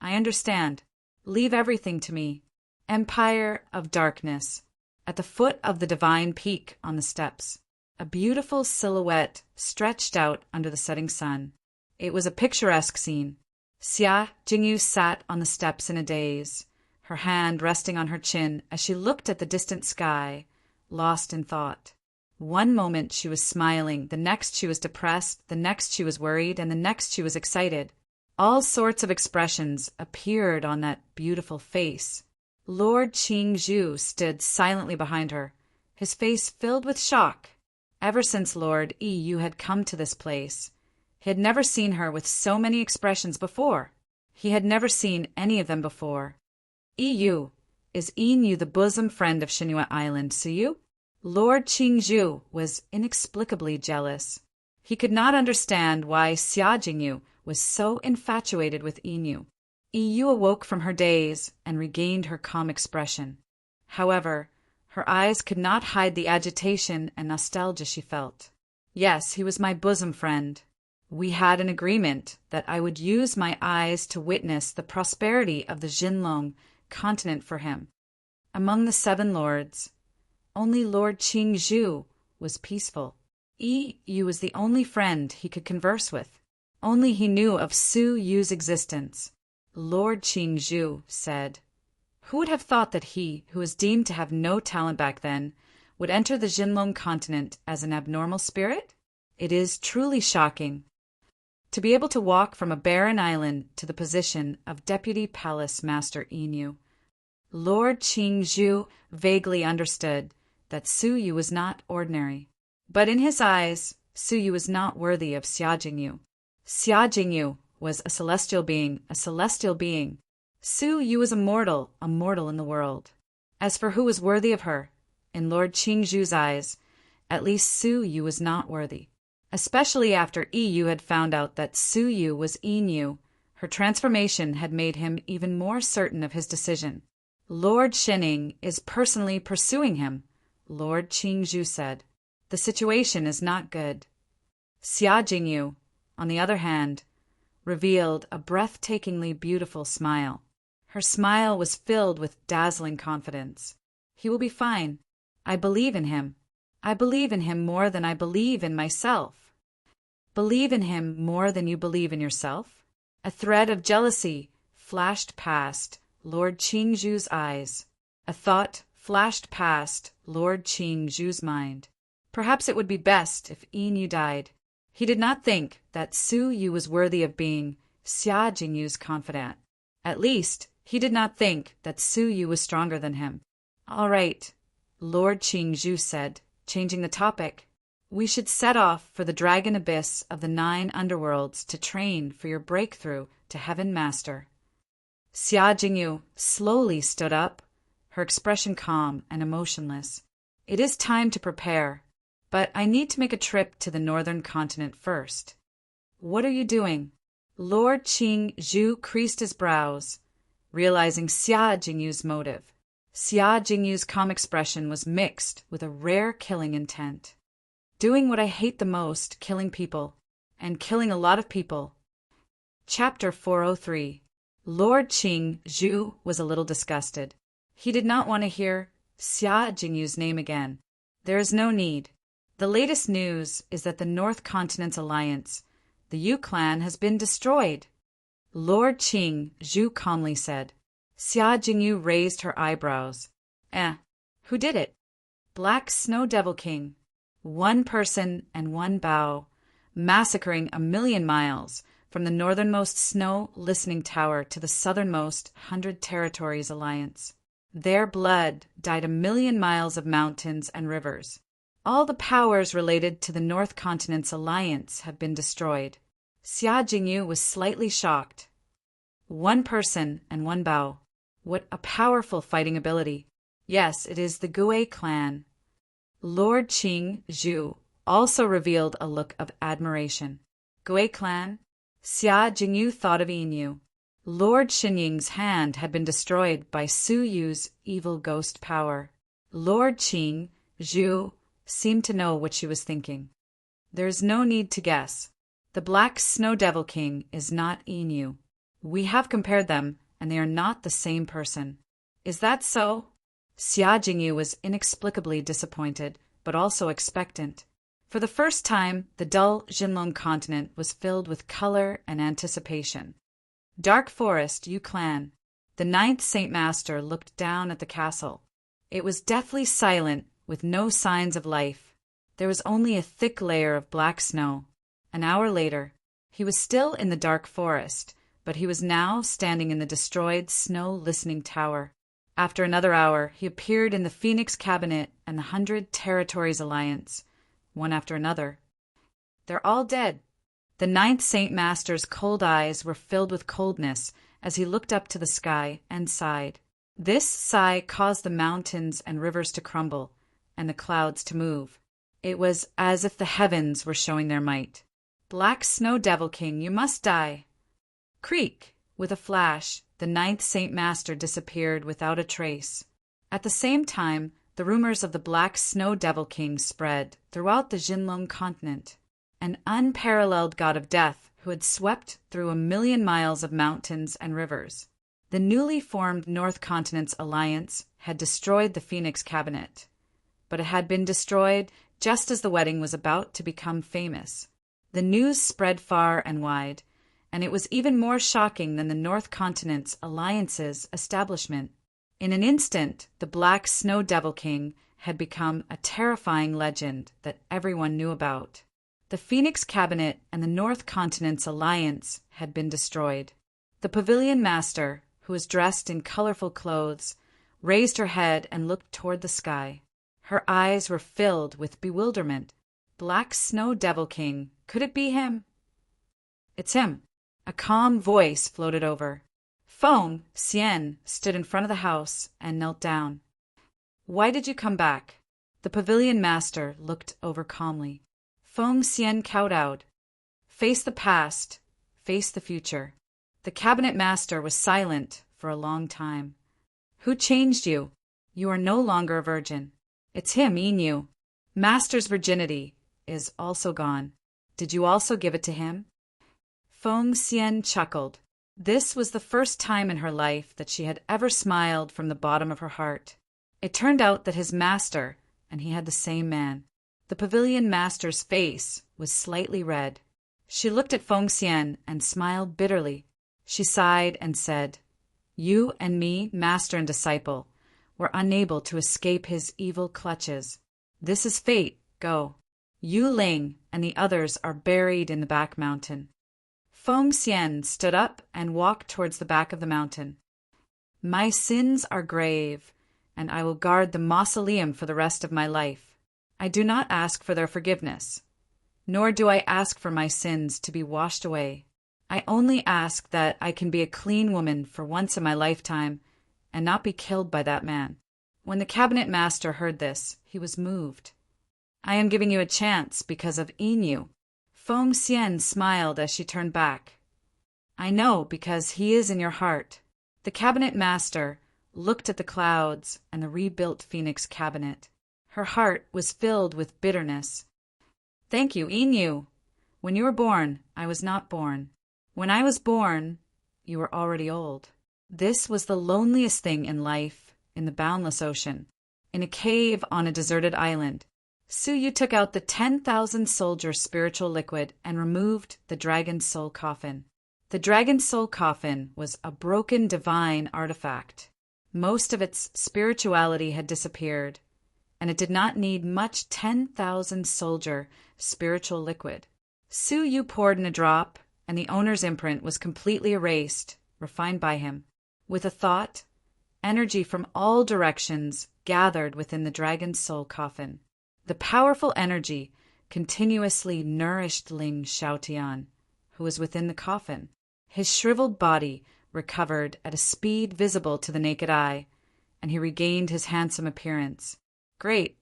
I understand. Leave everything to me. Empire of Darkness. At the foot of the divine peak on the steps, a beautiful silhouette stretched out under the setting sun. It was a picturesque scene. Xia Jingyu sat on the steps in a daze, her hand resting on her chin as she looked at the distant sky, lost in thought. One moment she was smiling, the next she was depressed, the next she was worried, and the next she was excited. All sorts of expressions appeared on that beautiful face. Lord Qingzhu stood silently behind her, his face filled with shock. Ever since Lord Yu had come to this place, he had never seen her with so many expressions before. He had never seen any of them before. Yu, is Yu the bosom friend of Shinua Island, Suyu? Lord Qingzhu was inexplicably jealous. He could not understand why Xia Jingyu was so infatuated with Yu. Yu awoke from her daze and regained her calm expression. However, her eyes could not hide the agitation and nostalgia she felt. Yes, he was my bosom friend. We had an agreement that I would use my eyes to witness the prosperity of the Jinlong continent for him. Among the 7 lords, only Lord Qingzhu was peaceful. Yu was the only friend he could converse with. Only he knew of Su Yu's existence. Lord Qingzhu said, "Who would have thought that he, who was deemed to have no talent back then, would enter the Jinlong continent as an abnormal spirit? It is truly shocking. To be able to walk from a barren island to the position of Deputy Palace Master Inu." Lord Qingzhu vaguely understood that Su Yu was not ordinary. But in his eyes, Su Yu was not worthy of Xia Jingyu. Xia Jingyu was a celestial being, a celestial being. Su Yu was a mortal in the world. As for who was worthy of her, in Lord Qingzhu's eyes, at least Su Yu was not worthy. Especially after Yu had found out that Su Yu was Inu, her transformation had made him even more certain of his decision. Lord Shining is personally pursuing him, Lord Qingzhu said. The situation is not good. Xia Jingyu, on the other hand, revealed a breathtakingly beautiful smile. Her smile was filled with dazzling confidence. He will be fine. I believe in him. I believe in him more than I believe in myself. Believe in him more than you believe in yourself? A thread of jealousy flashed past Lord Qingzhu's eyes. A thought flashed past Lord Qingzhu's mind. Perhaps it would be best if Inu died. He did not think that Su Yu was worthy of being Xia Jingyu's confidant. At least, he did not think that Su Yu was stronger than him. All right, Lord Qingzhu said, changing the topic. We should set off for the dragon abyss of the 9 underworlds to train for your breakthrough to Heaven Master. Xia Jingyu slowly stood up, her expression calm and emotionless. It is time to prepare. But I need to make a trip to the northern continent first. What are you doing? Lord Qing Zhu creased his brows, realizing Xia Jingyu's motive. Xia Jingyu's calm expression was mixed with a rare killing intent. Doing what I hate the most, killing people, and killing a lot of people. Chapter 403. Lord Qing Zhu was a little disgusted. He did not want to hear Xia Jingyu's name again. There is no need. The latest news is that the North Continent's alliance, the Yu clan, has been destroyed. Lord Qing Zhu calmly said. Xia Jingyu raised her eyebrows. Who did it? Black Snow Devil King. One person and one bow, massacring 1,000,000 miles from the northernmost snow listening tower to the southernmost 100 territories alliance. Their blood dyed 1,000,000 miles of mountains and rivers. All the powers related to the North Continent's alliance have been destroyed. Xia Jingyu was slightly shocked. One person and one bow. What a powerful fighting ability. Yes, it is the Gue clan. Lord Qing Zhu also revealed a look of admiration. Gue clan? Xia Jingyu thought of Yinyu. Lord Xinying's hand had been destroyed by Su Yu's evil ghost power. Lord Qing Zhu seemed to know what she was thinking. There is no need to guess. The Black Snow Devil King is not Yinyu. We have compared them, and they are not the same person. Is that so? Xia Jingyu was inexplicably disappointed, but also expectant. For the first time, the dull Jinlong continent was filled with color and anticipation. Dark Forest, Yu Clan. The 9th Saint Master looked down at the castle. It was deathly silent, with no signs of life. There was only a thick layer of black snow. An hour later, he was still in the dark forest, but he was now standing in the destroyed snow listening tower. After another hour, he appeared in the Phoenix Cabinet and the 100 Territories Alliance, one after another. They're all dead. The 9th Saint Master's cold eyes were filled with coldness as he looked up to the sky and sighed. This sigh caused the mountains and rivers to crumble, and the clouds to move. It was as if the heavens were showing their might. Black Snow Devil King, you must die. Creak! With a flash, the 9th Saint Master disappeared without a trace. At the same time, the rumors of the Black Snow Devil King spread throughout the Jinlong continent. An unparalleled god of death who had swept through 1,000,000 miles of mountains and rivers. The newly formed North Continent's alliance had destroyed the Phoenix Cabinet, but it had been destroyed just as the wedding was about to become famous. The news spread far and wide, and it was even more shocking than the North Continent's alliance's establishment. In an instant, the Black Snow Devil King had become a terrifying legend that everyone knew about. The Phoenix Cabinet and the North Continent's alliance had been destroyed. The Pavilion Master, who was dressed in colorful clothes, raised her head and looked toward the sky. Her eyes were filled with bewilderment. Black Snow Devil King, could it be him? It's him. A calm voice floated over. Feng Xian stood in front of the house and knelt down. Why did you come back? The Pavilion Master looked over calmly. Feng Xian kowtowed. Face the past, face the future. The Cabinet Master was silent for a long time. Who changed you? You are no longer a virgin. It's him, Yinyu. Master's virginity is also gone. Did you also give it to him? Feng Xian chuckled. This was the first time in her life that she had ever smiled from the bottom of her heart. It turned out that his master and he had the same man. The Pavilion Master's face was slightly red. She looked at Feng Xian and smiled bitterly. She sighed and said, You and me, master and disciple, were unable to escape his evil clutches. This is fate. Go. Yu Ling and the others are buried in the back mountain. Feng Xian stood up and walked towards the back of the mountain. My sins are grave, and I will guard the mausoleum for the rest of my life. I do not ask for their forgiveness, nor do I ask for my sins to be washed away. I only ask that I can be a clean woman for once in my lifetime and not be killed by that man. When the Cabinet Master heard this, he was moved. I am giving you a chance because of Inu. Feng Xian smiled as she turned back. I know, because he is in your heart. The cabinet master looked at the clouds and the rebuilt phoenix cabinet. Her heart was filled with bitterness. Thank you, Inu. When you were born, I was not born. When I was born, you were already old. This was the loneliest thing in life, in the boundless ocean, in a cave on a deserted island. Suyu took out the 10,000-soldier spiritual liquid and removed the dragon's soul coffin. The dragon's soul coffin was a broken divine artifact. Most of its spirituality had disappeared, and it did not need much 10,000-soldier spiritual liquid. Suyu poured in a drop, and the owner's imprint was completely erased, refined by him. With a thought, energy from all directions gathered within the dragon's soul coffin. The powerful energy continuously nourished Ling Xiaotian, who was within the coffin. His shriveled body recovered at a speed visible to the naked eye, and he regained his handsome appearance. Great!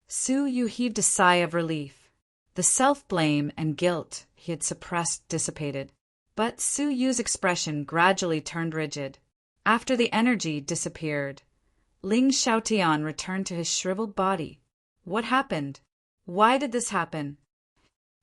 Suyu heaved a sigh of relief. The self-blame and guilt he had suppressed dissipated, but Suyu's expression gradually turned rigid. After the energy disappeared, Ling Xiaotian returned to his shriveled body. What happened? Why did this happen?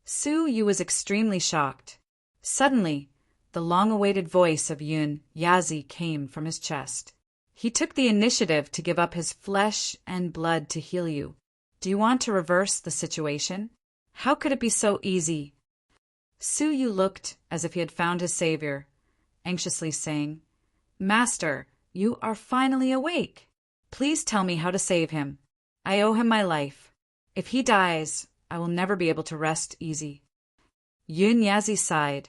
Suyu was extremely shocked. Suddenly, the long-awaited voice of Yun Yazi came from his chest. He took the initiative to give up his flesh and blood to heal you. Do you want to reverse the situation? How could it be so easy? Suyu looked as if he had found his savior, anxiously saying, Master, you are finally awake. Please tell me how to save him. I owe him my life. If he dies, I will never be able to rest easy. Yun Yazi sighed.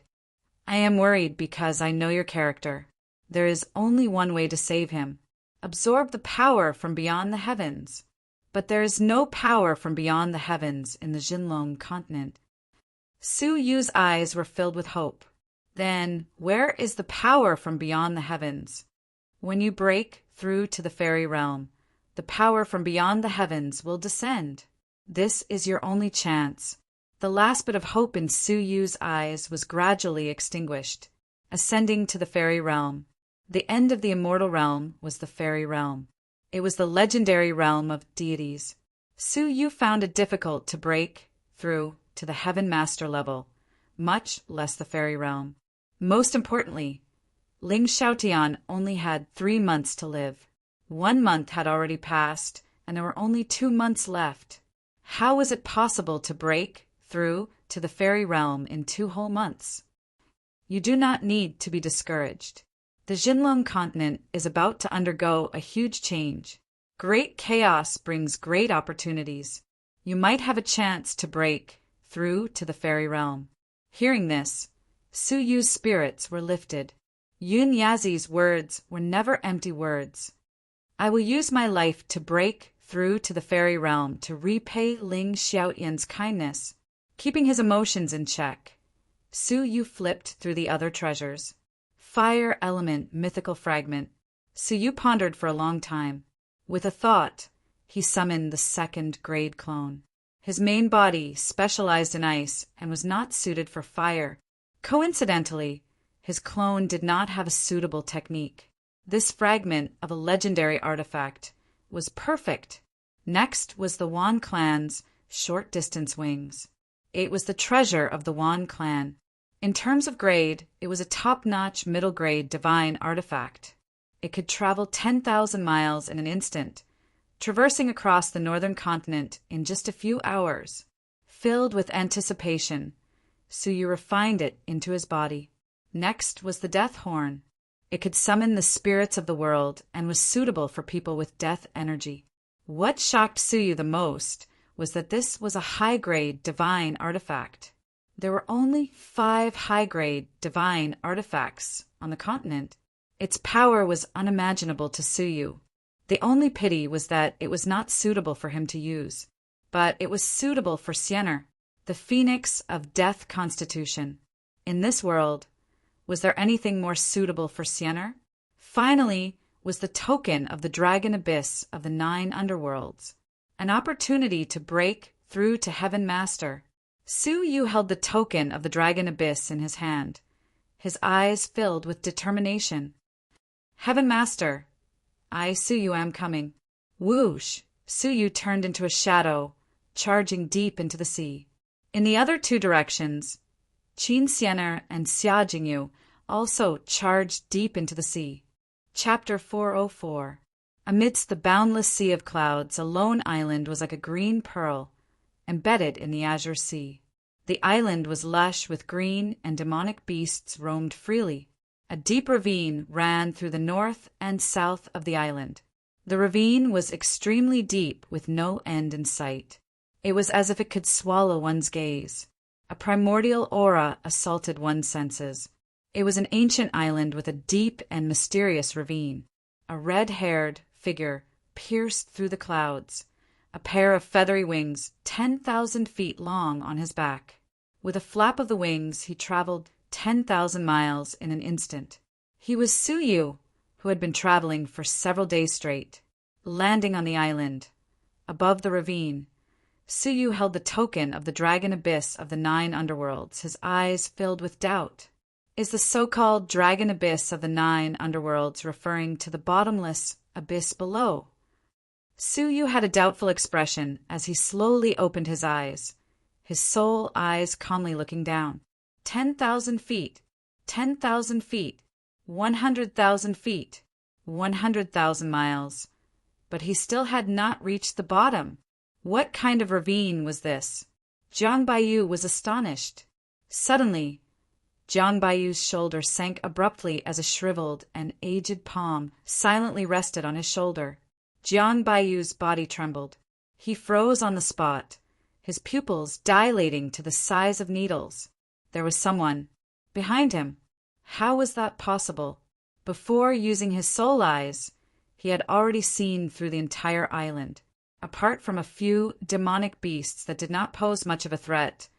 I am worried because I know your character. There is only one way to save him. Absorb the power from beyond the heavens. But there is no power from beyond the heavens in the Jinlong continent. Suyu's eyes were filled with hope. Then, where is the power from beyond the heavens? When you break through to the fairy realm, the power from beyond the heavens will descend. This is your only chance. The last bit of hope in Suyu's eyes was gradually extinguished, ascending to the fairy realm. The end of the immortal realm was the fairy realm. It was the legendary realm of deities. Suyu found it difficult to break through to the Heaven Master level, much less the fairy realm. Most importantly, Ling Xiaotian only had 3 months to live. 1 month had already passed, and there were only 2 months left. How was it possible to break through to the fairy realm in 2 whole months? You do not need to be discouraged. The Jinlong continent is about to undergo a huge change. Great chaos brings great opportunities. You might have a chance to break through to the fairy realm. Hearing this, Suyu's spirits were lifted. Yun Yazi's words were never empty words. I will use my life to break through to the fairy realm to repay Ling Xiaotian's kindness. Keeping his emotions in check, Suyu flipped through the other treasures. Fire element mythical fragment. Suyu pondered for a long time. With a thought, he summoned the 2nd grade clone. His main body specialized in ice and was not suited for fire. Coincidentally, his clone did not have a suitable technique. This fragment of a legendary artifact was perfect. Next was the Wan clan's short-distance wings. It was the treasure of the Wan clan. In terms of grade, it was a top-notch middle-grade divine artifact. It could travel 10,000 miles in an instant, traversing across the northern continent in just a few hours. Filled with anticipation, Suyu refined it into his body. Next was the Death Horn. It could summon the spirits of the world and was suitable for people with death energy. What shocked Suyu the most was that this was a high-grade divine artifact. There were only 5 high-grade divine artifacts on the continent. Its power was unimaginable to Suyu. The only pity was that it was not suitable for him to use. But it was suitable for Siener, the phoenix of death constitution. In this world, was there anything more suitable for Siener? Finally was the token of the dragon abyss of the 9 underworlds, an opportunity to break through to Heaven Master. Su Yu held the token of the dragon abyss in his hand, his eyes filled with determination. Heaven Master, I, Su Yu, am coming. Whoosh! Su Yu turned into a shadow, charging deep into the sea. In the other two directions, Qin Xianer and Xia Jingyu also charged deep into the sea. Chapter 404. Amidst the boundless sea of clouds, a lone island was like a green pearl, embedded in the azure sea. The island was lush with green, and demonic beasts roamed freely. A deep ravine ran through the north and south of the island. The ravine was extremely deep, with no end in sight. It was as if it could swallow one's gaze. A primordial aura assaulted one's senses. It was an ancient island with a deep and mysterious ravine. A red-haired figure pierced through the clouds, a pair of feathery wings 10,000 feet long on his back. With a flap of the wings, he traveled 10,000 miles in an instant. He was Su Yu, who had been traveling for several days straight. Landing on the island, above the ravine, Su Yu held the token of the dragon abyss of the 9 underworlds, his eyes filled with doubt. Is the so-called dragon abyss of the 9 underworlds referring to the bottomless abyss below? Su Yu had a doubtful expression as he slowly opened his eyes, his soul eyes calmly looking down. 10,000 feet, 10,000 feet, 100,000 feet, 100,000 miles. But he still had not reached the bottom. What kind of ravine was this? Jiang Baiyu was astonished. Suddenly, Jiang Baiyu's shoulder sank abruptly as a shriveled and aged palm silently rested on his shoulder. Jiang Baiyu's body trembled. He froze on the spot, his pupils dilating to the size of needles. There was someone behind him. How was that possible? Before using his soul eyes, he had already seen through the entire island. Apart from a few demonic beasts that did not pose much of a threat,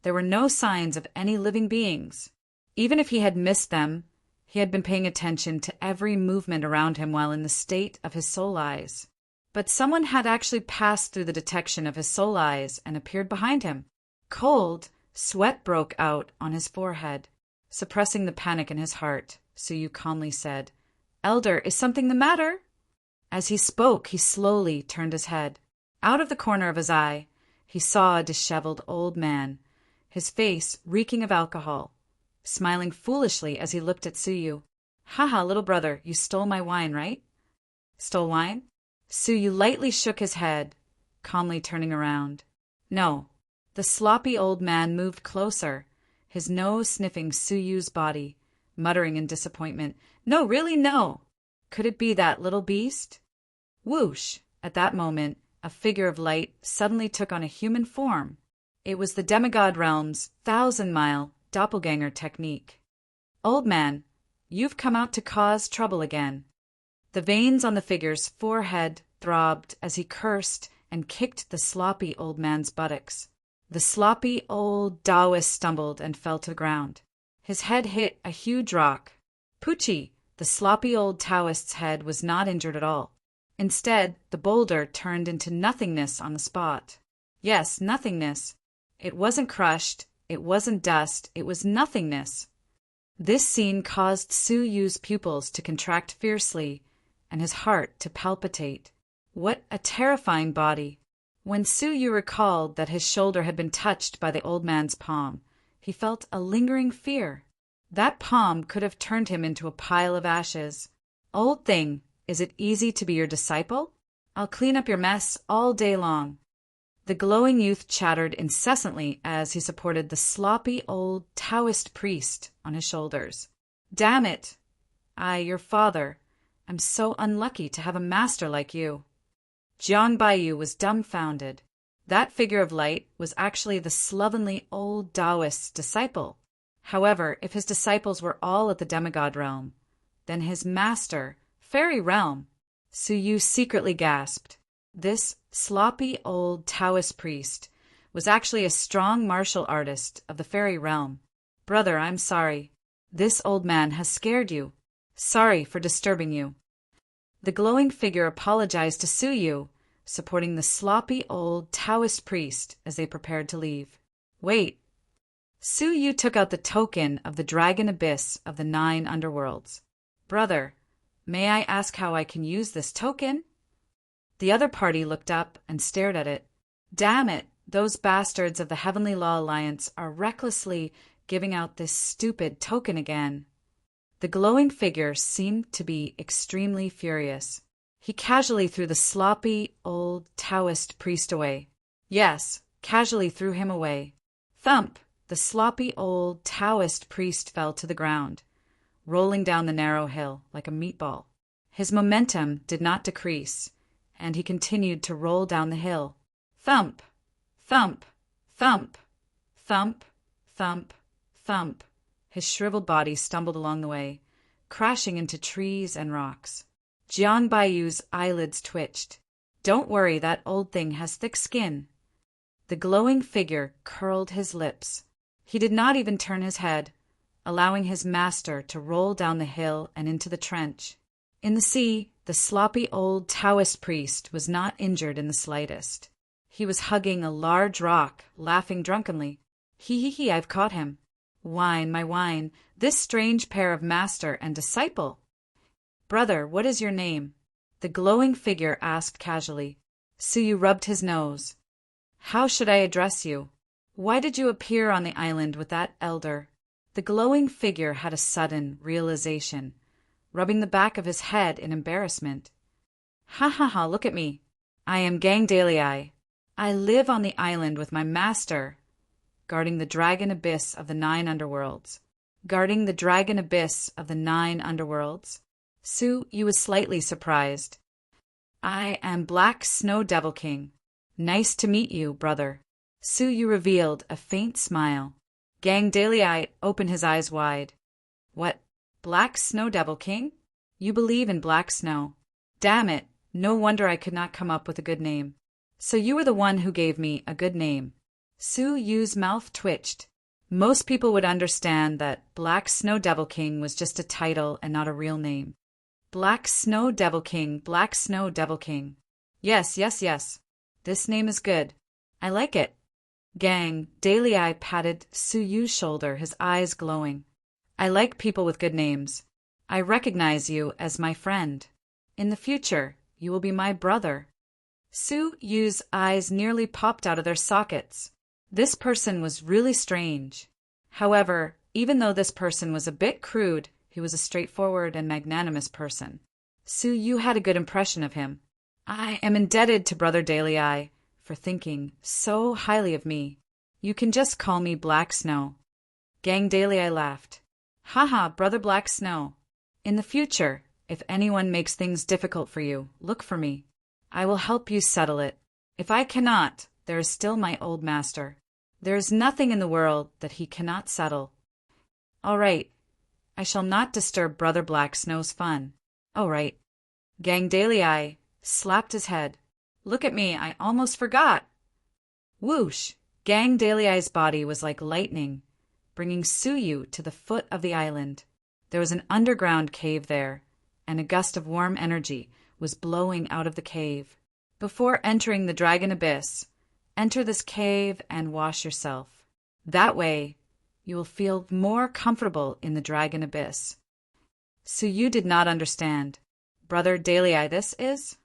there were no signs of any living beings. Even if he had missed them, he had been paying attention to every movement around him while in the state of his soul eyes. But someone had actually passed through the detection of his soul eyes and appeared behind him. Cold sweat broke out on his forehead. Suppressing the panic in his heart, Su Yu calmly said, "Elder, is something the matter?" As he spoke, he slowly turned his head. Out of the corner of his eye, he saw a disheveled old man, his face reeking of alcohol, smiling foolishly as he looked at Su Yu. "Haha, little brother, you stole my wine, right?" "Stole wine?" Su Yu lightly shook his head, calmly turning around. "No." The sloppy old man moved closer, his nose sniffing Su Yu's body, muttering in disappointment, "No, really, no. Could it be that little beast?" Whoosh! At that moment, a figure of light suddenly took on a human form. It was the demigod realm's 1,000-mile doppelganger technique. "Old man, you've come out to cause trouble again." The veins on the figure's forehead throbbed as he cursed and kicked the sloppy old man's buttocks. The sloppy old Taoist stumbled and fell to the ground. His head hit a huge rock. Poochie! The sloppy old Taoist's head was not injured at all. Instead, the boulder turned into nothingness on the spot. Yes, nothingness. It wasn't crushed, it wasn't dust, it was nothingness. This scene caused Su Yu's pupils to contract fiercely and his heart to palpitate. What a terrifying body! When Su Yu recalled that his shoulder had been touched by the old man's palm, he felt a lingering fear. That palm could have turned him into a pile of ashes. "Old thing, is it easy to be your disciple? I'll clean up your mess all day long." The glowing youth chattered incessantly as he supported the sloppy old Taoist priest on his shoulders. "Damn it! Your father. I'm so unlucky to have a master like you." Jiang Baiyu was dumbfounded. That figure of light was actually the slovenly old Taoist's disciple. However, if his disciples were all at the demigod realm, then his master, fairy realm. Su Yu secretly gasped. This sloppy old Taoist priest was actually a strong martial artist of the fairy realm. "Brother, I'm sorry. This old man has scared you. Sorry for disturbing you." The glowing figure apologized to Su Yu, supporting the sloppy old Taoist priest as they prepared to leave. Wait. Su Yu took out the token of the dragon abyss of the 9 underworlds. Brother, may I ask how I can use this token? The other party looked up and stared at it. Damn it, those bastards of the Heavenly Law Alliance are recklessly giving out this stupid token again. The glowing figure seemed to be extremely furious. He casually threw the sloppy, old Taoist priest away. Yes, casually threw him away. Thump! The sloppy old Taoist priest fell to the ground, rolling down the narrow hill like a meatball. His momentum did not decrease, and he continued to roll down the hill. Thump! Thump! Thump! Thump! Thump! Thump! His shriveled body stumbled along the way, crashing into trees and rocks. Jiang Baiyu's eyelids twitched. Don't worry, that old thing has thick skin. The glowing figure curled his lips. He did not even turn his head, allowing his master to roll down the hill and into the trench. In the sea, the sloppy old Taoist priest was not injured in the slightest. He was hugging a large rock, laughing drunkenly. He, I've caught him. Wine, my wine, this strange pair of master and disciple. Brother, what is your name? The glowing figure asked casually. Su Yu rubbed his nose. How should I address you? Why did you appear on the island with that elder? The glowing figure had a sudden realization, rubbing the back of his head in embarrassment. Ha ha ha, look at me. I am Gang Dalei. I live on the island with my master, guarding the dragon abyss of the 9 underworlds. Guarding the dragon abyss of the 9 underworlds? Su Yu was slightly surprised. I am Black Snow Devil King. Nice to meet you, brother. Su Yu revealed a faint smile. Gang Dalei opened his eyes wide. What? Black Snow Devil King? You believe in black snow. Damn it, no wonder I could not come up with a good name. So you were the one who gave me a good name. Su Yu's mouth twitched. Most people would understand that Black Snow Devil King was just a title and not a real name. Black Snow Devil King, Black Snow Devil King. Yes. This name is good. I like it. Gang Dalei patted Su Yu's shoulder, his eyes glowing. I like people with good names. I recognize you as my friend. In the future, you will be my brother. Su Yu's eyes nearly popped out of their sockets. This person was really strange. However, even though this person was a bit crude, he was a straightforward and magnanimous person. Su Yu had a good impression of him. I am indebted to Brother Dalei for thinking so highly of me. You can just call me Black Snow. Gang Dalei laughed. Haha, Brother Black Snow. In the future, if anyone makes things difficult for you, look for me. I will help you settle it. If I cannot, there is still my old master. There is nothing in the world that he cannot settle. All right. I shall not disturb Brother Black Snow's fun. All right. Gang Dalei slapped his head. Look at me, I almost forgot. Whoosh! Gang Dalei's body was like lightning, bringing Su Yu to the foot of the island. There was an underground cave there, and a gust of warm energy was blowing out of the cave. Before entering the dragon abyss, enter this cave and wash yourself. That way, you will feel more comfortable in the dragon abyss. Su Yu did not understand. Brother Dalei, this is?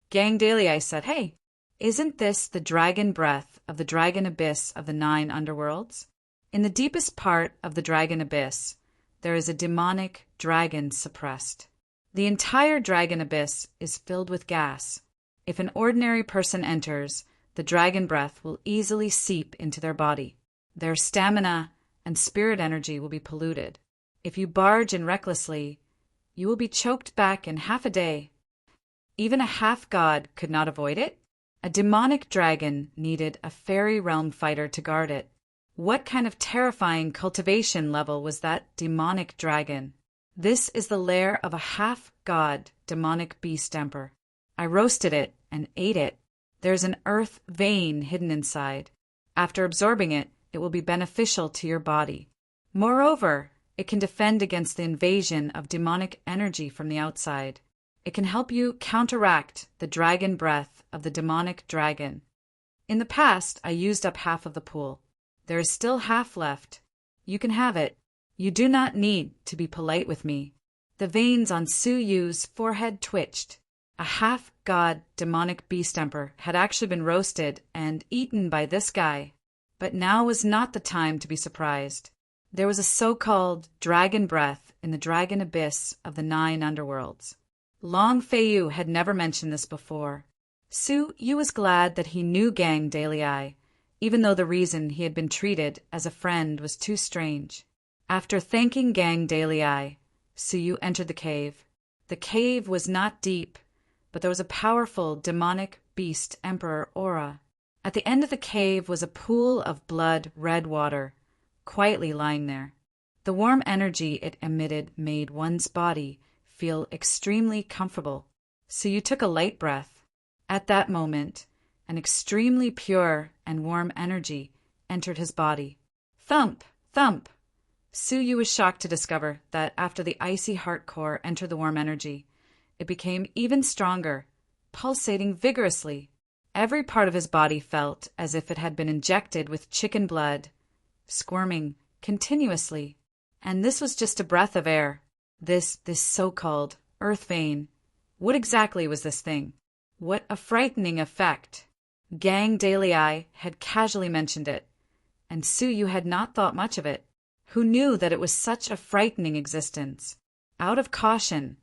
Gang Dalei said, Hey, isn't this the dragon breath of the dragon abyss of the 9 underworlds? In the deepest part of the dragon abyss, there is a demonic dragon suppressed. The entire dragon abyss is filled with gas. If an ordinary person enters, the dragon breath will easily seep into their body. Their stamina and spirit energy will be polluted. If you barge in recklessly, you will be choked back in half a day. Even a half-god could not avoid it. A demonic dragon needed a fairy realm fighter to guard it. What kind of terrifying cultivation level was that demonic dragon? This is the lair of a half-god demonic beast emperor. I roasted it and ate it. There's an earth vein hidden inside. After absorbing it, it will be beneficial to your body. Moreover, it can defend against the invasion of demonic energy from the outside. It can help you counteract the dragon breath of the demonic dragon. In the past, I used up half of the pool. There is still half left. You can have it. You do not need to be polite with me. The veins on Su Yu's forehead twitched. A half-god demonic beast emperor had actually been roasted and eaten by this guy. But now was not the time to be surprised. There was a so-called dragon breath in the dragon abyss of the 9 underworlds. Long Feiyu had never mentioned this before. Su Yu was glad that he knew Gang Dalei, even though the reason he had been treated as a friend was too strange. After thanking Gang Dalei, Su Yu entered the cave. The cave was not deep, but there was a powerful demonic beast emperor aura. At the end of the cave was a pool of blood red water, quietly lying there. The warm energy it emitted made one's body feel extremely comfortable. So you took a light breath. At that moment, an extremely pure and warm energy entered his body. Thump! Thump! Su Yu was shocked to discover that after the icy heart core entered the warm energy, it became even stronger, pulsating vigorously. Every part of his body felt as if it had been injected with chicken blood, squirming continuously. And this was just a breath of air. This so-called earth vein. What exactly was this thing? What a frightening effect. Gang Dalei had casually mentioned it, and Su Yu had not thought much of it. Who knew that it was such a frightening existence? Out of caution,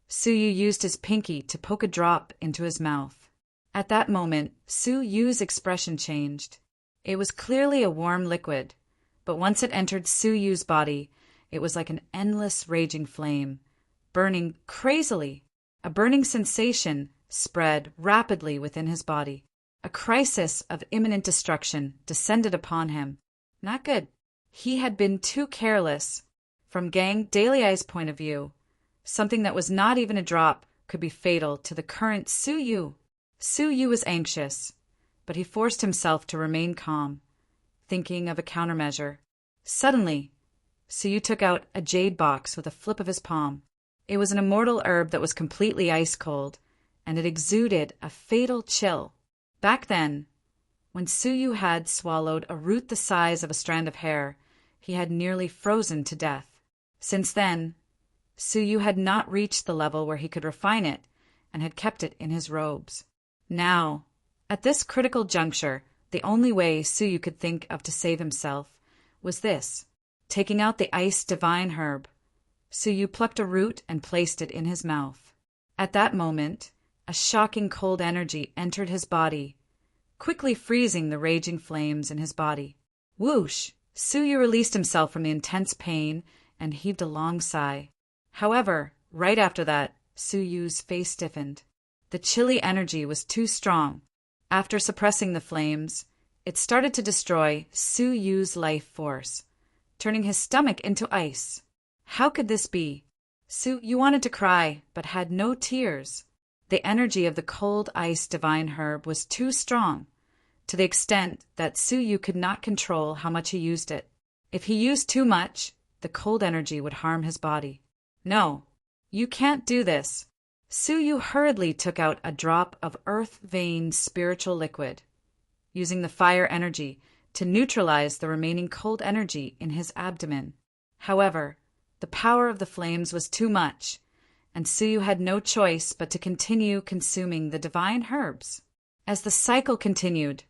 Su Yu used his pinky to poke a drop into his mouth. At that moment, Su Yu's expression changed. It was clearly a warm liquid, but once it entered Su Yu's body, it was like an endless raging flame, burning crazily. A burning sensation spread rapidly within his body. A crisis of imminent destruction descended upon him. Not good. He had been too careless. From Gang Dalei's point of view, something that was not even a drop could be fatal to the current Su Yu. Su Yu was anxious, but he forced himself to remain calm, thinking of a countermeasure. Suddenly, Su Yu took out a jade box with a flip of his palm. It was an immortal herb that was completely ice-cold, and it exuded a fatal chill. Back then, when Su Yu had swallowed a root the size of a strand of hair, he had nearly frozen to death. Since then, Su Yu had not reached the level where he could refine it and had kept it in his robes. Now, at this critical juncture, the only way Su Yu could think of to save himself was this. Taking out the ice divine herb, Su Yu plucked a root and placed it in his mouth. At that moment, a shocking cold energy entered his body, quickly freezing the raging flames in his body. Whoosh! Su Yu released himself from the intense pain and heaved a long sigh. However, right after that, Su Yu's face stiffened. The chilly energy was too strong. After suppressing the flames, it started to destroy Su Yu's life force, turning his stomach into ice. How could this be? Su Yu wanted to cry, but had no tears. The energy of the cold ice divine herb was too strong, to the extent that Su Yu could not control how much he used it. If he used too much, the cold energy would harm his body. No, you can't do this. Su Yu hurriedly took out a drop of earth vein spiritual liquid, using the fire energy to neutralize the remaining cold energy in his abdomen. However, the power of the flames was too much, and Su Yu had no choice but to continue consuming the divine herbs. As the cycle continued,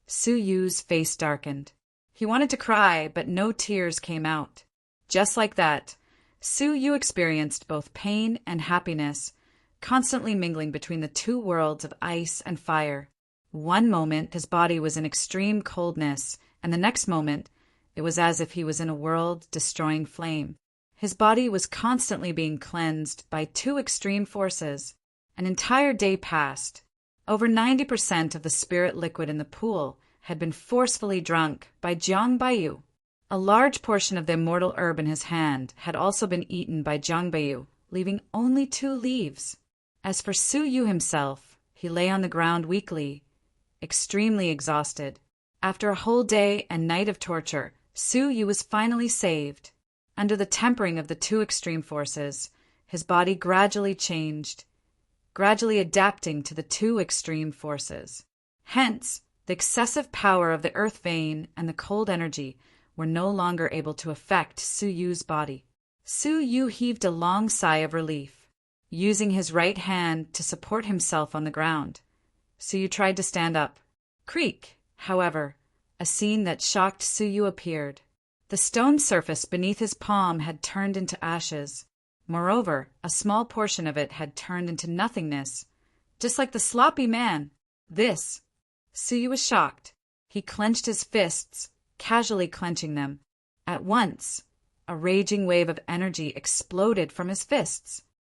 Su Yu's face darkened. He wanted to cry, but no tears came out. Just like that, Su Yu experienced both pain and happiness, constantly mingling between the two worlds of ice and fire. One moment his body was in extreme coldness, and the next moment it was as if he was in a world-destroying flame. His body was constantly being cleansed by two extreme forces. An entire day passed. Over 90% of the spirit liquid in the pool had been forcefully drunk by Jiang Baiyu. A large portion of the immortal herb in his hand had also been eaten by Jiang Baiyu, leaving only 2 leaves. As for Su Yu himself, he lay on the ground weakly, extremely exhausted. After a whole day and night of torture, Su Yu was finally saved. Under the tempering of the two extreme forces, his body gradually changed. gradually adapting to the two extreme forces. Hence, the excessive power of the earth vein and the cold energy were no longer able to affect Su Yu's body. Su Yu heaved a long sigh of relief. Using his right hand to support himself on the ground, Su Yu tried to stand up. Creak, however, a scene that shocked Su Yu appeared. The stone surface beneath his palm had turned into ashes. Moreover, a small portion of it had turned into nothingness, just like the sloppy man. This. Su Yu was shocked. He clenched his fists, casually clenching them. At once, a raging wave of energy exploded from his fists.